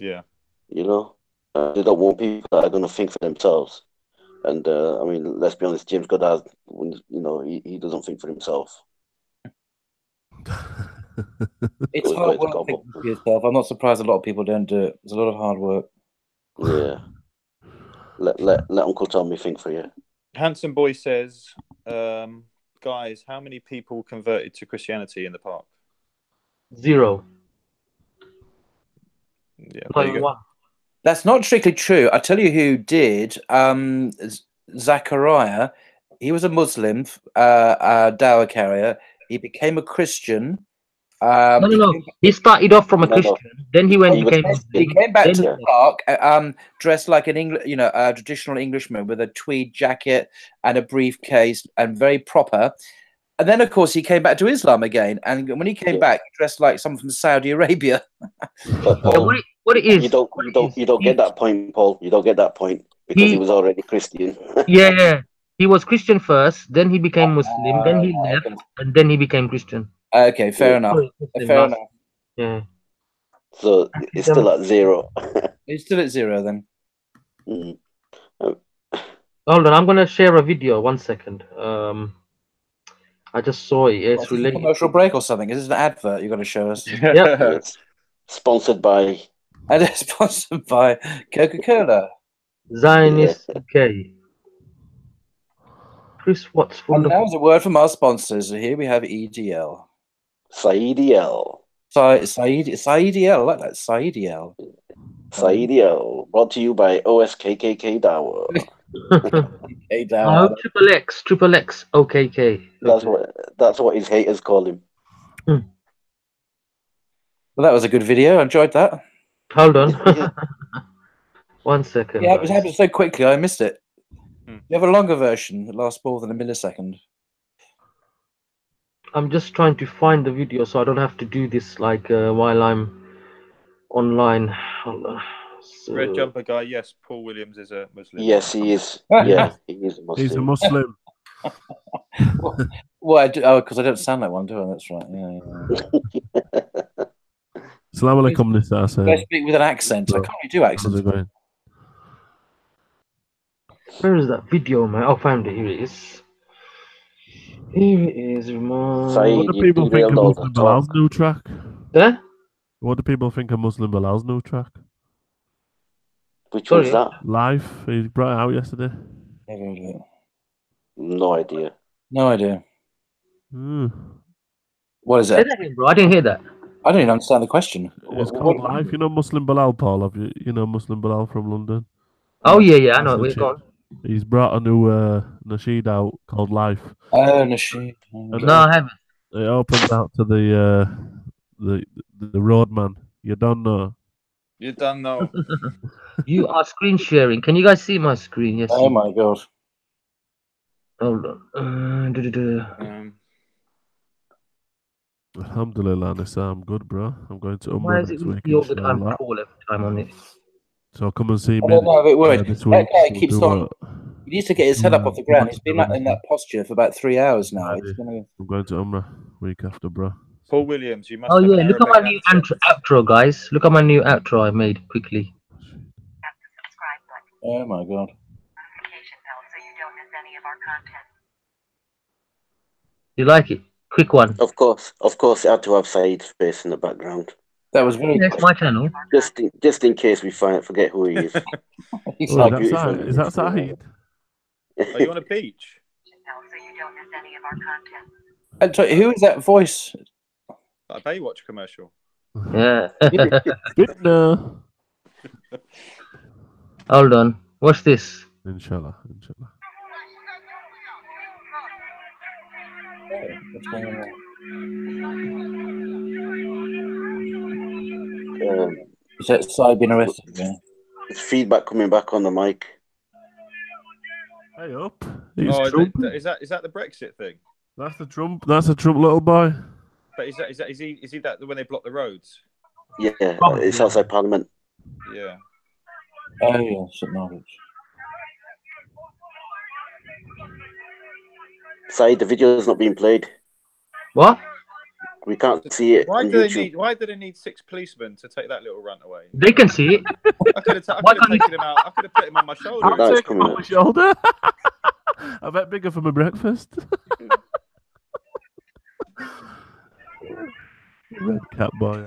[SPEAKER 3] Yeah.
[SPEAKER 4] You know, they don't want people that are going to think for themselves. And I mean, let's be honest, James Goddard, he doesn't think for himself.
[SPEAKER 5] It's hard work thinking for yourself. I'm not surprised a lot of people don't do it. It's a lot of hard work.
[SPEAKER 4] Yeah. Let Uncle Tommy think for you.
[SPEAKER 3] Handsome Boy says, guys, how many people converted to Christianity in the park?
[SPEAKER 1] 0.
[SPEAKER 3] Yeah, there you go.
[SPEAKER 5] That's not strictly true. I tell you who did. Zachariah, he was a Muslim, dawah carrier. He became a Christian.
[SPEAKER 1] No. He started off from a Christian. Then he went.
[SPEAKER 5] He came back to the park, dressed like an a traditional Englishman with a tweed jacket and a briefcase, and very proper. And then, of course, he came back to Islam again. And when he came back, he dressed like someone from Saudi Arabia.
[SPEAKER 1] What it is?
[SPEAKER 4] You don't get that point, Paul. You don't get that point because he was already Christian.
[SPEAKER 1] Yeah. He was Christian first, then he became Muslim, then he left, and then he became Christian.
[SPEAKER 5] Okay, fair enough. Fair enough.
[SPEAKER 1] Yeah.
[SPEAKER 4] So it's still at 0.
[SPEAKER 5] It's still at 0 then.
[SPEAKER 4] Mm.
[SPEAKER 1] Hold on, I'm gonna share a video. 1 second. I just saw it. It's
[SPEAKER 5] What's this, a
[SPEAKER 1] related.
[SPEAKER 5] commercial break or something? Is this an advert you're going to show us?
[SPEAKER 1] Yep.
[SPEAKER 4] Yes. Sponsored by.
[SPEAKER 5] And it's sponsored by Coca-Cola.
[SPEAKER 1] Zionist UK. Chris Watts
[SPEAKER 5] And
[SPEAKER 1] full
[SPEAKER 5] that
[SPEAKER 1] of
[SPEAKER 5] was a word from our sponsors. Here we have EDL.
[SPEAKER 4] SYEDL.
[SPEAKER 5] SYEDL, I like that. SYEDL.
[SPEAKER 4] SYEDL. Brought to you by OSKKK Dawa.
[SPEAKER 5] Hey,
[SPEAKER 1] Oh, triple X, OKK.
[SPEAKER 4] That's what his haters call him.
[SPEAKER 5] Well, that was a good video. I enjoyed that.
[SPEAKER 1] Hold on. 1 second.
[SPEAKER 5] Yeah, it was
[SPEAKER 1] guys.
[SPEAKER 5] happened so quickly, I missed it. You have a longer version that lasts more than a millisecond.
[SPEAKER 1] I'm just trying to find the video so I don't have to do this like while I'm online. Hold on. So,
[SPEAKER 3] Red jumper guy. Yes, Paul Williams is a Muslim.
[SPEAKER 4] Yes, he is. Yeah, he is a Muslim.
[SPEAKER 2] He's a Muslim.
[SPEAKER 5] Well, because I don't sound like one, do I? That's right. Yeah.
[SPEAKER 2] Salam alaikum, Nisa.
[SPEAKER 5] I speak with an accent. I can't really do accents.
[SPEAKER 1] where is that video, man? Oh, found it. Here it is. Here it is.
[SPEAKER 4] Saeed,
[SPEAKER 2] What do
[SPEAKER 4] you
[SPEAKER 2] people think of
[SPEAKER 4] derailed all
[SPEAKER 2] Muslim
[SPEAKER 4] the
[SPEAKER 2] Bilal's
[SPEAKER 4] talk.
[SPEAKER 2] new track?
[SPEAKER 1] There?
[SPEAKER 2] What do people think of Muslim Bilal's new track?
[SPEAKER 4] Which one's that?
[SPEAKER 2] Live. He brought it out yesterday.
[SPEAKER 4] No idea.
[SPEAKER 5] No idea.
[SPEAKER 2] Mm.
[SPEAKER 5] What is
[SPEAKER 1] Say
[SPEAKER 5] it?
[SPEAKER 1] that again, bro. I didn't hear that.
[SPEAKER 5] I don't even understand the question.
[SPEAKER 2] It's called Live. You know Muslim Bilal, Paul? Have you know Muslim Bilal from London?
[SPEAKER 1] Oh, yeah. I know.
[SPEAKER 2] That's
[SPEAKER 1] We're
[SPEAKER 2] the
[SPEAKER 1] gone.
[SPEAKER 2] chick. He's brought a new nasheed out called Life.
[SPEAKER 5] Oh, Nasheed.
[SPEAKER 2] And
[SPEAKER 1] No, I haven't.
[SPEAKER 2] it opens out to the roadman. You don't know.
[SPEAKER 3] You don't know.
[SPEAKER 1] You are screen sharing. Can you guys see my screen? Yes.
[SPEAKER 5] Oh my god.
[SPEAKER 1] Hold on.
[SPEAKER 2] Alhamdulillah, Nisa, I'm good, bro. I'm going to
[SPEAKER 1] Why
[SPEAKER 2] Umrah
[SPEAKER 1] is it
[SPEAKER 2] next week.
[SPEAKER 1] with all the time
[SPEAKER 2] Inshallah.
[SPEAKER 1] call every time on it?
[SPEAKER 2] So come and see me
[SPEAKER 5] I don't know, but wait,
[SPEAKER 2] this
[SPEAKER 5] that
[SPEAKER 2] week.
[SPEAKER 5] guy
[SPEAKER 2] We'll
[SPEAKER 5] keeps
[SPEAKER 2] do
[SPEAKER 5] on. He needs to get his head up off the ground. He's been in that posture for about 3 hours now. It's gonna...
[SPEAKER 2] I'm going to Umrah week after, bro.
[SPEAKER 3] Paul Williams, you must
[SPEAKER 1] Oh,
[SPEAKER 3] have
[SPEAKER 1] yeah.
[SPEAKER 3] an
[SPEAKER 1] Look at my
[SPEAKER 3] Arabic
[SPEAKER 1] new
[SPEAKER 3] accent.
[SPEAKER 1] outro, guys. Look at my new outro I made quickly.
[SPEAKER 5] Oh my god.
[SPEAKER 1] You like it? Quick one.
[SPEAKER 4] Of course, it had to have Saeed's face in the background.
[SPEAKER 5] That was very
[SPEAKER 1] That's my channel.
[SPEAKER 4] Just in case we forget who he is.
[SPEAKER 5] He's
[SPEAKER 2] Oh,
[SPEAKER 5] like,
[SPEAKER 2] is that Saeed?
[SPEAKER 3] Are you on a beach?
[SPEAKER 5] and so who is that voice?
[SPEAKER 3] A Baywatch commercial.
[SPEAKER 1] Yeah.
[SPEAKER 2] Fitna.
[SPEAKER 1] Hold on. What's this?
[SPEAKER 2] Inshallah.
[SPEAKER 5] What's going on there? Is that side being arrested again?
[SPEAKER 4] There's feedback coming back on the mic.
[SPEAKER 2] Hey up.
[SPEAKER 3] Is that the Brexit thing?
[SPEAKER 2] That's the Trump little boy.
[SPEAKER 3] But is he that when they block the roads?
[SPEAKER 4] Yeah, it's outside Parliament.
[SPEAKER 3] Yeah.
[SPEAKER 5] Oh yeah, St. Margaret's.
[SPEAKER 4] Saeed, the video is not being played.
[SPEAKER 1] What?
[SPEAKER 4] We can't see it
[SPEAKER 3] Why
[SPEAKER 4] on
[SPEAKER 3] do they
[SPEAKER 4] YouTube.
[SPEAKER 3] Why do they need 6 policemen to take that little runt away?
[SPEAKER 1] They can see it.
[SPEAKER 3] I could have taken him out. I could have put him on my shoulder.
[SPEAKER 2] I'm
[SPEAKER 4] That's
[SPEAKER 2] taking him on
[SPEAKER 4] coming
[SPEAKER 2] my
[SPEAKER 4] up.
[SPEAKER 2] shoulder. I bet bigger for my breakfast. Red cat boy.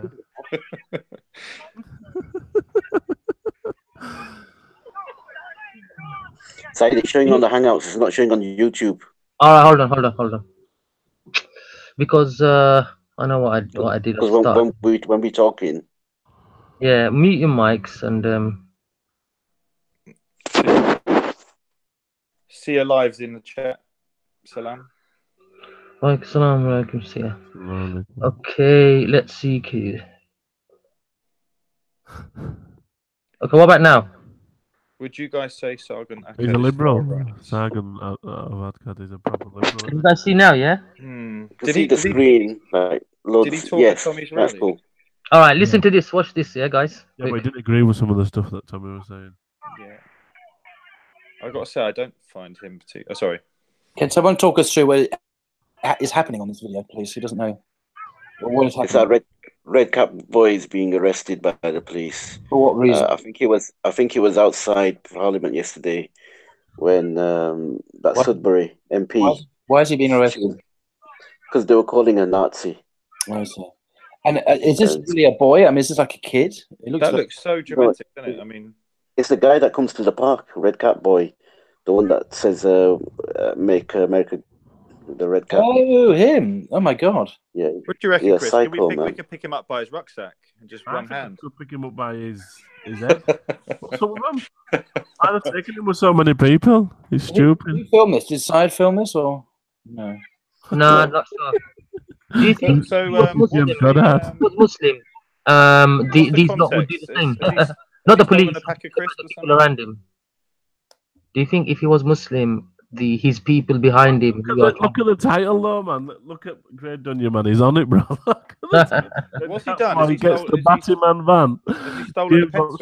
[SPEAKER 4] Saeed, it's showing on the Hangouts. It's not showing on YouTube.
[SPEAKER 1] All right, hold on. Because I know what I did.
[SPEAKER 4] Because when we talking,
[SPEAKER 1] Yeah, mute your mics and
[SPEAKER 3] See your lives in the chat. Salam.
[SPEAKER 1] Salam alaikum, see ya. Okay, let's see. Okay, what about now?
[SPEAKER 3] Would you guys say Sargon?
[SPEAKER 2] He's a liberal. Sargon Avadkad is a proper liberal.
[SPEAKER 1] Can you guys see now? Yeah.
[SPEAKER 3] Did
[SPEAKER 4] see the screen? Like, loads,
[SPEAKER 3] did he talk
[SPEAKER 4] yes,
[SPEAKER 3] at Tommy's
[SPEAKER 4] that's
[SPEAKER 3] rally?
[SPEAKER 4] cool.
[SPEAKER 1] All right, listen to this. Watch this, yeah, guys.
[SPEAKER 2] Yeah, but he didn't agree with some of the stuff that Tommy was saying.
[SPEAKER 3] Yeah. I got to say, I don't find him particularly. Oh, sorry.
[SPEAKER 5] Can someone talk us through what is happening on this video, please? Who doesn't know? What is
[SPEAKER 4] It's that
[SPEAKER 5] happening?
[SPEAKER 4] red cap boy is being arrested by the police.
[SPEAKER 5] For what reason?
[SPEAKER 4] I think he was outside Parliament yesterday when that
[SPEAKER 5] What?
[SPEAKER 4] Sudbury MP.
[SPEAKER 5] Why is he being arrested?
[SPEAKER 4] Because they were calling her Nazi.
[SPEAKER 5] I see. And is this
[SPEAKER 4] And
[SPEAKER 5] really a boy? I mean, is this like a kid? It looks
[SPEAKER 3] That
[SPEAKER 5] like...
[SPEAKER 3] looks so dramatic, doesn't it? I mean,
[SPEAKER 4] it's the guy that comes to the park, red cap boy, the one that says "Make America the red cap."
[SPEAKER 5] Oh, him! Oh my God!
[SPEAKER 4] Yeah,
[SPEAKER 3] what do you reckon,
[SPEAKER 4] yeah,
[SPEAKER 3] Chris?
[SPEAKER 4] psycho,
[SPEAKER 3] we
[SPEAKER 4] man.
[SPEAKER 3] could pick him up by his rucksack and just
[SPEAKER 2] I
[SPEAKER 3] one
[SPEAKER 2] think
[SPEAKER 3] hand.
[SPEAKER 2] we could pick him up by his head. What's up with him? I'd have taken him with so many people. He's stupid.
[SPEAKER 5] Who filmed this? Did Syed film this or no?
[SPEAKER 1] No, not sure. Do you think
[SPEAKER 3] So,
[SPEAKER 1] he was Muslim? Was Muslim? These lot would do the same. Not the police,
[SPEAKER 3] a pack of crisps or
[SPEAKER 1] people around him. Do you think if he was Muslim, his people behind him?
[SPEAKER 2] Look at the title, though, man. Look at Great Dunya, man. He's on it, bro. Look at the title.
[SPEAKER 3] What's he done?
[SPEAKER 2] He gets the Batman van.
[SPEAKER 3] Has he stolen a pencil?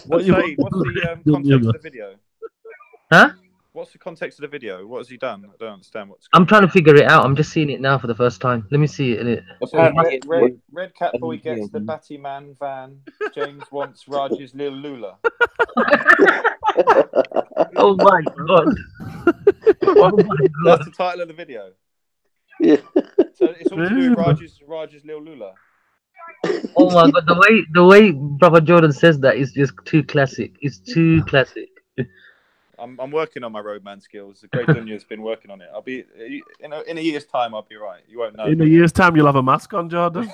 [SPEAKER 3] What's the context of the video?
[SPEAKER 1] Huh?
[SPEAKER 3] What's the context of the video? What has he done? I don't understand what's.
[SPEAKER 1] I'm trying to figure it out. I'm just seeing it now for the first time. Let me see it.
[SPEAKER 5] Apparently,
[SPEAKER 3] Red Cat Boy gets the Batman van. James wants Raj's Lil Lula.
[SPEAKER 1] Oh my God! Oh my God!
[SPEAKER 3] That's the title of the video.
[SPEAKER 4] Yeah.
[SPEAKER 3] So it's all to do with Raj's Lil Lula.
[SPEAKER 1] Oh my God! The way Brother Jordan says that is just too classic. It's too classic.
[SPEAKER 3] I'm working on my roadman skills. The Great Dunya's been working on it. I'll be in a year's time. I'll be right. You won't know.
[SPEAKER 2] In a year's time, you'll have a mask on, Jordan.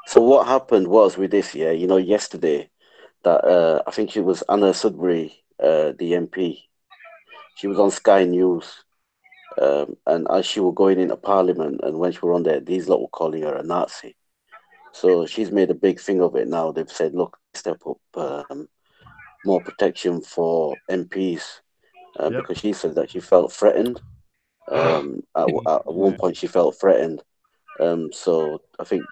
[SPEAKER 4] So what happened was with this, yeah, yesterday that I think it was Anna Sudbury, the MP. She was on Sky News, and as she was going into Parliament, and when she was on there, these lot were calling her a Nazi. So she's made a big thing of it now. They've said, look, step up more protection for MPs, because she said that she felt threatened. At one point, she felt threatened. So I think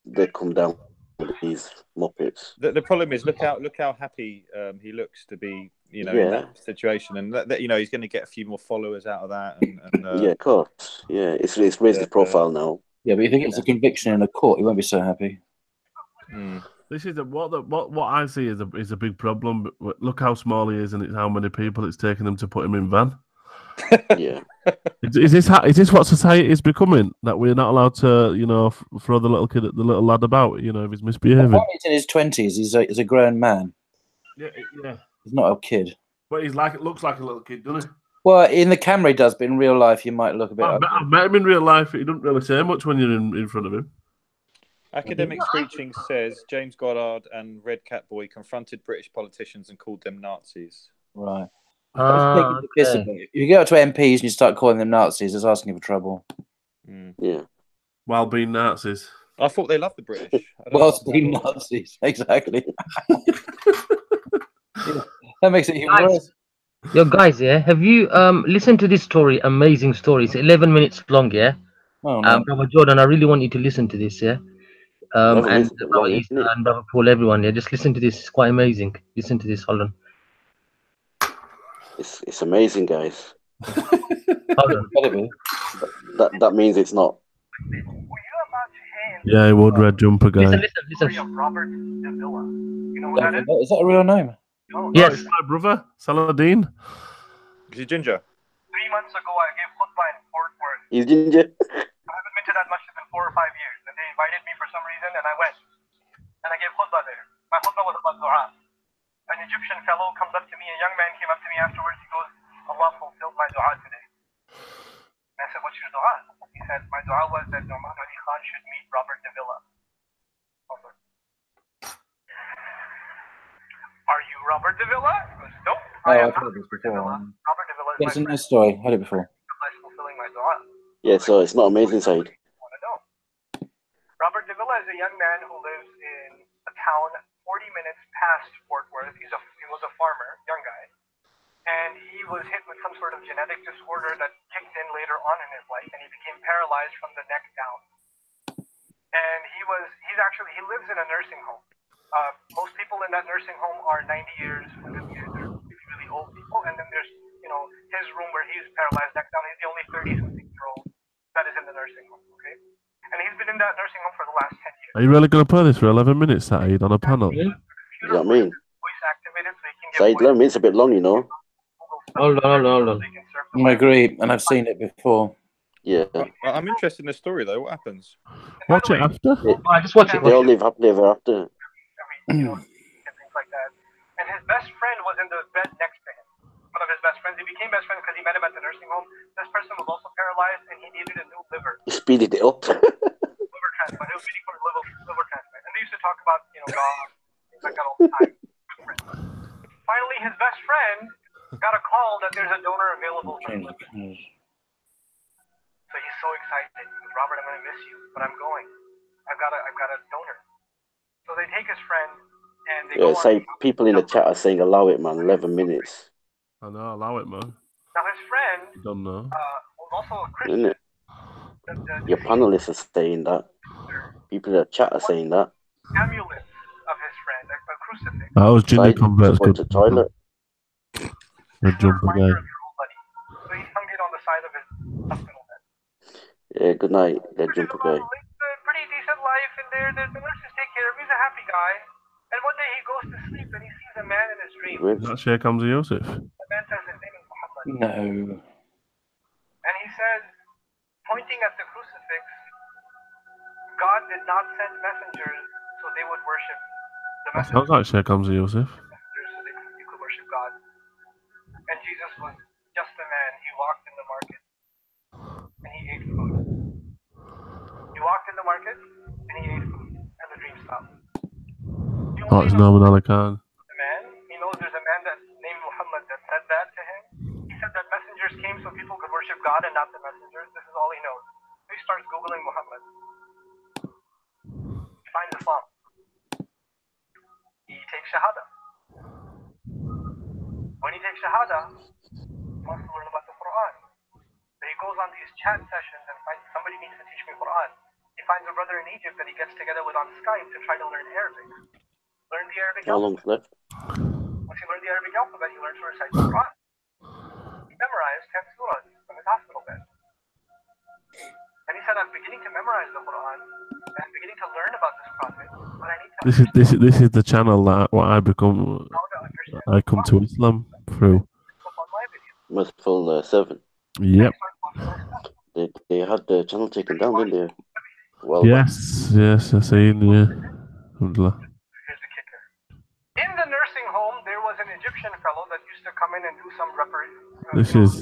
[SPEAKER 4] they come down with these muppets.
[SPEAKER 3] The problem is, look how happy he looks to be, in that situation, and that he's going to get a few more followers out of that. And
[SPEAKER 4] yeah, of course. Yeah, it's raised his profile now.
[SPEAKER 5] Yeah, but you think it's a conviction in a court, he won't be so happy.
[SPEAKER 2] This is what I see is a big problem. Look how small he is, and it's how many people it's taken them to put him in van.
[SPEAKER 4] Yeah.
[SPEAKER 2] Is this what society is becoming? That we're not allowed to, throw the little lad about, if he's misbehaving.
[SPEAKER 5] He's in his 20s. He's a grown man.
[SPEAKER 2] Yeah.
[SPEAKER 5] He's not a kid.
[SPEAKER 2] But looks like a little kid, doesn't he?
[SPEAKER 5] Well, in the camera he does, but in real life you might look a bit.
[SPEAKER 2] I've met him in real life. He doesn't really say much when you're in front of him.
[SPEAKER 3] Academic Screeching says James Goddard and Red Cat Boy confronted British politicians and called them Nazis.
[SPEAKER 5] Right. Okay. You go up to MPs and you start calling them Nazis, it's asking for trouble.
[SPEAKER 4] Yeah.
[SPEAKER 2] While being Nazis.
[SPEAKER 3] I thought they loved the British.
[SPEAKER 5] Whilst being Nazis, exactly. That makes it even worse.
[SPEAKER 1] Yo, guys, have you listened to this story? Amazing story. It's 11 minutes long, yeah?
[SPEAKER 5] Oh, no.
[SPEAKER 1] Brother Jordan, I really want you to listen to this, yeah? And Brother Easter and Brother Paul, everyone, yeah? Just listen to this. It's quite amazing. Listen to this. Hold on.
[SPEAKER 4] It's amazing, guys.
[SPEAKER 1] Hold on.
[SPEAKER 4] That means it's not.
[SPEAKER 2] Yeah, he would, red jumper guy.
[SPEAKER 1] Listen.
[SPEAKER 7] Robert Davila. You know what that is?
[SPEAKER 5] Is that a real name?
[SPEAKER 1] Yes.
[SPEAKER 2] It's my brother, Saladin.
[SPEAKER 3] Is he ginger?
[SPEAKER 7] 3 months ago, I gave khutbah in Fort Worth.
[SPEAKER 4] He's ginger.
[SPEAKER 7] I haven't been to that masjid in 4 or 5 years. And they invited me for some reason, and I went. And I gave khutbah there. My khutbah was about dua. An Egyptian fellow comes up to me, a young man came up to me afterwards. He goes, Allah fulfilled my dua today. And I said, what's your dua? He said, my dua was that Nu'man Ali Khan should meet Robert Davila. Are you Robert Davila? He goes, nope.
[SPEAKER 5] I've heard this before.
[SPEAKER 7] Robert Davila is
[SPEAKER 5] It's a nice story. Heard it before.
[SPEAKER 7] fulfilling my dua.
[SPEAKER 4] Yeah, so it's not amazing, Syed.
[SPEAKER 7] Want to know? Robert Davila is a young man who lives in a town 40 minutes past Fort Worth. He was a farmer, young guy, and he was hit with some sort of genetic disorder that kicked in later on in his life, and he became paralyzed from the neck down. And he lives in a nursing home.
[SPEAKER 8] Most people in that nursing home are 90 years, 100 years, they're really old people. And then there's, you know, his room where he's paralyzed neck down. He's the only 30-something-year-old that is in the nursing home, okay? And he's been in that nursing home for the last 10 years.
[SPEAKER 2] Are you really going to play this for 11 minutes, Saeed, on a panel?
[SPEAKER 1] Yeah.
[SPEAKER 4] You know what I mean?
[SPEAKER 8] Voice activated so he can
[SPEAKER 4] Said,
[SPEAKER 8] get
[SPEAKER 4] 11 minutes a bit long, you know.
[SPEAKER 1] Hold on.
[SPEAKER 5] I agree, and I've seen it before.
[SPEAKER 4] Yeah.
[SPEAKER 3] I'm interested in the story though. What happens?
[SPEAKER 2] Watch it after.
[SPEAKER 1] Alright, just watch it.
[SPEAKER 4] They all live happily ever after.
[SPEAKER 8] and things like that. And his best friend was in the bed next to him. One of his best friends. He became best friends because he met him at the nursing home. This person was also paralyzed and he needed a new liver.
[SPEAKER 4] He speeded it up.
[SPEAKER 8] Liver transplant. He was waiting for a liver transplant. And they used to talk about, you know, God, things like that all the time. Finally, his best friend got a call that there's a donor available for him. So he's so excited. He goes, Robert, I'm going to miss you, but I'm going. I've got a donor. So they take his friend and they go
[SPEAKER 4] Say
[SPEAKER 8] on.
[SPEAKER 4] people in the chat are saying allow it, man. 11 minutes.
[SPEAKER 2] I know, allow it, man.
[SPEAKER 8] Now his friend
[SPEAKER 2] Don't know.
[SPEAKER 8] was also a
[SPEAKER 4] Isn't
[SPEAKER 8] Christian.
[SPEAKER 4] it? Your panelists are saying that. People in the chat are saying that.
[SPEAKER 8] Amulet of his friend, a crucifix.
[SPEAKER 2] That was Ginger
[SPEAKER 4] Said,
[SPEAKER 2] Convert's
[SPEAKER 4] go
[SPEAKER 2] good.
[SPEAKER 4] to the toilet.
[SPEAKER 2] Good jump
[SPEAKER 8] Reminder
[SPEAKER 2] again.
[SPEAKER 8] of your old buddy. So he hung it on the side of his hospital bed.
[SPEAKER 4] Yeah, good night, that
[SPEAKER 8] Which is
[SPEAKER 4] jumper
[SPEAKER 8] about
[SPEAKER 4] guy.
[SPEAKER 8] a pretty decent life in there. The nurses take care of him. He's a happy guy. And one day he goes to sleep and he sees a man in his dream.
[SPEAKER 2] Is that Sheikh Hamza Yusuf?
[SPEAKER 8] The man says his name is Muhammad.
[SPEAKER 5] No.
[SPEAKER 8] And he says, pointing at the crucifix, God did not send messengers so they would worship the
[SPEAKER 2] That
[SPEAKER 8] messengers.
[SPEAKER 2] sounds like Sheikh Hamza Yusuf.
[SPEAKER 8] So you could worship God. And Jesus was just a man. He walked in the market and he ate food. He walked in the market and he ate food. And the dream stopped. He
[SPEAKER 2] Oh,
[SPEAKER 8] only
[SPEAKER 2] it's
[SPEAKER 8] knows
[SPEAKER 2] Norman Ali Khan.
[SPEAKER 8] the man. He knows there's a man that's named Muhammad that said that to him. He said that messengers came so people could worship God and not the messengers. This is all he knows. So he starts Googling Muhammad. He finds Islam. He takes Shahada. When he takes Shahada, he wants to learn about the Quran. So he goes on these chat sessions and finds somebody needs to teach me Quran. He finds a brother in Egypt that he gets together with on Skype to try to learn Arabic. Learn the Arabic
[SPEAKER 4] How long's
[SPEAKER 8] alphabet.
[SPEAKER 4] left?
[SPEAKER 8] Once he learned the Arabic alphabet, he learned to recite the Quran. He memorized 10 surahs from his hospital bed. And he said, I'm beginning to memorize the Quran, and I'm beginning to learn about this prophet, but I need to
[SPEAKER 2] This is the channel that I become.
[SPEAKER 8] how to understand
[SPEAKER 2] I come to Islam through.
[SPEAKER 8] stuff on my videos.
[SPEAKER 4] Merciful 7.
[SPEAKER 2] Yep.
[SPEAKER 4] They had the channel taken down, didn't they? Well,
[SPEAKER 2] Yes, I've seen. Yeah. Alhamdulillah.
[SPEAKER 8] Here's the kicker. In the nursing home, there was an Egyptian fellow that used to come in and do some
[SPEAKER 2] This is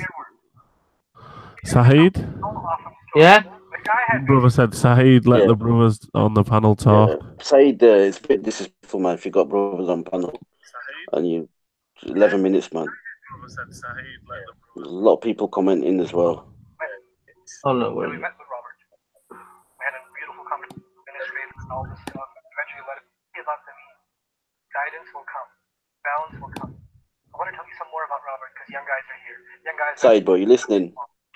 [SPEAKER 2] Saeed.
[SPEAKER 1] Yeah?
[SPEAKER 8] The guy had
[SPEAKER 2] Brother said Saeed. Let
[SPEAKER 4] Yeah.
[SPEAKER 2] the brothers on the panel talk.
[SPEAKER 4] Said, it's a bit disrespectful, man, if you got brothers on panel. And you, 11 minutes, man. There's a lot of people commenting as well.
[SPEAKER 1] Oh, no,
[SPEAKER 8] we
[SPEAKER 1] wait.
[SPEAKER 8] met with Robert. We had a beautiful conversation, administrative and all this stuff, and eventually let it be about to me. Guidance will come. Balance will come. I want to tell you some more about Robert because young guys are here. Young guys
[SPEAKER 4] Said, bro, you listening?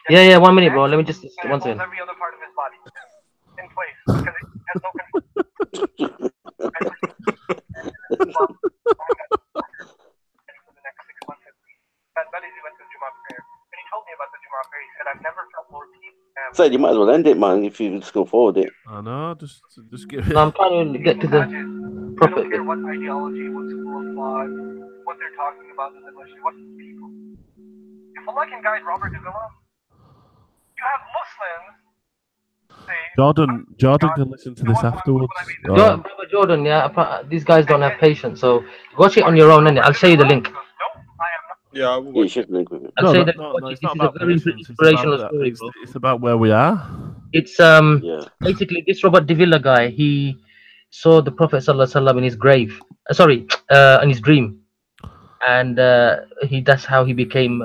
[SPEAKER 1] Yeah, 1 minute, bro. Let me just,
[SPEAKER 8] and
[SPEAKER 1] one
[SPEAKER 8] it holds
[SPEAKER 1] second.
[SPEAKER 8] every other part of his body in place because it has no control. For the next 6 months at least. That is, he went to Jummah prayer. And he told me about the Jummah prayer. He said, I've never felt more peace.
[SPEAKER 4] Said, you might as well end it, man, if you just go forward it.
[SPEAKER 2] I know. Just give it.
[SPEAKER 1] No, I'm trying to get to the
[SPEAKER 8] I
[SPEAKER 1] proper.
[SPEAKER 8] don't care what ideology, what school of thought, what they're talking about in the Muslim, what people. If Allah can guide Robert Davila, you have Muslims say,
[SPEAKER 2] Jordan can listen to this afterwards.
[SPEAKER 1] Brother Jordan, these guys don't have patience, so watch it on your own, innit? I'll show you the link.
[SPEAKER 8] nope, I am not.
[SPEAKER 3] Yeah, I will
[SPEAKER 4] Yeah, you
[SPEAKER 3] watch it.
[SPEAKER 4] should link with it.
[SPEAKER 1] I'll say that
[SPEAKER 2] no,
[SPEAKER 1] watch
[SPEAKER 2] it's
[SPEAKER 1] it.
[SPEAKER 2] not
[SPEAKER 1] This is a
[SPEAKER 2] about
[SPEAKER 1] very
[SPEAKER 2] patience.
[SPEAKER 1] inspirational
[SPEAKER 2] It's about,
[SPEAKER 1] story,
[SPEAKER 2] it's,
[SPEAKER 1] bro.
[SPEAKER 2] it's about where we are.
[SPEAKER 1] It's
[SPEAKER 4] Yeah.
[SPEAKER 1] basically this Robert Davila guy. He saw the Prophet ﷺ in his grave. In his dream, and that's how he became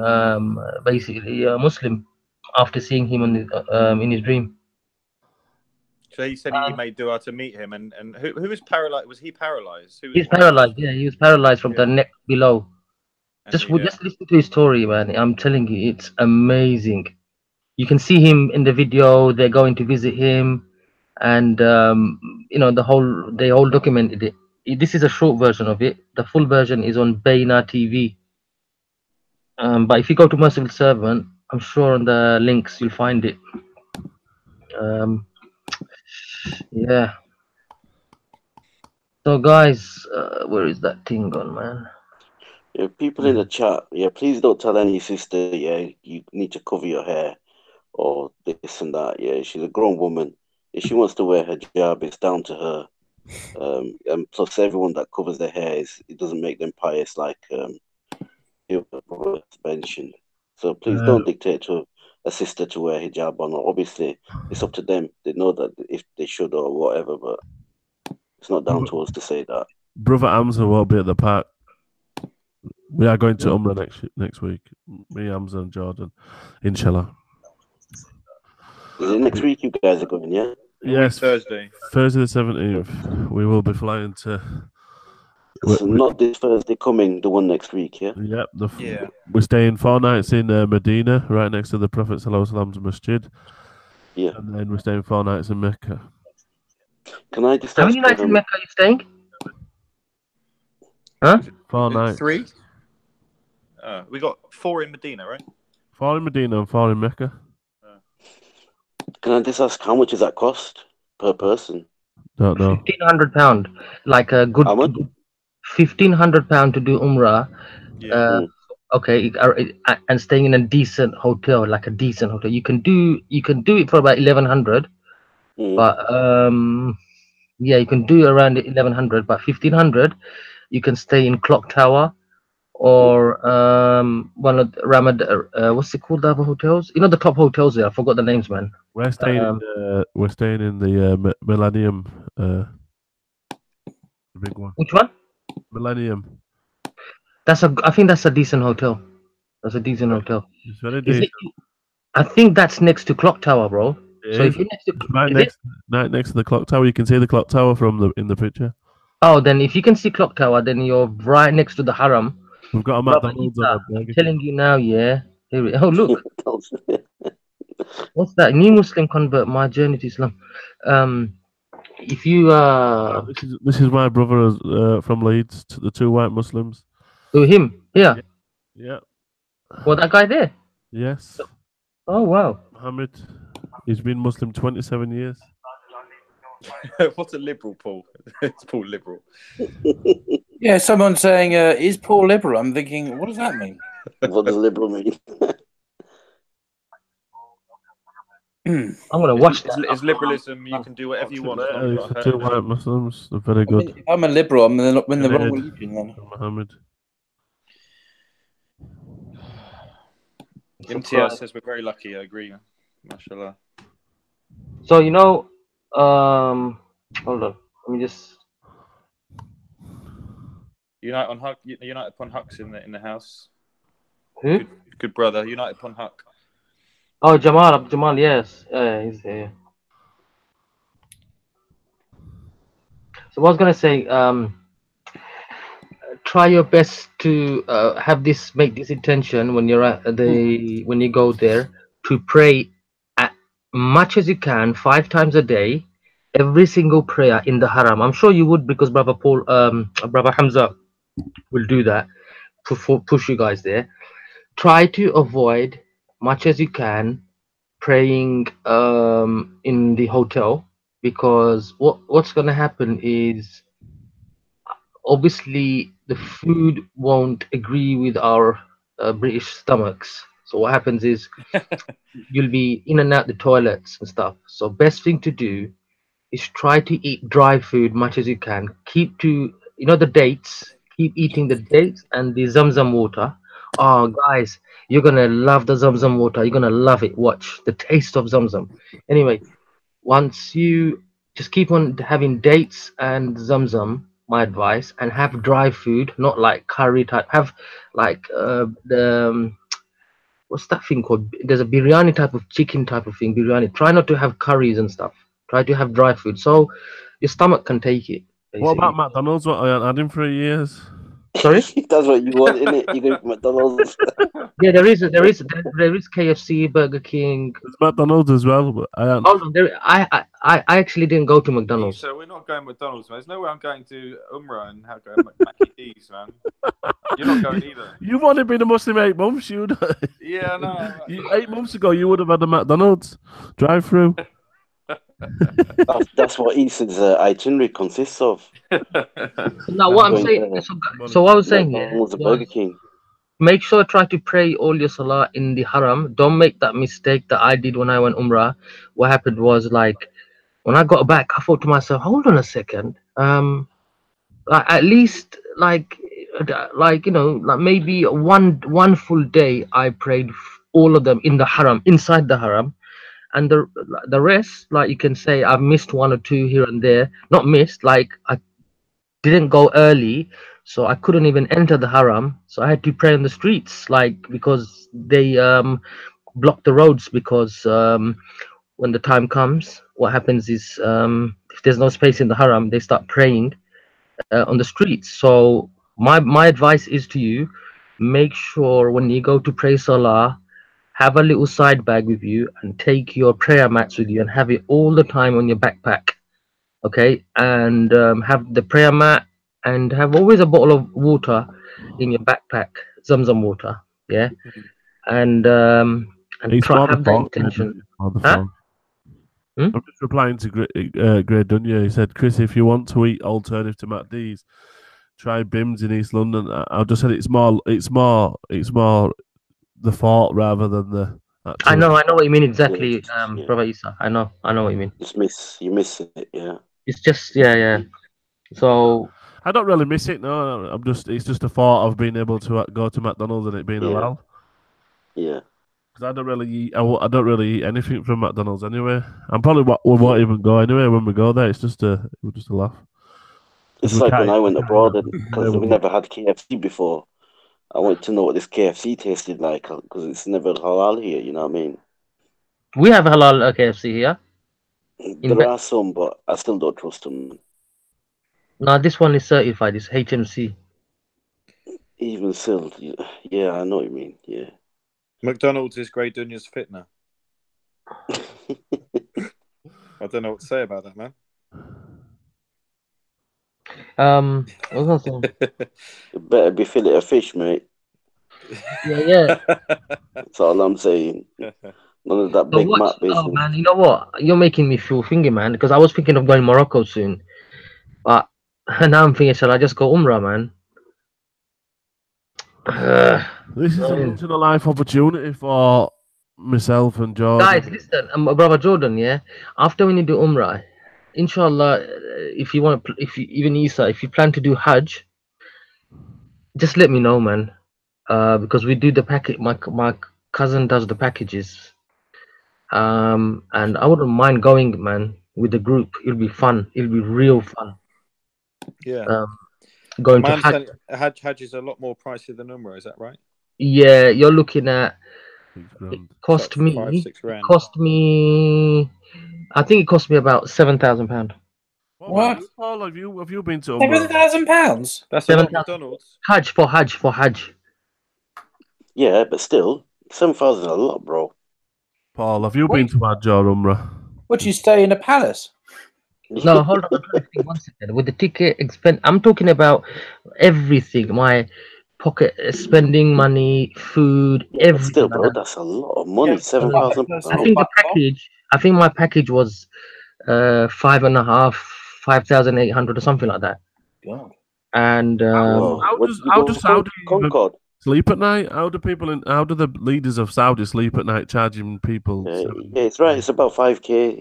[SPEAKER 1] basically a Muslim after seeing him in his dream.
[SPEAKER 3] So he said he made dua to meet him, and who was paralyzed? Was he paralyzed? Who was
[SPEAKER 1] He's paralyzed. Yeah, he was paralyzed from the neck below.
[SPEAKER 3] And
[SPEAKER 1] Just
[SPEAKER 3] he,
[SPEAKER 1] just listen to his story, man. I'm telling you, it's amazing. You can see him in the video. They're going to visit him, and they all documented it. this is a short version of it. The full version is on Baina TV. But if you go to Merciful Servant, I'm sure on the links you'll find it. Yeah. So guys, where is that thing gone, man?
[SPEAKER 4] Yeah, people in the chat, yeah, please don't tell any sister, yeah, you need to cover your hair or this and that. Yeah, she's a grown woman. If she wants to wear hijab, it's down to her. And plus, everyone that covers their hair, it doesn't make them pious, like you mentioned. So please don't dictate to a sister to wear hijab or not. Obviously, it's up to them. They know that if they should or whatever, but it's not down to us to say that.
[SPEAKER 2] Brother Hamza won't be at the park. We are going to Umrah next week. Me, Hamza, and Jordan, inshallah.
[SPEAKER 4] Is it next week you guys are going? Yeah.
[SPEAKER 2] Yes,
[SPEAKER 3] Thursday
[SPEAKER 2] the 17th. We will be flying to.
[SPEAKER 4] So not this Thursday coming, the one next week, yeah?
[SPEAKER 2] Yep. We're staying 4 nights in Medina, right next to the Prophet ﷺ's masjid.
[SPEAKER 4] Yeah.
[SPEAKER 2] And then we're staying 4 nights in Mecca.
[SPEAKER 4] Can I just
[SPEAKER 1] How many nights in Mecca are you staying? Huh?
[SPEAKER 2] 4 nights.
[SPEAKER 3] 3? We got 4 in Medina, right?
[SPEAKER 2] 4 in Medina and 4 in Mecca.
[SPEAKER 4] Can I just ask how much does that cost per person?
[SPEAKER 2] Don't know.
[SPEAKER 1] £1,500, like a good.
[SPEAKER 4] How much?
[SPEAKER 1] £1,500 to do Umrah.
[SPEAKER 3] Yeah.
[SPEAKER 1] Okay, and staying in a decent hotel, like a decent hotel. You can do it for about 1,100, but yeah, you can do around 1,100, but 1,500, you can stay in Clock Tower or one of the what's it called, the other hotels? You know, the top hotels there. I forgot the names, man.
[SPEAKER 2] We're staying in the Millennium, the big one.
[SPEAKER 1] Which one?
[SPEAKER 2] Millennium.
[SPEAKER 1] I think that's a decent hotel. That's a decent hotel.
[SPEAKER 2] It's very decent.
[SPEAKER 1] I think that's next to Clock Tower, bro. So if you're next to,
[SPEAKER 2] right next to the clock tower, you can see the clock tower in the picture.
[SPEAKER 1] Oh, then if you can see Clock Tower, then you're right next to the Haram.
[SPEAKER 2] We've got a McDonald's.
[SPEAKER 1] I'm telling you now, yeah. Oh, look. What's that? New Muslim convert, my journey to Islam. If you
[SPEAKER 2] this is my brother from Leeds, the 2 white Muslims.
[SPEAKER 1] To him, yeah.
[SPEAKER 2] Yeah.
[SPEAKER 1] Well, that guy there.
[SPEAKER 2] Yes.
[SPEAKER 1] Oh wow.
[SPEAKER 2] Mohammed, he's been Muslim 27 years.
[SPEAKER 3] What's a liberal, Paul? It's Paul liberal.
[SPEAKER 5] Yeah, someone's saying, is Paul liberal? I'm thinking, what does that mean?
[SPEAKER 4] What does liberal mean?
[SPEAKER 1] I'm gonna watch that.
[SPEAKER 3] It's liberalism. You can do whatever you want.
[SPEAKER 2] It's 2 white Muslims. They're very good.
[SPEAKER 5] I mean, I'm a liberal. I'm in the wrong religion then.
[SPEAKER 2] Mohammed.
[SPEAKER 3] MTS says we're very lucky. I agree. Mashallah.
[SPEAKER 1] So you know, hold on. Let me just.
[SPEAKER 3] Unite upon Huck's in the house.
[SPEAKER 1] Who?
[SPEAKER 3] Good brother. Unite upon Huck.
[SPEAKER 1] Oh, Jamal, yes. He's there. So what I was gonna say, try your best to make this intention when you're at when you go there, to pray as much as you can, 5 times a day, every single prayer in the Haram. I'm sure you would, because Brother Hamza will do that to push you guys there. Try to avoid much as you can praying in the hotel, because what's going to happen is, obviously the food won't agree with our British stomachs. So what happens is you'll be in and out the toilets and stuff. So best thing to do is try to eat dry food much as you can. Keep to, the dates. Keep eating the dates and the Zamzam water. Oh, guys, you're going to love the Zamzam water. You're going to love it. Watch the taste of Zamzam. Anyway, once you just keep on having dates and Zamzam, my advice, and have dry food, not like curry type. Have like what's that thing called? There's a biryani type of chicken type of thing. Biryani. Try not to have curries and stuff. Try to have dry food so your stomach can take it. Basically.
[SPEAKER 2] What about McDonald's? What I had him for years.
[SPEAKER 1] Sorry?
[SPEAKER 4] That's what you want, innit? You go to McDonald's.
[SPEAKER 1] Yeah, there is KFC, Burger King.
[SPEAKER 2] There's McDonald's as well, but I am.
[SPEAKER 1] Hold on, I actually didn't go to McDonald's.
[SPEAKER 3] So we're not going McDonald's, man. There's no way I'm going to Umrah and have go Mackie D's, man. You're not going either.
[SPEAKER 2] You've only been a Muslim 8 months, you.
[SPEAKER 3] Yeah, no.
[SPEAKER 2] 8 months ago, you would have had a McDonald's drive-through.
[SPEAKER 4] That's what Eastern's itinerary consists of.
[SPEAKER 1] Now, what I'm saying, so what I was saying here
[SPEAKER 4] McDonald's, a Burger King.
[SPEAKER 1] make sure try to pray all your salah in the haram. Don't make that mistake that I did when I went umrah. What happened was, like, when I got back, I thought to myself, hold on a second, at least like you know, like maybe one full day I prayed all of them in the haram, inside the haram, and the rest, like, you can say I've missed 1 or 2 here and there. Not missed, like I didn't go early, so I couldn't even enter the haram, so I had to pray on the streets, like, because they block the roads, because when the time comes, what happens is, if there's no space in the haram, they start praying on the streets. So my advice is to you, make sure when you go to pray salah, have a little side bag with you and take your prayer mats with you and have it all the time on your backpack, okay? And have the prayer mat and have always a bottle of water in your backpack, Zamzam water, yeah? And try to have the intention. Huh?
[SPEAKER 2] I'm just replying to Grey Dunya. He said, Chris, if you want to eat alternative to McD's, try Bim's in East London. I just said it's more the thought rather than the actual. I know
[SPEAKER 1] what you mean exactly, Brother Isa. I know what you mean.
[SPEAKER 4] You miss it, yeah.
[SPEAKER 1] It's just yeah. So
[SPEAKER 2] I don't really miss it. No, it's just the thought of being able to go to McDonald's and it being allowed.
[SPEAKER 4] Yeah.
[SPEAKER 2] Because I don't really eat anything from McDonald's anyway. I'm probably we won't even go anyway when we go there. It's just a laugh.
[SPEAKER 4] It's like when I went abroad, because we never had KFC before. I wanted to know what this KFC tasted like, because it's never halal here, you know what I mean?
[SPEAKER 1] We have halal KFC here.
[SPEAKER 4] There are some, but I still don't trust them.
[SPEAKER 1] No, this one is certified. It's HMC.
[SPEAKER 4] Even still, yeah, I know what you mean, yeah.
[SPEAKER 3] McDonald's is Grey Dunya's fitna. I don't know what to say about that, man.
[SPEAKER 1] What was I saying?
[SPEAKER 4] It better be fillet of fish, mate.
[SPEAKER 1] Yeah.
[SPEAKER 4] That's all I'm saying. None of that Big Mac business.
[SPEAKER 1] Oh man, you know what? You're making me feel thingy, man. Because I was thinking of going to Morocco soon, but now I'm thinking, shall I just go Umrah, man?
[SPEAKER 2] This is a once in a life opportunity for myself and Jordan.
[SPEAKER 1] Guys, listen, brother Jordan, yeah. After when you do Umrah, inshallah, if you want, even Isa, if you plan to do Hajj, just let me know, man. Because we do the package. My cousin does the packages. And I wouldn't mind going, man, with the group. It'll be fun. It'll be real fun.
[SPEAKER 3] Yeah.
[SPEAKER 1] Going to
[SPEAKER 3] Hajj is a lot more pricey than Umrah, is that right?
[SPEAKER 1] Yeah, you're looking at. It cost me. I think it cost me about £7,000.
[SPEAKER 5] What?
[SPEAKER 2] Paul, have you been to
[SPEAKER 5] £7,000?
[SPEAKER 3] That's a lot of McDonald's.
[SPEAKER 1] Hajj for Hajj.
[SPEAKER 4] Yeah, but still, 7,000 is a lot, bro.
[SPEAKER 2] Paul, have you been to Hajj or Umrah?
[SPEAKER 5] Would you stay in a palace?
[SPEAKER 1] No, hold on. I'm trying to think 1 second. With the ticket expense, I'm talking about everything. My pocket spending money, food, everything.
[SPEAKER 4] Still, bro, that's a lot of money. £7,000.
[SPEAKER 1] I think my package was 5,800 or something like that.
[SPEAKER 5] God.
[SPEAKER 1] And
[SPEAKER 2] how does Saudi sleep at night? How do the leaders of Saudi sleep at night, charging people?
[SPEAKER 4] Yeah, it's right. It's about 5K.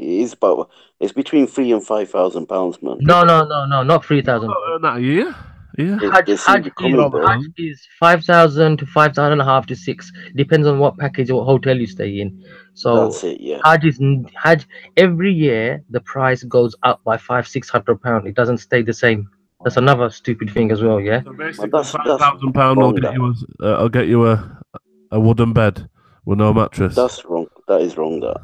[SPEAKER 4] It's between £3,000 and £5,000, man.
[SPEAKER 1] No, not 3,000.
[SPEAKER 2] Earn that a year. Yeah.
[SPEAKER 1] Hajj is 5,000 to 5,500 to 6,000. Depends on what package or hotel you stay in. So
[SPEAKER 4] that's it, yeah.
[SPEAKER 1] Hajj every year the price goes up by £500-600. It doesn't stay the same. That's another stupid thing as well, yeah.
[SPEAKER 2] So basically, £5,000 will get you a wooden bed with no mattress.
[SPEAKER 4] That's wrong. That is wrong. That.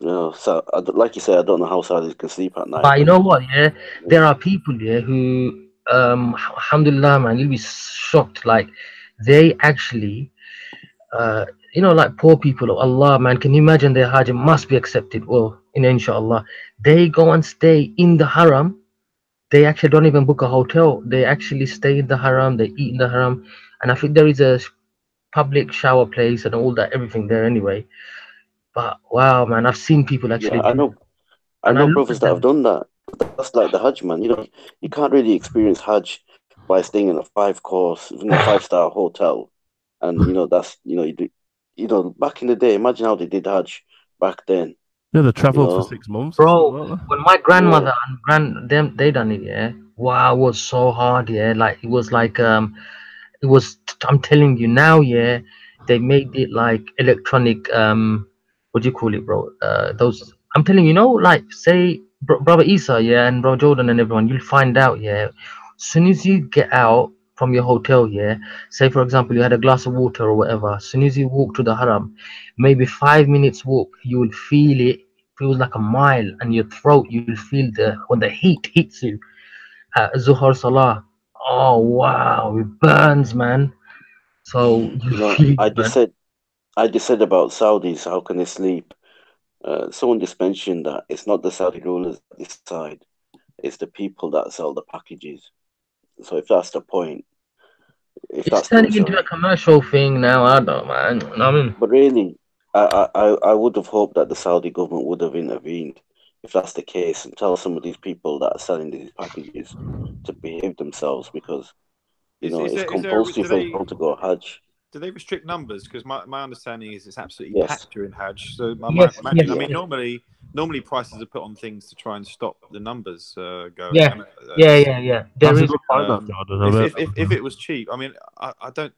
[SPEAKER 4] No, so like you said, I don't know how Saudis can sleep at night.
[SPEAKER 1] But you know what? Yeah, there are people here who alhamdulillah, man, you'll be shocked. Like, they actually, you know, like poor people of Allah, man, can you imagine their hajj must be accepted? Well, inshallah, they go and stay in the haram. They actually don't even book a hotel. They actually stay in the haram. They eat in the haram, and I think there is a public shower place and all that, everything there anyway. But wow, man, I've seen people actually.
[SPEAKER 4] Yeah, I know. I
[SPEAKER 1] And I
[SPEAKER 4] know
[SPEAKER 1] look
[SPEAKER 4] brothers
[SPEAKER 1] at
[SPEAKER 4] that have
[SPEAKER 1] them.
[SPEAKER 4] done that. That's like the Hajj, man. You know, you can't really experience Hajj by staying in a 5-course, 5-star hotel, and that's you do, back in the day. Imagine how they did Hajj back then.
[SPEAKER 2] Yeah, they
[SPEAKER 4] You
[SPEAKER 2] travelled for
[SPEAKER 4] know,
[SPEAKER 2] 6 months or
[SPEAKER 1] Bro,
[SPEAKER 2] something like
[SPEAKER 1] when my
[SPEAKER 4] yeah,
[SPEAKER 1] grandmother and they done it, yeah. Wow, it was so hard, yeah. Like it was like it was, I'm telling you now, yeah, they made it like electronic, what do you call it, bro? Those, I'm telling you, like say brother Isa, yeah, and bro Jordan and everyone, you'll find out, yeah, as soon as you get out from your hotel, yeah, say for example you had a glass of water or whatever, as soon as you walk to the haram, maybe 5 minutes walk, you will feel it, feels like a mile, and your throat, you'll feel the when the heat hits you at Zuhur Salah. Oh wow, it burns, man. So you feel it, man.
[SPEAKER 4] I just said about Saudis. How can they sleep? Someone just mentioned that it's not the Saudi rulers that decide; it's the people that sell the packages. So if that's the point, if
[SPEAKER 1] It's
[SPEAKER 4] that's the
[SPEAKER 1] turning into a
[SPEAKER 4] result,
[SPEAKER 1] commercial thing now. I don't, man. You know what I mean?
[SPEAKER 4] but really, I would have hoped that the Saudi government would have intervened if that's the case and tell some of these people that are selling these packages to behave themselves because
[SPEAKER 3] Is
[SPEAKER 4] it's
[SPEAKER 3] there
[SPEAKER 4] compulsory for people to go Hajj.
[SPEAKER 3] do they restrict numbers? Because my understanding is it's absolutely
[SPEAKER 4] Yes.
[SPEAKER 3] packed during Hajj. So
[SPEAKER 1] Yes, yes,
[SPEAKER 3] I mean,
[SPEAKER 1] yes.
[SPEAKER 3] normally prices are put on things to try and stop the numbers going.
[SPEAKER 1] Yeah, yeah. There
[SPEAKER 2] That's a
[SPEAKER 1] is.
[SPEAKER 2] good point, that, Jordan. I read that.
[SPEAKER 3] If it was cheap, I mean, I don't,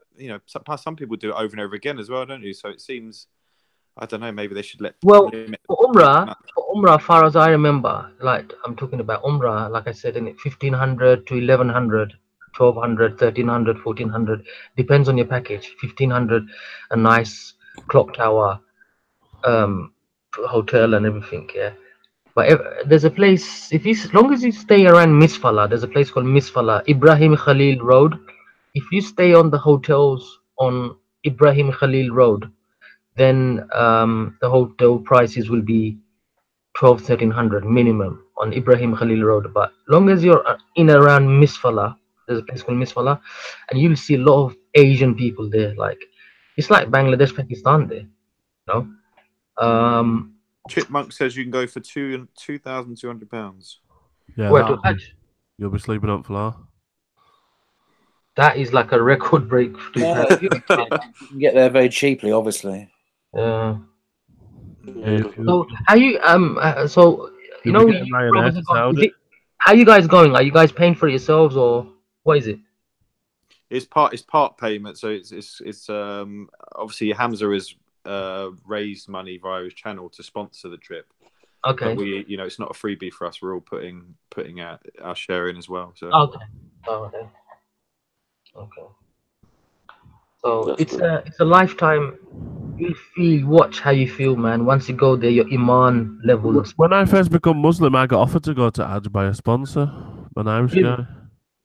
[SPEAKER 3] some people do it over and over again as well, don't you? So it seems, I don't know, maybe they should
[SPEAKER 1] Well,
[SPEAKER 3] limit
[SPEAKER 1] for
[SPEAKER 3] people to
[SPEAKER 1] Umrah,
[SPEAKER 3] that.
[SPEAKER 1] far as I remember, like I'm talking about Umrah, like I said, in it 1500 to 1100, 1200, 1300, 1400, depends on your package. 1500, a nice clock tower, um, hotel and everything. Yeah, but there's a place. If you, as long as you stay around Misfala, there's a place called Misfala, Ibrahim Khalil Road. If you stay on the hotels on Ibrahim Khalil Road, then the hotel prices will be 1200-1300 minimum on Ibrahim Khalil Road. But long as you're in around Misfala, there's a place called Misfala, and you'll see a lot of Asian people there. Like it's like Bangladesh, Pakistan there. You know?
[SPEAKER 3] Chipmunk says you can go for £2,200.
[SPEAKER 2] Yeah,
[SPEAKER 1] Where to Hajj?
[SPEAKER 2] you'll be sleeping on floor.
[SPEAKER 1] That is like a record break.
[SPEAKER 5] Yeah, you can get there very cheaply, obviously.
[SPEAKER 2] Yeah,
[SPEAKER 1] So are you so you
[SPEAKER 2] you'll
[SPEAKER 1] know
[SPEAKER 2] be getting
[SPEAKER 1] you
[SPEAKER 2] Ryanair
[SPEAKER 1] brothers
[SPEAKER 2] to
[SPEAKER 1] are going,
[SPEAKER 2] Saudi.
[SPEAKER 1] how you guys going? Are you guys paying for it yourselves or what is it?
[SPEAKER 3] It's part payment, so it's obviously Hamza has raised money via his channel to sponsor the trip.
[SPEAKER 1] Okay.
[SPEAKER 3] But we, it's not a freebie for us. We're all putting our share in as well. So
[SPEAKER 1] Okay. Okay. Okay. So
[SPEAKER 4] That's
[SPEAKER 1] it's
[SPEAKER 4] good.
[SPEAKER 1] a lifetime. You'll watch how you feel, man. Once you go there, your iman levels.
[SPEAKER 2] When I first become Muslim, I got offered to go to Hajj by a sponsor, an Irish guy,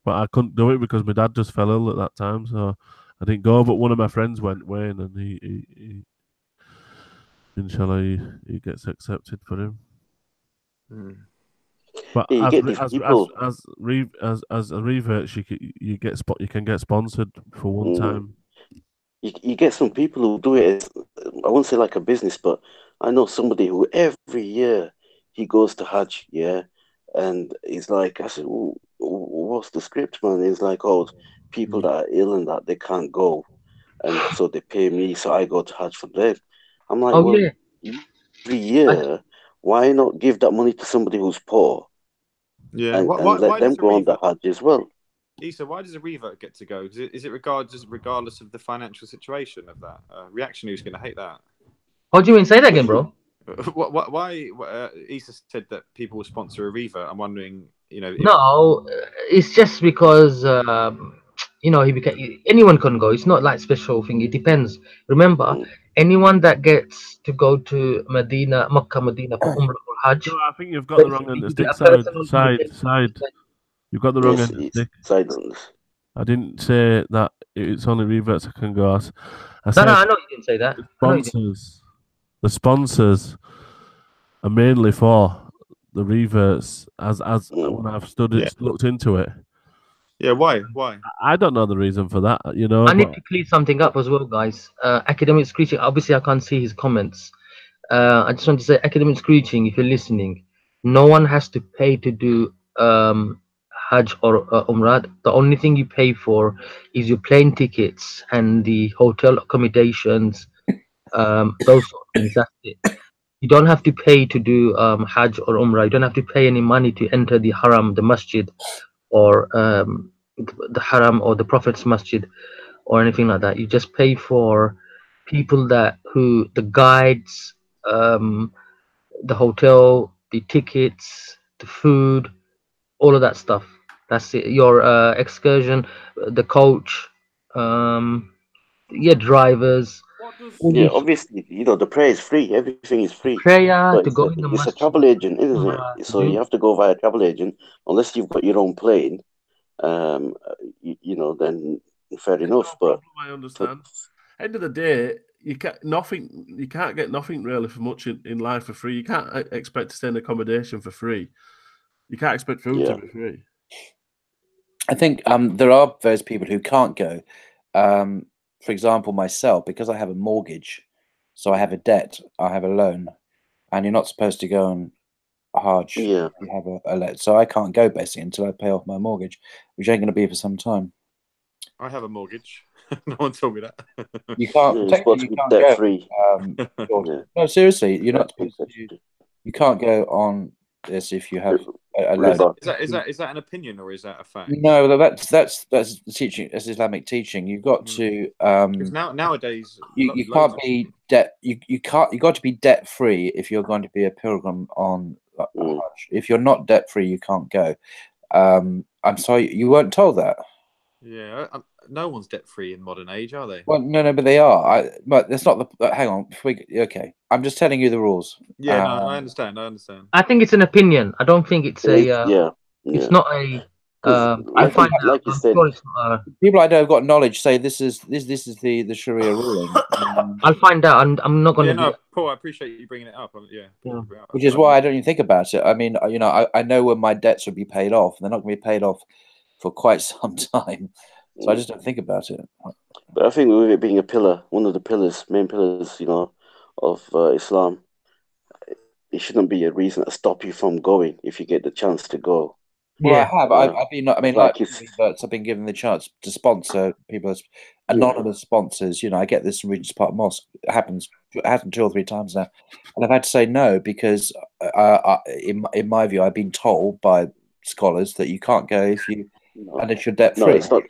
[SPEAKER 2] but I couldn't do it because my dad just fell ill at that time, so I didn't go. But one of my friends went, Wayne, and he inshallah, he gets accepted for him. But
[SPEAKER 4] Yeah, you get these people.
[SPEAKER 2] as a revert, you can get sponsored for one time.
[SPEAKER 4] You get some people who do it as, I won't say like a business, but I know somebody who every year he goes to Hajj, yeah, and he's like, I said, what's the script, man? He's like, oh, people that are ill and that they can't go, and so they pay me, so I go to Hajj for them. I'm like,
[SPEAKER 1] Oh
[SPEAKER 4] well,
[SPEAKER 1] yeah.
[SPEAKER 4] every year, why not give that money to somebody who's poor?
[SPEAKER 3] yeah,
[SPEAKER 4] And
[SPEAKER 3] why
[SPEAKER 4] let them go on the Hajj as well.
[SPEAKER 3] Isa, why does a revert get to go? Is it regardless of the financial situation of that? Reactionary's going to hate that.
[SPEAKER 1] What do you mean? Say that again, bro.
[SPEAKER 3] Why Isa said that people will sponsor a revert. I'm wondering,
[SPEAKER 1] No, it's just because anyone can go. It's not like special thing. It depends. Remember, anyone that gets to go to Makkah, Medina for Umrah or Hajj.
[SPEAKER 2] No, I think you've got the wrong end of the stick side. You've got the wrong
[SPEAKER 4] Yes,
[SPEAKER 2] end of the
[SPEAKER 4] it's
[SPEAKER 2] stick.
[SPEAKER 4] silence.
[SPEAKER 2] I didn't say that it's only reverts that can go out. I
[SPEAKER 1] No,
[SPEAKER 2] said
[SPEAKER 1] no, I know you didn't say that. I know you didn't.
[SPEAKER 2] the sponsors are mainly for the reverts. As when I've looked into it.
[SPEAKER 3] Yeah, why? Why?
[SPEAKER 2] I don't know the reason for that. You know,
[SPEAKER 1] I need
[SPEAKER 2] but
[SPEAKER 1] to clear something up as well, guys. Academic Screeching, obviously I can't see his comments. I just want to say, Academic Screeching, if you're listening, no one has to pay to do Hajj or Umrah. The only thing you pay for is your plane tickets and the hotel accommodations, those sort of things. That's it. You don't have to pay to do Hajj or Umrah. You don't have to pay any money to enter the Haram, the Masjid, or the Haram or the Prophet's Masjid, or anything like that. You just pay for people the guides, the hotel, the tickets, the food, all of that stuff. That's it. Your excursion, the coach, yeah, drivers. All
[SPEAKER 4] Yeah,
[SPEAKER 1] these
[SPEAKER 4] obviously, the prayer is free. Everything is free.
[SPEAKER 1] prayer
[SPEAKER 4] But
[SPEAKER 1] to go in the
[SPEAKER 4] it's a
[SPEAKER 1] masjid,
[SPEAKER 4] travel agent, isn't it?
[SPEAKER 1] Umrah, to
[SPEAKER 4] So you
[SPEAKER 1] do.
[SPEAKER 4] have to go via a travel agent, unless you've got your own plane. Then fair enough. But
[SPEAKER 2] I understand. End of the day, you can't get nothing really for much in life for free. You can't expect to stay in accommodation for free. You can't expect food to be free.
[SPEAKER 5] I think there are those people who can't go. For example, myself, because I have a mortgage, so I have a debt, I have a loan, and you're not supposed to go on Hajj.
[SPEAKER 4] Yeah.
[SPEAKER 5] You have a loan, so I can't go basically until I pay off my mortgage, which ain't going to be for some time.
[SPEAKER 3] I have a mortgage. No one told me that.
[SPEAKER 5] You can't.
[SPEAKER 4] You're
[SPEAKER 5] Technically,
[SPEAKER 4] supposed to
[SPEAKER 5] you
[SPEAKER 4] be
[SPEAKER 5] can't
[SPEAKER 4] debt
[SPEAKER 5] go.
[SPEAKER 4] free.
[SPEAKER 5] No, seriously, you're not
[SPEAKER 4] Yeah.
[SPEAKER 5] supposed to. You can't go on this if you have a loan.
[SPEAKER 3] Is that an opinion or is that a fact?
[SPEAKER 5] No, that's teaching. That's Islamic teaching. You've got to.
[SPEAKER 3] Because nowadays
[SPEAKER 5] You can't be debt. You can't. You got to be debt free if you're going to be a pilgrim on Hajj. If you're not debt free, you can't go. I'm sorry, you weren't told that.
[SPEAKER 3] Yeah, no one's debt free in modern age, are they?
[SPEAKER 5] Well, no, but they are. But that's not the. Hang on. Okay, I'm just telling you the rules.
[SPEAKER 3] Yeah, no, I understand.
[SPEAKER 1] I think it's an opinion. I don't think it's a. It's not a. I'll find out.
[SPEAKER 4] Like you said,
[SPEAKER 1] sure it's not
[SPEAKER 5] people I know have got knowledge say this is the Sharia ruling.
[SPEAKER 1] I'll find out, and I'm not going to.
[SPEAKER 3] No, Paul, I appreciate you bringing it up.
[SPEAKER 5] Which is why I don't even think about it. I mean, I know when my debts will be paid off, and they're not going to be paid off for quite some time. So I just don't think about it.
[SPEAKER 4] But I think with it being a pillar, one of the main pillars, of Islam, it shouldn't be a reason to stop you from going if you get the chance to go.
[SPEAKER 5] Well, I have. I've been. I mean,
[SPEAKER 4] like
[SPEAKER 5] I've been given the chance to sponsor people as anonymous sponsors. I get this from Regent's Park Mosque. It happened 2 or 3 times now, and I've had to say no because, in my view, I've been told by scholars that you can't go if you unless you're debt free.
[SPEAKER 4] No, it's not.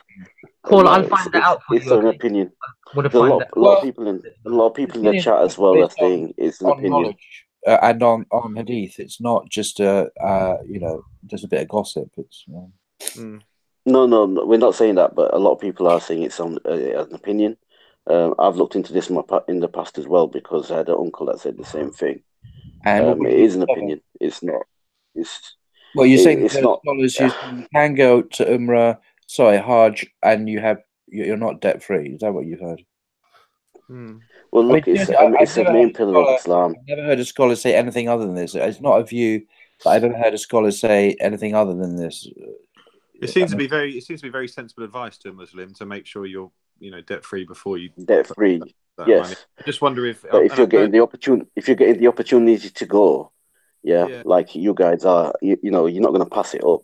[SPEAKER 1] Paul, I'll find that out for you.
[SPEAKER 4] It's an opinion.
[SPEAKER 1] There's
[SPEAKER 4] a lot of people in the chat as well are saying it's an opinion.
[SPEAKER 5] And on hadith, it's not just just a bit of gossip. It's
[SPEAKER 4] No, we're not saying that, but a lot of people are saying it's an opinion. I've looked into this in the past as well because I had an uncle that said the same thing.
[SPEAKER 5] And
[SPEAKER 4] it is an opinion. It's not.
[SPEAKER 5] Well, you're saying
[SPEAKER 4] it's not.
[SPEAKER 5] Scholars who can go to Umrah, Hajj, and you're not debt free. Is that what you've heard?
[SPEAKER 4] Well, look, it's a main pillar of Islam.
[SPEAKER 5] I've never heard a scholar say anything other than this. It's not a view that I've ever heard a scholar say anything other than this.
[SPEAKER 3] It seems to be very sensible advice to a Muslim to make sure you're debt free before you
[SPEAKER 4] debt free. Yes.
[SPEAKER 3] Money. I just wonder if
[SPEAKER 4] you're getting the opportunity to go, like you guys are, you're not going to pass it up.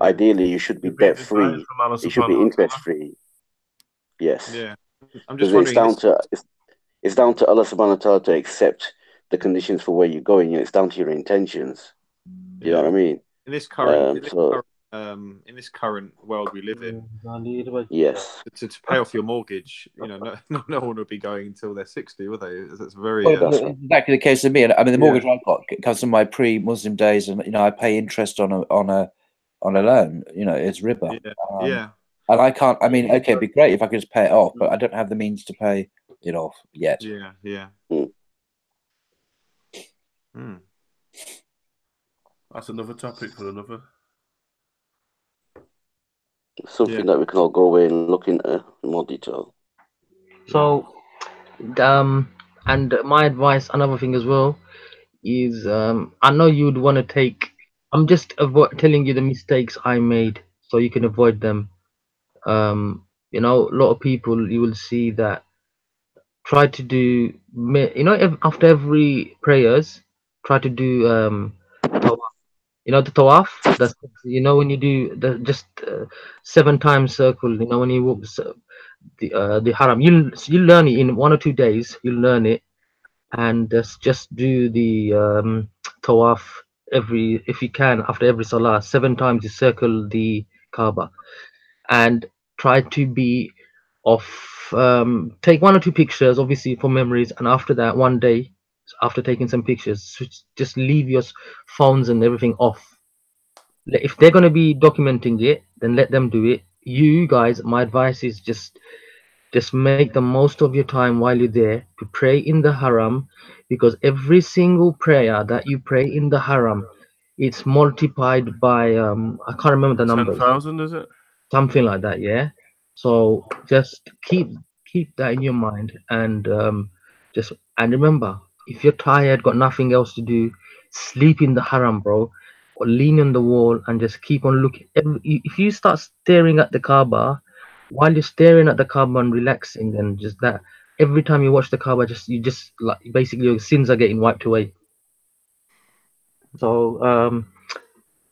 [SPEAKER 4] Ideally you should be debt free. You should be interest free. Yes.
[SPEAKER 3] Yeah. I'm just wondering.
[SPEAKER 4] It's down to Allah Subhanahu wa Taala to accept the conditions for where you're going. It's down to your intentions. You know what I mean?
[SPEAKER 3] In this current in this current world we live in,
[SPEAKER 4] yes,
[SPEAKER 3] to pay off your mortgage, no one would be going until they're 60, would they? That's very.
[SPEAKER 5] That's exactly the case of me. I mean, the mortgage I've got comes from my pre-Muslim days, and I pay interest on a loan. It's riba.
[SPEAKER 3] Yeah.
[SPEAKER 5] And I can't. I mean, okay, it'd be great if I could just pay it off, but I don't have the means to pay it off yet.
[SPEAKER 3] Yeah.
[SPEAKER 2] That's another topic for another.
[SPEAKER 4] Something that we can all go away and look into in more detail.
[SPEAKER 1] So, and my advice, another thing as well, is I know you'd want to take. I'm just telling you the mistakes I made so you can avoid them. You know, a lot of people you will see that try to do, you know, after every prayers, try to do tawaf. You know the tawaf. That's, you know, when you do the just 7 times circle. You know, when you walk the haram, you learn it in 1 or 2 days. You learn it, and just do the tawaf every, if you can, after every salah. 7 times you circle the Kaaba, and try to be off. Take 1 or 2 pictures, obviously for memories, and after that, one day after taking some pictures, just leave your phones and everything off. If they're going to be documenting it, then let them do it. You guys, my advice is just make the most of your time while you're there to pray in the haram, because every single prayer that you pray in the haram, it's multiplied by I can't remember the numbers.
[SPEAKER 2] 10,000, is it?
[SPEAKER 1] Something like that, yeah. So just keep that in your mind, and just, and remember, if you're tired, got nothing else to do, sleep in the haram, bro, or lean on the wall and just keep on looking. If you start staring at the Kaaba, while you're staring at the Kaaba and relaxing, and just that, every time you watch the Kaaba, you just like, basically your sins are getting wiped away. So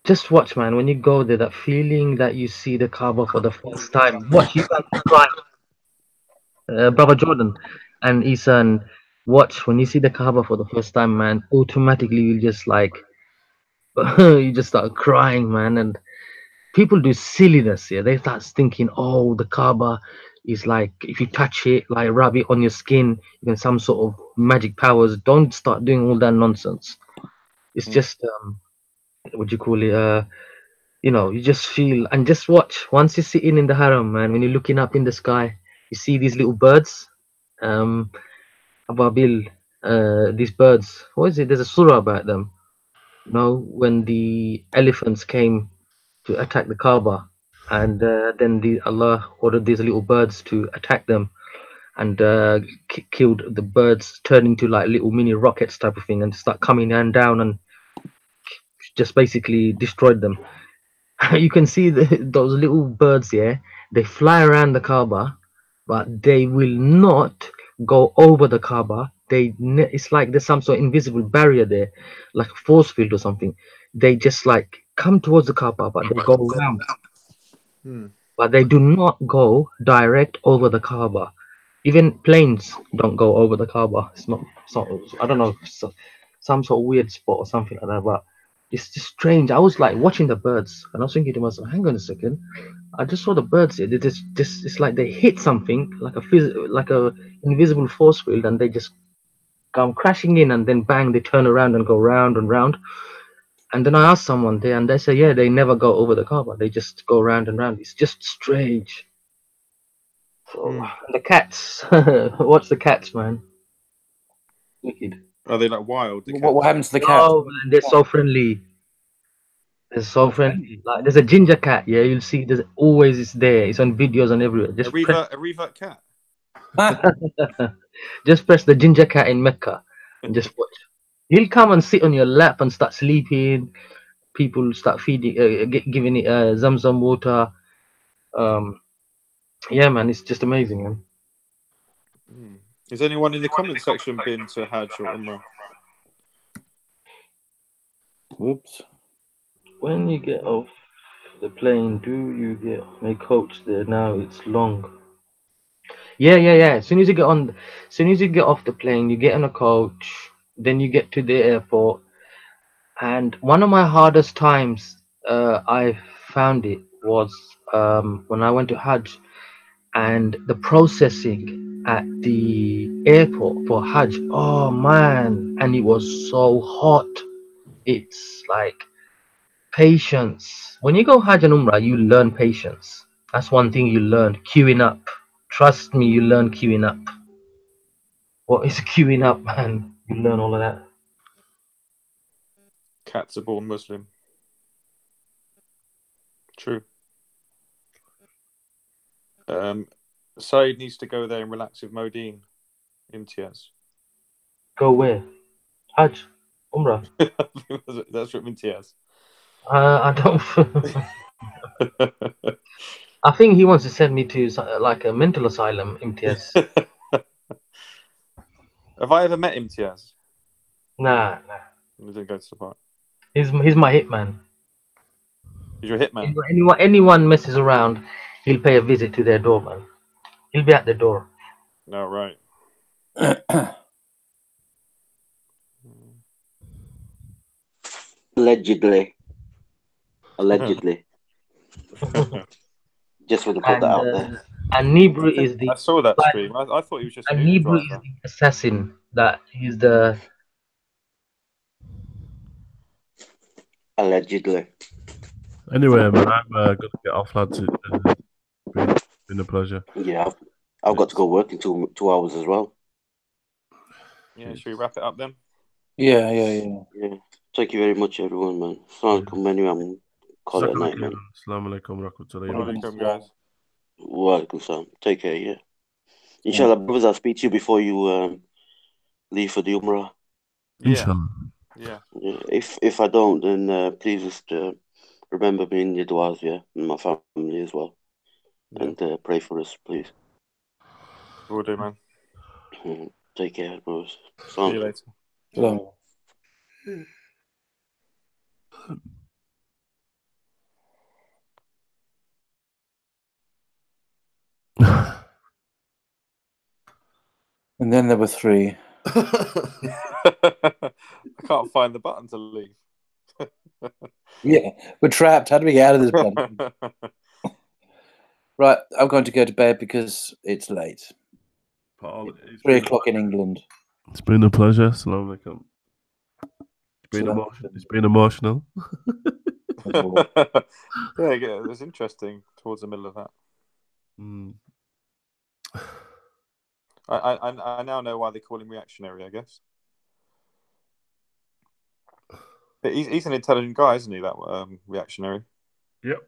[SPEAKER 1] just watch, man. When you go there, that feeling that you see the Kaaba for the first time, watch, you can cry. Brother Jordan and Isan, watch when you see the Kaaba for the first time, man. Automatically, you just like you just start crying, man. And people do silliness here. They start thinking, oh, the Kaaba is like, if you touch it, like rub it on your skin, you get some sort of magic powers. Don't start doing all that nonsense. It's just what do you call it? You know, you just feel, and just watch. Once you're sitting in the haram, man, when you're looking up in the sky, you see these little birds, ababil, these birds. What is it? There's a surah about them. You know, when the elephants came to attack the Kaaba, and then Allah ordered these little birds to attack them, and killed the birds, turned into like little mini rockets type of thing, and start coming down and just basically destroyed them. You can see those little birds here. They fly around the Kaaba, but they will not go over the Kaaba. It's like there's some sort of invisible barrier there, like a force field or something. They just like come towards the Kaaba, but they go around. But they do not go direct over the Kaaba. Even planes don't go over the Kaaba. It's not. I don't know. Some sort of weird spot or something like that. But it's just strange. I was like watching the birds, and I was thinking to myself, "Hang on a second. I just saw the birds here. They just it's like they hit something, like a invisible force field, and they just come crashing in, and then bang, they turn around and go round and round." And then I asked someone there, and they say, "Yeah, they never go over the Kaaba. They just go round and round." It's just strange. So the cats, watch the cats, man. Wicked.
[SPEAKER 3] Are they like wild? The
[SPEAKER 5] What
[SPEAKER 3] cats?
[SPEAKER 5] happens to the cat?
[SPEAKER 1] Oh man, they're so friendly. They're so friendly. Like there's a ginger cat, yeah. You'll see there's always it's there. It's on videos and everywhere.
[SPEAKER 3] A revert cat.
[SPEAKER 1] Just press the ginger cat in Mecca and just watch. He'll come and sit on your lap and start sleeping. People start feeding, giving it Zamzam water. Yeah, man, it's just amazing, man.
[SPEAKER 3] Has anyone in the comment section been to Hajj or Umrah?
[SPEAKER 5] Whoops.
[SPEAKER 1] When you get off the plane, do you get on a coach there? Now it's long. Yeah. As soon as you get off the plane, you get on a coach. Then you get to the airport. And one of my hardest times I found it was when I went to Hajj, and the processing at the airport for Hajj. Oh man, and it was so hot. It's like patience. When you go Hajj and Umrah, you learn patience. That's one thing you learn. Queuing up. Trust me, you learn queuing up. What is queuing up, man? You learn all of that.
[SPEAKER 3] Cats are born Muslim. True. Syed needs to go there and relax with Modine. Imtiaz.
[SPEAKER 1] Go where? Hajj, Umrah.
[SPEAKER 3] That's from Imtiaz.
[SPEAKER 1] I don't. I think he wants to send me to like a mental asylum. Imtiaz.
[SPEAKER 3] Have I ever met Imtiaz?
[SPEAKER 1] Nah.
[SPEAKER 3] I didn't go to the park.
[SPEAKER 1] He's my hitman.
[SPEAKER 3] He's your hitman.
[SPEAKER 1] Anyone messes around, he'll pay a visit to their door, man. He'll be at the door.
[SPEAKER 3] No, right.
[SPEAKER 4] Allegedly. Just want to put that out there.
[SPEAKER 1] And Nibru is the.
[SPEAKER 3] I saw that stream. I thought he was just an
[SPEAKER 1] and
[SPEAKER 3] Uber
[SPEAKER 1] Nibru is
[SPEAKER 3] driver.
[SPEAKER 1] the assassin. That he's the.
[SPEAKER 4] Allegedly.
[SPEAKER 2] Anyway, man, I'm going to get off, lads. It's been a pleasure.
[SPEAKER 4] Yeah, I've got to go work in 2 hours as well.
[SPEAKER 3] Yeah, should we wrap it up then?
[SPEAKER 5] Yeah.
[SPEAKER 4] Yeah. Thank you very much, everyone, man. Assalamualaikum. Anyway, I'm call it a night, man.
[SPEAKER 2] Assalamu alaikum rahmatullahi
[SPEAKER 3] Wa alaikum, guys.
[SPEAKER 4] Wa alaikum salam. Take care, yeah. Inshallah, brothers, I'll speak to you before you leave for the Umrah.
[SPEAKER 2] Inshallah.
[SPEAKER 3] Yeah.
[SPEAKER 4] If I don't, then please just remember me in your du'as, yeah, and my family as well.
[SPEAKER 3] Yeah.
[SPEAKER 4] And pray for us, please.
[SPEAKER 3] Will do, man.
[SPEAKER 4] Take care, brothers.
[SPEAKER 3] See you later.
[SPEAKER 5] Hello. And then there were 3.
[SPEAKER 3] I can't find the button to leave.
[SPEAKER 5] Yeah, we're trapped. How do we get out of this button? Right, I'm going to go to bed because it's late.
[SPEAKER 2] Paul,
[SPEAKER 5] 3 o'clock in England.
[SPEAKER 2] It's been a pleasure. Assalamu alaikum. It's been emotional.
[SPEAKER 3] Yeah, it was interesting towards the middle of that. I now know why they call him reactionary, I guess. But he's an intelligent guy, isn't he, that reactionary?
[SPEAKER 2] Yep.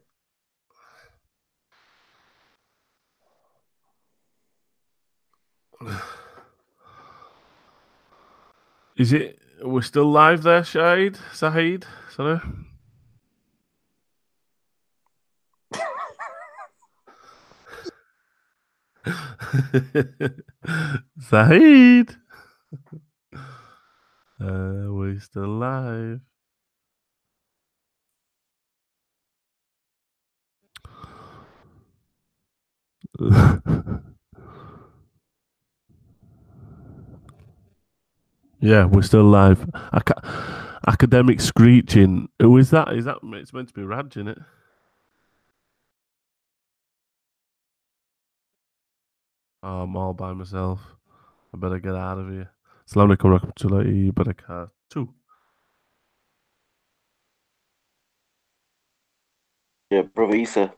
[SPEAKER 2] Is it? We're still live there, Shahid? Shahid? Sorry. Shahid. We're still live. Yeah, we're still live. Academic screeching. Who is that? Is that? It's meant to be Raj, isn't it? Oh, I'm all by myself. I better get out of here. Assalamu alaikum warahmatullahi wabarakatuh.
[SPEAKER 4] Yeah, brother Isa.